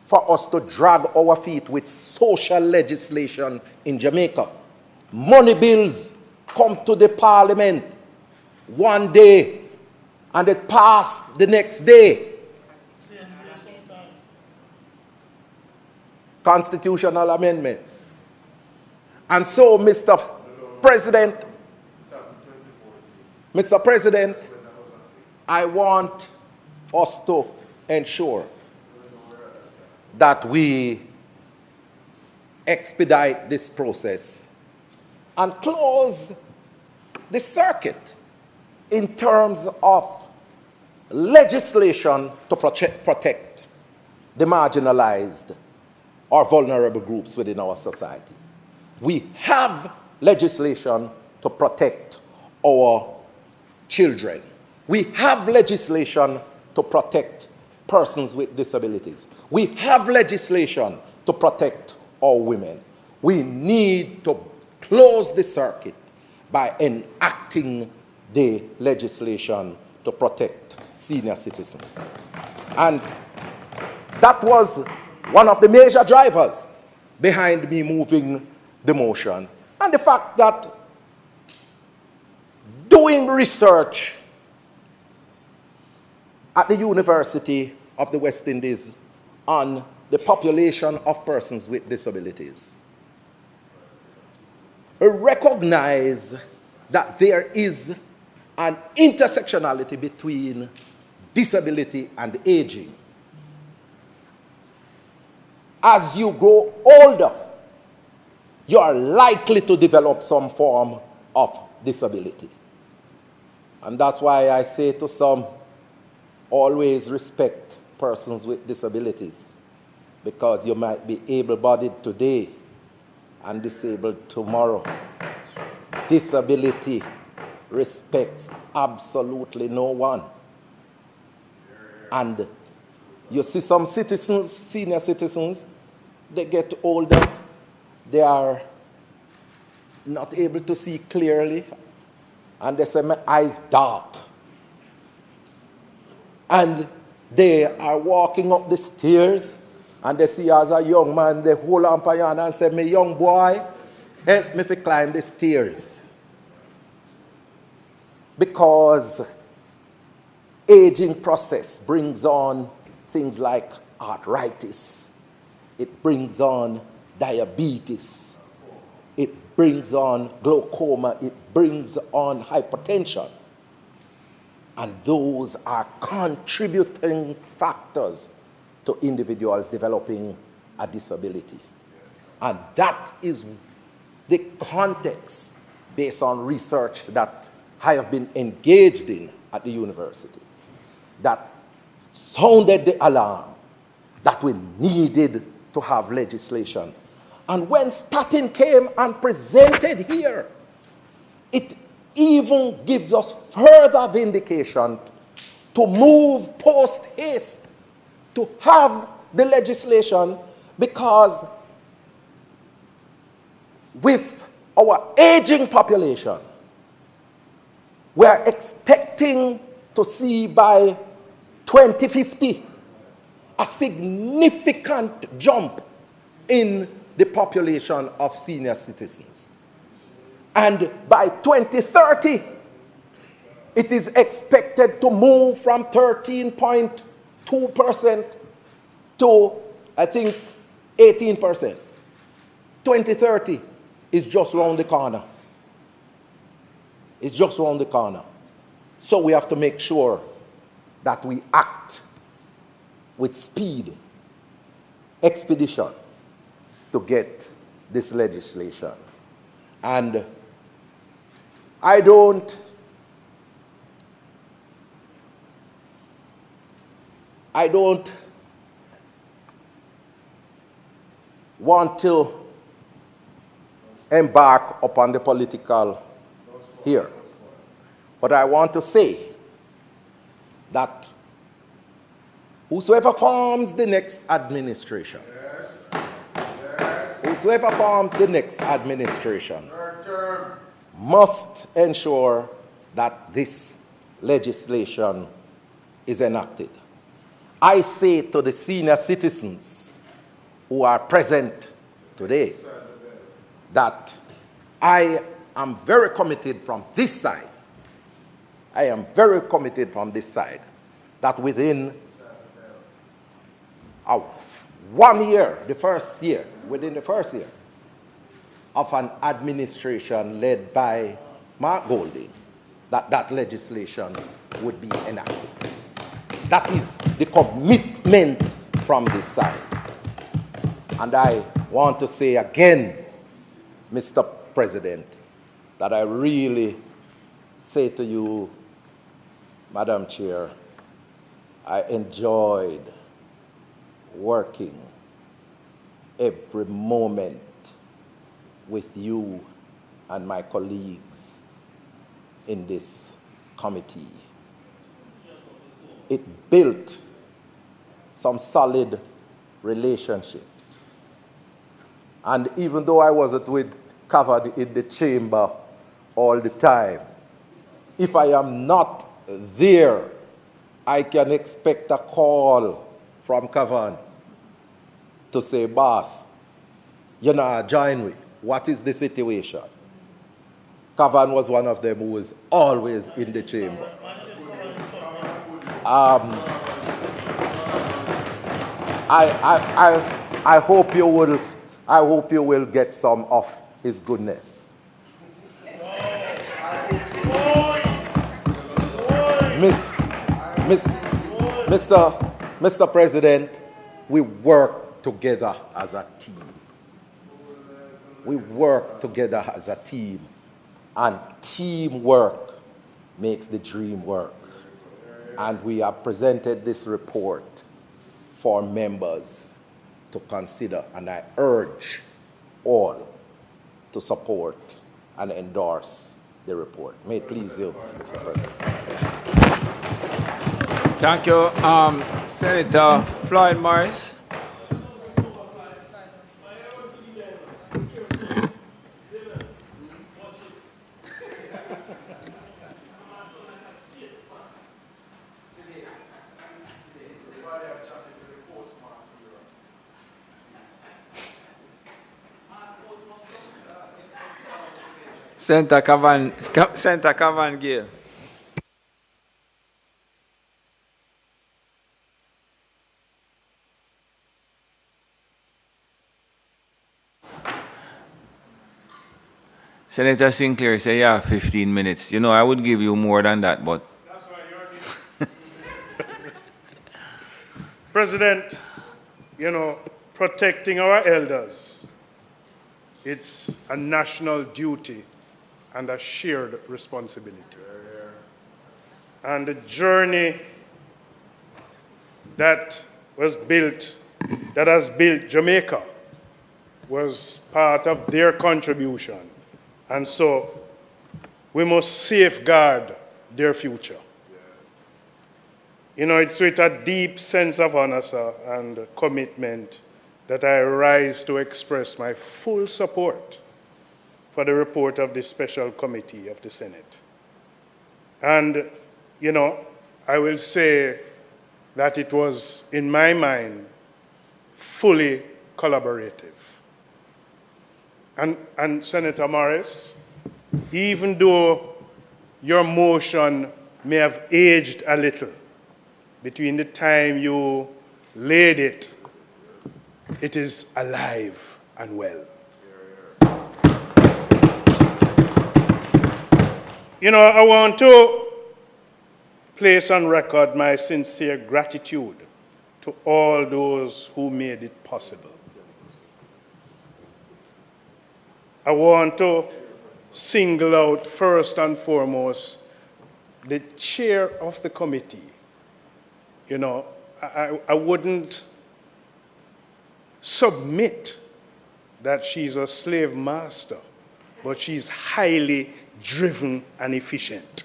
for us to drag our feet with social legislation in Jamaica. Money bills come to the Parliament one day and it passed the next day. Constitutional amendments. And so, Mr. President, I want us to ensure that we expedite this process and close the circuit in terms of legislation to protect the marginalized or vulnerable groups within our society. We have legislation to protect our children. We have legislation to protect persons with disabilities. We have legislation to protect our women. We need to close the circuit by enacting the legislation to protect senior citizens. And that was one of the major drivers behind me moving the motion. And the fact that doing research at the University of the West Indies on the population of persons with disabilities, recognize that there is an intersectionality between disability and aging. As you grow older, you are likely to develop some form of disability. And that's why I say to some, always respect persons with disabilities, because you might be able-bodied today and disabled tomorrow. Disability respects absolutely no one. And you see some citizens, senior citizens, they get older, they are not able to see clearly, and they say, my eyes dark. And they are walking up the stairs, and they see as a young man, they hold on to your hand and say, my young boy, help me to climb the stairs. Because aging process brings on things like arthritis. It brings on diabetes. It brings on glaucoma. It brings on hypertension. And those are contributing factors to individuals developing a disability. And that is the context based on research that I have been engaged in at the university that sounded the alarm that we needed to have legislation. And when Statin came and presented here, it even gives us further vindication to move post haste to have the legislation, because with our aging population, we are expecting to see by 2050 a significant jump in the population of senior citizens. And by 2030, it is expected to move from 13.2% to, I think, 18%. 2030 is just around the corner. It's just around the corner. So we have to make sure that we act with speed, expedition, to get this legislation. And I don't want to embark upon the political here. But I want to say that whosoever forms the next administration, whosoever forms the next administration must ensure that this legislation is enacted. I say to the senior citizens who are present today that I am very committed from this side. I am very committed from this side that within 1 year, within the first year of an administration led by Mark Golding, that legislation would be enacted. That is the commitment from this side. And I want to say again, Mr. President, that I really say to you, Madam Chair, I enjoyed working every moment with you and my colleagues in this committee. It built some solid relationships. And even though I wasn't covered in the chamber all the time, if I am not there, I can expect a call from Cavan to say, boss, you know, join me. What is the situation? Cavan was one of them who was always in the chamber. I hope you will get some of his goodness. Mr. President, we work together as a team. We work together as a team, and teamwork makes the dream work. And we have presented this report for members to consider, and I urge all to support and endorse the report. May it please you, Mr. President. Thank you, Senator Floyd Morris. Senator Cavan Gill. Senator Sinclair say you have 15 minutes. You know, I would give you more than that, but... That's why you're President, you know, protecting our elders, it's a national duty and a shared responsibility. And the journey that has built Jamaica was part of their contribution. And so we must safeguard their future. You know, it's with a deep sense of honor, sir, and commitment that I rise to express my full support for the report of the Special Committee of the Senate. And, you know, I will say that it was, in my mind, fully collaborative. And Senator Morris, even though your motion may have aged a little between the time you laid it, it is alive and well. You know, I want to place on record my sincere gratitude to all those who made it possible. I want to single out first and foremost the chair of the committee. You know, I wouldn't submit that she's a slave master, but she's highly driven and efficient.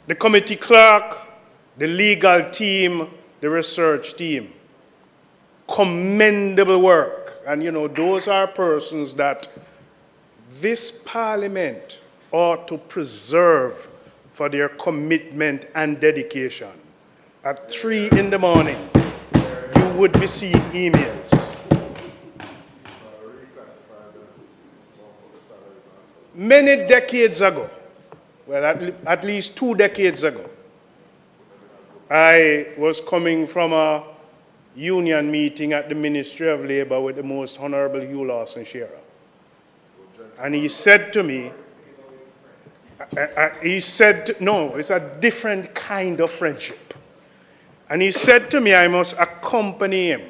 The committee clerk, the legal team, the research team, commendable work. And you know, those are persons that this Parliament ought to preserve for their commitment and dedication. At 3 in the morning, you would be seeing emails. Many decades ago, well, at least 2 decades ago, I was coming from a union meeting at the Ministry of Labor with the Most Honorable Hugh Lawson Shearer. And he said to me, no, it's a different kind of friendship. And he said to me, I must accompany him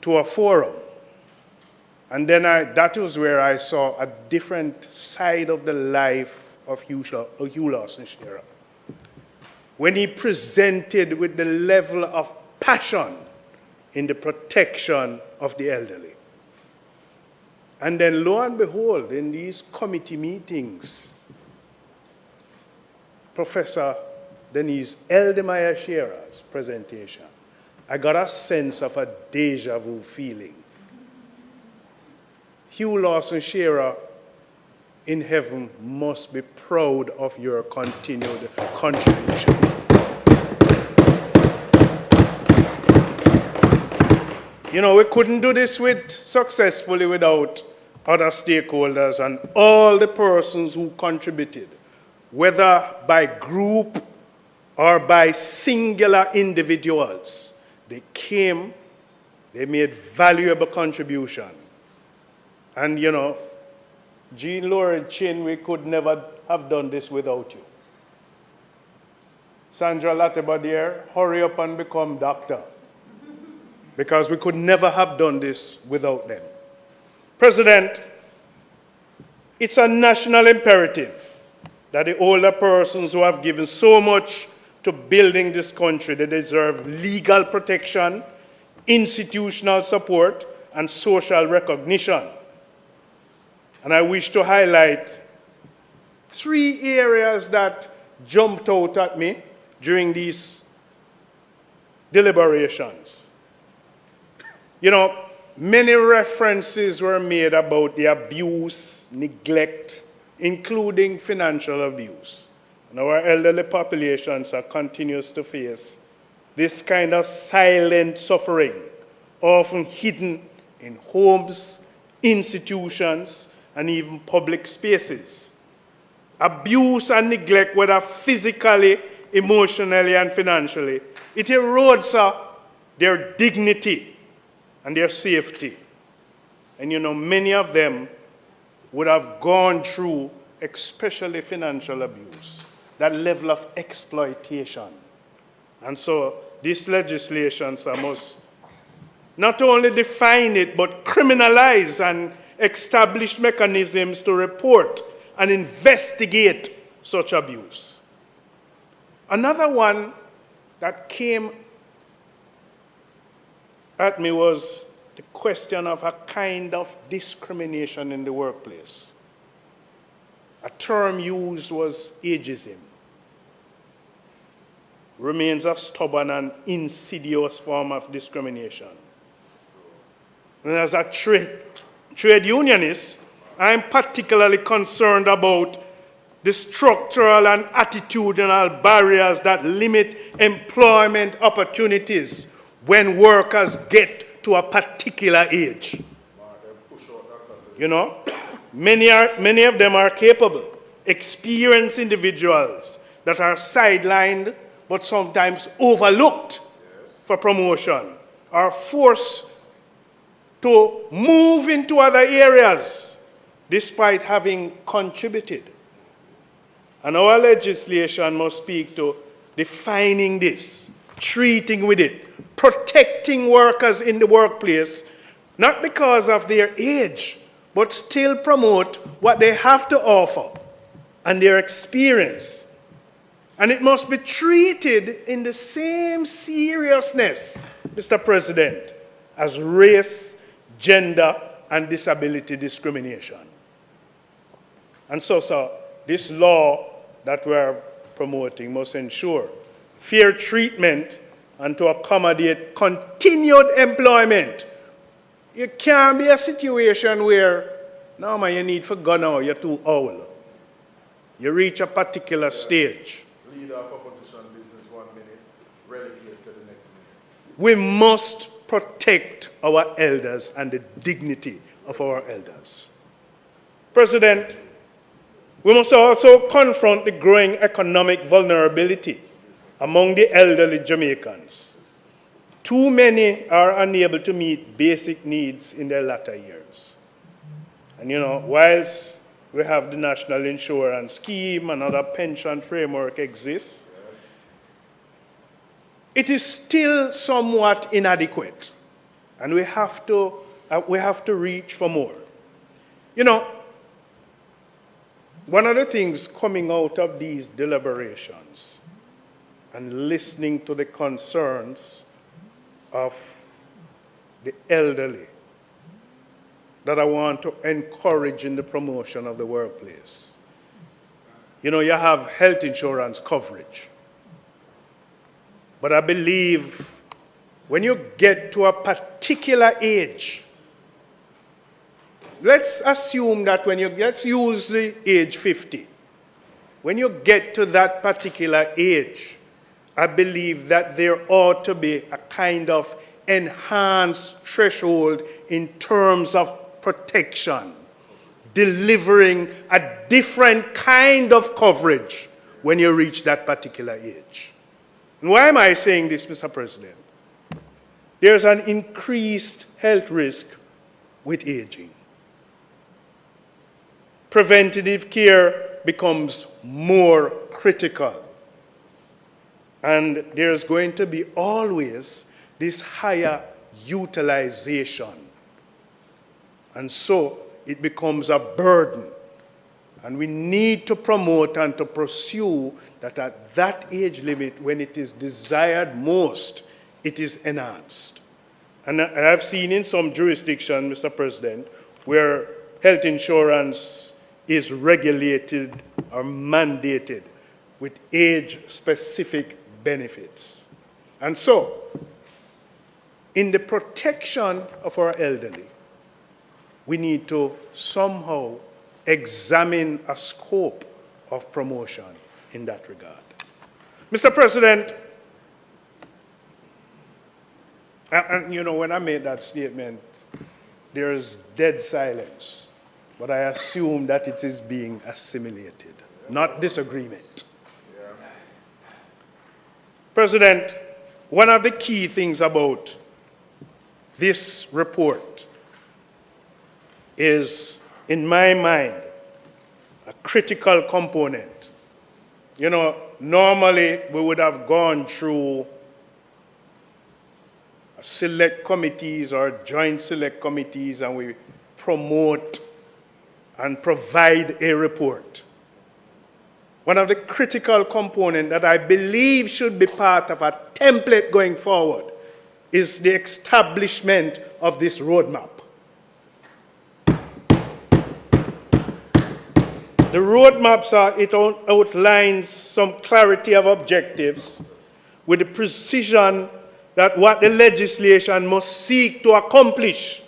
to a forum. And then that was where I saw a different side of the life of Hugh Lawson Shearer. When he presented with the level of passion in the protection of the elderly. And then lo and behold, in these committee meetings, Professor Denise Eldemeyer Shearer's presentation, I got a sense of a deja vu feeling. Hugh Lawson Shearer in heaven must be proud of your continued contribution. You know, we couldn't do this successfully without other stakeholders and all the persons who contributed, whether by group or by singular individuals. They came, they made valuable contribution. And you know, Jean Lauren Chin, we could never have done this without you. Sandra Latibadier, hurry up and become doctor, because we could never have done this without them. President, it's a national imperative that the older persons who have given so much to building this country, they deserve legal protection, institutional support, and social recognition. And I wish to highlight 3 areas that jumped out at me during these deliberations. You know, many references were made about the abuse, neglect, including financial abuse. And our elderly populations are continuous to face this kind of silent suffering, often hidden in homes, institutions, and even public spaces. Abuse and neglect, whether physically, emotionally, and financially, it erodes their dignity and their safety. And you know, many of them would have gone through, especially financial abuse, that level of exploitation. And so this legislation must not only define it, but criminalize and establish mechanisms to report and investigate such abuse. Another one that came at me was the question of a kind of discrimination in the workplace. A term used was ageism. Remains a stubborn and insidious form of discrimination. And as a trade unionist, I'm particularly concerned about the structural and attitudinal barriers that limit employment opportunities when workers get to a particular age. You know, many of them are capable, experienced individuals that are sidelined but sometimes overlooked for promotion, are forced to move into other areas despite having contributed. And our legislation must speak to defining this, treating with it, protecting workers in the workplace, not because of their age, but still promote what they have to offer and their experience. And it must be treated in the same seriousness, Mr. President, as race, gender, and disability discrimination. And so this law that we're promoting must ensure fair treatment and to accommodate continued employment. It can't be a situation where, no man, you need for go now, you're too old. You reach a particular stage. Leader of opposition business 1 minute, relegate to the next minute. We must protect our elders and the dignity of our elders. President, we must also confront the growing economic vulnerability among the elderly Jamaicans. Too many are unable to meet basic needs in their latter years. And you know, whilst we have the national insurance scheme and other pension framework exists, it is still somewhat inadequate. And we have to reach for more. You know, one of the things coming out of these deliberations and listening to the concerns of the elderly that I want to encourage in the promotion of the workplace. You know, you have health insurance coverage. But I believe when you get to a particular age, let's assume that let's use the age 50. When you get to that particular age, I believe that there ought to be a kind of enhanced threshold in terms of protection, delivering a different kind of coverage when you reach that particular age. And why am I saying this, Mr. President? There's an increased health risk with aging. Preventative care becomes more critical. And there's going to be always this higher utilization. And so it becomes a burden. And we need to promote and to pursue that at that age limit, when it is desired most, it is enhanced. And I've seen in some jurisdictions, Mr. President, where health insurance is regulated or mandated with age-specific benefits. And so, in the protection of our elderly, we need to somehow examine a scope of promotion in that regard. Mr. President, and you know, when I made that statement, there is dead silence, but I assume that it is being assimilated, not disagreement. President, one of the key things about this report is, in my mind, a critical component you know, normally we would have gone through select committees or joint select committees and we promote and provide a report. One of the critical components that I believe should be part of a template going forward is the establishment of this roadmap. The roadmaps it outlines some clarity of objectives with the precision that what the legislation must seek to accomplish: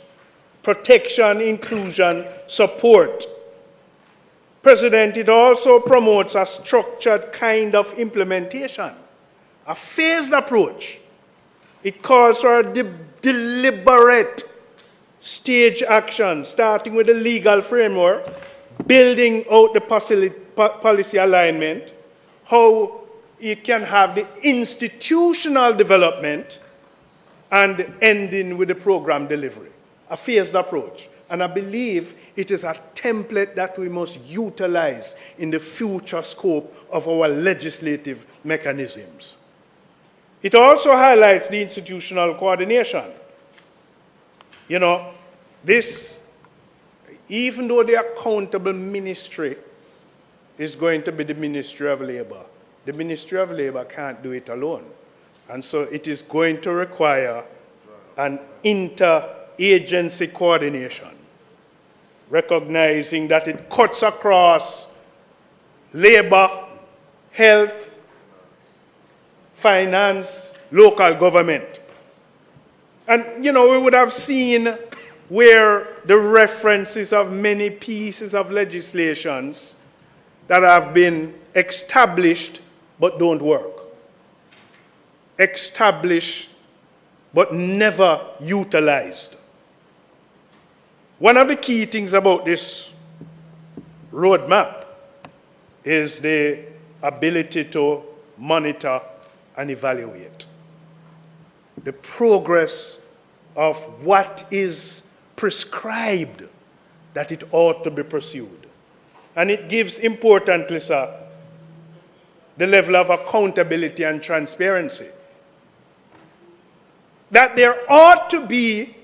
protection, inclusion, support. President, it also promotes a structured kind of implementation, a phased approach. It calls for a deliberate stage action, starting with the legal framework, building out the policy alignment, how you can have the institutional development, and ending with the program delivery. A phased approach. And I believe it is a template that we must utilize in the future scope of our legislative mechanisms. It also highlights the institutional coordination. You know, this, even though the accountable ministry is going to be the Ministry of Labor, the Ministry of Labor can't do it alone. And so it is going to require an inter-agency coordination, recognizing that it cuts across labor, health, finance, local government. And, you know, we would have seen where the references of many pieces of legislations that have been established but don't work. Established but never utilized. One of the key things about this roadmap is the ability to monitor and evaluate the progress of what is prescribed that it ought to be pursued. And it gives, importantly, sir, the level of accountability and transparency. That there ought to be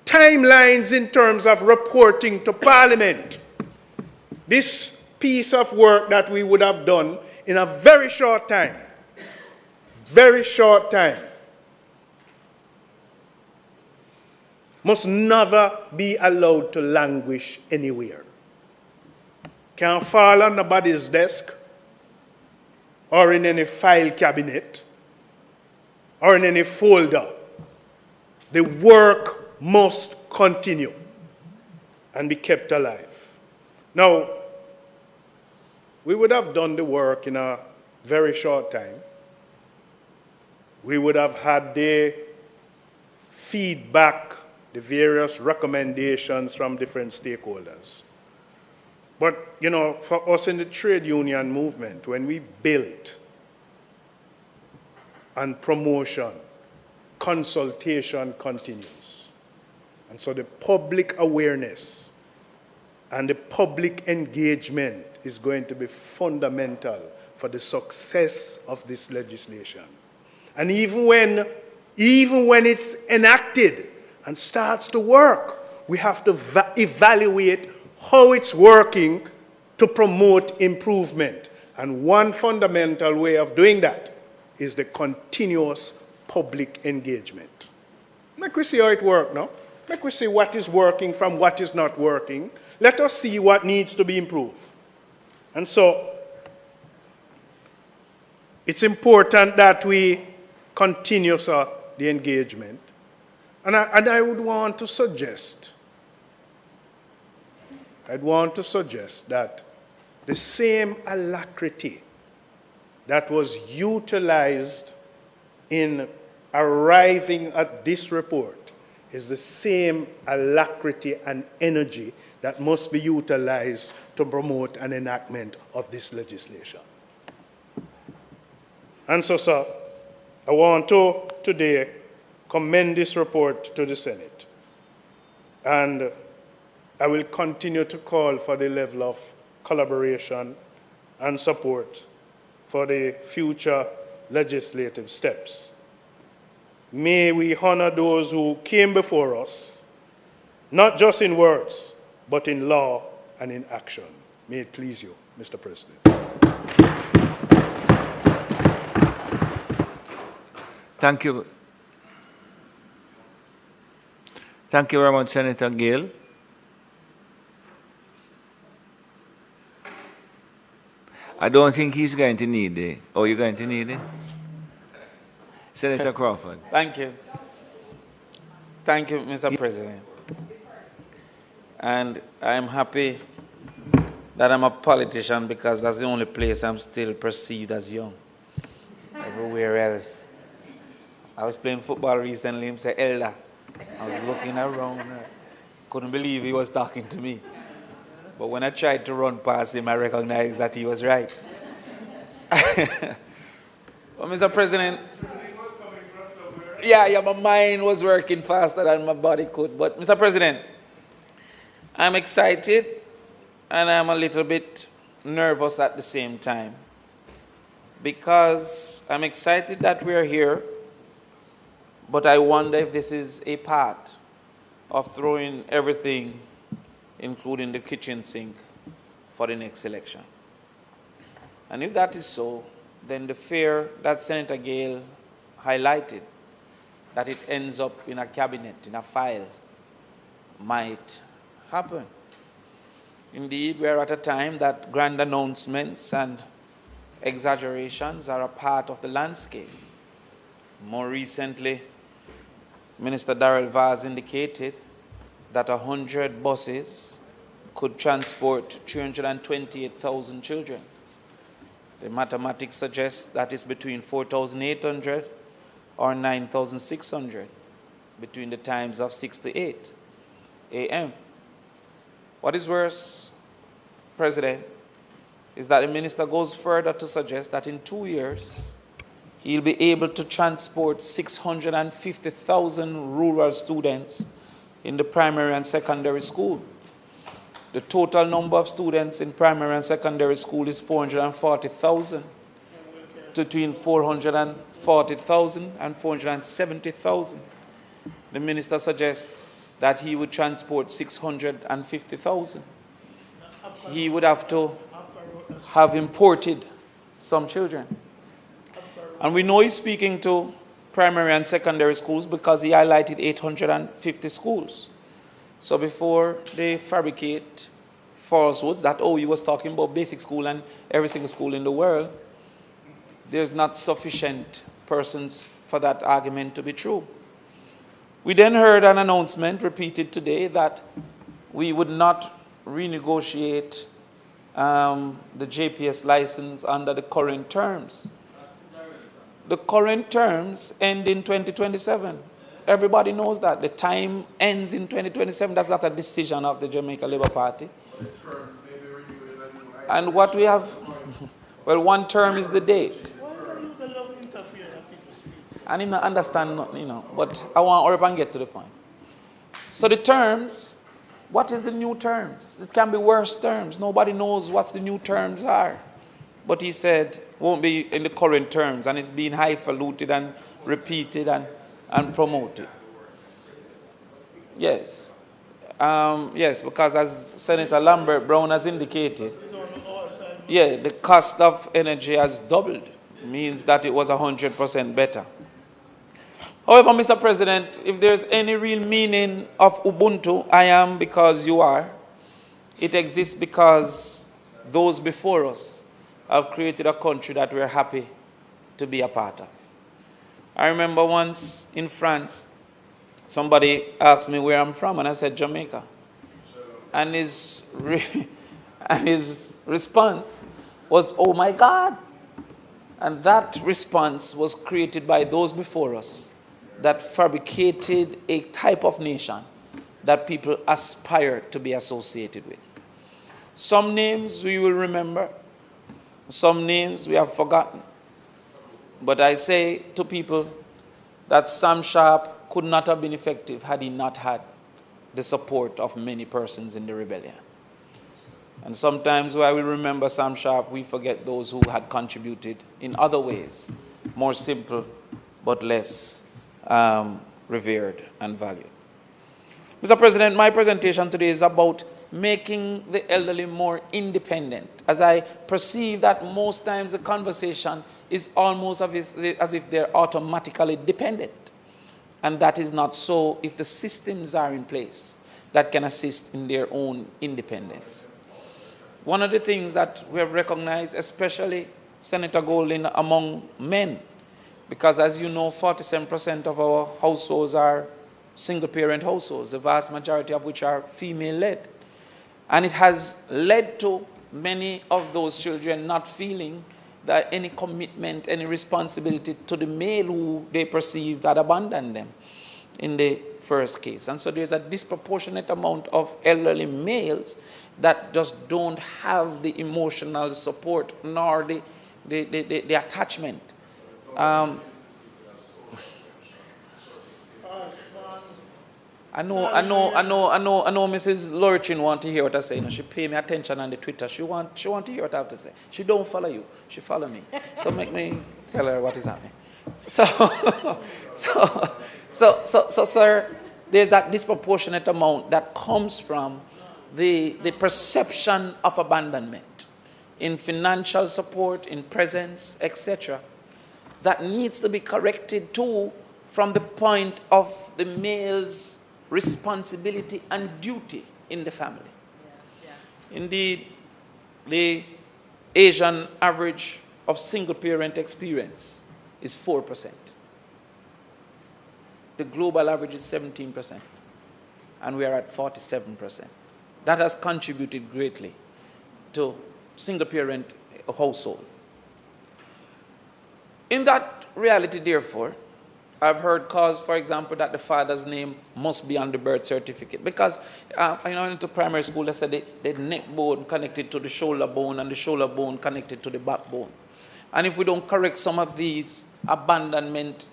timelines in terms of reporting to Parliament. This piece of work that we would have done in a very short time, must never be allowed to languish anywhere. Can't fall on nobody's desk or in any file cabinet or in any folder. The work must continue and be kept alive. Now, we would have done the work in a very short time. We would have had the feedback, the various recommendations from different stakeholders. But, you know, for us in the trade union movement, when we built and promotion, consultation continues. And so the public awareness and the public engagement is going to be fundamental for the success of this legislation. And even when it's enacted and starts to work, we have to evaluate how it's working to promote improvement. And one fundamental way of doing that is the continuous public engagement. Make we see how it works now. Make we see what is working from what is not working. Let us see what needs to be improved. And so, it's important that we continue, sir, the engagement. And I would want to suggest, that the same alacrity that was utilized in arriving at this report is the same alacrity and energy that must be utilized to promote an enactment of this legislation. And so, sir, I want to today commend this report to the Senate. And I will continue to call for the level of collaboration and support for the future legislative steps. May we honor those who came before us, not just in words, but in law and in action. May it please you, Mr. President. Thank you. Thank you very much, Senator Gill. I don't think he's going to need it. Oh, you're going to need it? Senator Crawford. Thank you. Thank you, Mr. President. And I'm happy that I'm a politician because that's the only place I'm still perceived as young. Everywhere else. I was playing football recently, him said, elder. I was looking around, couldn't believe he was talking to me. But when I tried to run past him, I recognized that he was right. Well, Mr. President, yeah, my mind was working faster than my body could. But Mr. President, I'm excited and I'm a little bit nervous at the same time. Because I'm excited that we're here, but I wonder if this is a part of throwing everything, including the kitchen sink, for the next election. And if that is so, then the fear that Senator Gale highlighted, that it ends up in a cabinet, in a file, might happen. Indeed, we are at a time that grand announcements and exaggerations are a part of the landscape. More recently, Minister Darrell Vaz indicated that 100 buses could transport 328,000 children. The mathematics suggests that it's between 4,800 or 9,600 between the times of 6 to 8 a.m. What is worse, President, is that the minister goes further to suggest that in 2 years, he'll be able to transport 650,000 rural students in the primary and secondary school. The total number of students in primary and secondary school is 440,000, between 440,000 and 470,000. The minister suggests that he would transport 650,000. He would have to have imported some children. And we know he's speaking to primary and secondary schools because he highlighted 850 schools. So before they fabricate falsehoods that, oh, he was talking about basic school and every single school in the world, there's not sufficient persons for that argument to be true. We then heard an announcement repeated today that we would not renegotiate the JPS license under the current terms. The current terms end in 2027. Everybody knows that. The time ends in 2027. That's not a decision of the Jamaica Labour Party. And what we have, well, one term is the date. I didn't understand, but I want to hurry up and get to the point. So the terms, what is the new terms? It can be worse terms. Nobody knows what the new terms are. But he said, won't be in the current terms, and it's being highfalutin and repeated and promoted. Yes. Yes, because as Senator Lambert Brown has indicated, yeah, the cost of energy has doubled. It means that it was 100% better. However, Mr. President, if there's any real meaning of Ubuntu, I am because you are. It exists because those before us have created a country that we're happy to be a part of. I remember once in France, somebody asked me where I'm from, and I said Jamaica. And his response was, oh my God. And that response was created by those before us that fabricated a type of nation that people aspire to be associated with. Some names we will remember, some names we have forgotten. But I say to people that Sam Sharp could not have been effective had he not had the support of many persons in the rebellion. And sometimes while we remember Sam Sharp, we forget those who had contributed in other ways, more simple but less revered and valued. Mr. President, my presentation today is about making the elderly more independent, as I perceive that most times the conversation is almost as if they're automatically dependent. And that is not so if the systems are in place that can assist in their own independence. One of the things that we have recognized, especially Senator Golding, among men, because as you know, 47% of our households are single-parent households, the vast majority of which are female-led. And it has led to many of those children not feeling that any commitment, any responsibility to the male who they perceive that abandoned them in the first case. And so there's a disproportionate amount of elderly males that just don't have the emotional support nor the attachment. I know Mrs. Lorchin want to hear what I say. You know, she pay me attention on the Twitter. She want to hear what I have to say. She don't follow you. She follow me. So make me tell her what is happening. So, sir, there's that disproportionate amount that comes from the perception of abandonment in financial support, in presence, etc. That needs to be corrected too from the point of the male's responsibility and duty in the family. Indeed, the Asian average of single-parent experience is 4%. The global average is 17%, and we are at 47%. That has contributed greatly to single-parent household. In that reality, therefore, I've heard calls, for example, that the father's name must be on the birth certificate. Because, into primary school, they said the neck bone connected to the shoulder bone and the shoulder bone connected to the backbone. And if we don't correct some of these abandonment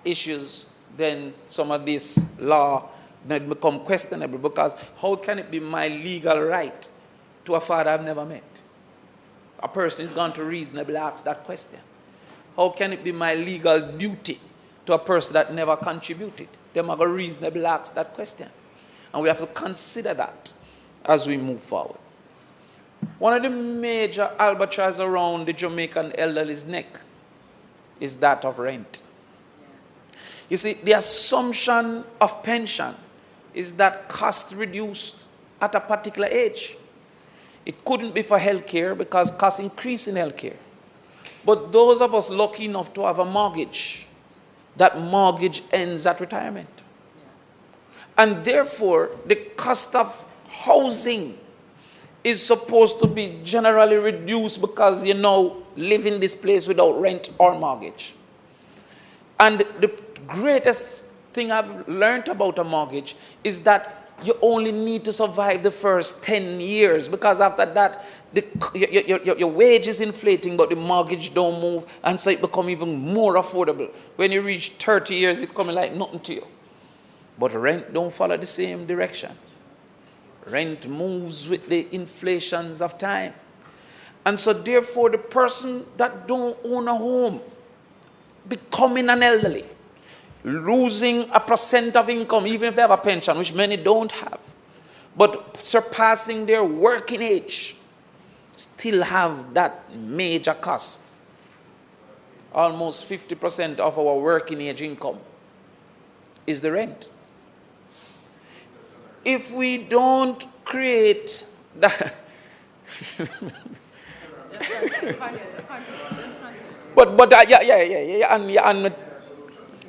issues, then some of this law then become questionable. Because how can it be my legal right to a father I've never met? A person is going to reasonably ask that question. How can it be my legal duty to a person that never contributed? They might reasonably ask that question. And we have to consider that as we move forward. One of the major albatross around the Jamaican elderly's neck is that of rent. You see, the assumption of pension is that cost reduced at a particular age. It couldn't be for healthcare because costs increase in healthcare. But those of us lucky enough to have a mortgage, that mortgage ends at retirement. And therefore, the cost of housing is supposed to be generally reduced because you now live in this place without rent or mortgage. And the greatest thing I've learned about a mortgage is that you only need to survive the first 10 years because after that, your wage is inflating, but the mortgage don't move, and so it becomes even more affordable. When you reach 30 years, it's coming like nothing to you. But rent don't follow the same direction. Rent moves with the inflations of time. And so therefore, the person that don't own a home, becoming an elderly, losing a % of income, even if they have a pension, which many don't have, but surpassing their working age, still have that major cost. Almost 50% of our working age income is the rent. If we don't create that...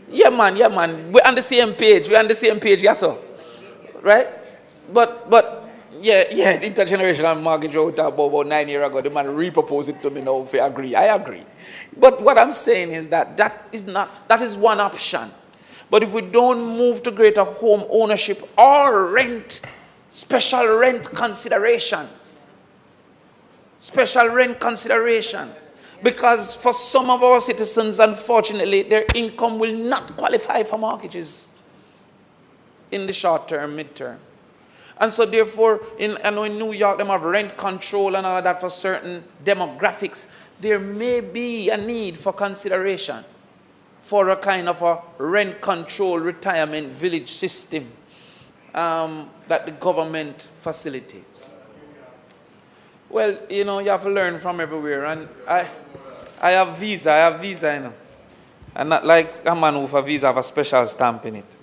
Yeah, man. We're on the same page. Yes, sir. Right? But the intergenerational mortgage I talked about 9 years ago, the man re-proposed it to me now if I agree. I agree. But what I'm saying is that is one option. But if we don't move to greater home ownership or rent, special rent considerations, because for some of our citizens, unfortunately, their income will not qualify for mortgages in the short term, mid-term. And so therefore, I know in New York, they have rent control and all that for certain demographics. There may be a need for consideration for a kind of a rent control retirement village system that the government facilitates. Well, you know, you have to learn from everywhere. And I have visa, you know. And not like a man with a visa have a special stamp in it.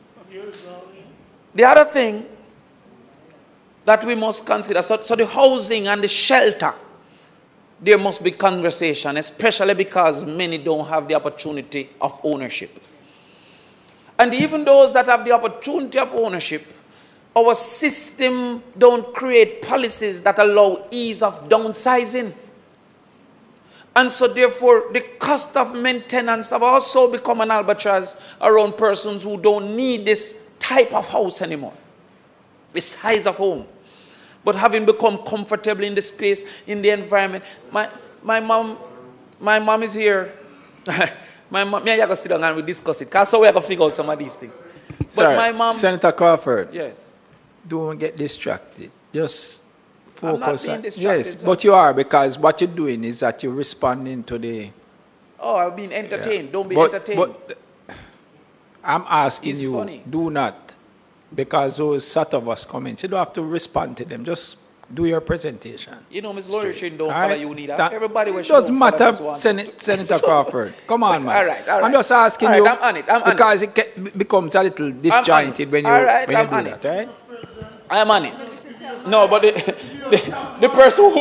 The other thing that we must consider, so the housing and the shelter, there must be conversation, especially because many don't have the opportunity of ownership. And even those that have the opportunity of ownership, our system don't create policies that allow ease of downsizing. And so therefore, the cost of maintenance have also become an albatross around persons who don't need this type of house anymore, the size of home. But having become comfortable in the space, in the environment. My mom is here. My mom, me and you go sit down and we discuss it. Because so we have to figure out some of these things. But Sorry, my mom... Senator Crawford. Yes. Don't get distracted. Just focus. I'm not being distracted. Yes, but you are, because what you're doing is that you're responding to the... Oh, I've been entertained. Yeah. Don't be entertained. But I'm asking It's you, funny. do not, because those sort of us comments, you don't have to respond to them. Just do your presentation. You know, Ms. Lawyer don't All follow right? you neither. That- Everybody it was doesn't matter, Senator Crawford. Come on, man. All right. I'm just asking All right, you, I'm on it, I'm on because it becomes a little disjointed when you, All right, when you I'm do on that, it. right? I'm on it. No, but the person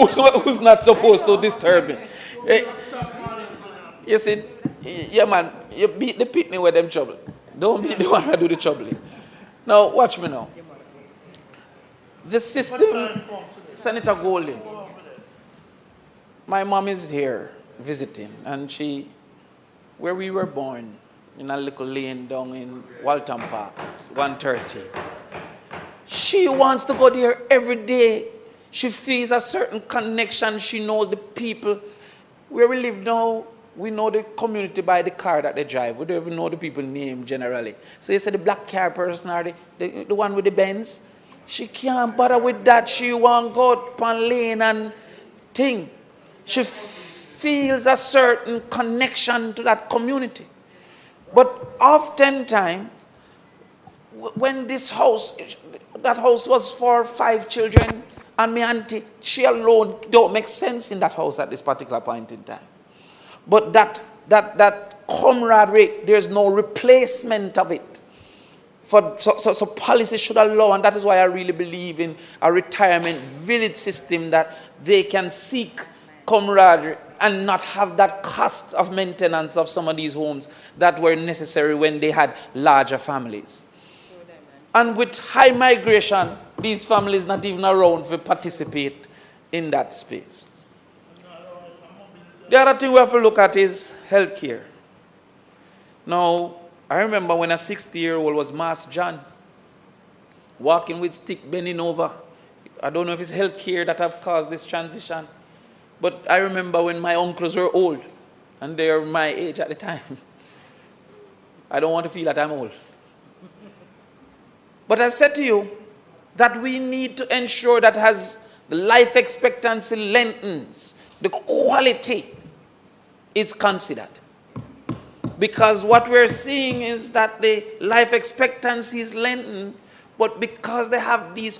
who's not supposed to disturb me. You see, yeah, man, you beat the pitney with them trouble. Don't be the one that do the troubling. Now, watch me now. The system, Senator Golden, my mom is here visiting, and where we were born, in a little lane down in Walton Park, 130. She wants to go there every day. She feels a certain connection. She knows the people. Where we live now, we know the community by the car that they drive. We don't even know the people's name generally. So you say the black car person or the one with the Benz. She can't bother with that. She won't go upon lane and thing. She feels a certain connection to that community. But oftentimes, when that house was for 5 children, and my auntie, she alone don't make sense in that house at this particular point in time. But that camaraderie, there's no replacement of it. So policy should allow, and that is why I really believe in a retirement village system, that they can seek camaraderie and not have that cost of maintenance of some of these homes that were necessary when they had larger families. And with high migration, these families not even around to participate in that space. The other thing we have to look at is healthcare. Now, I remember when a 60-year-old was Mass John, walking with stick, bending over. I don't know if it's healthcare that have caused this transition, but I remember when my uncles were old, and they were my age at the time. I don't want to feel that I'm old. But I said to you that we need to ensure that as the life expectancy lengthens, the quality is considered. Because what we're seeing is that the life expectancy is lengthened, but because they have these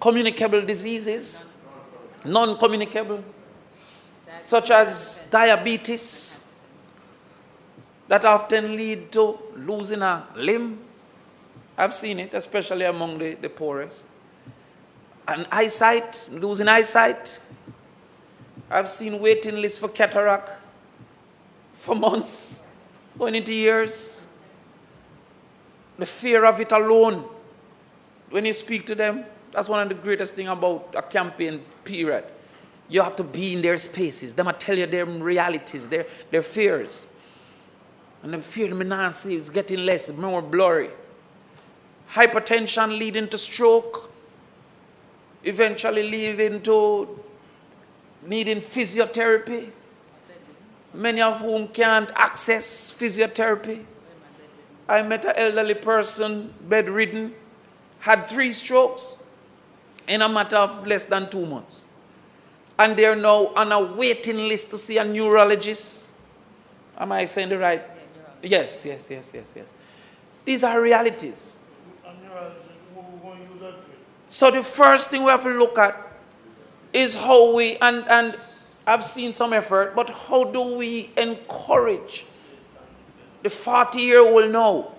communicable diseases, non-communicable, such as diabetes, that often lead to losing a limb. I've seen it, especially among the poorest. And eyesight, losing eyesight. I've seen waiting lists for cataract for months, going into years. The fear of it alone, when you speak to them, that's one of the greatest things about a campaign period. You have to be in their spaces. They might tell you their realities, their fears. And the fear of Anansi is getting less, more blurry. Hypertension leading to stroke, eventually leading to needing physiotherapy, many of whom can't access physiotherapy. I met an elderly person, bedridden, had 3 strokes in a matter of less than 2 months. And they're now on a waiting list to see a neurologist. Am I saying the right? Yes. These are realities. So the first thing we have to look at is how we, and I've seen some effort, but how do we encourage the 40-year-old now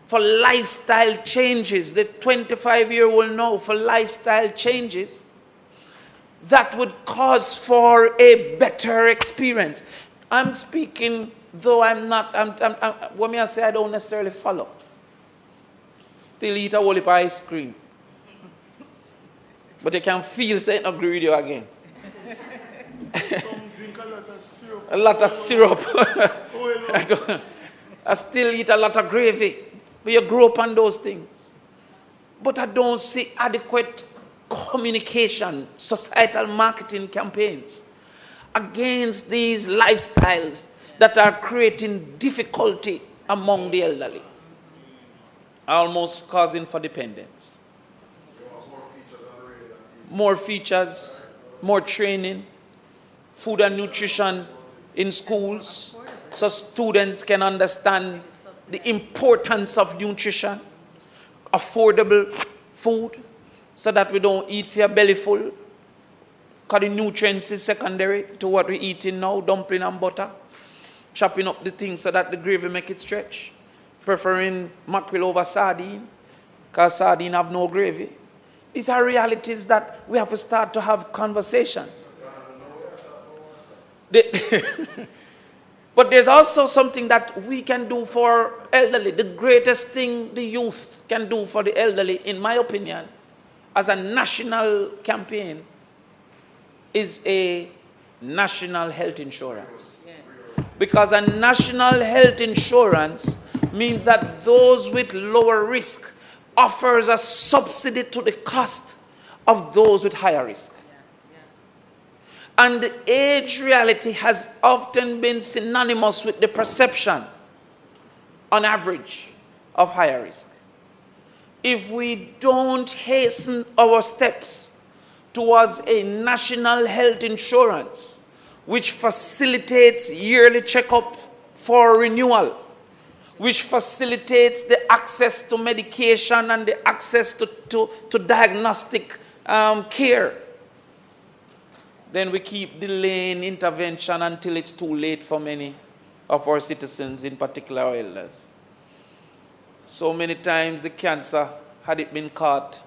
for lifestyle changes, the 25-year-old now for lifestyle changes that would cause for a better experience. I'm speaking, though I'm not, when I say I don't necessarily follow. Still eat a whole heap of ice cream. But you can feel saying agree with you again. Some drink a lot of syrup. I still eat a lot of gravy. But you grow up on those things. But I don't see adequate communication, societal marketing campaigns against these lifestyles that are creating difficulty among the elderly, almost causing for dependence. More features, more training, food and nutrition in schools so students can understand the importance of nutrition, affordable food so that we don't eat for your belly full, because the nutrients is secondary to what we're eating now, dumpling and butter, chopping up the things so that the gravy make it stretch, preferring mackerel over sardine because sardine have no gravy. These are realities that we have to start to have conversations. But there's also something that we can do for elderly. The greatest thing the youth can do for the elderly, in my opinion, as a national campaign, is a national health insurance. Because a national health insurance means that those with lower risk offers a subsidy to the cost of those with higher risk. And the age reality has often been synonymous with the perception, on average, of higher risk. If we don't hasten our steps towards a national health insurance, which facilitates yearly checkup for renewal, which facilitates the access to medication and the access to diagnostic care, then we keep delaying intervention until it's too late for many of our citizens, in particular our elders. So many times the cancer, had it been caught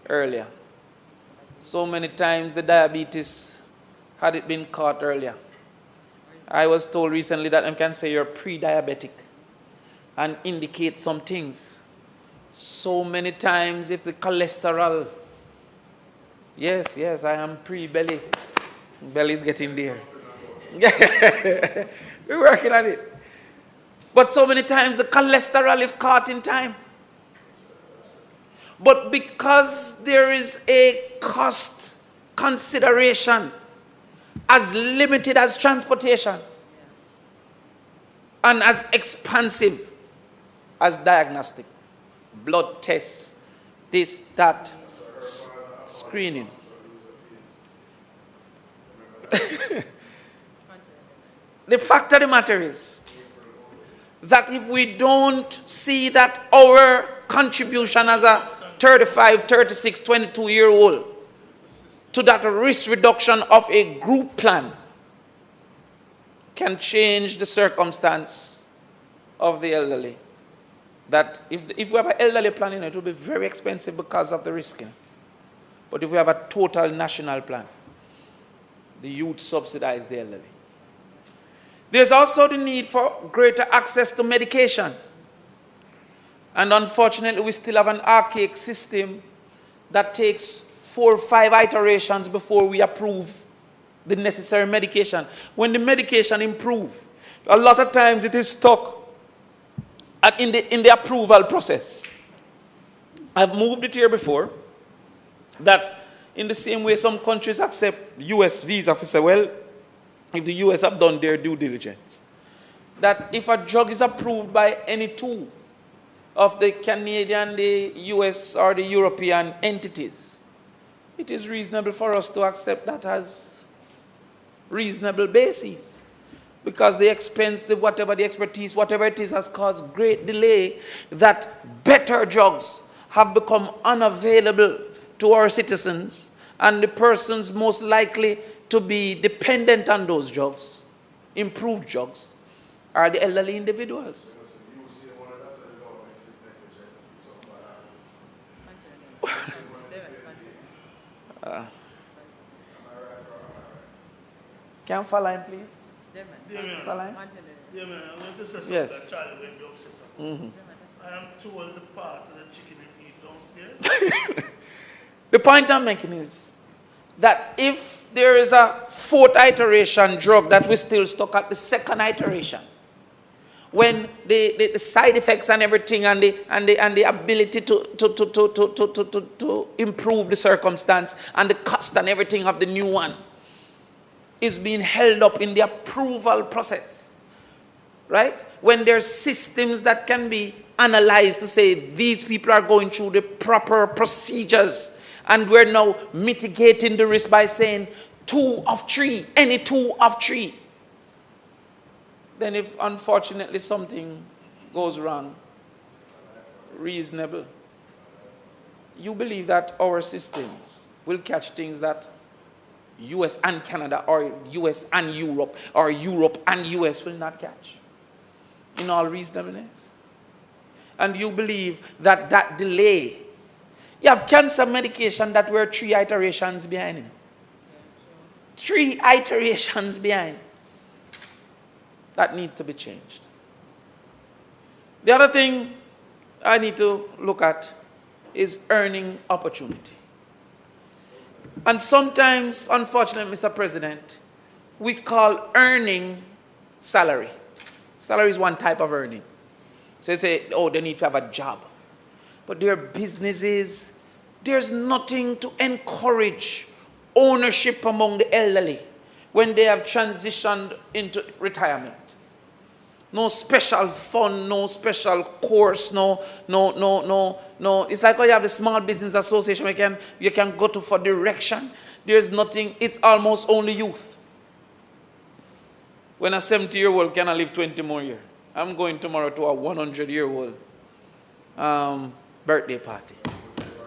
earlier. So many times the diabetes, had it been caught earlier. I was told recently that I can say you're pre-diabetic and indicate some things. So many times if the cholesterol, yes, I am pre-belly. Belly's getting there. We're working on it. But so many times the cholesterol is caught in time. But because there is a cost consideration as limited as transportation and as expansive as diagnostic, blood tests, this, that, screening. The fact of the matter is that if we don't see that our contribution as a 35, 36, 22-year-old to that risk reduction of a group plan can change the circumstance of the elderly. That if we have an elderly plan, it will be very expensive because of the risking. But if we have a total national plan, the youth subsidize the elderly. There's also the need for greater access to medication. And unfortunately, we still have an archaic system that takes 4 or 5 iterations before we approve the necessary medication. When the medication improves, a lot of times it is stuck in the approval process. I've moved it here before, that in the same way some countries accept US visa, for say, well, if the US have done their due diligence, that if a drug is approved by any 2 of the Canadian, the US, or the European entities, it is reasonable for us to accept that as reasonable basis. Because the expense, whatever the expertise, whatever it is, has caused great delay, that better drugs have become unavailable to our citizens, and the persons most likely to be dependent on those drugs, improved drugs, are the elderly individuals. Can you follow him, please? Follow him? Yeah, man, I'm going to say something Yes. that Charlie will be upset about. Mhm. I am told the part of the chicken you eat downstairs. The point I'm making is that if there is a fourth iteration drug that we still stuck at the second iteration, when the side effects and everything and the ability to improve the circumstance and the cost and everything of the new one is being held up in the approval process, right? When there's systems that can be analyzed to say these people are going through the proper procedures, and we're now mitigating the risk by saying 2 of 3, any 2 of 3. Then if unfortunately something goes wrong, reasonable, you believe that our systems will catch things that US and Canada or US and Europe or Europe and US will not catch, in all reasonableness. And you believe that that delay, you have cancer medication that were 3 iterations behind him. 3 iterations behind. That need to be changed. The other thing I need to look at is earning opportunity. And sometimes, unfortunately, Mr. President, we call earning salary. Salary is one type of earning. So they say, oh, they need to have a job. But their businesses, there's nothing to encourage ownership among the elderly when they have transitioned into retirement. No special fund, no special course, no. It's like, oh, you have the Small Business Association, you can go to for direction. There's nothing, it's almost only youth. When a 70-year-old cannot live 20 more years. I'm going tomorrow to a 100-year-old birthday party.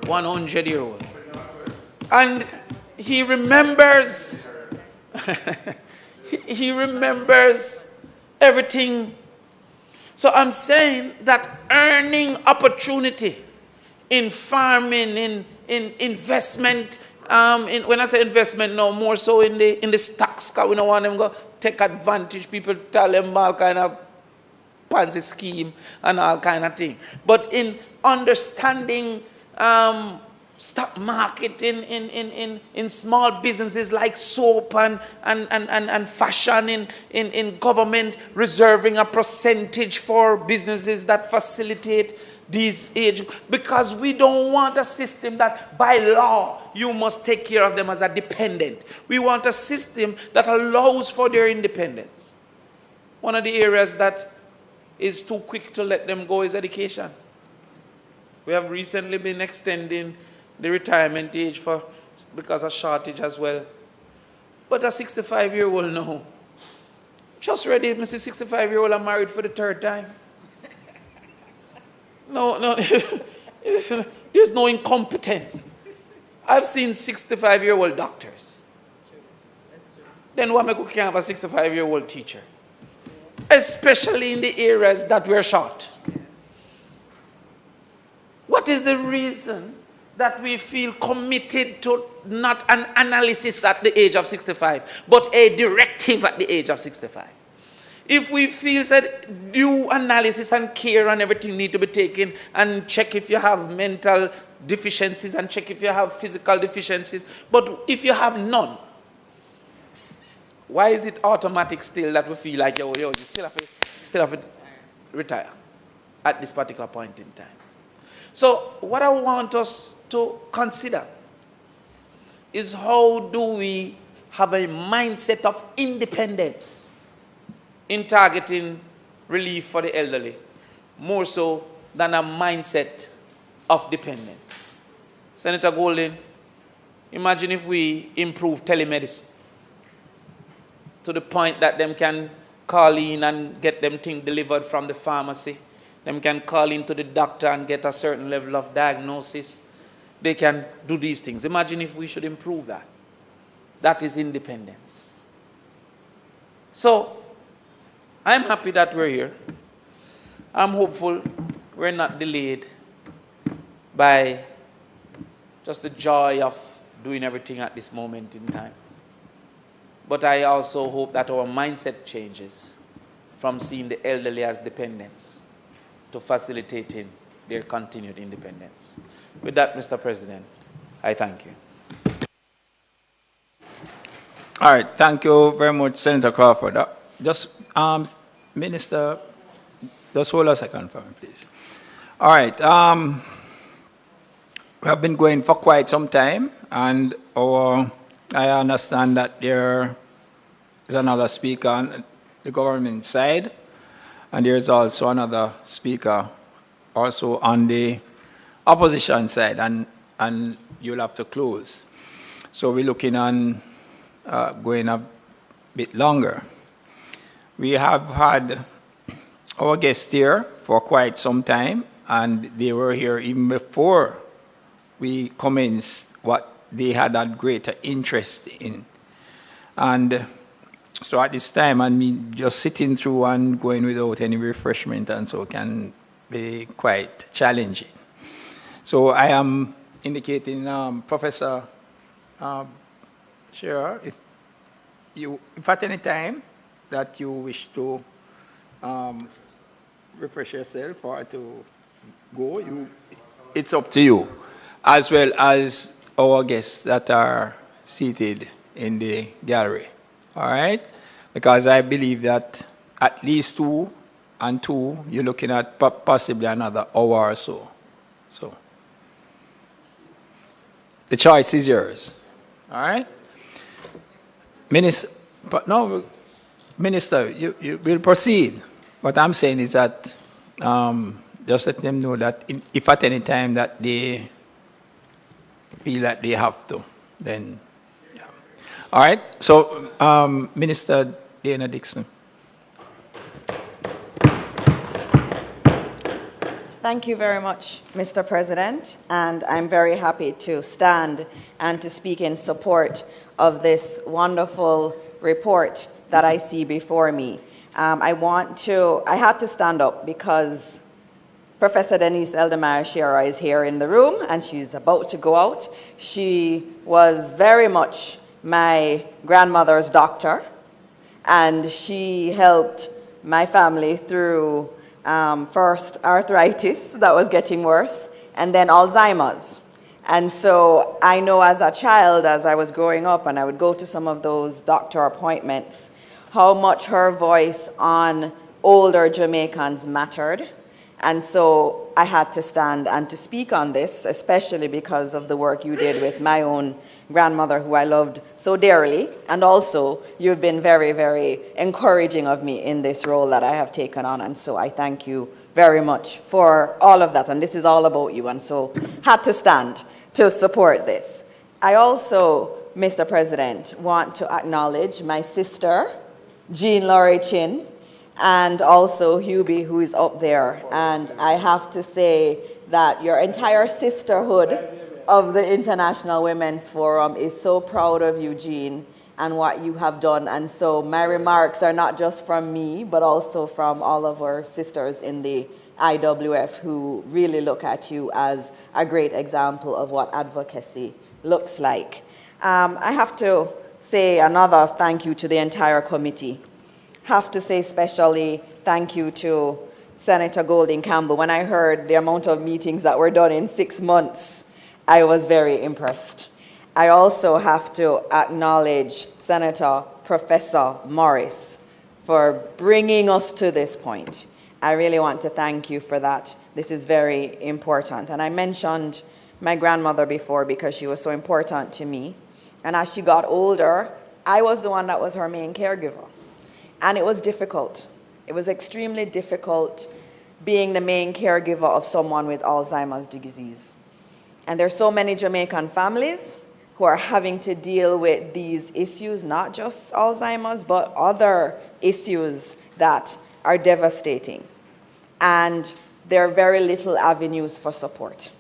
100-year-old. And he remembers, he remembers everything. So I'm saying that earning opportunity in farming, in investment, when I say investment, no, more so in the stocks, because we don't want them to go take advantage. People tell them all kind of fancy scheme and all kind of thing. But in understanding stock market in small businesses like soap and fashion, in government reserving a percentage for businesses that facilitate these age, because we don't want a system that by law you must take care of them as a dependent. We want a system that allows for their independence. One of the areas that is too quick to let them go is education. We have recently been extending the retirement age because of shortage as well. But a 65-year-old now, just ready, Mrs. 65-year-old, I'm married for the 3rd time. No, there's no incompetence. I've seen 65-year-old doctors. Then why can't have a 65-year-old teacher? Especially in the areas that we're short. What is the reason that we feel committed to not an analysis at the age of 65, but a directive at the age of 65? If we feel that due analysis and care and everything need to be taken, and check if you have mental deficiencies and check if you have physical deficiencies, but if you have none, why is it automatic still that we feel like, yo, you still have to retire at this particular point in time? So what I want us to consider is, how do we have a mindset of independence in targeting relief for the elderly, more so than a mindset of dependence. Senator Golden, imagine if we improve telemedicine to the point that them can call in and get them things delivered from the pharmacy. Them can call in to the doctor and get a certain level of diagnosis. They can do these things. Imagine if we should improve that. That is independence. So, I'm happy that we're here. I'm hopeful we're not delayed by just the joy of doing everything at this moment in time. But I also hope that our mindset changes from seeing the elderly as dependents to facilitating their continued independence. With that, Mr. President, I thank you. All right, thank you very much, Senator Crawford. Just, Minister, just hold a second for me, please. All right, we have been going for quite some time, and I understand that there is another speaker on the government side, and there is also another speaker also on the opposition side, and you'll have to close. So we're looking on going a bit longer. We have had our guests here for quite some time, and they were here even before we commenced what they had a greater interest in. And so at this time, I mean, just sitting through and going without any refreshment and so can be quite challenging. So I am indicating, Professor Shearer, if at any time that you wish to refresh yourself or to go, it's up to you, as well as our guests that are seated in the gallery. All right? Because I believe that at least 2 and 2, you're looking at possibly another hour or so. So the choice is yours. All right? Minister, but no, Minister, you will proceed. What I'm saying is that just let them know that if at any time that they feel that they have to, then, yeah. All right, so Minister Dana Dixon. Thank you very much, Mr. President, and I'm very happy to stand and to speak in support of this wonderful report that I see before me. I had to stand up because Professor Denise Eldemeyer Shearer is here in the room and she's about to go out. She was very much my grandmother's doctor, and she helped my family through first arthritis that was getting worse, and then Alzheimer's. And so I know as a child, as I was growing up and I would go to some of those doctor appointments, how much her voice on older Jamaicans mattered. And so I had to stand and to speak on this, especially because of the work you did with my own grandmother, who I loved so dearly. And also, you've been very, very encouraging of me in this role that I have taken on. And so I thank you very much for all of that. And this is all about you. And so had to stand to support this. I also, Mr. President, want to acknowledge my sister, Jean Laurie Chin, and also Hubie, who is up there. And I have to say that your entire sisterhood of the International Women's Forum is so proud of you, Jean, and what you have done. And so my remarks are not just from me, but also from all of our sisters in the IWF who really look at you as a great example of what advocacy looks like. I have to say another thank you to the entire committee. Have to say especially thank you to Senator Golding Campbell. When I heard the amount of meetings that were done in 6 months, I was very impressed. I also have to acknowledge Senator Professor Morris for bringing us to this point. I really want to thank you for that. This is very important. And I mentioned my grandmother before because she was so important to me. And as she got older, I was the one that was her main caregiver. And it was difficult. It was extremely difficult being the main caregiver of someone with Alzheimer's disease. And there's so many Jamaican families who are having to deal with these issues, not just Alzheimer's, but other issues that are devastating. And there are very little avenues for support.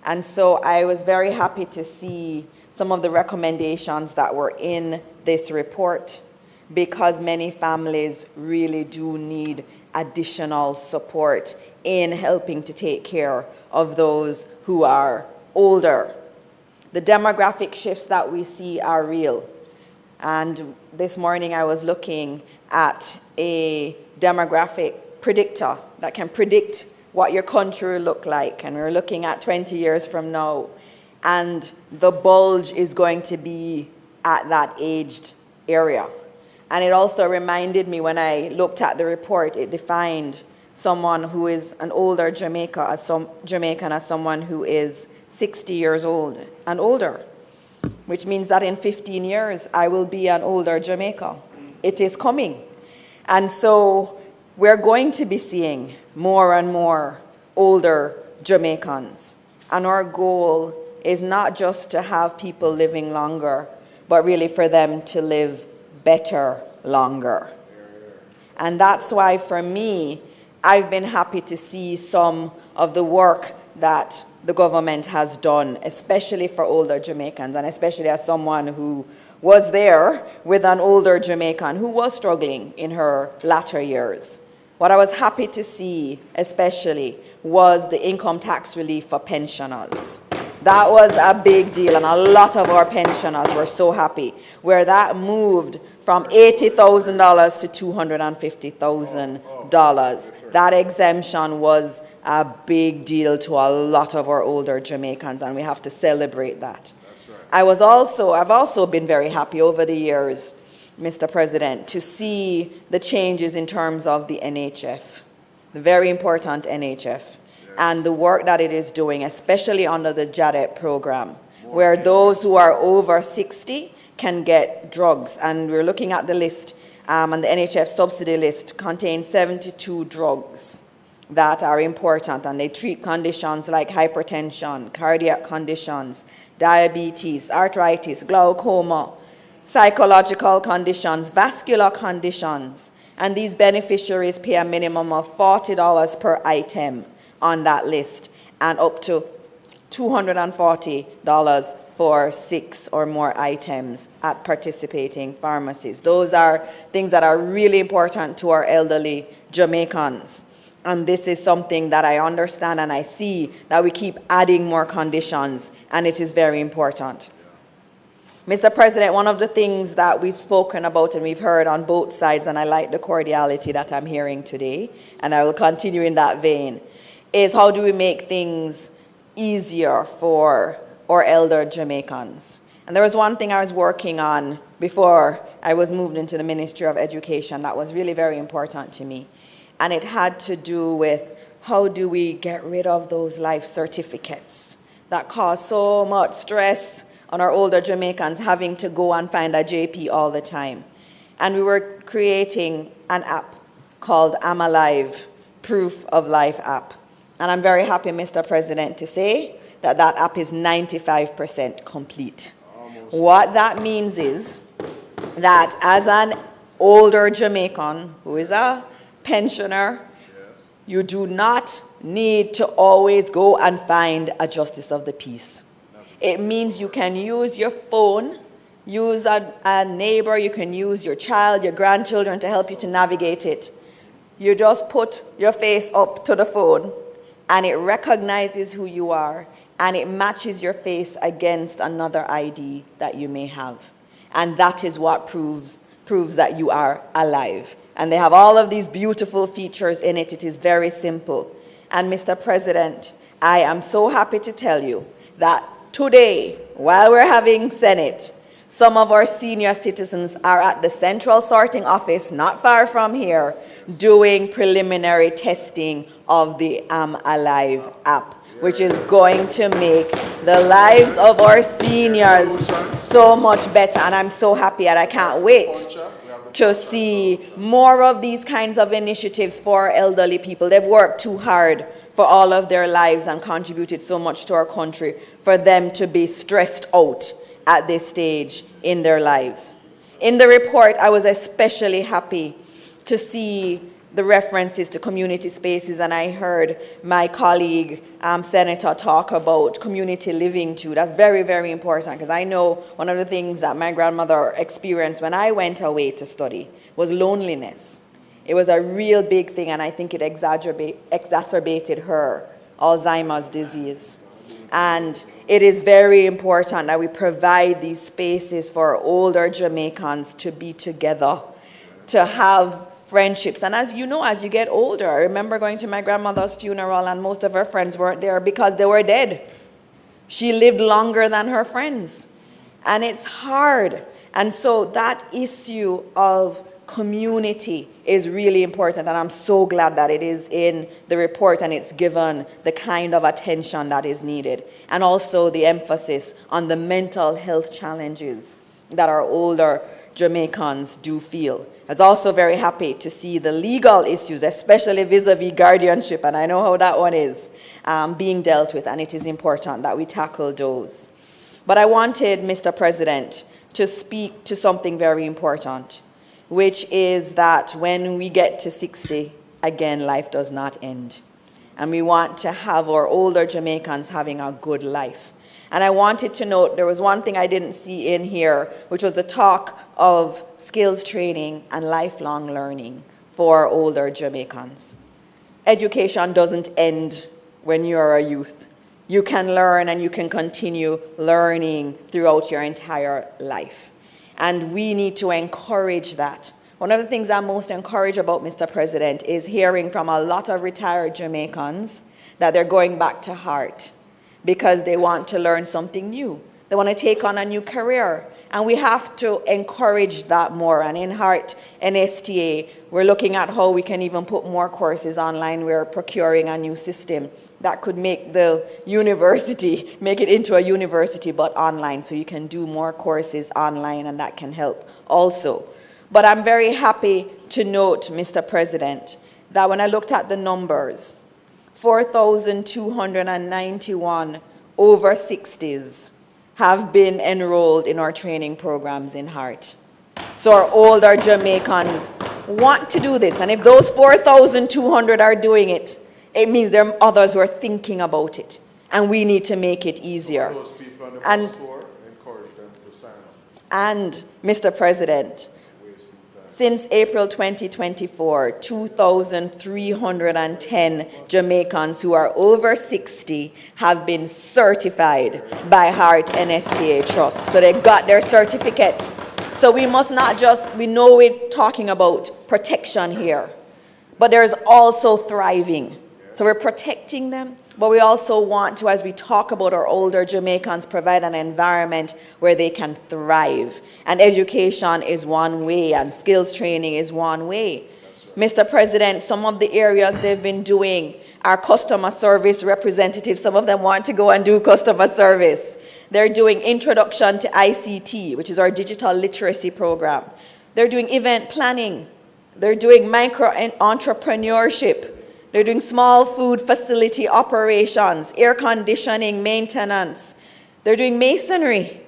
And so I was very happy to see some of the recommendations that were in this report, because many families really do need additional support in helping to take care of those who are older. The demographic shifts that we see are real. And this morning I was looking at a demographic predictor that can predict what your country will look like. And we're looking at 20 years from now. And the bulge is going to be at that aged area. And it also reminded me, when I looked at the report, it defined someone who is an older Jamaican as someone who is 60 years old and older, which means that in 15 years, I will be an older Jamaica. It is coming. And so we're going to be seeing more and more older Jamaicans. And our goal is not just to have people living longer, but really for them to live better longer. And that's why, for me, I've been happy to see some of the work that the government has done, especially for older Jamaicans, and especially as someone who was there with an older Jamaican who was struggling in her latter years. What I was happy to see, especially, was the income tax relief for pensioners. That was a big deal, and a lot of our pensioners were so happy, where that moved from $80,000 to $250,000. That exemption was a big deal to a lot of our older Jamaicans, and we have to celebrate that. I've also been very happy over the years, Mr. President, to see the changes in terms of the NHF, the very important NHF, and the work that it is doing, especially under the JADEP program, where those who are over 60 can get drugs. And we're looking at the list, and the NHF subsidy list contains 72 drugs that are important, and they treat conditions like hypertension, cardiac conditions, diabetes, arthritis, glaucoma, psychological conditions, vascular conditions, and these beneficiaries pay a minimum of $40 per item on that list, and up to $240 for 6 or more items at participating pharmacies. Those are things that are really important to our elderly Jamaicans. And this is something that I understand, and I see that we keep adding more conditions, and it is very important. Mr. President, one of the things that we've spoken about and we've heard on both sides, and I like the cordiality that I'm hearing today, and I will continue in that vein, is how do we make things easier for our elder Jamaicans. And there was one thing I was working on before I was moved into the Ministry of Education that was really very important to me. And it had to do with how do we get rid of those life certificates that cause so much stress on our older Jamaicans having to go and find a JP all the time. And we were creating an app called I'm Alive, Proof of Life app. And I'm very happy, Mr. President, to say that that app is 95% complete. What that means is that as an older Jamaican who is a pensioner, you do not need to always go and find a justice of the peace. It means you can use your phone, use a neighbor, you can use your child, your grandchildren to help you to navigate it. You just put your face up to the phone and it recognizes who you are and it matches your face against another ID that you may have. And that is what proves that you are alive. And they have all of these beautiful features in it. It is very simple. And Mr. President, I am so happy to tell you that today, while we're having Senate, some of our senior citizens are at the central sorting office, not far from here, doing preliminary testing of the I'm Alive app, which is going to make the lives of our seniors so much better. And I'm so happy and I can't wait to see more of these kinds of initiatives for elderly people. They've worked too hard for all of their lives and contributed so much to our country for them to be stressed out at this stage in their lives. In the report, I was especially happy to see the references to community spaces, and I heard my colleague, Senator, talk about community living too. That's very, very important, because I know one of the things that my grandmother experienced when I went away to study was loneliness. It was a real big thing, and I think it exacerbated her Alzheimer's disease. And it is very important that we provide these spaces for older Jamaicans to be together, to have friendships. And as you know, as you get older, I remember going to my grandmother's funeral and most of her friends weren't there because they were dead. She lived longer than her friends. And it's hard. And so that issue of community is really important, and I'm so glad that it is in the report and it's given the kind of attention that is needed. And also the emphasis on the mental health challenges that our older Jamaicans do feel. I was also very happy to see the legal issues, especially vis-a-vis guardianship, and I know how that one is, being dealt with, and it is important that we tackle those. But I wanted, Mr. President, to speak to something very important, which is that when we get to 60, again, life does not end. And we want to have our older Jamaicans having a good life. And I wanted to note, there was one thing I didn't see in here, which was the talk of skills training and lifelong learning for older Jamaicans. Education doesn't end when you're a youth. You can learn and you can continue learning throughout your entire life. And we need to encourage that. One of the things I'm most encouraged about, Mr. President, is hearing from a lot of retired Jamaicans that they're going back to Heart because they want to learn something new. They want to take on a new career. And we have to encourage that more. And in Heart NSTA, we're looking at how we can even put more courses online. We're procuring a new system that could make the university, make it into a university, but online, so you can do more courses online, and that can help also. But I'm very happy to note, Mr. President, that when I looked at the numbers, 4,291 over 60s have been enrolled in our training programs in Heart. So our older Jamaicans want to do this, and if those 4,200 are doing it, it means there are others who are thinking about it, and we need to make it easier. Those people on the bus tour, encourage them to sign up. And, Mr. President, since April 2024, 2,310 Jamaicans who are over 60 have been certified by Heart NSTA Trust. So they got their certificate. So we must not just, we know we're talking about protection here, but there's also thriving. So we're protecting them, but we also want to, as we talk about our older Jamaicans, provide an environment where they can thrive. And education is one way, and skills training is one way. Mr. President, some of the areas they've been doing are customer service representatives. Some of them want to go and do customer service. They're doing introduction to ICT, which is our digital literacy program. They're doing event planning. They're doing micro-entrepreneurship. They're doing small food facility operations, air conditioning, maintenance. They're doing masonry,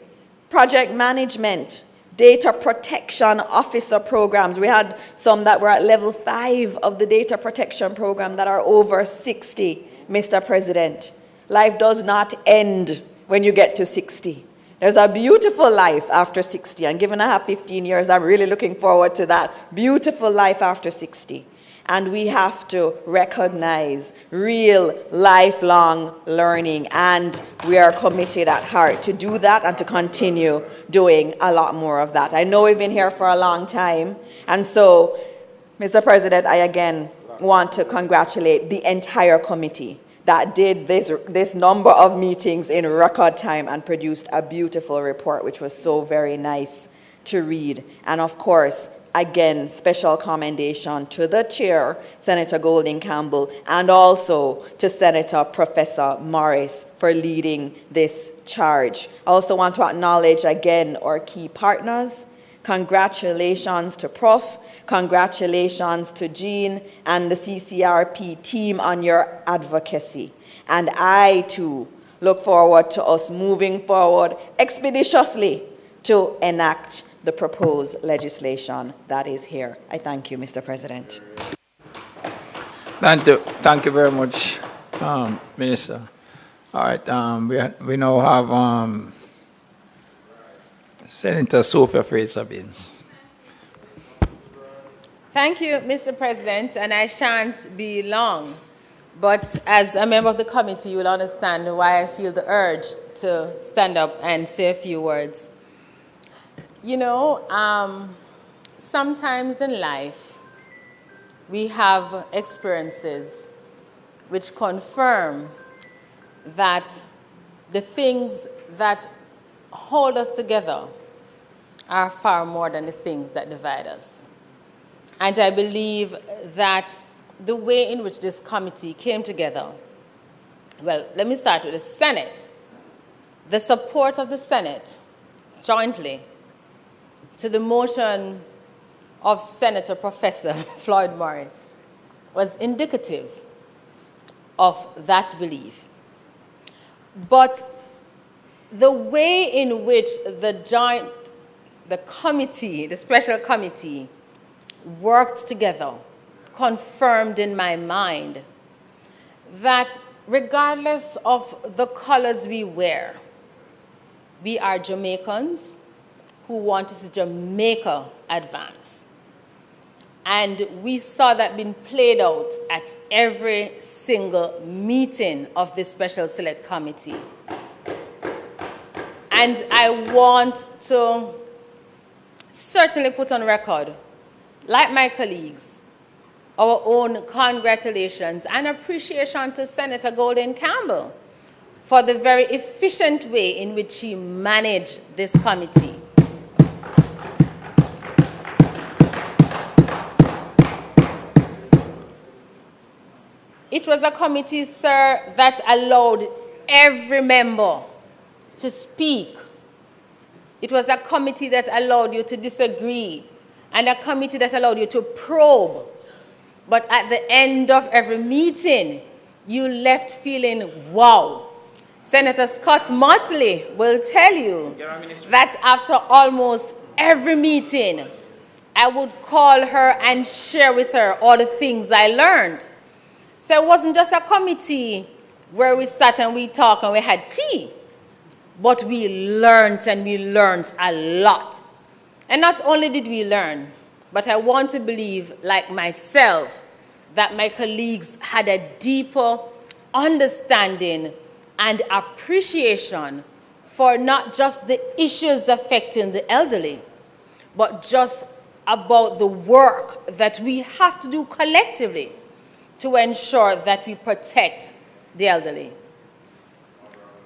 project management, data protection officer programs. We had some that were at level 5 of the data protection program that are over 60, Mr. President. Life does not end when you get to 60. There's a beautiful life after 60, and given I have 15 years, I'm really looking forward to that beautiful life after 60. And we have to recognize real lifelong learning, and we are committed at Heart to do that and to continue doing a lot more of that. I know we've been here for a long time, and so, Mr. President, I again want to congratulate the entire committee that did this number of meetings in record time and produced a beautiful report, which was so very nice to read. And of course, again, special commendation to the chair, Senator Golding Campbell, and also to Senator Professor Morris for leading this charge. I also want to acknowledge again our key partners, Congratulations to Prof. Congratulations to Jean and the CCRP team on your advocacy. And I, too, look forward to us moving forward expeditiously to enact the proposed legislation that is here. I thank you, Mr. President. Thank you very much, Minister. All right, we now have Senator Sophia Fraser-Binns. Thank you, Mr. President, and I shan't be long. But as a member of the committee, you will understand why I feel the urge to stand up and say a few words. You know, sometimes in life, we have experiences which confirm that the things that hold us together are far more than the things that divide us. And I believe that the way in which this committee came together, well, let me start with the Senate. The support of the Senate jointly to the motion of Senator Professor Floyd Morris was indicative of that belief. But the way in which the committee, the special committee, worked together confirmed in my mind that regardless of the colors we wear, we are Jamaicans who want to see Jamaica advance. And we saw that being played out at every single meeting of this Special Select Committee. And I want to certainly put on record, like my colleagues, our own congratulations and appreciation to Senator Golden Campbell for the very efficient way in which he managed this committee. It was a committee, sir, that allowed every member to speak. It was a committee that allowed you to disagree, and a committee that allowed you to probe. But at the end of every meeting, you left feeling, wow. Senator Scott Motley will tell you that after almost every meeting, I would call her and share with her all the things I learned. So it wasn't just a committee where we sat and we talked and we had tea, but we learned, and we learned a lot. And not only did we learn, but I want to believe, like myself, that my colleagues had a deeper understanding and appreciation for not just the issues affecting the elderly, but just about the work that we have to do collectively to ensure that we protect the elderly.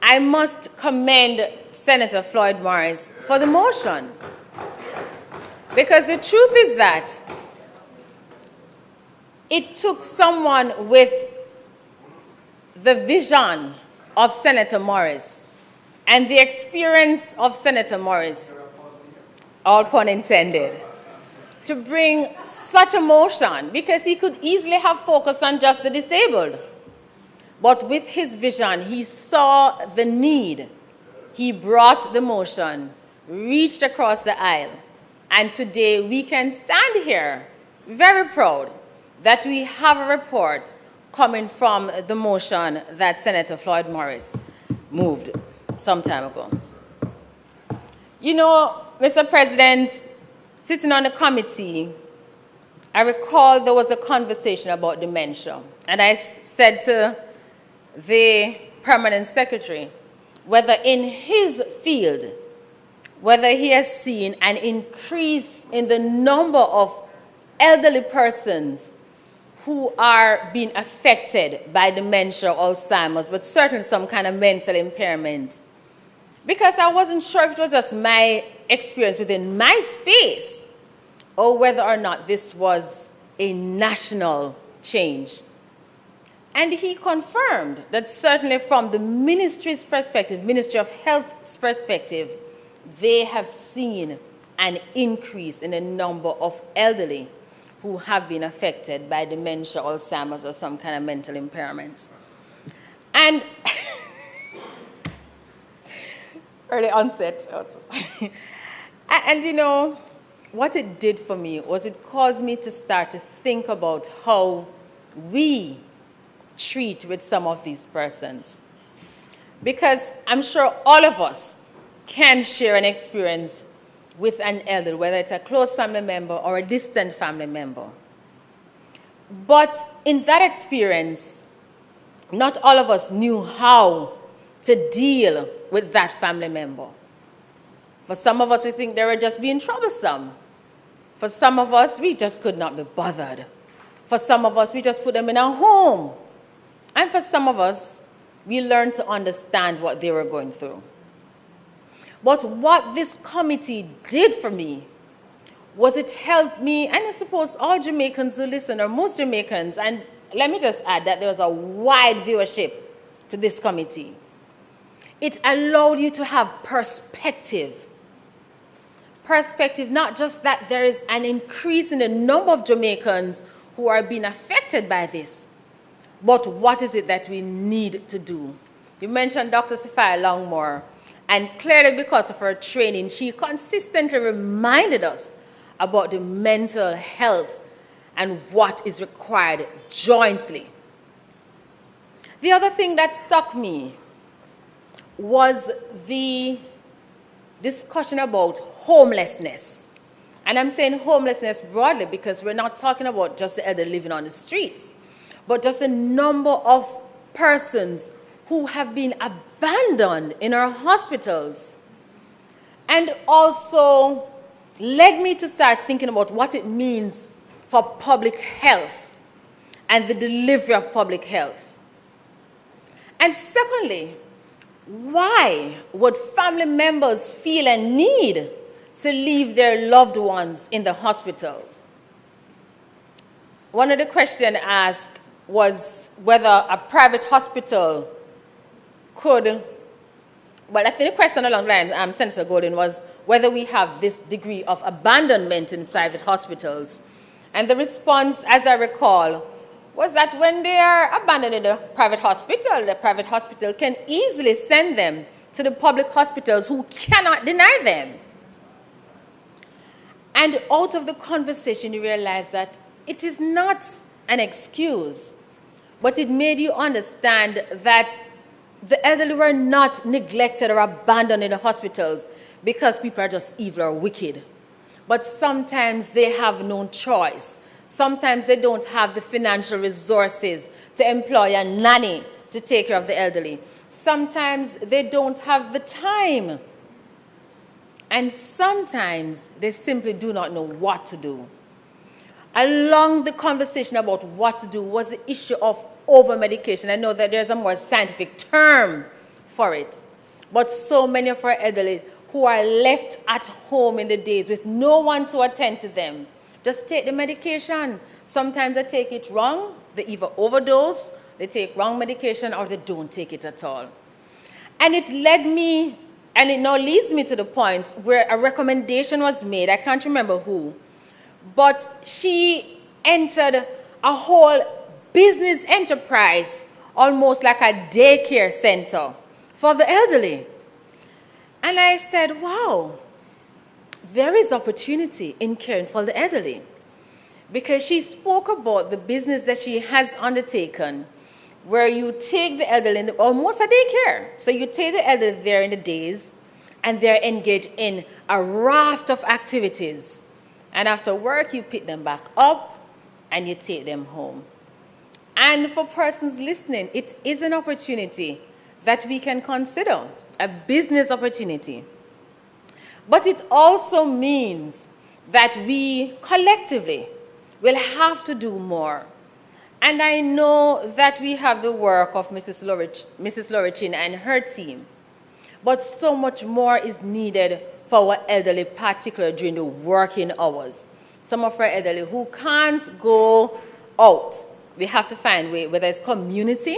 I must commend Senator Floyd Morris for the motion, because the truth is that it took someone with the vision of Senator Morris and the experience of Senator Morris, all pun intended, to bring such a motion, because he could easily have focused on just the disabled. But with his vision, he saw the need. He brought the motion, reached across the aisle, and today we can stand here very proud that we have a report coming from the motion that Senator Floyd Morris moved some time ago. You know, Mr. President, sitting on the committee, I recall there was a conversation about dementia, and I said to the permanent secretary whether in his field, whether he has seen an increase in the number of elderly persons who are being affected by dementia or Alzheimer's, but certainly some kind of mental impairment. Because I wasn't sure if it was just my experience within my space or whether or not this was a national change. And he confirmed that certainly from the ministry's perspective, Ministry of Health's perspective, they have seen an increase in the number of elderly who have been affected by dementia, Alzheimer's, or some kind of mental impairments. And early onset. And you know, what it did for me was it caused me to start to think about how we treat with some of these persons. Because I'm sure all of us can share an experience with an elder, whether it's a close family member or a distant family member. But in that experience, not all of us knew how to deal with that family member. For some of us, we think they were just being troublesome. For some of us, we just could not be bothered. For some of us, we just put them in a home. And for some of us, we learned to understand what they were going through. But what this committee did for me was it helped me, and I suppose all Jamaicans who listen, or most Jamaicans, and let me just add that there was a wide viewership to this committee. It allowed you to have perspective. Perspective, not just that there is an increase in the number of Jamaicans who are being affected by this, but what is it that we need to do? You mentioned Dr. Sophia Longmore, and clearly because of her training, she consistently reminded us about the mental health and what is required jointly. The other thing that struck me was the discussion about homelessness. And I'm saying homelessness broadly because we're not talking about just the elderly living on the streets, but just a number of persons who have been abandoned in our hospitals. And also led me to start thinking about what it means for public health and the delivery of public health. And secondly, why would family members feel a need to leave their loved ones in the hospitals? One of the questions asked was whether a private hospital could, well, I think the question along the lines, Senator Golden, was whether we have this degree of abandonment in private hospitals. And the response, as I recall, was that when they are abandoned in the private hospital can easily send them to the public hospitals who cannot deny them. And out of the conversation, you realize that it is not an excuse, but it made you understand that the elderly were not neglected or abandoned in the hospitals because people are just evil or wicked. But sometimes they have no choice. Sometimes they don't have the financial resources to employ a nanny to take care of the elderly. Sometimes they don't have the time. And sometimes they simply do not know what to do. Along the conversation about what to do was the issue of over-medication. I know that there's a more scientific term for it. But so many of our elderly who are left at home in the days with no one to attend to them, just take the medication. Sometimes they take it wrong. They either overdose, they take wrong medication, or they don't take it at all. And it led me, and it now leads me to the point where a recommendation was made. I can't remember who, but she entered a whole business enterprise, almost like a daycare center for the elderly. And I said, wow, there is opportunity in caring for the elderly. Because she spoke about the business that she has undertaken, where you take the elderly, almost a daycare. So you take the elderly there in the days, and they're engaged in a raft of activities. And after work, you pick them back up, and you take them home. And for persons listening, it is an opportunity that we can consider, a business opportunity. But it also means that we collectively will have to do more. And I know that we have the work of Mrs. Lorichin and her team, but so much more is needed for our elderly, particularly during the working hours. Some of our elderly who can't go out, we have to find a way, whether it's community,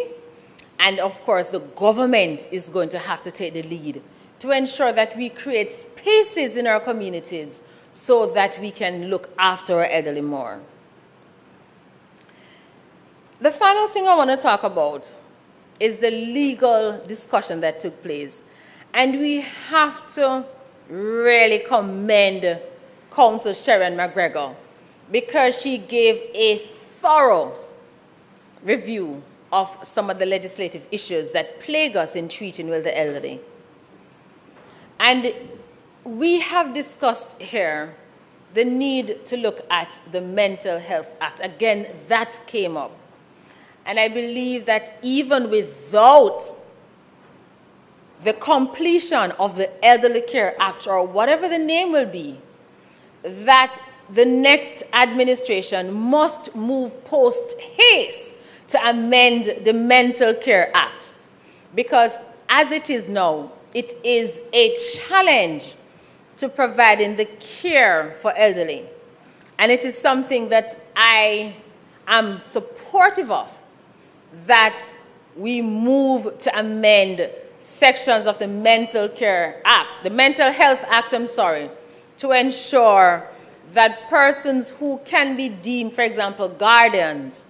and of course the government is going to have to take the lead to ensure that we create spaces in our communities so that we can look after our elderly more. The final thing I want to talk about is the legal discussion that took place. And we have to really commend Council Sharon McGregor because she gave a thorough review of some of the legislative issues that plague us in treating with the elderly. And we have discussed here the need to look at the Mental Health Act. Again, that came up. And I believe that even without the completion of the Elderly Care Act, or whatever the name will be, that the next administration must move post-haste to amend the Mental Care Act. Because as it is now, it is a challenge to providing the care for elderly. And it is something that I am supportive of, that we move to amend sections of the Mental Care Act, the Mental Health Act, I'm sorry, to ensure that persons who can be deemed, for example, guardians,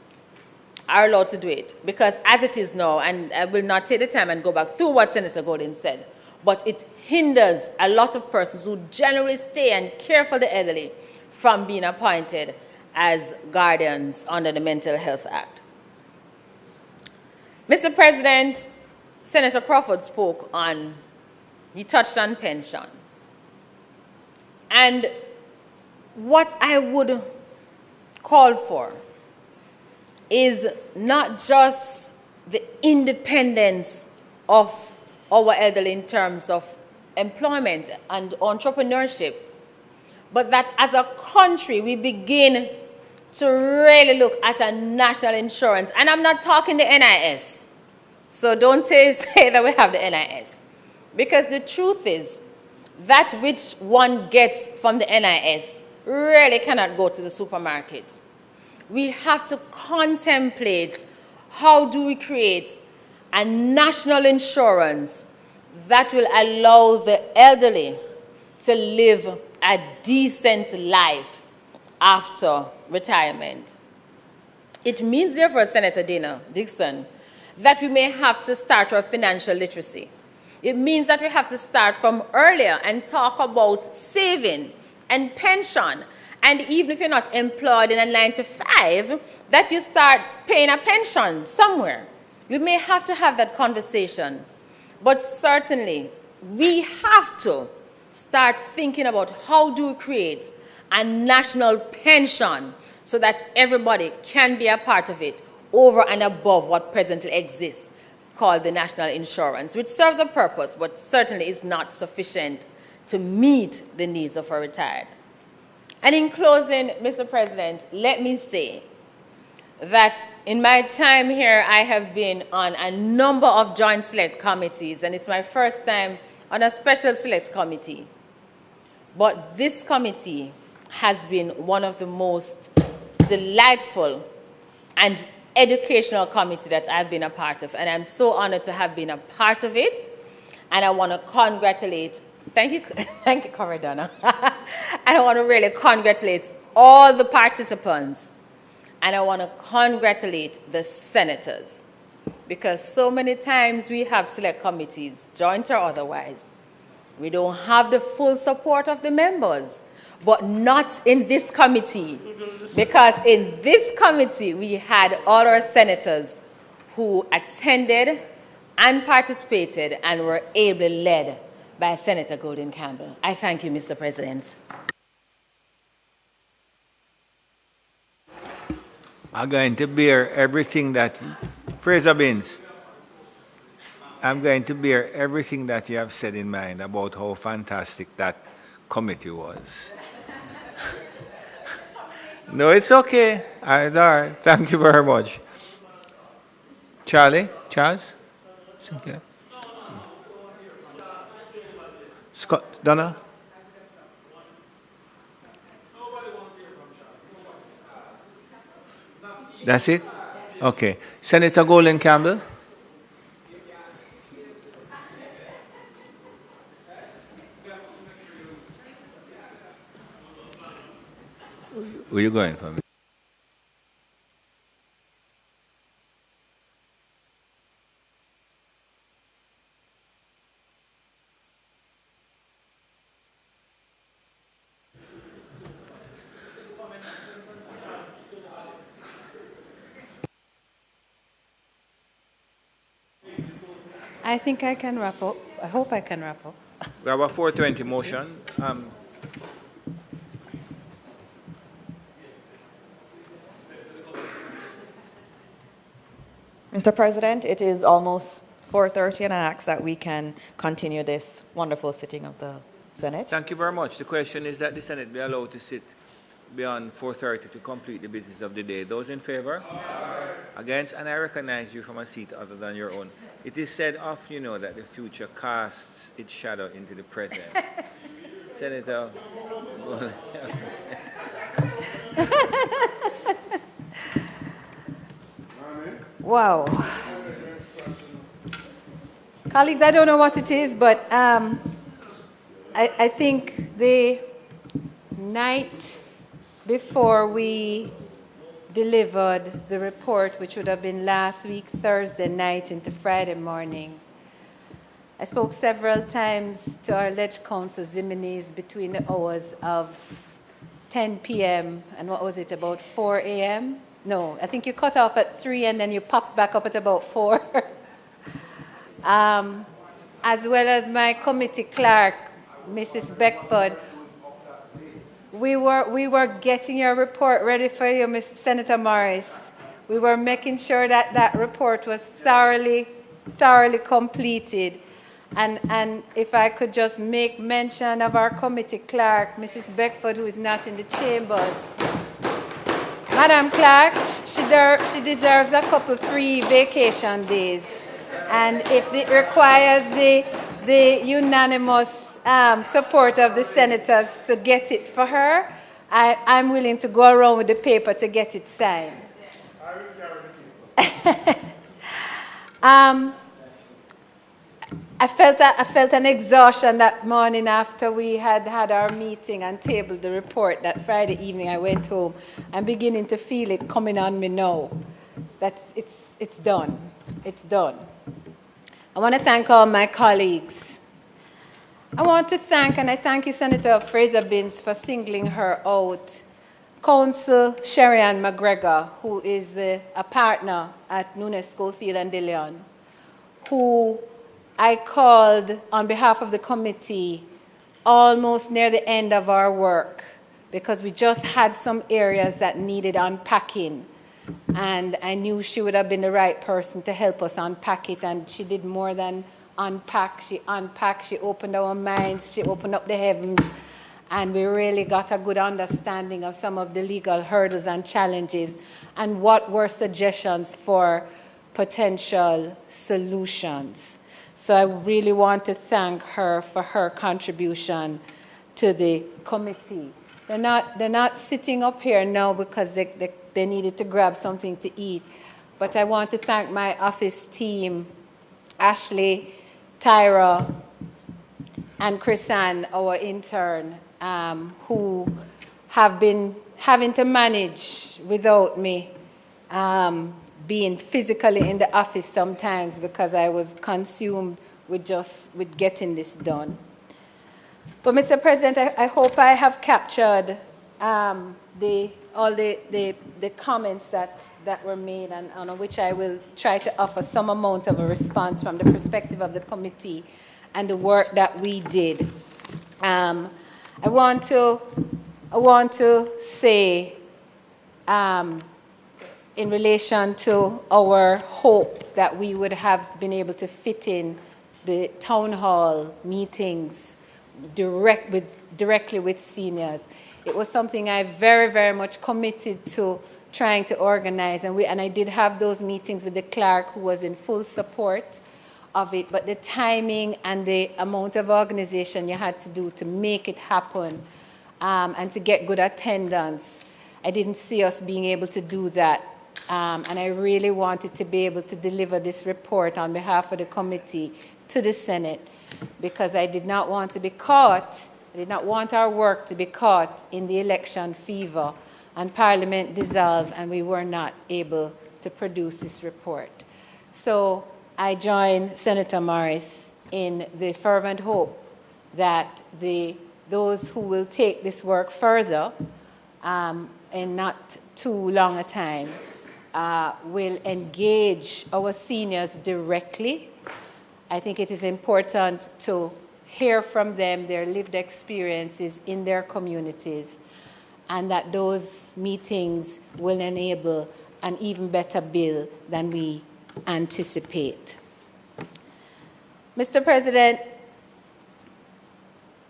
are allowed to do it. Because as it is now, and I will not take the time and go back through what Senator Golden said, but it hinders a lot of persons who generally stay and care for the elderly from being appointed as guardians under the Mental Health Act. Mr. President, Senator Crawford spoke on, he touched on pension. And what I would call for is not just the independence of our elderly in terms of employment and entrepreneurship, but that as a country we begin to really look at a national insurance. And I'm not talking the NIS. So don't say that we have the NIS. Because the truth is, that which one gets from the NIS really cannot go to the supermarket. We have to contemplate how do we create a national insurance that will allow the elderly to live a decent life after retirement. It means, therefore, Senator Dana Dixon, that we may have to start our financial literacy. It means that we have to start from earlier and talk about saving and pension. And even if you're not employed in a 9-to-5, that you start paying a pension somewhere. We may have to have that conversation. But certainly, we have to start thinking about how do we create a national pension so that everybody can be a part of it over and above what presently exists, called the national insurance, which serves a purpose, but certainly is not sufficient to meet the needs of our retired. And in closing, Mr. President, let me say that in my time here, I have been on a number of joint select committees, and it's my first time on a special select committee. But this committee has been one of the most delightful and educational committee that I've been a part of, and I'm so honored to have been a part of it. And I want to congratulate, thank you, Corridona. And I want to really congratulate all the participants, and I want to congratulate the senators, because so many times we have select committees, joint or otherwise, we don't have the full support of the members. But not in this committee, because in this committee we had all our senators who attended and participated and were ably led by Senator Golden Campbell. I thank you, Mr. President. I'm going to bear everything that, Fraser Binns, I'm going to bear everything that you have said in mind about how fantastic that committee was. No, it's okay. All right. Thank you very much. Charles? Okay. Scott, Donna? That's it? Okay. Senator Golden Campbell? Where you going for me? I think I can wrap up. I hope I can wrap up. We have a 420 motion. Mr. President, it is almost 4:30, and I ask that we can continue this wonderful sitting of the Senate. Thank you very much. The question is that the Senate be allowed to sit beyond 4:30 to complete the business of the day. Those in favor? Aye. Against? And I recognize you from a seat other than your own. It is said often, you know, that the future casts its shadow into the present. Senator. Wow. Colleagues, I don't know what it is, but I think the night before we delivered the report, which would have been last week, Thursday night into Friday morning, I spoke several times to our alleged counsel, Ziminis, between the hours of 10 p.m. and what was it, about 4 a.m.? No, I think you cut off at 3 and then you popped back up at about 4. As well as my committee clerk, Mrs. Beckford. We were getting your report ready for you, Mr. Senator Morris. We were making sure that that report was thoroughly completed. And if I could just make mention of our committee clerk, Mrs. Beckford, who is not in the chambers. Madam Clerk, she deserves a couple free vacation days. And if it requires the unanimous support of the senators to get it for her, I'm willing to go around with the paper to get it signed. I felt an exhaustion that morning after we had our meeting and tabled the report. That Friday evening I went home. I'm beginning to feel it coming on me now. That it's done. It's done. I want to thank all my colleagues. I want to thank, and I thank you, Senator Fraser-Binns, for singling her out. Council Sherry-Ann McGregor, who is a partner at Nunes Schofield and De Leon, who I called on behalf of the committee almost near the end of our work because we just had some areas that needed unpacking. And I knew she would have been the right person to help us unpack it. And she did more than unpack. She unpacked, she opened our minds, she opened up the heavens. And we really got a good understanding of some of the legal hurdles and challenges and what were suggestions for potential solutions. So I really want to thank her for her contribution to the committee. They're not sitting up here now because they needed to grab something to eat. But I want to thank my office team, Ashley, Tyra, and Chrisanne, our intern, who have been having to manage without me, being physically in the office sometimes because I was consumed with getting this done. But Mr. President, I hope I have captured all the comments that were made and on which I will try to offer some amount of a response from the perspective of the committee and the work that we did. I want to say in relation to our hope that we would have been able to fit in the town hall meetings directly with seniors. It was something I very, very much committed to trying to organize, and I did have those meetings with the clerk who was in full support of it, but the timing and the amount of organization you had to do to make it happen and to get good attendance, I didn't see us being able to do that. And I really wanted to be able to deliver this report on behalf of the committee to the Senate because I did not want to be caught I did not want our work to be caught in the election fever and Parliament dissolved and we were not able to produce this report. So I join Senator Morris in the fervent hope that those who will take this work further in not too long a time will engage our seniors directly. I think it is important to hear from them their lived experiences in their communities, and that those meetings will enable an even better bill than we anticipate. Mr. President,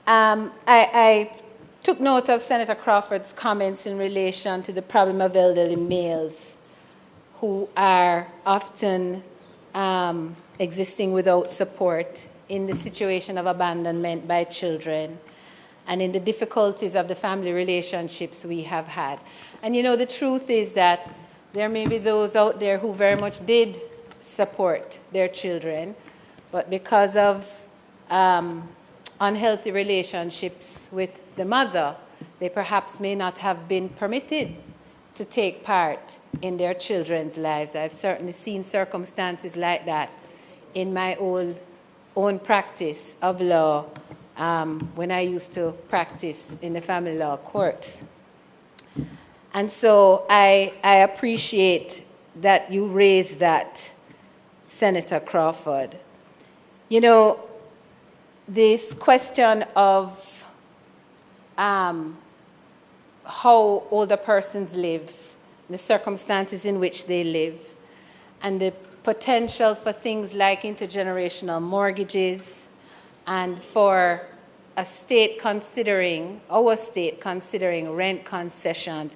I took note of Senator Crawford's comments in relation to the problem of elderly males who are often existing without support in the situation of abandonment by children and in the difficulties of the family relationships we have had. And you know, the truth is that there may be those out there who very much did support their children, but because of unhealthy relationships with the mother, they perhaps may not have been permitted to take part in their children's lives. I've certainly seen circumstances like that in my own practice of law when I used to practice in the family law courts. And so I appreciate that you raised that, Senator Crawford. You know, this question of how older persons live, the circumstances in which they live, and the potential for things like intergenerational mortgages, and for a state considering, our state considering rent concessions,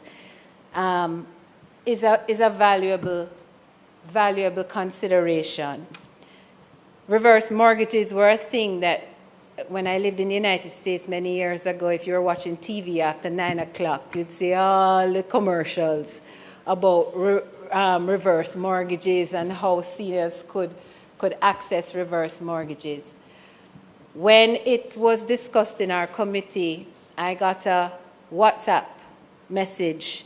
is a valuable consideration. Reverse mortgages were a thing that when I lived in the United States many years ago, if you were watching TV after 9 o'clock, you'd see all the commercials about reverse mortgages and how seniors could access reverse mortgages. When it was discussed in our committee, I got a WhatsApp message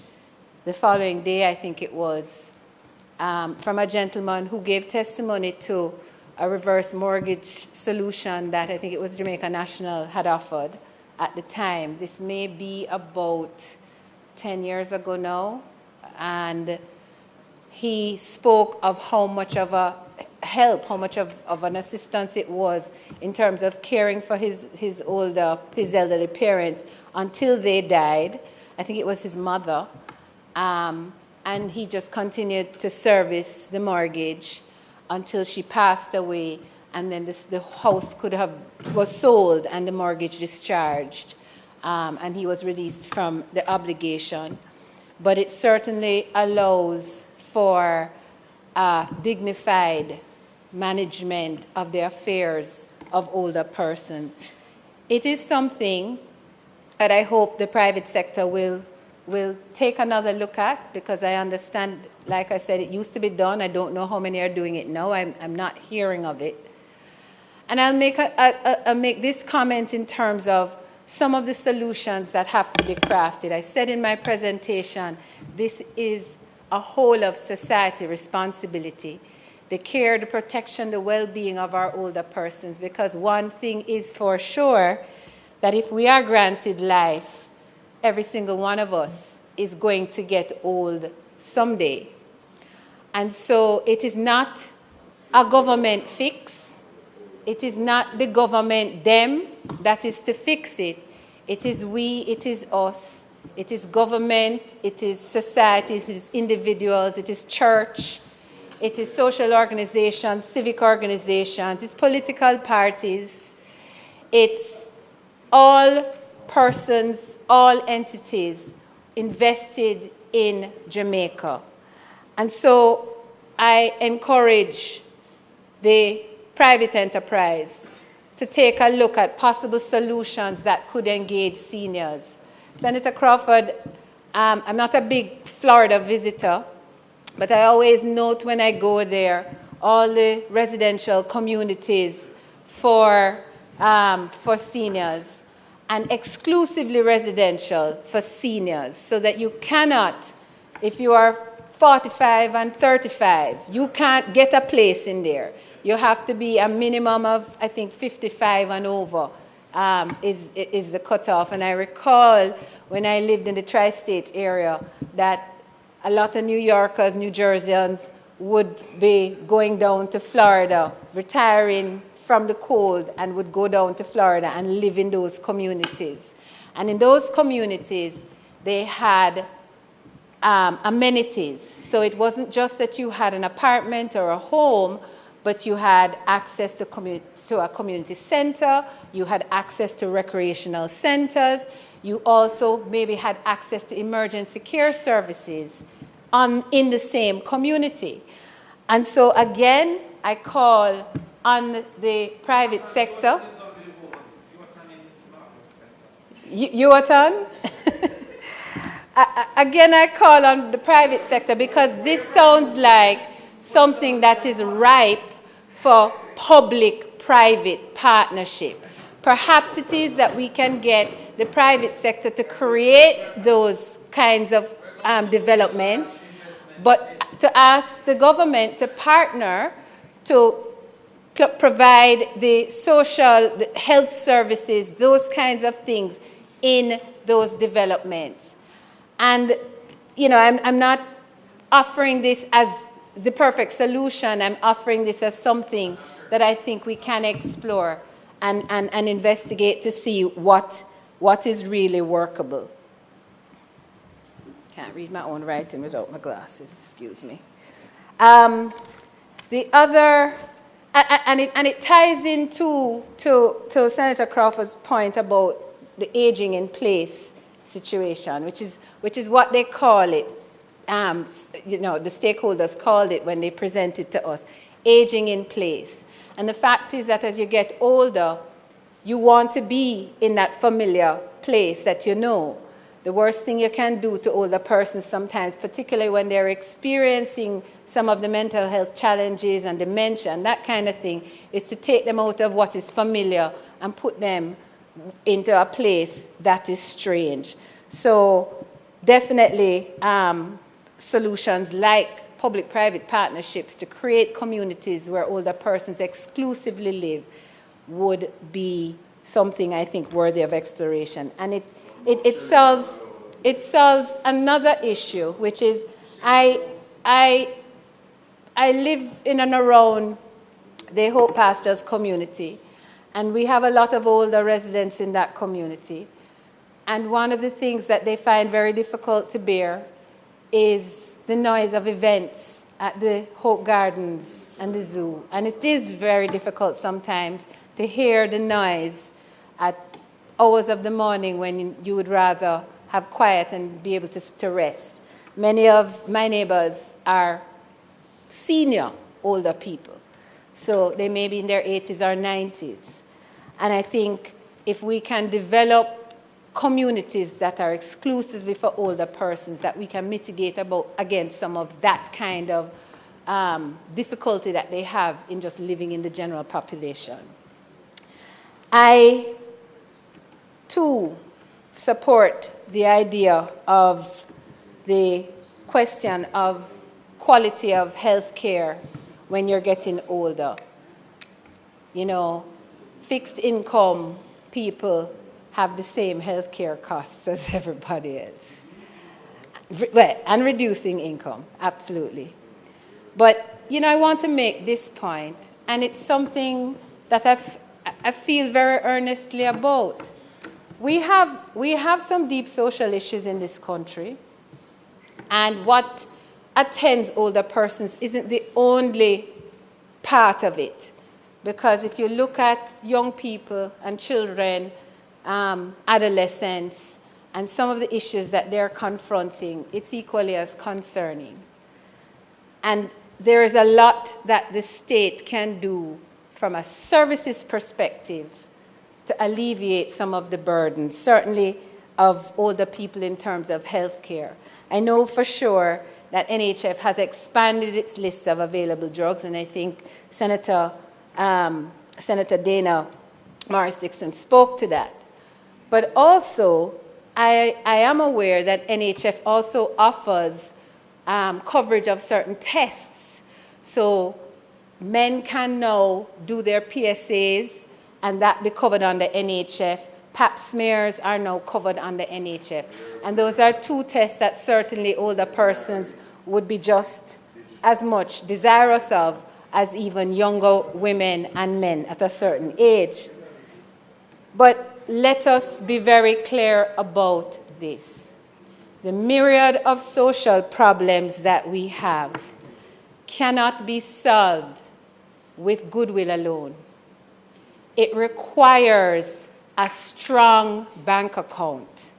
the following day, I think it was, from a gentleman who gave testimony to a reverse mortgage solution that I think it was Jamaica National had offered at the time. This may be about 10 years ago now. And he spoke of how much of a help, how much of an assistance it was in terms of caring for his elderly parents until they died. I think it was his mother. And he just continued to service the mortgage until she passed away, and then the house was sold and the mortgage discharged, and he was released from the obligation. But it certainly allows for dignified management of the affairs of older persons. It is something that I hope the private sector will take another look at, because I understand, like I said, it used to be done. I don't know how many are doing it now. I'm not hearing of it. And I'll make this comment in terms of some of the solutions that have to be crafted. I said in my presentation, this is a whole of society responsibility. The care, the protection, the well-being of our older persons, because one thing is for sure, that if we are granted life, every single one of us is going to get old someday. And so it is not a government fix. It is not the government, them, that is to fix it. It is we, it is us. It is government, it is society, it is individuals, it is church, it is social organizations, civic organizations, it's political parties, it's all persons, all entities invested in Jamaica. And so I encourage the private enterprise to take a look at possible solutions that could engage seniors. Senator Crawford, I'm not a big Florida visitor, but I always note when I go there all the residential communities for seniors. and exclusively residential for seniors, so that you cannot, if you are 45 and 35, you can't get a place in there. You have to be a minimum of, I think, 55 and over is the cutoff. And I recall when I lived in the tri-state area that a lot of New Yorkers, New Jerseyans would be going down to Florida, retiring from the cold, and would go down to Florida and live in those communities. And in those communities, they had amenities. So it wasn't just that you had an apartment or a home, but you had access to a community center, you had access to recreational centers, you also maybe had access to emergency care services in the same community. And so again, I call on the private sector. You are on? Again, I call on the private sector, because this sounds like something that is ripe for public-private partnership. Perhaps it is that we can get the private sector to create those kinds of developments, but to ask the government to partner to provide the social, the health services, those kinds of things in those developments. And, you know, I'm not offering this as the perfect solution. I'm offering this as something that I think we can explore and investigate to see what is really workable. Can't read my own writing without my glasses, excuse me. The other, and it ties into to Senator Crawford's point about the aging in place situation, which is what they call it. You know, the stakeholders called it when they presented to us, aging in place. And the fact is that as you get older, you want to be in that familiar place that you know. The worst thing you can do to older persons sometimes, particularly when they're experiencing some of the mental health challenges and dementia and that kind of thing, is to take them out of what is familiar and put them into a place that is strange. So definitely solutions like public-private partnerships to create communities where older persons exclusively live would be something I think worthy of exploration. And it solves another issue, which is I live in and around the Hope Pastures community, and we have a lot of older residents in that community. And one of the things that they find very difficult to bear is the noise of events at the Hope Gardens and the zoo. And it is very difficult sometimes to hear the noise at hours of the morning when you would rather have quiet and be able to rest. Many of my neighbors are senior, older people. So they may be in their 80s or 90s. And I think if we can develop communities that are exclusively for older persons, that we can mitigate against some of that kind of difficulty that they have in just living in the general population. I, too, support the idea of the question of quality of health care when you're getting older. You know, fixed income people have the same health care costs as everybody else. Well, and reducing income, absolutely. But, you know, I want to make this point, and it's something that I feel very earnestly about. We have some deep social issues in this country, and what attends older persons isn't the only part of it. Because if you look at young people and children, adolescents, and some of the issues that they're confronting, it's equally as concerning. And there is a lot that the state can do from a services perspective to alleviate some of the burdens, certainly of older people in terms of health care. I know for sure that NHF has expanded its list of available drugs, and I think Senator Dana Morris Dixon spoke to that. But also, I am aware that NHF also offers coverage of certain tests. So men can now do their PSAs, and that be covered under NHF. Pap smears are now covered under NHF. And those are two tests that certainly older persons would be just as much desirous of as even younger women and men at a certain age. But let us be very clear about this. The myriad of social problems that we have cannot be solved with goodwill alone. It requires a strong bank account.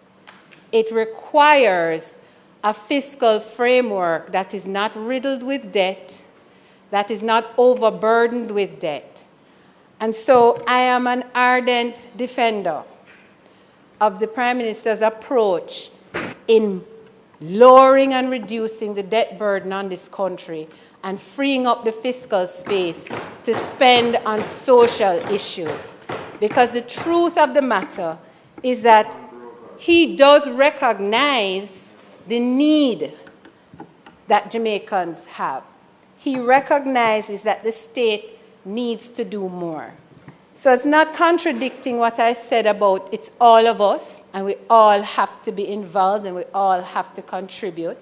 It requires a fiscal framework that is not riddled with debt, that is not overburdened with debt. And so I am an ardent defender of the Prime Minister's approach in lowering and reducing the debt burden on this country and freeing up the fiscal space to spend on social issues. Because the truth of the matter is that he does recognize the need that Jamaicans have. He recognizes that the state needs to do more. So it's not contradicting what I said about it's all of us, and we all have to be involved, and we all have to contribute.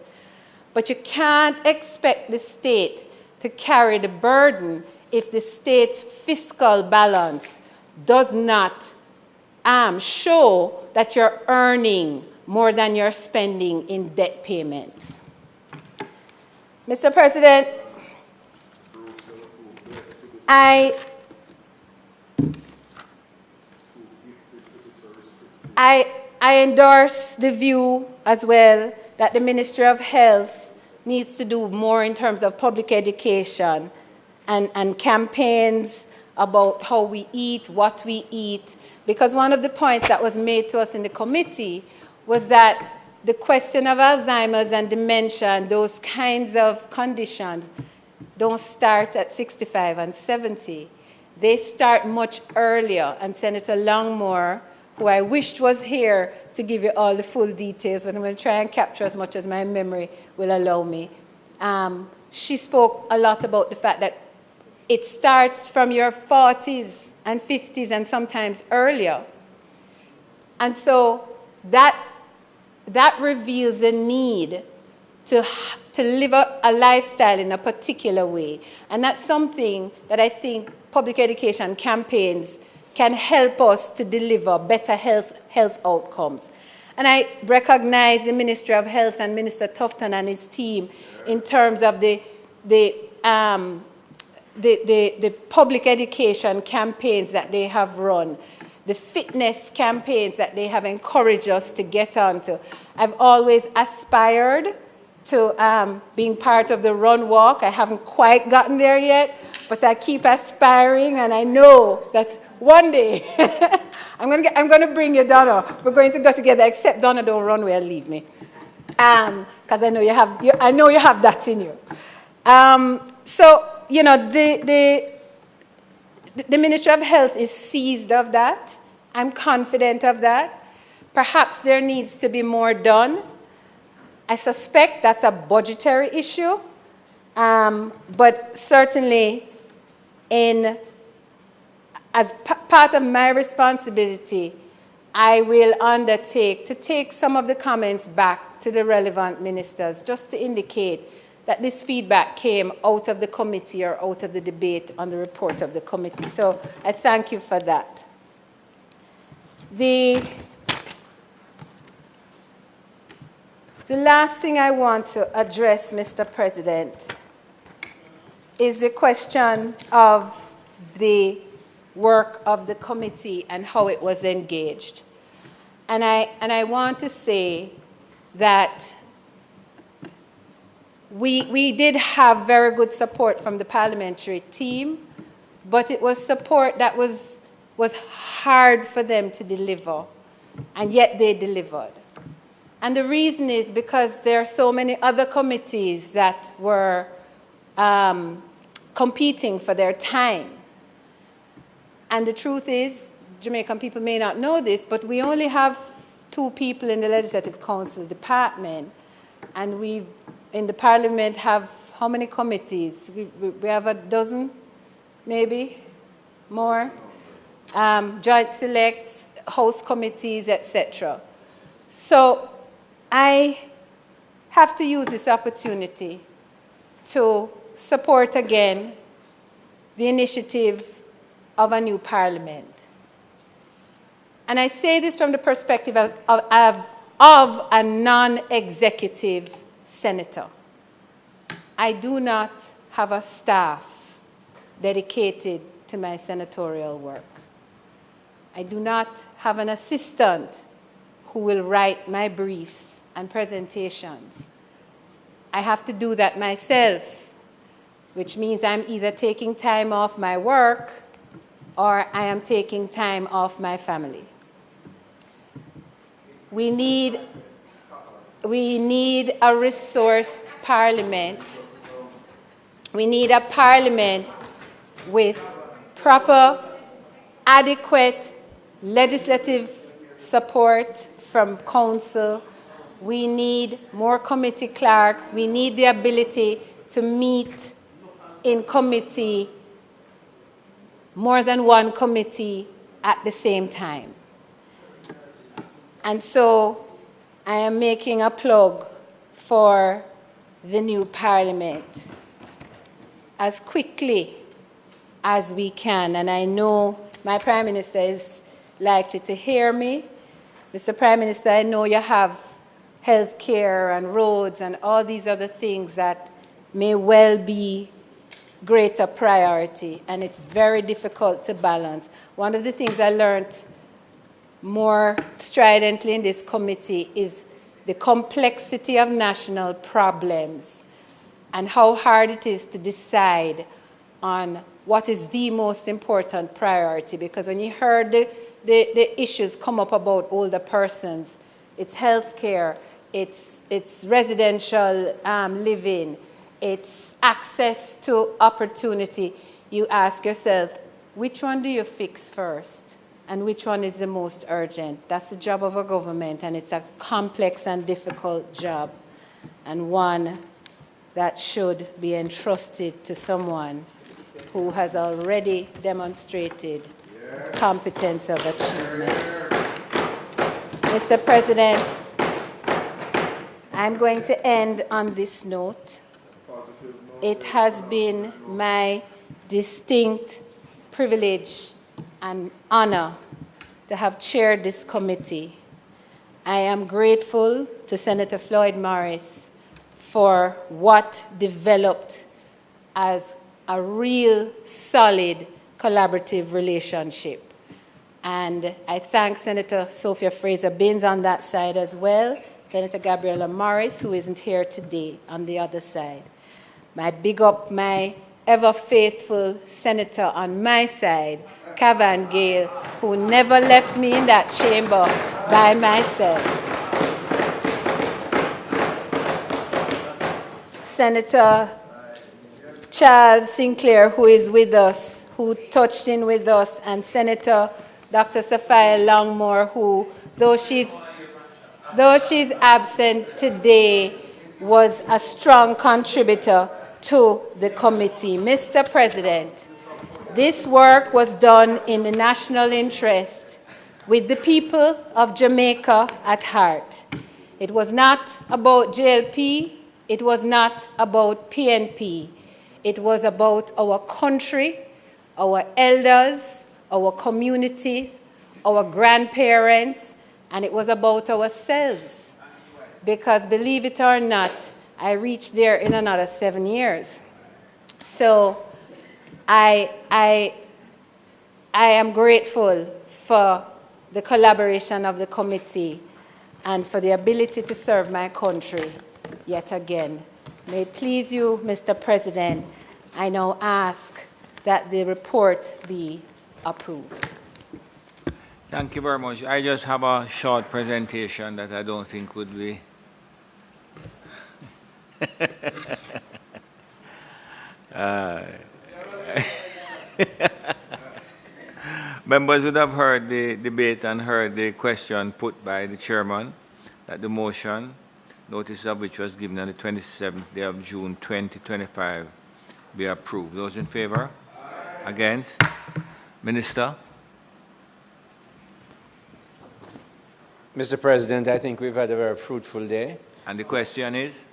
But you can't expect the state to carry the burden if the state's fiscal balance does not show that you're earning more than you're spending in debt payments. Mr. President, I endorse the view as well that the Ministry of Health needs to do more in terms of public education and campaigns about how we eat, what we eat, because one of the points that was made to us in the committee was that the question of Alzheimer's and dementia and those kinds of conditions don't start at 65 and 70. They start much earlier, and Senator Longmore, who I wished was here to give you all the full details, but I'm going to try and capture as much as my memory will allow me. She spoke a lot about the fact that it starts from your 40s and 50s and sometimes earlier. And so that reveals a need to live a lifestyle in a particular way. And that's something that I think public education campaigns can help us to deliver better health outcomes. And I recognize the Ministry of Health and Minister Tufton and his team in terms of the public education campaigns that they have run, the fitness campaigns that they have encouraged us to get onto. I've always aspired to being part of the Run Walk. I haven't quite gotten there yet, but I keep aspiring, and I know that one day I'm going to bring you, Donna. We're going to go together, except Donna don't run where leave me, because I know you have that in you. So you know the Ministry of Health is seized of that. I'm confident of that. Perhaps there needs to be more done. I suspect that's a budgetary issue, but certainly as part of my responsibility, I will undertake to take some of the comments back to the relevant ministers just to indicate that this feedback came out of the committee or out of the debate on the report of the committee. So I thank you for that. The last thing I want to address, Mr. President, is the question of the work of the committee and how it was engaged. And I want to say that we did have very good support from the parliamentary team, but it was support that was hard for them to deliver, and yet they delivered. And the reason is because there are so many other committees that were competing for their time. And the truth is, Jamaican people may not know this, but we only have 2 people in the Legislative Council department, and we in the Parliament have how many committees? We have a dozen, maybe more, joint selects, house committees, etc. So I have to use this opportunity to support again the initiative of a new Parliament. And I say this from the perspective of a non-executive senator. I do not have a staff dedicated to my senatorial work. I do not have an assistant who will write my briefs and presentations. I have to do that myself, which means I'm either taking time off my work or I am taking time off my family. We need a resourced Parliament. We need a Parliament with proper, adequate legislative support from Council. We need more committee clerks. We need the ability to meet in committee, more than one committee at the same time. And so I am making a plug for the new Parliament as quickly as we can. And I know my Prime Minister is likely to hear me. Mr. Prime Minister, I know you have health care and roads and all these other things that may well be greater priority, and it's very difficult to balance. One of the things I learned more stridently in this committee is the complexity of national problems and how hard it is to decide on what is the most important priority. Because when you heard the issues come up about older persons, it's health care, it's residential living, it's access to opportunity, you ask yourself, which one do you fix first? And which one is the most urgent? That's the job of a government, and it's a complex and difficult job, and one that should be entrusted to someone who has already demonstrated competence of achievement. Mr. President, I'm going to end on this note. It has been my distinct privilege and honor to have chaired this committee. I am grateful to Senator Floyd Morris for what developed as a real solid collaborative relationship. And I thank Senator Sophia Fraser-Binns on that side as well, Senator Gabriela Morris, who isn't here today, on the other side. I big up my ever-faithful senator on my side, Cavan Gale, who never left me in that chamber by myself. Senator Charles Sinclair, who is with us, who touched in with us, and Senator Dr. Sophia Longmore, who, though she's absent today, was a strong contributor to the committee. Mr. President, this work was done in the national interest with the people of Jamaica at heart. It was not about JLP, it was not about PNP. It was about our country, our elders, our communities, our grandparents, and it was about ourselves. Because believe it or not, I reached there in another 7 years. So I am grateful for the collaboration of the committee and for the ability to serve my country yet again. May it please you, Mr. President, I now ask that the report be approved. Thank you very much. I just have a short presentation that I don't think would be Members would have heard the debate and heard the question put by the chairman that the motion, notice of which was given on the 27th day of June 2025, be approved. Those in favor? Against? Minister? Mr. President, I think we've had a very fruitful day. And the question is?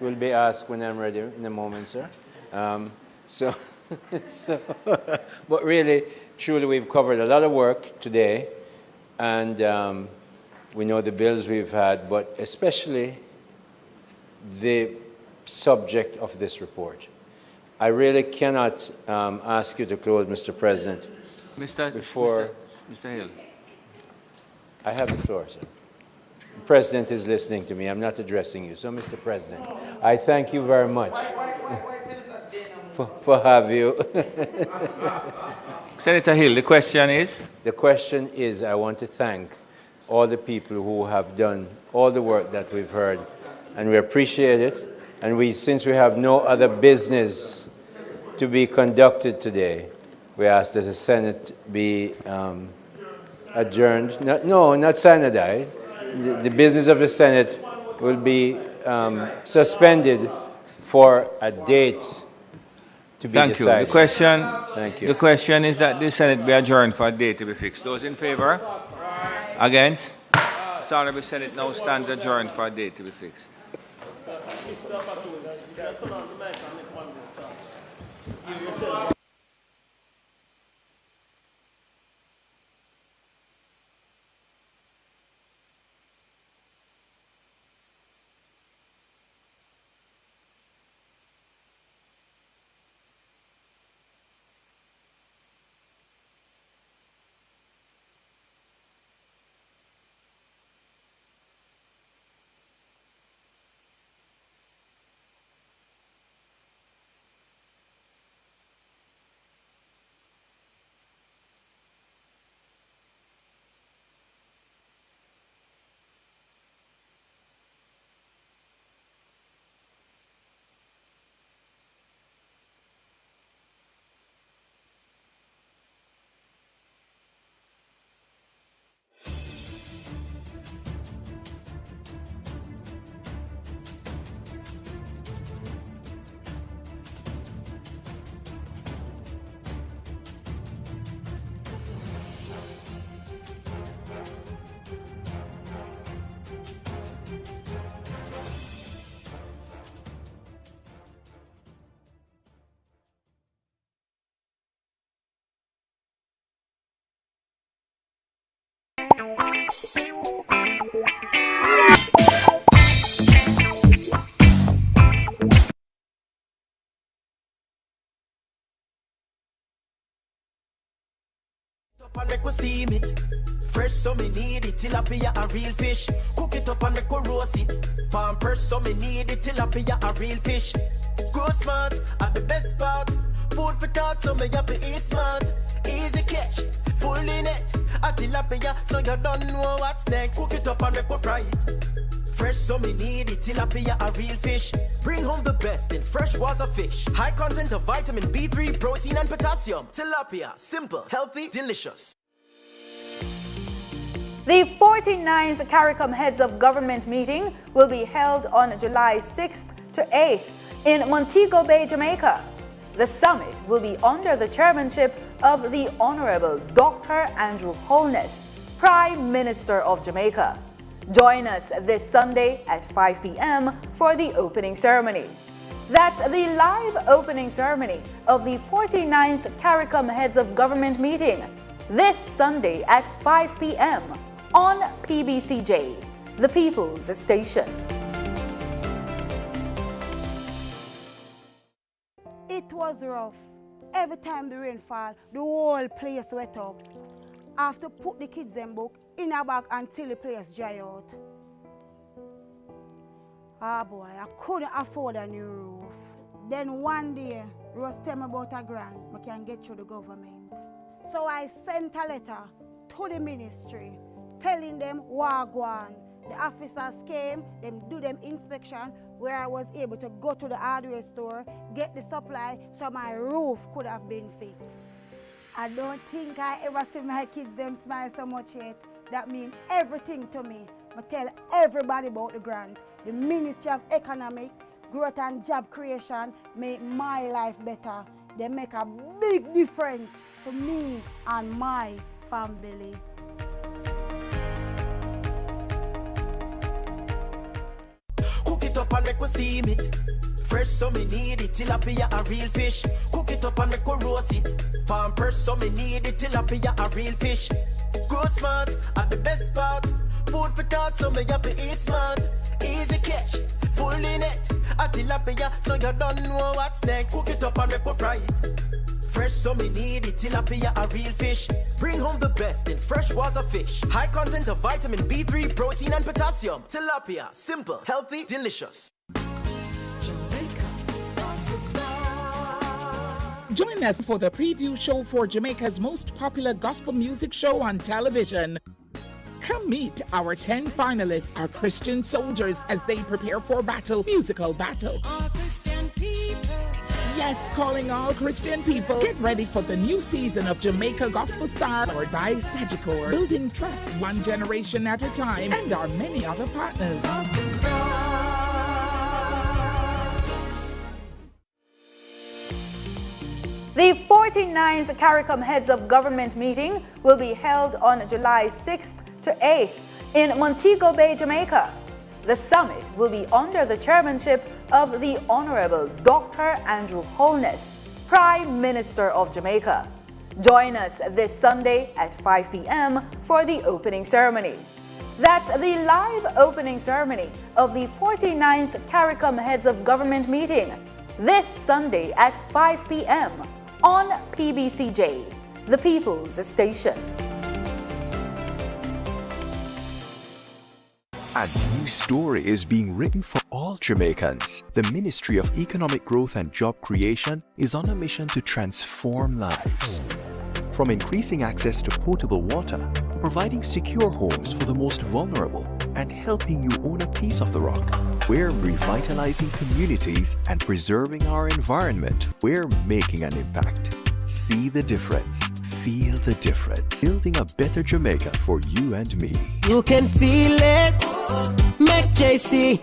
Will be asked when I'm ready in a moment, sir. But really, truly, we've covered a lot of work today, and we know the bills we've had, but especially the subject of this report. I really cannot ask you to close, Mr. President. Mr. Hill. I have the floor, sir. The President is listening to me. I'm not addressing you. So, Mr. President, I thank you very much for having you. Senator Hill, the question is? The question is, I want to thank all the people who have done all the work that we've heard, and we appreciate it. And since we have no other business to be conducted today, we ask that the Senate be adjourned. Not sanitized. The business of the Senate will be suspended for a date to be decided. The question, Thank you. The question is that the Senate be adjourned for a date to be fixed. Those in favor? Against? This Honorable Senate now stands adjourned for a date to be fixed. And make we steam it. Fresh so me need it. Tilapia a real fish. Cook it up and make we roast it. Farm fresh so me need it. Tilapia a real fish. Grow smart at the best part. Food for thought so me have to eat smart. Easy catch, fully net. A tilapia so you don't know what's next. Cook it up and make we fry it. Fresh so me need it. Tilapia a real fish. Bring home the best in freshwater fish. High content of vitamin B3, protein and potassium. Tilapia, simple, healthy, delicious. The 49th Caricom Heads of Government meeting will be held on July 6th to 8th in Montego Bay, Jamaica. The summit will be under the chairmanship of the Honorable Dr. Andrew Holness, Prime Minister of Jamaica. Join us this Sunday at 5 p.m. for the opening ceremony. That's the live opening ceremony of the 49th Caricom Heads of Government meeting this Sunday at 5 p.m. on PBCJ, the People's Station. It was rough. Every time the rain fall, the whole place wet up. I have to put the kids' book in a bag until the place dry out. Ah boy, I couldn't afford a new roof. Then one day, Ross tell me about a grant I can get through the government. So I sent a letter to the ministry telling them wagwan. The officers came, them do them inspection where I was able to go to the hardware store, get the supply so my roof could have been fixed. I don't think I ever see my kids them smile so much yet. That means everything to me. I tell everybody about the grant. The Ministry of Economic, Growth and Job Creation make my life better. They make a big difference to me and my family. Cook it up and make we steam it. Fresh so me need it, tilapia a real fish. Cook it up and make we roast it. Farm fresh so me need it, tilapia a real fish. Grow smart at the best part. Food for thought so me have to eat smart. Easy catch, fully net. A tilapia so you don't know what's next. Cook it up and make we fry it. Fresh so me need it, tilapia a real fish. Bring home the best in freshwater fish. High content of vitamin B3, protein and potassium. Tilapia, simple, healthy, delicious. Join us for the preview show for Jamaica's most popular gospel music show on television. Come meet our 10 finalists, our Christian soldiers, as they prepare for musical battle. Yes, calling all Christian people. Get ready for the new season of Jamaica Gospel Star, powered by Sagicor, building trust one generation at a time, and our many other partners. The 49th Caricom Heads of Government meeting will be held on July 6th to 8th in Montego Bay, Jamaica. The summit will be under the chairmanship of the Honorable Dr. Andrew Holness, Prime Minister of Jamaica. Join us this Sunday at 5 p.m. for the opening ceremony. That's the live opening ceremony of the 49th Caricom Heads of Government meeting this Sunday at 5 p.m. on PBCJ, the People's Station. A new story is being written for all Jamaicans. The Ministry of Economic Growth and Job Creation is on a mission to transform lives. From increasing access to potable water, providing secure homes for the most vulnerable, and helping you own a piece of the rock, we're revitalizing communities and preserving our environment. We're making an impact. See the difference. Feel the difference. Building a better Jamaica for you and me. You can feel it. Make JC.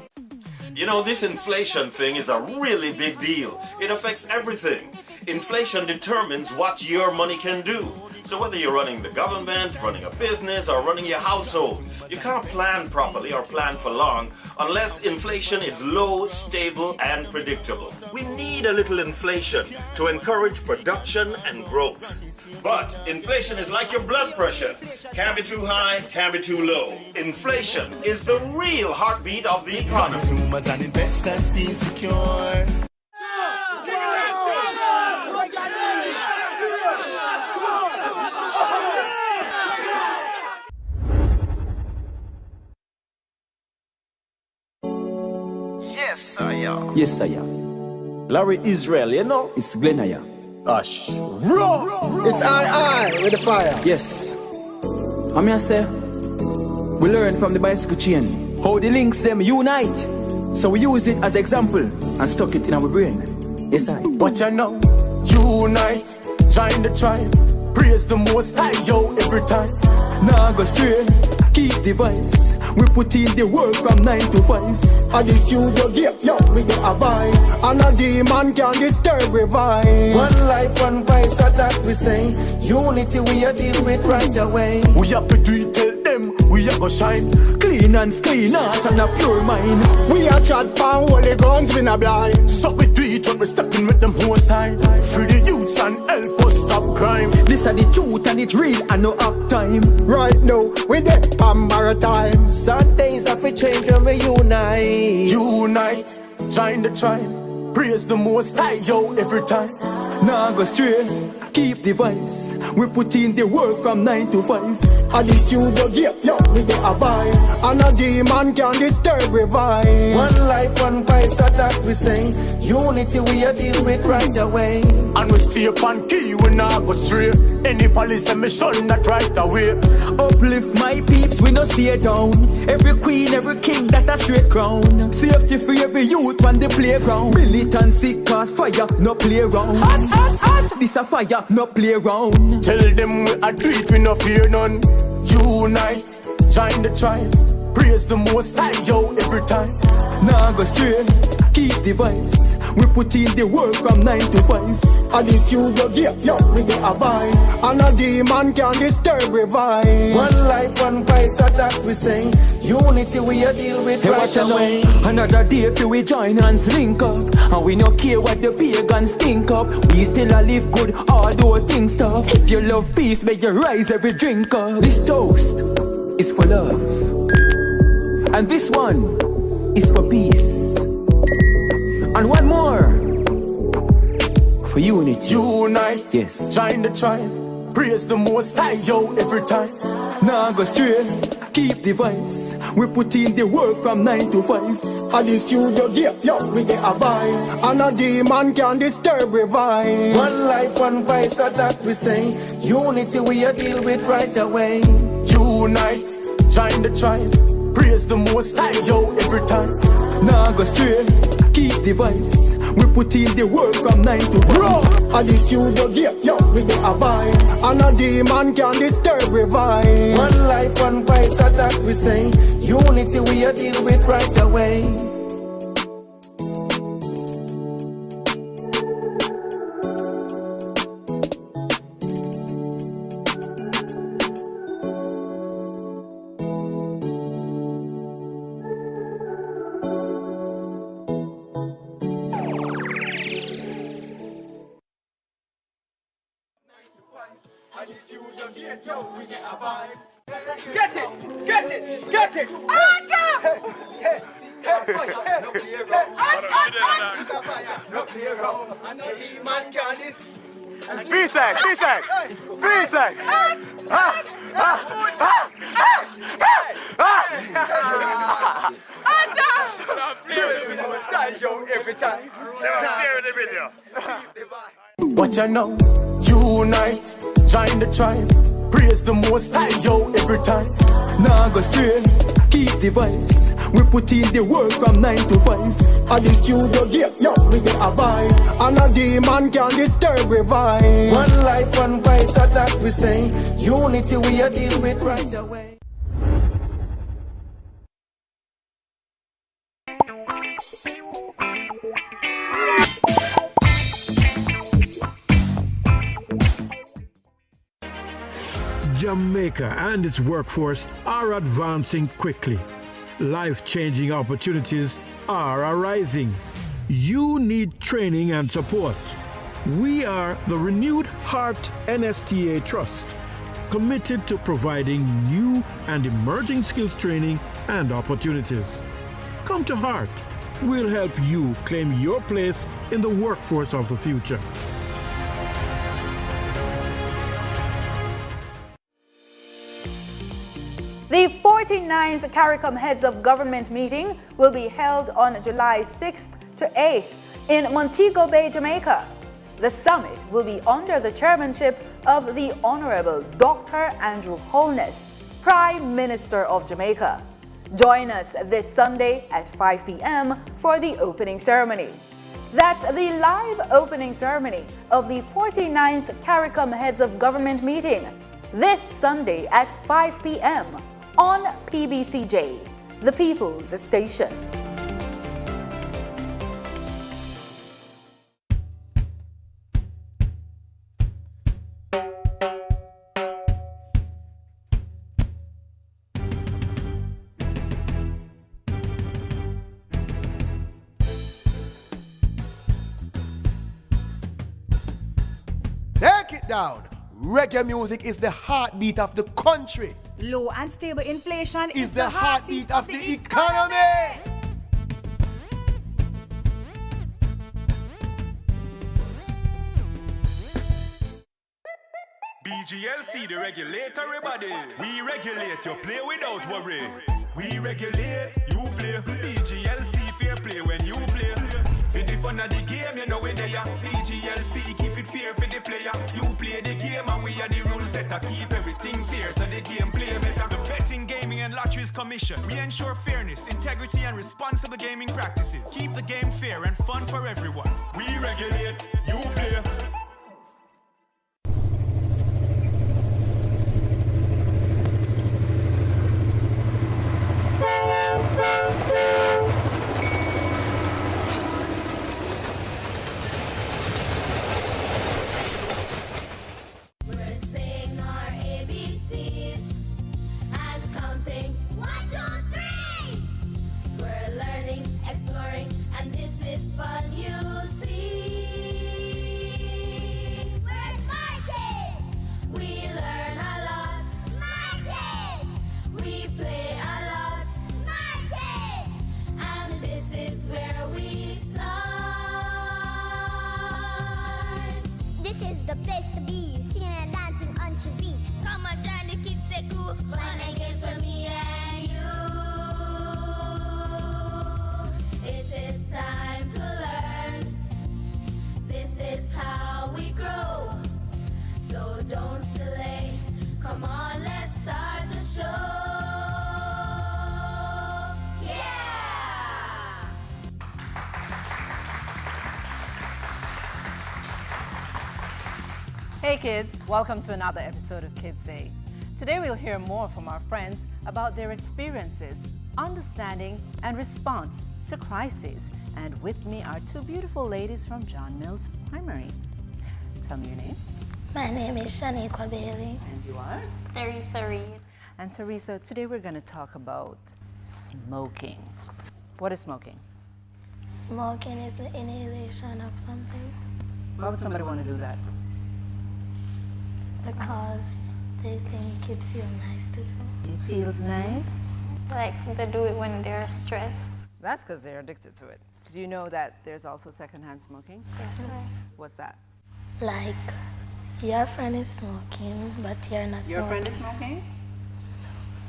You know, this inflation thing is a really big deal. It affects everything. Inflation determines what your money can do. So whether you're running the government, running a business, or running your household, you can't plan properly or plan for long unless inflation is low, stable, and predictable. We need a little inflation to encourage production and growth. But inflation is like your blood pressure. Can't be too high, can't be too low. Inflation is the real heartbeat of the economy. Consumers and investors feel secure. Yes, sir. Yes, sir. Larry Israel, you know, it's Glenaya. Ash. Rough. It's I with the fire. Yes. I'm here, say, we learn from the bicycle chain how the links them unite. So we use it as example and stuck it in our brain. Yes, I. What you know? Unite. Join the tribe. Praise the most high, yo, every time. Nah, go straight. Keep the vibes. We put in the work from 9 to 5. And the studio get yo, we get a vibe. And a demon can disturb we vibe. One life, one vibe, so that we say. Unity we are deal with right away. We have to do it, tell them we are go shine. Clean and clean heart and a pure mind. We are chat pan holy guns, we not blind. So we do it when we stepping with them host time. Free the youths and help us stop crime. This are the truth and it real and no act time. Right now, we dead pan maritime. Sundays have to change when we unite. Unite, join the tribe. Praise the most high, yo, every time. Nah, go straight. Keep the vibes. We put in the work from 9 to 5. And the studio get yo, we get a vibe. And a demon can disturb we vibe. One life, one vibe, so that we say. Unity we are deal with right away. And we stay upon key, we not go straight. Any policy mission that right away. Uplift my peeps, we no stay down. Every queen, every king, that a straight crown. Safety for every youth on the playground. Militancy cause fire, no play around. Hot, hot, hot. What? This a fire, no play around. Tell them we a do it, we no fear none. Unite, join the tribe. Praise the Most High, yo, every time. Nah go straight, keep the vibes. We put in the work from 9 to 5. And this you go get, yo, we get a vibe. And a demon can disturb we vibe. One life, one fight, so that we sing. Unity we a deal with right away. Another day if we join hands link up. And we no care what the pagans think of. We still a live good, although things tough. If you love peace, make you rise every drink up. This toast is for love. And this one is for peace. And one more for unity. Unite, yes. Join the tribe. Praise the Most High, yo, every time. Nah go straight, keep the vibes. We put in the work from 9 to 5. And this you go get, yo, we get a vibe. And a demon can disturb we vibe. One life, one fight, so that we say. Unity we a deal with right away. Unite, join the tribe. Praise the Most High, yo, every time. Nah go straight, keep the vibes. We put in the work from 9 to 5. And this you go get, yo, we get a vibe. And a demon can disturb we vibe. One life, one fight, so that we say. Unity we a deal with right away. Get it! Get it! Get it! P-Sec! P-Sec! P-Sec! Every time. Watch out now, unite, join the tribe. Praise the Most High, yo, every time. Nah go straight, keep the vibes. We put in the work from 9 to 5. And this you go get, yo, we get a vibe. And a demon can disturb we vibe. One life, one fight, so that we say. Unity we a deal with right away. Jamaica and its workforce are advancing quickly. Life-changing opportunities are arising. You need training and support. We are the Renewed Heart NSTA Trust, committed to providing new and emerging skills training and opportunities. Come to Heart. We'll help you claim your place in the workforce of the future. The 49th Caricom Heads of Government meeting will be held on July 6th to 8th in Montego Bay, Jamaica. The summit will be under the chairmanship of the Honorable Dr. Andrew Holness, Prime Minister of Jamaica. Join us this Sunday at 5 p.m. for the opening ceremony. That's the live opening ceremony of the 49th Caricom Heads of Government meeting this Sunday at 5 p.m. on PBCJ, the People's Station. Take it down. Reggae music is the heartbeat of the country. Low and stable inflation is the heartbeat of the economy. BGLC, the regulatory body. We regulate, you play without worry. We regulate, you play. BGLC, fair play when you play. For the fun of the game, you know where they are. BGLC, keep it fair for the player. You play the game and we are the rules that keep everything fair so the game play better. The Betting, Gaming and Lotteries Commission. We ensure fairness, integrity and responsible gaming practices. Keep the game fair and fun for everyone. We regulate, you play. exploring, and this is fun, you'll see. Where's my kids? We learn a lot. My kids! We play a lot. My kids! And this is where we start. This is the place to be, singing and dancing unto beat. Come on, join the kids, say cool. Fun and games for me and you. It is time to learn. This is how we grow. So don't delay. Come on, let's start the show. Yeah! Hey kids, welcome to another episode of Kids Say. Today we'll hear more from our friends about their experiences, understanding and response to crises. And with me are two beautiful ladies from John Mills Primary. Tell me your name. My name is Shaniqua Bailey. And you are? Teresa Reed. And Teresa, today we're going to talk about smoking. What is smoking? Smoking is the inhalation of something Why would somebody want to do that? because they think it feels nice to do. It feels nice? Like they do it when they're stressed. That's because they're addicted to it. Do you know that there's also secondhand smoking? Yes. What's that? Like your friend is smoking, but you're not Your smoking. friend is smoking?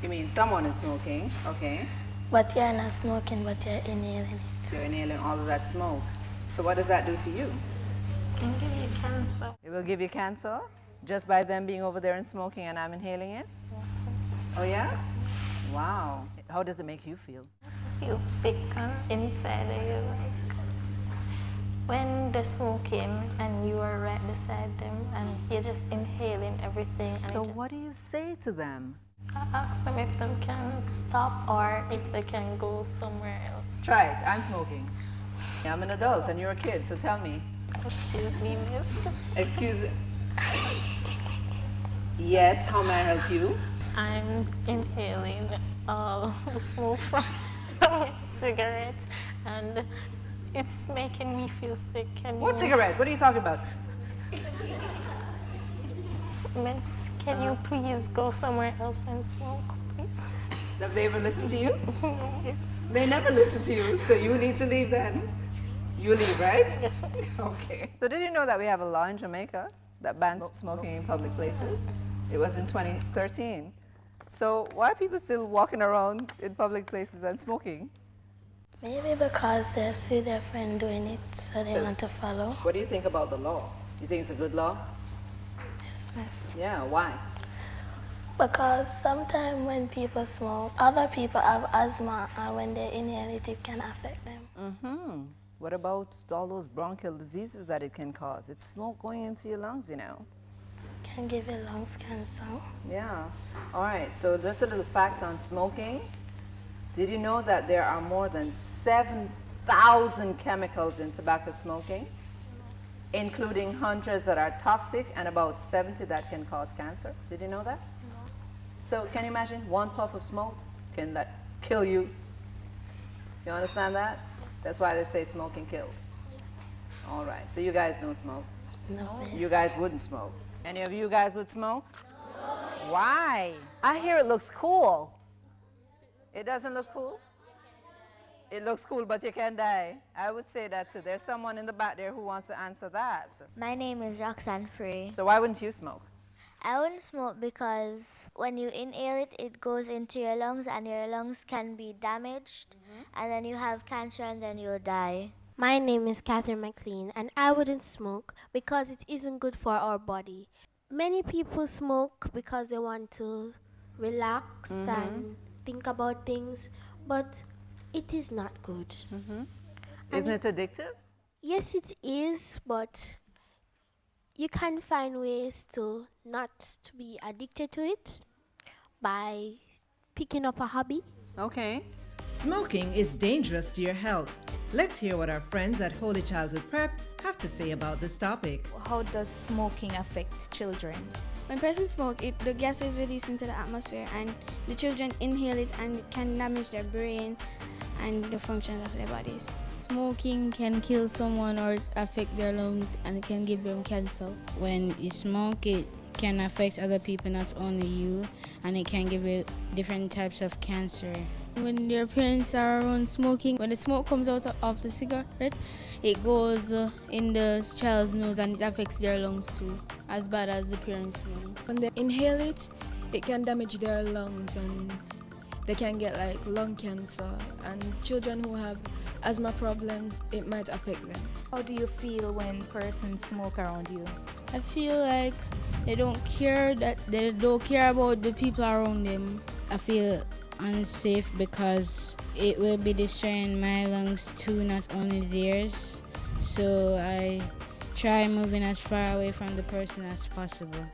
You mean someone is smoking, okay. But you're not smoking, but you're inhaling it. You're inhaling all of that smoke. So what does that do to you? It can give you cancer. It will give you cancer? Just by them being over there and smoking and I'm inhaling it? Yes. Oh yeah? Wow. How does it make you feel? I feel sick inside of you. Like when they're smoking and you are right beside them and you're just inhaling everything. And So what do you say to them? I ask them if they can stop or if they can go somewhere else. Try it. I'm smoking. I'm an adult and you're a kid, so tell me. Excuse me, miss. Excuse me. Yes, how may I help you? I'm inhaling all the smoke from my cigarette and it's making me feel sick. What cigarette? What are you talking about? Miss, can you please go somewhere else and smoke, please? Have they ever listened to you? Yes. They never listen to you, so you need to leave then. You leave, right? Yes, miss. Okay. So did you know that we have a law in Jamaica that bans smoking in public places? It was in 2013. So why are people still walking around in public places and smoking? Maybe because they see their friend doing it, so they want to follow. What do you think about the law? You think it's a good law? Yes, miss. Yeah, why? Because sometimes when people smoke, other people have asthma, and when they inhale it, it can affect them. Mm-hmm. What about all those bronchial diseases that it can cause? It's smoke going into your lungs, you know. Can give you lungs cancer. Yeah. All right, so just a little fact on smoking. Did you know that there are more than 7,000 chemicals in tobacco smoking, including hundreds that are toxic and about 70 that can cause cancer? Did you know that? No. So can you imagine one puff of smoke can that kill you? You understand that? That's why they say smoking kills. All right, so you guys don't smoke? No. You guys wouldn't smoke? Any of you guys would smoke? No. Why? I hear it looks cool. It doesn't look cool? It looks cool, but you can die. I would say that too. There's someone in the back there who wants to answer that. My name is Roxanne Free. So why wouldn't you smoke? I wouldn't smoke because when you inhale it, it goes into your lungs and your lungs can be damaged and then you have cancer and then you'll die. My name is Catherine McLean and I wouldn't smoke because it isn't good for our body. Many people smoke because they want to relax and think about things, but it is not good. Isn't it addictive? Yes, it is, but you can find ways to not to be addicted to it by picking up a hobby. Okay. Smoking is dangerous to your health. Let's hear what our friends at Holy Childhood Prep have to say about this topic. How does smoking affect children? When persons smoke, the gas is released into the atmosphere and the children inhale it and it can damage their brain and the function of their bodies. Smoking can kill someone or affect their lungs and it can give them cancer. When you smoke, it can affect other people, not only you, and it can give you different types of cancer. When their parents are around smoking, when the smoke comes out of the cigarette, it goes in the child's nose and it affects their lungs too, as bad as the parents' lungs. When they inhale it, it can damage their lungs and they can get like lung cancer, and children who have asthma problems, it might affect them. How do you feel when persons smoke around you? I feel like they don't care about the people around them. I feel unsafe because it will be destroying my lungs too, not only theirs. So I try moving as far away from the person as possible.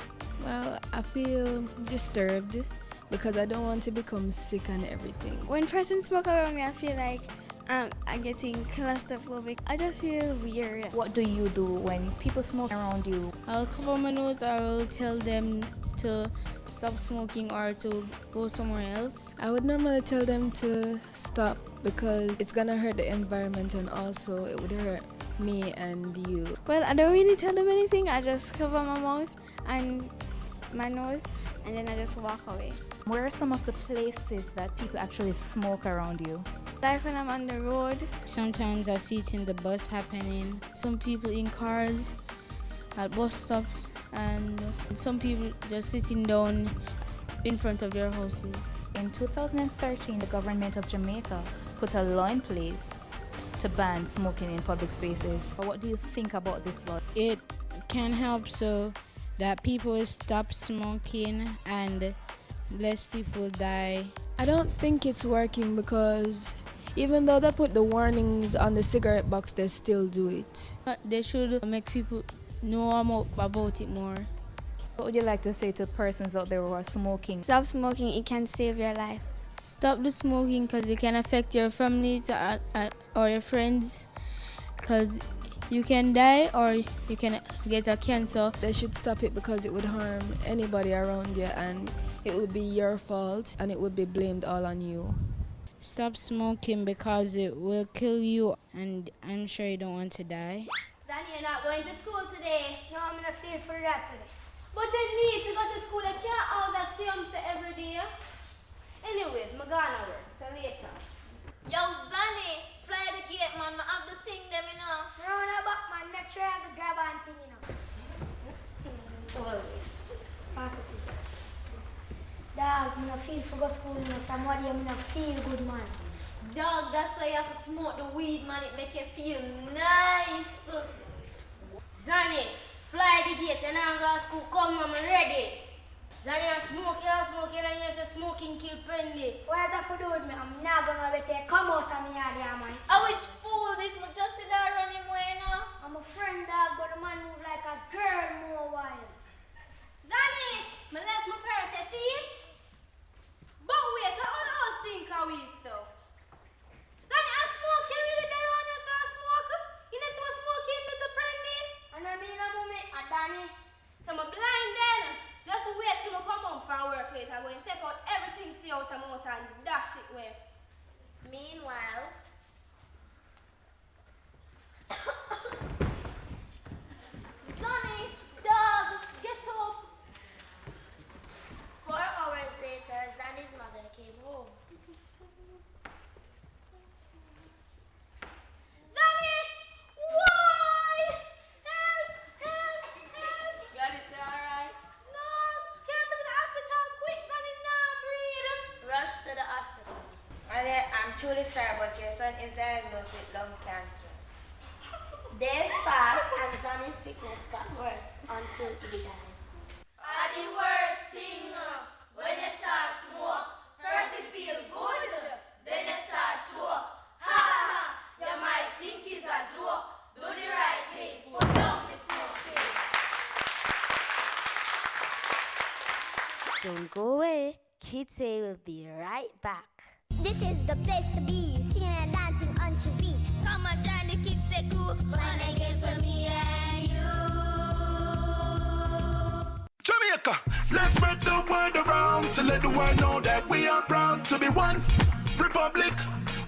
Well, I feel disturbed because I don't want to become sick and everything. When persons smoke around me, I feel like I'm getting claustrophobic. I just feel weird. What do you do when people smoke around you? I'll cover my nose, I will tell them to stop smoking or to go somewhere else. I would normally tell them to stop because it's gonna hurt the environment and also it would hurt me and you. Well, I don't really tell them anything. I just cover my mouth and my nose and then I just walk away. Where are some of the places that people actually smoke around you? Like when I'm on the road. Sometimes I see it in the bus happening. Some people in cars, at bus stops, and some people just sitting down in front of their houses. In 2013, the government of Jamaica put a law in place to ban smoking in public spaces. What do you think about this law? It can help so that people will stop smoking and less people die. I don't think it's working because even though they put the warnings on the cigarette box, they still do it. They should make people know about it more. What would you like to say to persons out there who are smoking? Stop smoking, it can save your life. Stop the smoking because it can affect your family or your friends, because you can die or you can get a cancer. They should stop it because it would harm anybody around you and it would be your fault and it would be blamed all on you. Stop smoking because it will kill you and I'm sure you don't want to die. Zanny, you're not going to school today. No, I'm going to feel for that today. But you need to go to school. I can't all that stay every day. Anyways, I'm going to work. So later. Yo, Zanny, fly the gate, man. I have the thing them, you know. Round about, man. Make sure I have the grab on thing, you know. Always. Pass the scissors. Dog, I'm not feel for go school, you know. From what I'm not feel good, man. Dog, that's why you have to smoke the weed, man. It make you feel nice. Zanny, fly the gate. And I'm going to school. Come, I'm ready. Zanny, I'm smoking, and you say smoking kill Pendy. What have to do with me? I'm not going to let you come out of me here, man. Oh, which fool this? Me just sit there running away now. I'm a friend, dog, but the man move like a girl more wild. Zanny, I left my purse, you see it? But wait, I don't know think of it, though. Zanny, I smoke, you really there on you, so I smoke? You know so smoking with the Pendy? And I mean, I'm a Danny. So I'm blind then. Just wait till I come home from work later. I'm going to take out everything for you out of my mouth and dash it away. Meanwhile, Sonny, dog, get up. 4 hours later, Zanny's mother came home. Zanny! Why? Help! Help! Help! Got it alright? No! Can't go to the hospital quick, Zanny, now breathe! Rush to the hospital. Mother, I'm truly sorry, but your son is diagnosed with lung cancer. Days passed and Zanny's sickness got worse until he died. And the worst thing, when you start smoke, first it feel good, then you start choke. Ha ha! You might think it's a joke. Do the right thing, put down the smoking. Don't go away. Kids A will be right back. This is the place to be, singing and dancing on TV. Come on, join the kids say cool. Fun and games for me and you. Jamaica, let's spread the word around to let the world know that we are proud to be one republic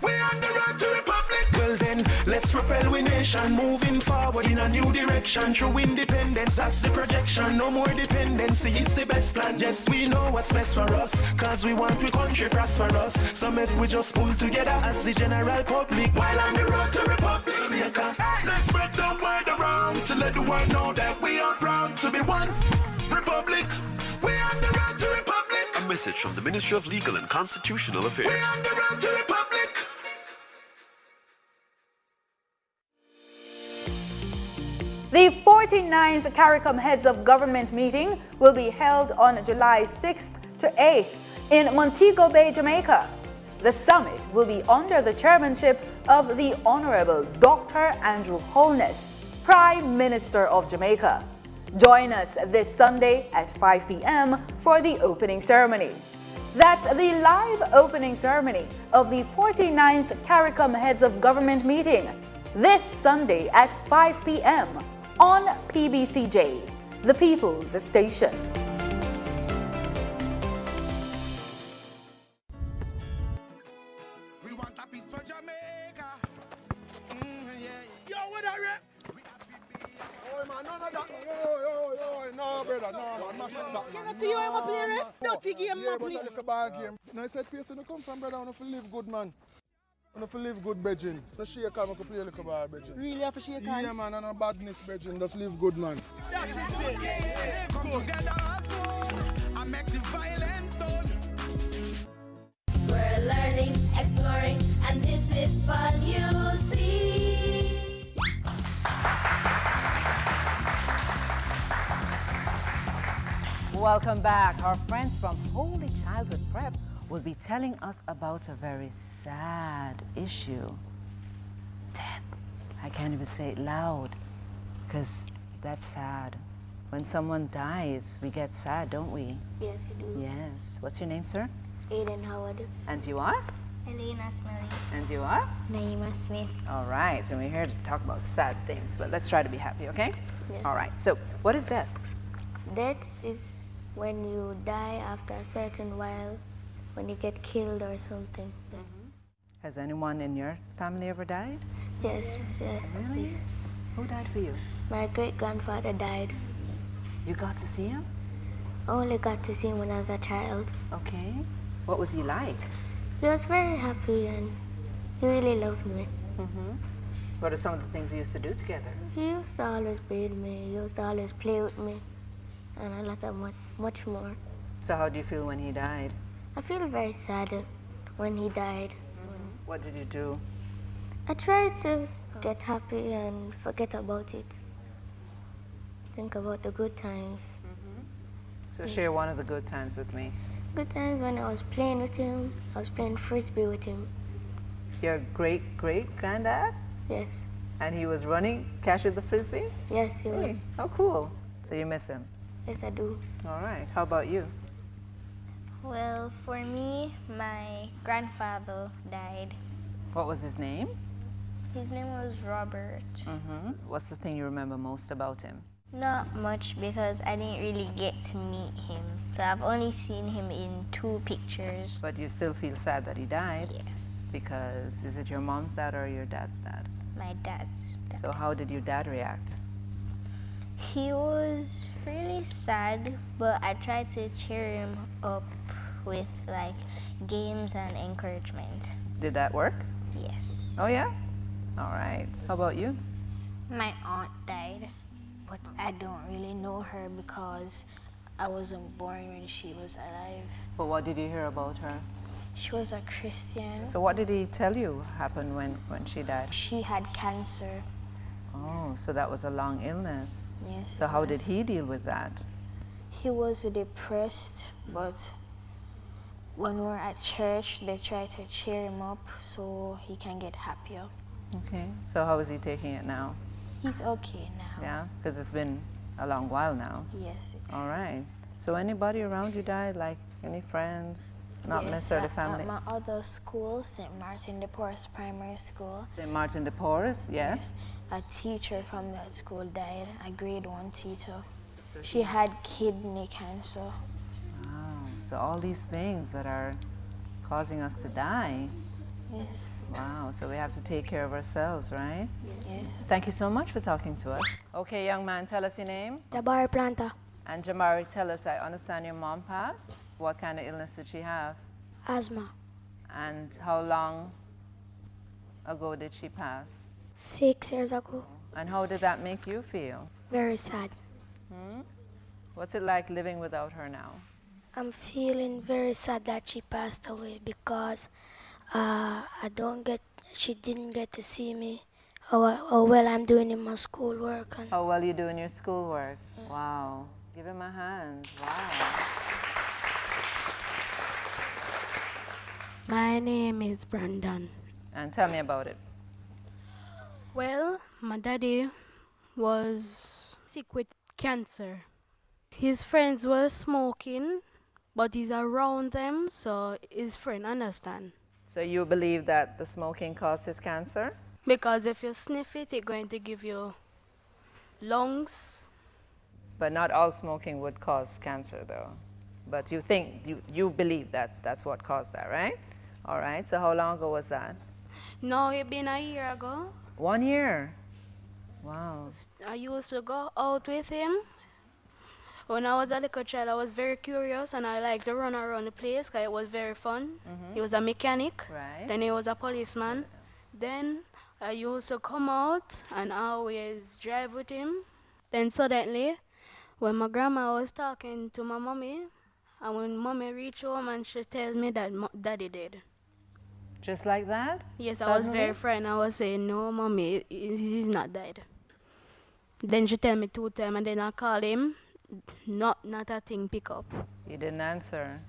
We on the road to republic. Well then, let's propel we nation, moving forward in a new direction. True independence, that's the projection. No more dependency, it's the best plan. Yes, we know what's best for us, cause we want we country prosperous. So make we just pull together as the general public, while on the road to republic. Jamaica. Let's spread the word around to let the world know that we are proud to be one republic. We on the road to republic. A message from the Ministry of Legal and Constitutional Affairs. We on the road to republic. The 49th Caricom Heads of Government meeting will be held on July 6th to 8th in Montego Bay, Jamaica. The summit will be under the chairmanship of the Honorable Dr. Andrew Holness, Prime Minister of Jamaica. Join us this Sunday at 5 p.m. for the opening ceremony. That's the live opening ceremony of the 49th Caricom Heads of Government meeting this Sunday at 5 p.m. on PBCJ, the People's Station. We want a piece for Jamaica. Yo, what are you? Oh man, none of that. Yo, no, brother, no, man, mash up that. You see you have a play ref? Dirty game, yeah, no but play. I like a bad game. No, I said, person to come from, brother, I want to live good, man. I want to live good, Bridging. No shake hand, I can play a little bad, Bridging. Really have to shake hand? Yeah, man, and no badness, Bridging. Just live good, man. Come together as one and make the violence done. We're learning, exploring, and this is fun, you'll see. Welcome back. Our friends from Holy Childhood Prep will be telling us about a very sad issue. Death. I can't even say it loud because that's sad. When someone dies, we get sad, don't we? Yes, we do. Yes. What's your name, sir? Aiden Howard. And you are? Elena Smelly. And you are? Naima Smith. All right. So we're here to talk about sad things, but let's try to be happy, okay? Yes. All right. So what is death? Death is when you die after a certain while, when you get killed or something. Has anyone in your family ever died? Yes, yes. Really? Who died for you? My great-grandfather died. You got to see him? I only got to see him when I was a child. Okay. What was he like? He was very happy and he really loved me. What are some of the things you used to do together? He used to always bathe me, he used to always play with me, and a lot of much more. So how do you feel when he died? I feel very sad when he died. What did you do? I tried to get happy and forget about it. Think about the good times. So share one of the good times with me. Good times when I was playing with him. I was playing frisbee with him. Your great-great-granddad? Yes. And he was running, catching the frisbee? Yes, he was. How cool. So you miss him? Yes, I do. All right. How about you? Well, for me, my grandfather died. What was his name? His name was Robert. What's the thing you remember most about him? Not much because I didn't really get to meet him. So I've only seen him in 2 pictures. But you still feel sad that he died? Yes. Because is it your mom's dad or your dad's dad? My dad's dad. So how did your dad react? He was really sad, but I tried to cheer him up with like games and encouragement. Did that work? Yes. Oh yeah? All right. How about you? My aunt died, but I don't really know her because I wasn't born when she was alive. But what did you hear about her? She was a Christian. So what did he tell you happened when she died? She had cancer. Oh, so that was a long illness. Yes. So how did he deal with that? He was depressed, but when we're at church, they try to cheer him up so he can get happier. Okay. So how is he taking it now? He's okay now. Yeah, because it's been a long while now. Yes. All right. So anybody around you died, like any friends? Not yes, necessarily at family? my other school, St. Martin de Porres Primary School. St. Martin de Porres, yes. A teacher from that school died, a grade 1 teacher. So she had kidney cancer. Wow. So all these things that are causing us to die, Yes. Wow, so we have to take care of ourselves, right? Yes. Thank you so much for talking to us. Okay, young man, tell us your name. Jabari Planta. And Jamari, tell us, I understand your mom passed. What kind of illness did she have? Asthma. And how long ago did she pass? 6 years ago. And how did that make you feel? Very sad. What's it like living without her now? I'm feeling very sad that she passed away because she didn't get to see me how well I'm doing in my schoolwork. And How well you do in your schoolwork? Wow. Give him a hand. Wow. my name is Brandon. And tell me about it. Well, my daddy was sick with cancer. His friends were smoking, but he's around them, so his friend understand. So you believe that the smoking caused his cancer? Because if you sniff it, it's going to give you lungs. But not all smoking would cause cancer, though. But you think, you believe that that's what caused that, right? All right, so how long ago was that? No, it been a year ago. 1 year? Wow. I used to go out with him. When I was a little child, I was very curious and I liked to run around the place because it was very fun. He was a mechanic, Right. then he was a policeman. Then I used to come out and always drive with him. Then suddenly, when my grandma was talking to my mommy, and when mommy reached home and she told me that daddy dead. Just like that? Yes, I was Suddenly? very frightened. I was saying, no, mommy, he's not dead. Then she told me 2 times, and then I called him. Not a thing pick up. You didn't answer.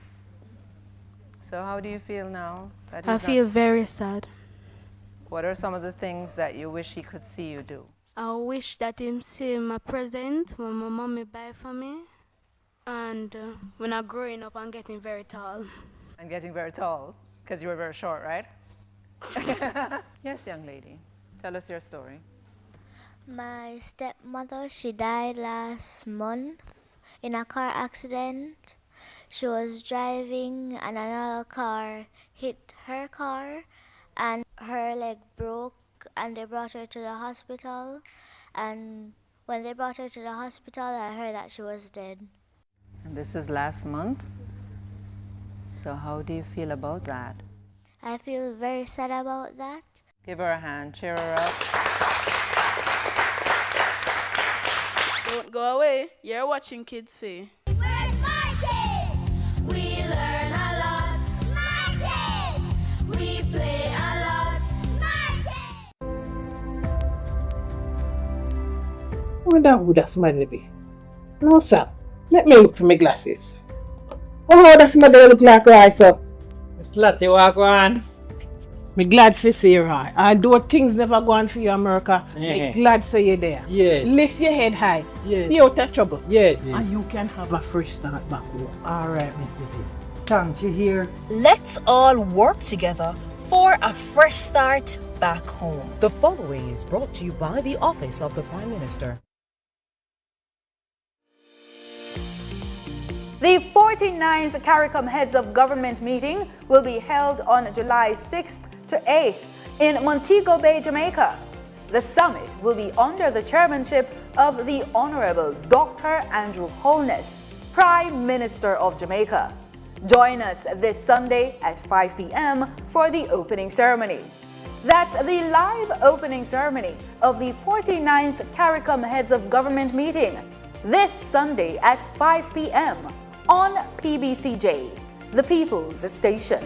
So how do you feel now? That I he's feel not- very sad. What are some of the things that you wish he could see you do? I wish that him see my present when my mommy buy for me. And when I'm growing up, I'm getting very tall. And getting very tall, because you were very short, right? Yes, young lady. Tell us your story. My stepmother, she died last month in a car accident. She was driving and another car hit her car and her leg broke and they brought her to the hospital. And when they brought her to the hospital, I heard that she was dead. And this is last month. So how do you feel about that? I feel very sad about that. Give her a hand, cheer her up. Don't go away. You're watching Kids Say. We learn a lot. We play a lot. I wonder who that somebody be. No, sir. Let me look for my glasses. Oh, that somebody look like Roy, sir. It's Lottie, walk on. Me glad for see you, Roy. Although things never go on for you, America, me glad say you there. Yes. Lift your head high. Yes. Stay out of trouble. Yes. And you can have a fresh start back home. All right, Mr. D. Thanks, you hear? Let's all work together for a fresh start back home. The following is brought to you by the Office of the Prime Minister. The 49th Caricom Heads of Government meeting will be held on July 6th to 8th in Montego Bay, Jamaica. The summit will be under the chairmanship of the Honorable Dr. Andrew Holness, Prime Minister of Jamaica. Join us this Sunday at 5 p.m. for the opening ceremony. That's the live opening ceremony of the 49th Caricom Heads of Government meeting this Sunday at 5 p.m. on PBCJ, the People's Station.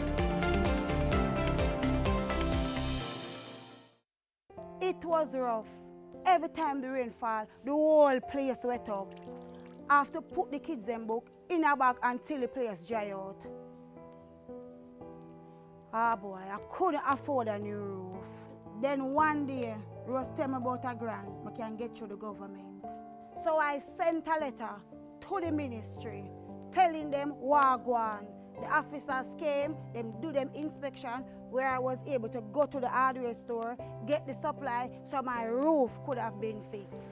It was rough. Every time the rain fall, the whole place wet up. I have to put the kids' them book in a bag until the place dry out. Ah boy, I couldn't afford a new roof. Then one day, Ross tell me about a grant I can get through the government. So I sent a letter to the ministry telling them wagwan. The officers came, them do them inspection where I was able to go to the hardware store, get the supply so my roof could have been fixed.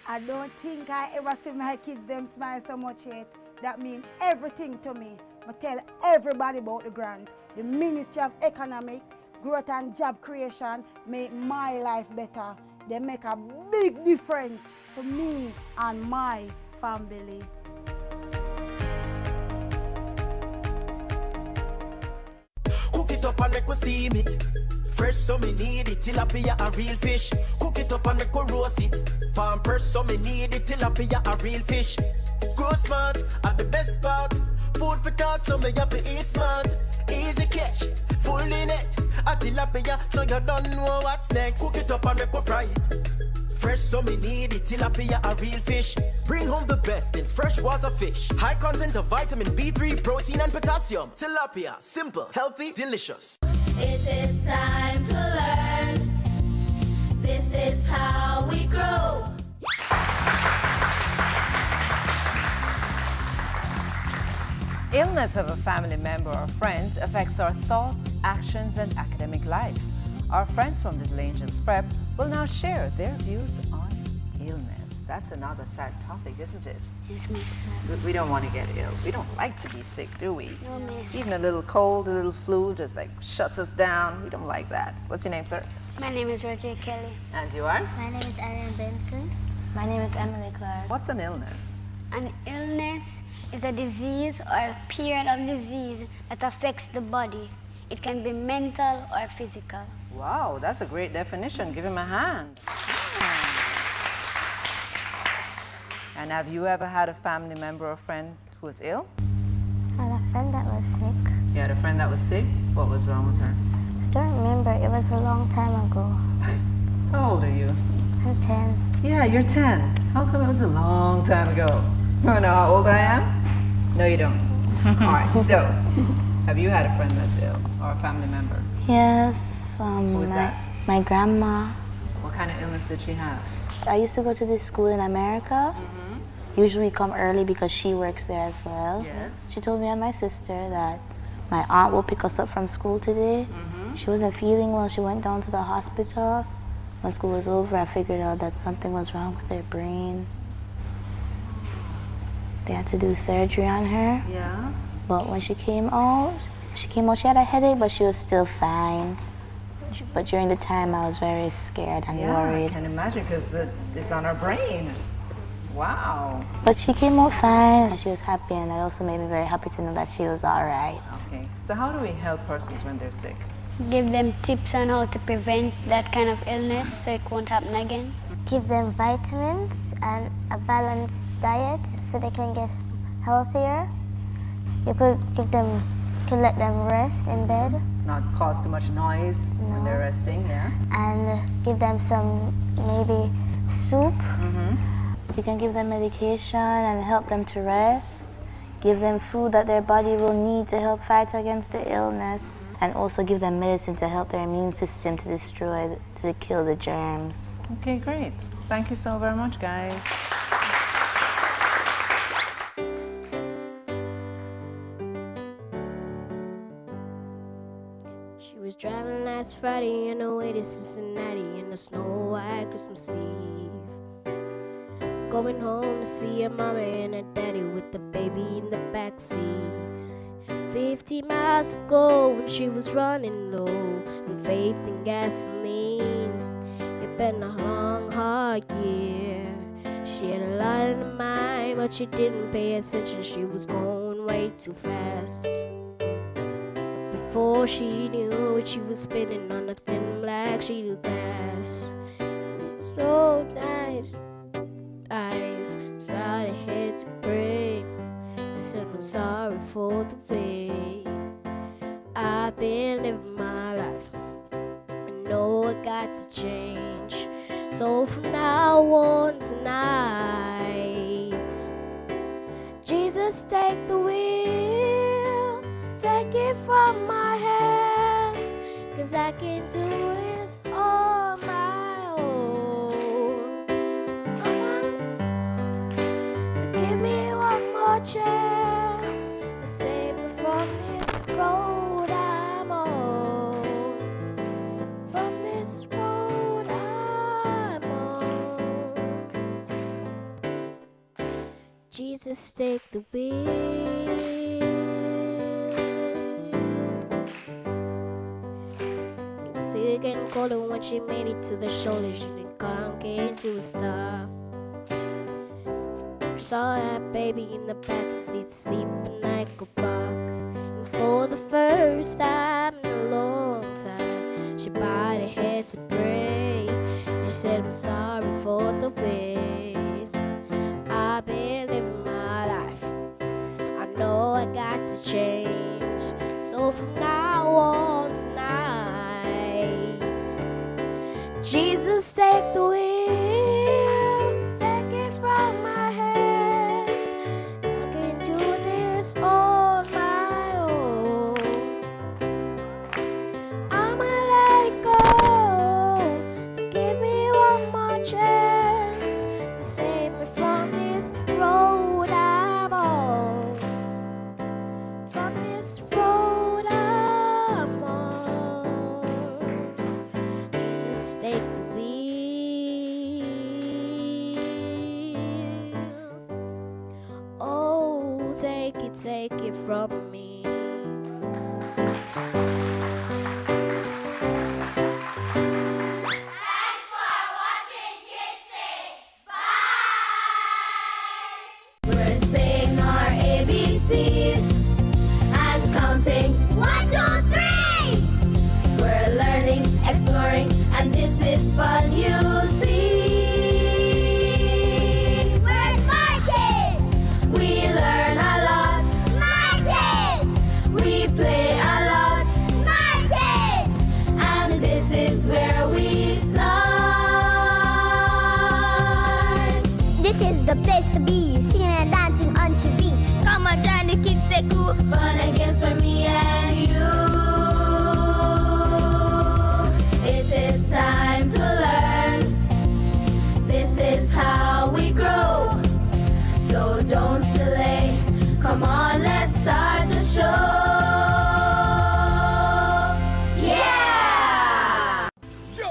I don't think I ever see my kids them smile so much yet. That means everything to me. I tell everybody about the grant. The Ministry of Economic growth and job creation make my life better. They make a big difference to me and my family. Cook it up and make we steam it. Fresh so me need it, tilapia a real fish. Cook it up and make we roast it. Farm fresh so me need it, tilapia a real fish. Grow smart at the best part. Food for thought so me have to eat smart. Easy catch, fully net. A tilapia so you don't know what's next. Cook it up and make we fry it. Fresh so me need it, tilapia a real fish. Bring home the best in freshwater fish. High content of vitamin B3, protein and potassium. Tilapia, simple, healthy, delicious. It is time to learn. This is how we grow. Illness of a family member or friend affects our thoughts, actions, and academic life. Our friends from Little Angels Prep will now share their views on illness. That's another sad topic, isn't it? Yes, miss. We don't want to get ill. We don't like to be sick, do we? No, miss. Even a little cold, a little flu just like shuts us down. We don't like that. What's your name, sir? My name is Roger Kelly. And you are? My name is Aaron Benson. My name is Emily Clark. What's an illness? An illness is a disease or a period of disease that affects the body. It can be mental or physical. Wow, that's a great definition. Give him a hand. And have you ever had a family member or friend who was ill? I had a friend that was sick. You had a friend that was sick? What was wrong with her? I don't remember. It was a long time ago. How old are you? I'm 10. Yeah, you're 10. How come it was a long time ago? You wanna know how old I am? No, you don't. All right, so have you had a friend that's ill or a family member? Yes. Who was that? My grandma. What kind of illness did she have? I used to go to this school in America. Usually come early because she works there as well. Yes. She told me and my sister that my aunt will pick us up from school today. She wasn't feeling well. She went down to the hospital. When school was over, I figured out that something was wrong with her brain. They had to do surgery on her. Yeah. But when she came out, she had a headache, but she was still fine. But during the time, I was very scared and worried. I can imagine because it's on her brain. Wow. But she came out fine, and she was happy, and it also made me very happy to know that she was all right. Okay. So how do we help persons when they're sick? Give them tips on how to prevent that kind of illness so it won't happen again. Give them vitamins and a balanced diet so they can get healthier. You could let them rest in bed. Not cause too much noise when they're resting, yeah? And give them some maybe soup. You can give them medication and help them to rest. Give them food that their body will need to help fight against the illness. And also give them medicine to help their immune system to kill the germs. Okay, great. Thank you so very much, guys. She was driving last Friday on her way to Cincinnati in a snow-white Christmas Eve. Going home to see her mommy and her daddy with the baby in the back seat. 50 miles ago when she was running low on faith and gasoline. It been a long, hard year. She had a lot in her mind, but she didn't pay attention. She was going way too fast. Before she knew it, she was spinning on a thin black sheet of glass. So nice. Eyes started head to break. I said I'm sorry for the way I've been living my life. I know I got to change. So from now on tonight, Jesus, take the wheel, take it from my hands, 'cause I can't do this on my own. So give me one more chance to save me from this road I'm on. From this road I'm on. Jesus, take the wheel. big and cold, and when she made it to the shoulder, she didn't conquer into a star. Saw that baby in the backseat sleeping like a bug. And for the first time in a long time, she bowed her head to pray. She said, I'm sorry for the way I've been living my life. I know I got to change. So from now on tonight, Jesus, take the wheel, take it from my hands. I can do this on my own. I'ma let it go. So give me one more chance to save me from this road I'm on. From this road I'm on. Jesus, take the wheel. Oh, take it from me. We're saying our ABCs and counting 1, 2, 3. We're learning, exploring, and this is fun, you'll see. We're smart kids. We learn a lot. Smart kids. We play a lot. Smart kids. And this is where we start. This is the place to be, singing and dancing unto beat. Come on, join the kids, say cool. Fun and games for me and you. It is time to learn. This is how we grow. So don't delay. Come on, let's start the show. Yeah! Yo,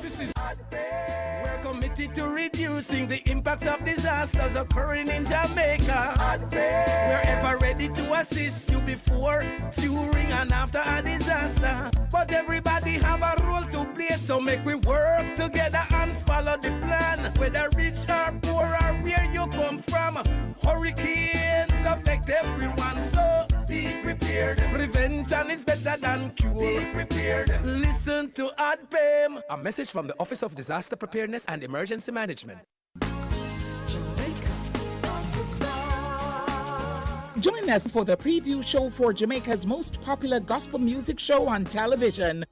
this is We're committed to reducing the impact of disasters occurring in Jamaica. We're ever ready to assist you before, during, and after a disaster. But everybody have a role to play, so make we work together and follow the plan. Whether rich or poor or where you come from, hurricanes affect everyone, so be prepared. Prevention is better than cure. Be prepared. Listen to ADPEM. A message from the Office of Disaster Preparedness and Emergency Management. Join us for the preview show for Jamaica's most popular gospel music show on television.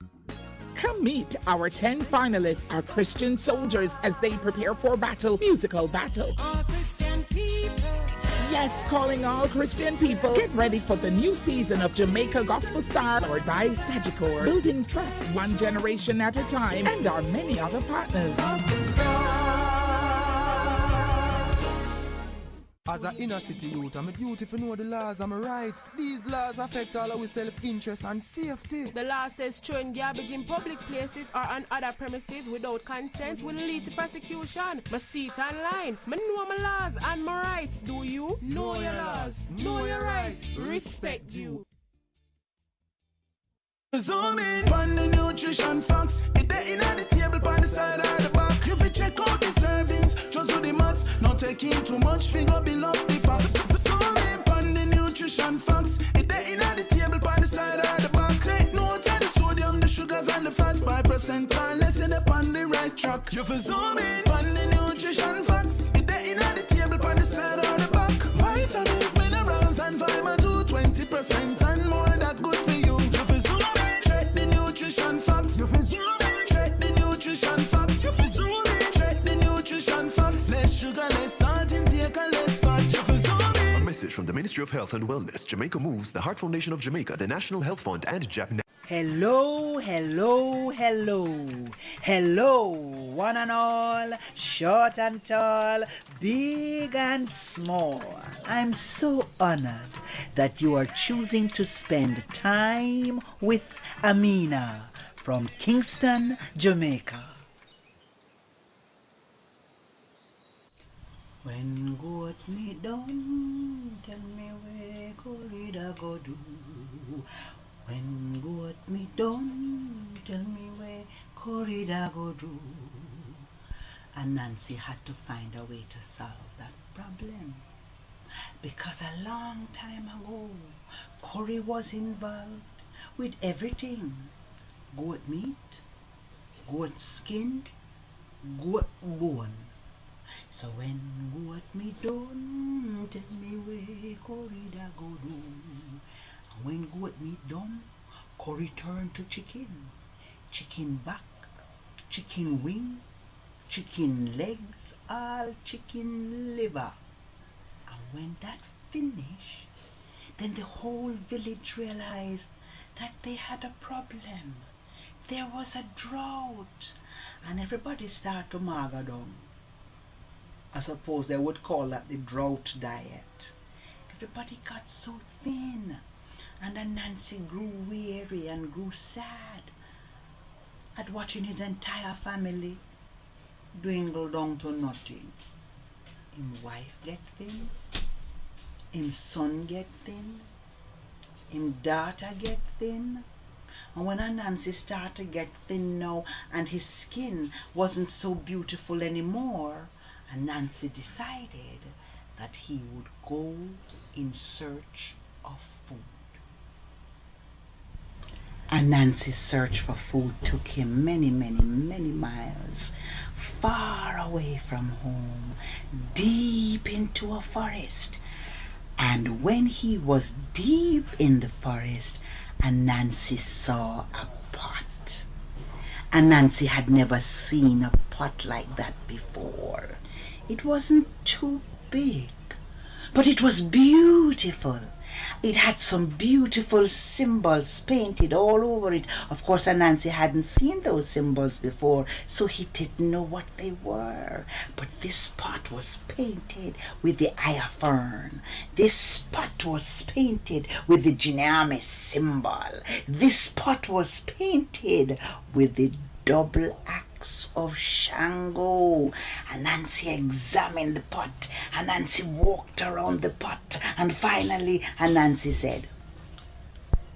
Come meet our 10 finalists, our Christian soldiers, as they prepare for battle, musical battle. Yes, calling all Christian people. Get ready for the new season of Jamaica Gospel Star, powered by Sagicor, building trust one generation at a time, and our many other partners. As an inner city youth, I'm a duty to know the laws and my rights. These laws affect all our self-interest and safety. The law says throwing garbage in public places or on other premises without consent will lead to prosecution. I see it online. I know my laws and my rights. Do you? Know your laws. Know your rights. Respect you. Zoom in on the nutrition facts. It there in the table on the side or the back. You fi check out the servings, just do the maths. Not taking too much, finger below the facts. Zoom in on the nutrition facts. It there in the table on the side or the back. Take note of the sodium, the sugars and the fats by percent or less in upon the right track. You fi zoom in on the nutrition facts. It there in the table on the side or the back. Vitamins, minerals and vitamin 2, 20% and more that good for you. Nutrition facts. You check the nutrition facts. You check the nutrition facts. Less sugar, less salt intake, and less fat. A message from the Ministry of Health and Wellness, Jamaica Moves, the Heart Foundation of Jamaica, the National Health Fund, and Japan. Hello, one and all, short and tall, big and small. I'm so honored that you are choosing to spend time with Amina from Kingston, Jamaica. When God me down, tell me where could I go do? When good me done, tell me where corridor go do. And Nancy had to find a way to solve that problem. Because a long time ago, Corey was involved with everything. Goat meat, goat skin, goat bone. So when goat meat done, tell me where corridor go do. And when goat meat done, Corey turned to chicken. Chicken back, chicken wing, chicken legs, all chicken liver. And when that finished, then the whole village realized that they had a problem. There was a drought, and everybody started to maga down. I suppose they would call that the drought diet. Everybody got so thin, and Anansi grew weary and grew sad at watching his entire family dwindle down to nothing. Him wife get thin, him son get thin, him daughter get thin. And when Anansi started to get thin now and his skin wasn't so beautiful anymore, Anansi decided that he would go in search of food. Anansi's search for food took him many miles, far away from home, deep into a forest. And when he was deep in the forest, Anansi saw a pot. Anansi had never seen a pot like that before. It wasn't too big, but it was beautiful. It had some beautiful symbols painted all over it. Of course, Anansi hadn't seen those symbols before, so he didn't know what they were. But this pot was painted with the eye of fern. This pot was painted with the Jinamis symbol. This pot was painted with the double axe of Shango. Anansi examined the pot. Anansi walked around the pot, and finally Anansi said,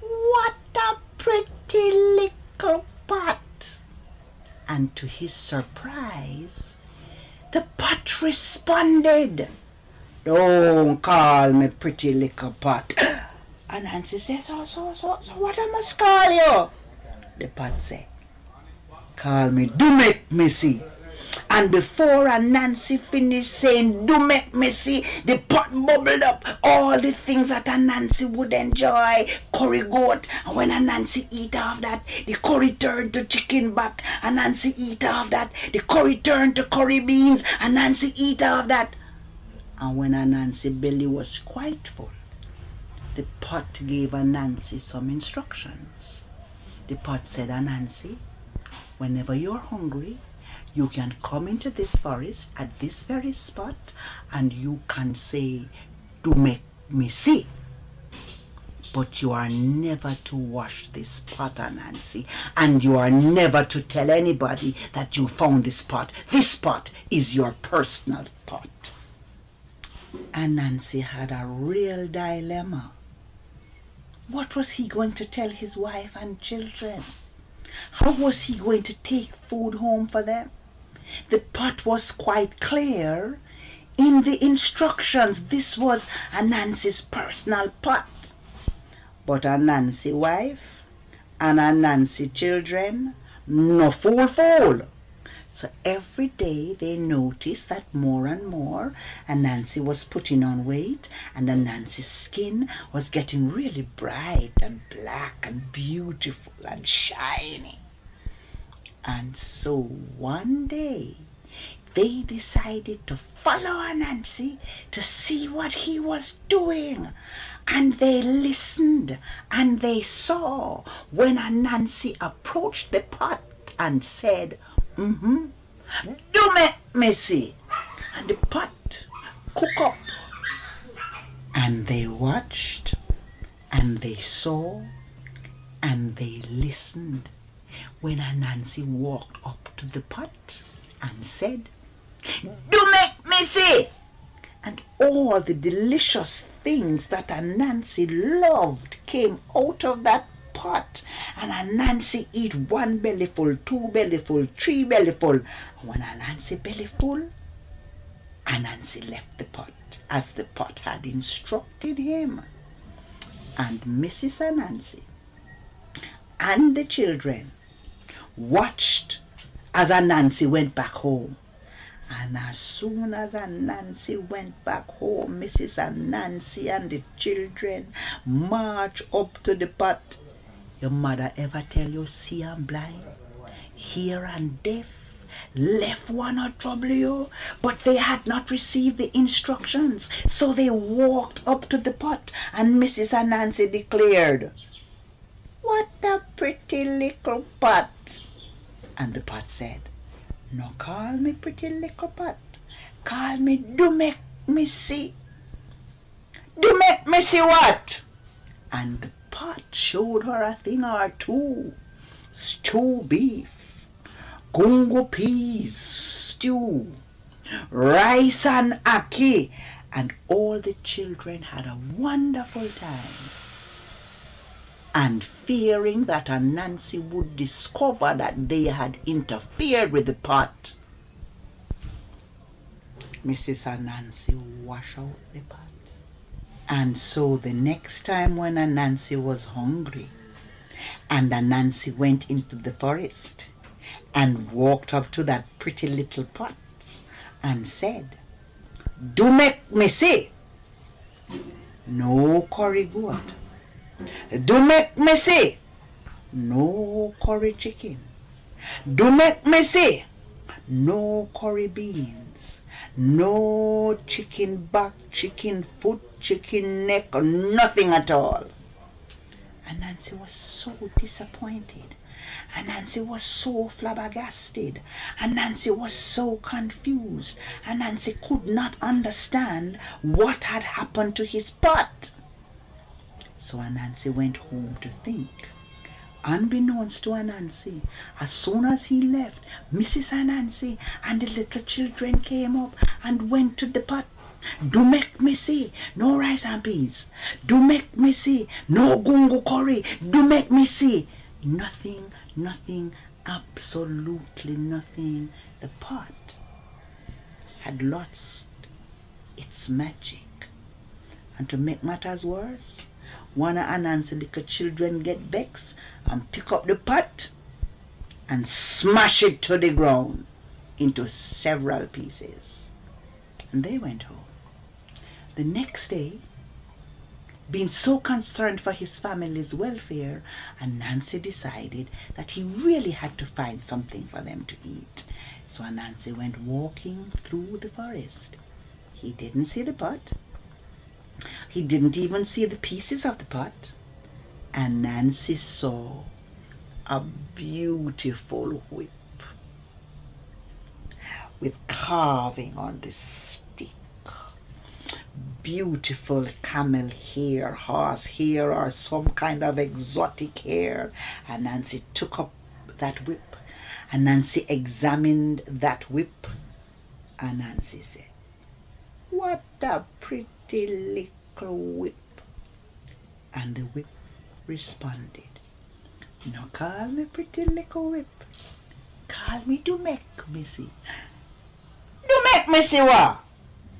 "What a pretty little pot!" And to his surprise, the pot responded, "Don't call me pretty little pot." Anansi says, so what I must call you? The pot said, "Call me Do Make Me See." And before Anansi finished saying "Do Make Me See," the pot bubbled up all the things that Anansi would enjoy. Curry goat, and when Anansi eat off that, the curry turned to chicken back. Anansi eat off that, the curry turned to curry beans. Anansi eat off that. And when Anansi belly was quite full, the pot gave Anansi some instructions. The pot said, "Anansi, whenever you're hungry, you can come into this forest at this very spot and you can say, 'Do make me see.' But you are never to wash this pot, Anansi, and you are never to tell anybody that you found this pot. This pot is your personal pot." Anansi had a real dilemma. What was he going to tell his wife and children? How was he going to take food home for them? The pot was quite clear in the instructions. This was Anansi's personal pot. But Anansi wife and Anansi children, no fool. So every day they noticed that more and more Anansi was putting on weight, and Anansi's skin was getting really bright and black and beautiful and shiny. And so one day they decided to follow Anansi to see what he was doing. And they listened and they saw when Anansi approached the pot and said, "Do make me see." And the pot cook up. And they watched and they saw and they listened when Anansi walked up to the pot and said, "Do make me see." And all the delicious things that Anansi loved came out of that pot. And Anansi eat 1 bellyful, 2 bellyful, 3 bellyful. And when Anansi bellyful, Anansi left the pot as the pot had instructed him. And Mrs. Anansi and the children watched as Anansi went back home. And as soon as Anansi went back home, Mrs. Anansi and the children marched up to the pot. Your mother ever tell you see and blind, hear and deaf, left one or trouble you? But they had not received the instructions, so they walked up to the pot, and Mrs. Anansi declared, "What a pretty little pot." And the pot said, "No call me pretty little pot, call me do make me see." "Do make me see what?" And the pot showed her a thing or two. Stew beef, gungo peas stew, rice and ackee, and all the children had a wonderful time. And fearing that Anansi would discover that they had interfered with the pot, Mrs. Anansi washed out the pot. And so the next time when Anansi was hungry, and Anansi went into the forest and walked up to that pretty little pot and said, "Do make me see." No curry goat. "Do make me see." No curry chicken. "Do make me see." No curry beans. No chicken back, chicken foot, chicken neck, nothing at all. And Nancy was so disappointed. And Nancy was so flabbergasted. And Nancy was so confused. And Nancy could not understand what had happened to his pot. So Anansi went home to think. Unbeknownst to Anansi, as soon as he left, Mrs. Anansi and the little children came up and went to the pot. "Do make me see, no rice and peas. Do make me see, no gungo curry. Do make me see." Nothing, nothing, absolutely nothing. The pot had lost its magic. And to make matters worse, one of Anansi's little children get vexed and pick up the pot and smash it to the ground into several pieces. And they went home. The next day, being so concerned for his family's welfare, Anansi decided that he really had to find something for them to eat. So Anansi went walking through the forest. He didn't see the pot. He didn't even see the pieces of the pot. And Nancy saw a beautiful whip with carving on the stick. Beautiful camel hair, horse hair, or some kind of exotic hair. And Nancy took up that whip. And Nancy examined that whip. And Nancy said, "What a pretty little whip." And the whip responded, "No call me pretty little whip. Call me do make me see." "Do make me see what?"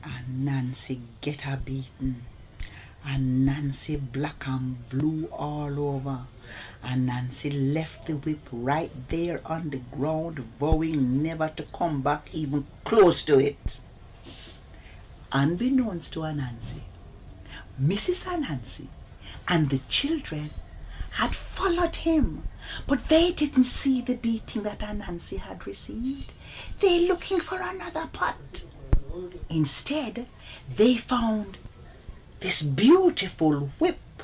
And Nancy get her beaten. And Nancy black and blue all over. And Nancy left the whip right there on the ground, vowing never to come back even close to it. Unbeknownst to Anansi, Mrs. Anansi and the children had followed him, but they didn't see the beating that Anansi had received. They looking for another pot. Instead, they found this beautiful whip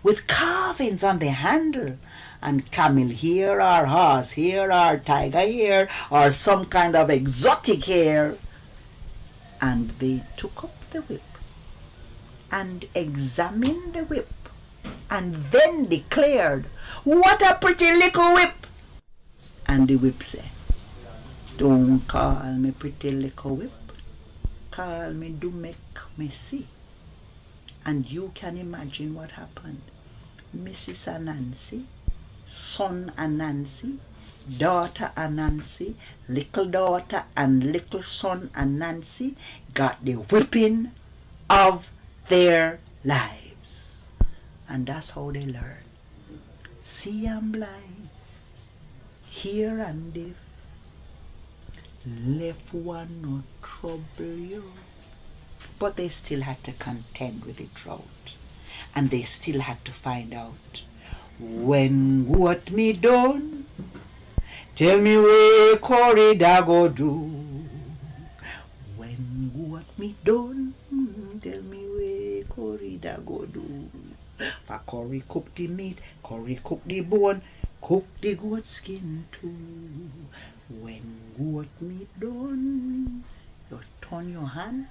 with carvings on the handle, and camel hair or horse hair or tiger hair or some kind of exotic hair. And they took up the whip and examined the whip and then declared, "What a pretty little whip!" And the whip said, "Don't call me pretty little whip. Call me do make me see." And you can imagine what happened. Mrs. Anansi, son Anansi, daughter Anansi, little daughter and little son Anansi got the whipping of their lives. And that's how they learn. See, I'm blind, hear and deaf, left one no trouble you. But they still had to contend with the drought. And they still had to find out, when what me done, tell me where corridor go do. When what me done, tell me where corridor go do. For Corey cook the meat, Corey cook the bone, cook the goat skin too. When goat meat done, you turn your hand,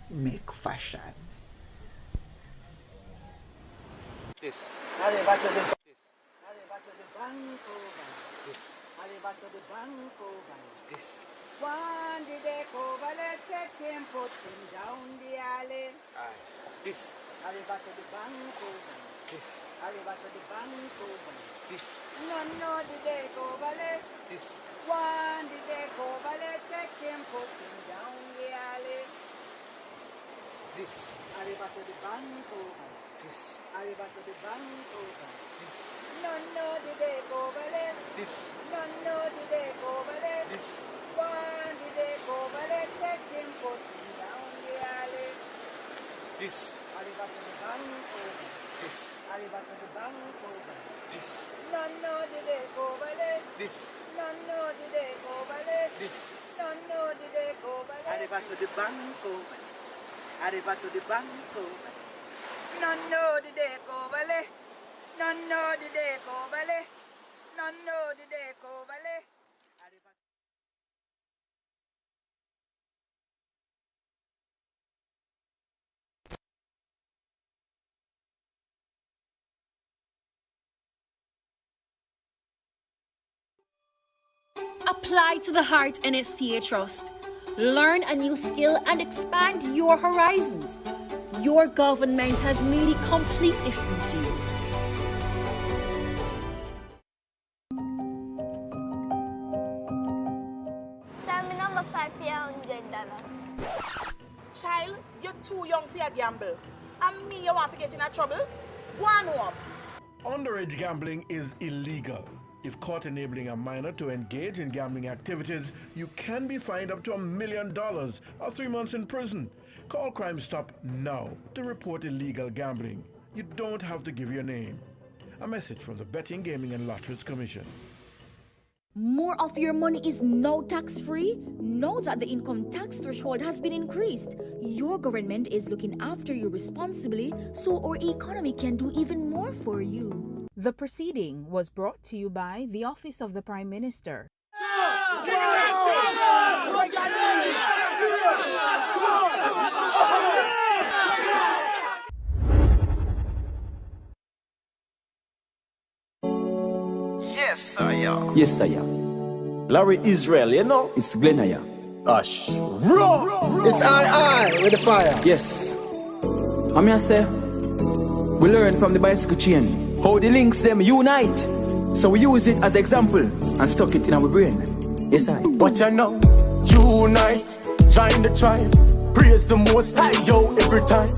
make fashion. This. Arriba to the bank This. Arriba to the bank over. This. One did they cover, let's take him, put him down the alley. Aye. This. Arriba to the bank over. This. Arriba to the bank over. This. No, did they cover, This. one did they cover, let's take him, put him down the alley. This. Arriba to the bank over. This. Arriba to the bank over. This. No, did they cover, This. no, did they cover, This. one did they cover, let's take him, put him down the alley. This. Arriba to the bank over. This. Arriba to the bank over. This. No, did they cover, This. no, did they cover, This. no, did they cover, Arriba to the bank over. Arriba to the bank over. no, did they cover, no, did they cover, no, did they cover. Apply to the Heart NSTA Trust. Learn a new skill and expand your horizons. Your government has made it completely free to you. Send me number 5 for $100. Child, you're too young for your gamble. And me, you want to get in a trouble? Go on home. Underage gambling is illegal. If caught enabling a minor to engage in gambling activities, you can be fined up to $1 million or 3 months in prison. Call Crime Stop now to report illegal gambling. You don't have to give your name. A message from the Betting, Gaming and Lotteries Commission. More of your money is now tax-free? Know that the income tax threshold has been increased. Your government is looking after you responsibly, so our economy can do even more for you. The proceeding was brought to you by the Office of the Prime Minister. Yes, sire. Yes, sire. Larry Israel, you know? It's Glenaya. Hush. Rough. It's I with the fire. Yes. I mean, I say, we learn from the bicycle chain how the links them unite. So we use it as example and stuck it in our brain. Yes, I. But you know, unite, join the tribe, praise the Most High, yo, every time.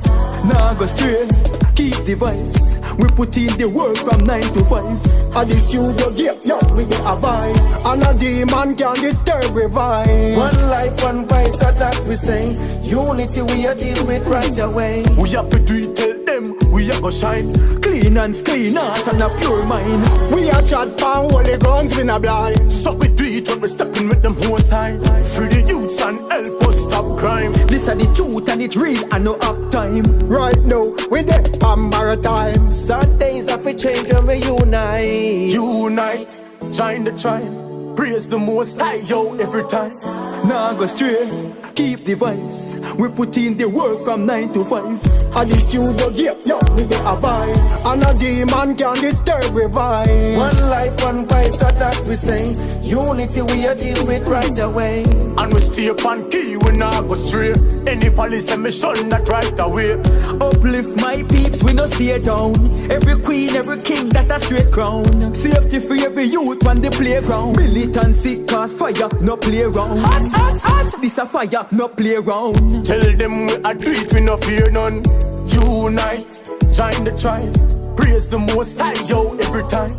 Now go straight, keep the vibes. We put in the work from 9 to 5. At the studio gate, yo, we get a vibe. And a demon can disturb we vibes. One life, one vibe, so that we say. Unity we a deal with right away. We have to do it, tell them we are go shine. Clean hands, clean heart and a pure mind. We a chat pan holy guns in a blind. So we do it when we stepping with them most time. Free the youths and help us stop crime. This are the truth and it's real and no act time. Right now, we the maritime. Sad days have to change when we unite. Unite, join the tribe. Praise the Most High, yo, every time. Now go straight, keep the the vibes. We put in the work from 9 to 5. And the studio gate, yo, we get a vibe. And a demon can disturb we vibe. One life, one vibe, so that we say. Unity we a deal with right away. And we stay upon key, we not go stray. Any policy mission that right away. Uplift my peeps, we no stay down. Every queen, every king, that a straight crown. Safety for every youth on the playground. Militancy cause fire, no play around. Hot, hot, hot, this a fire, no play around. Tell them we a do it, we no fear none. Unite, join the tribe. Praise the most high, yo, every time.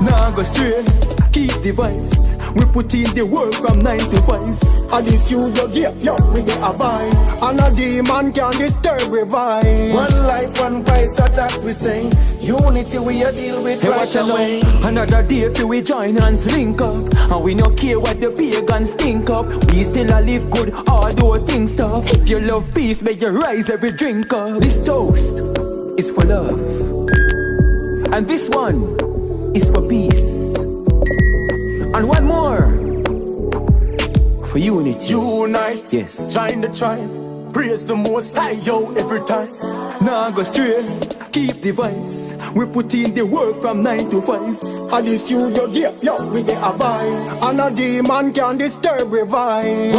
Nah go straight, keep the vibes. We put in the work from 9 to 5. And the studio gate, yo, we get a vibe. And a demon can disturb we vibe. One life, one vibe, so that we say. Unity we a deal with hey, right away. Another day for we join and link up. And we no care what the pagans think of. We still a live good, although things tough. If you love peace, make you rise every drink up. This toast is for love. And this one is for peace. And one more for unity. Unite, yes. Join the tribe. Praise the most high, yo, every time. Nah go straight, keep the vibes. We put in the work from 9 to 5. And the studio gate, yo, we get a vibe. And a demon can disturb we vibe.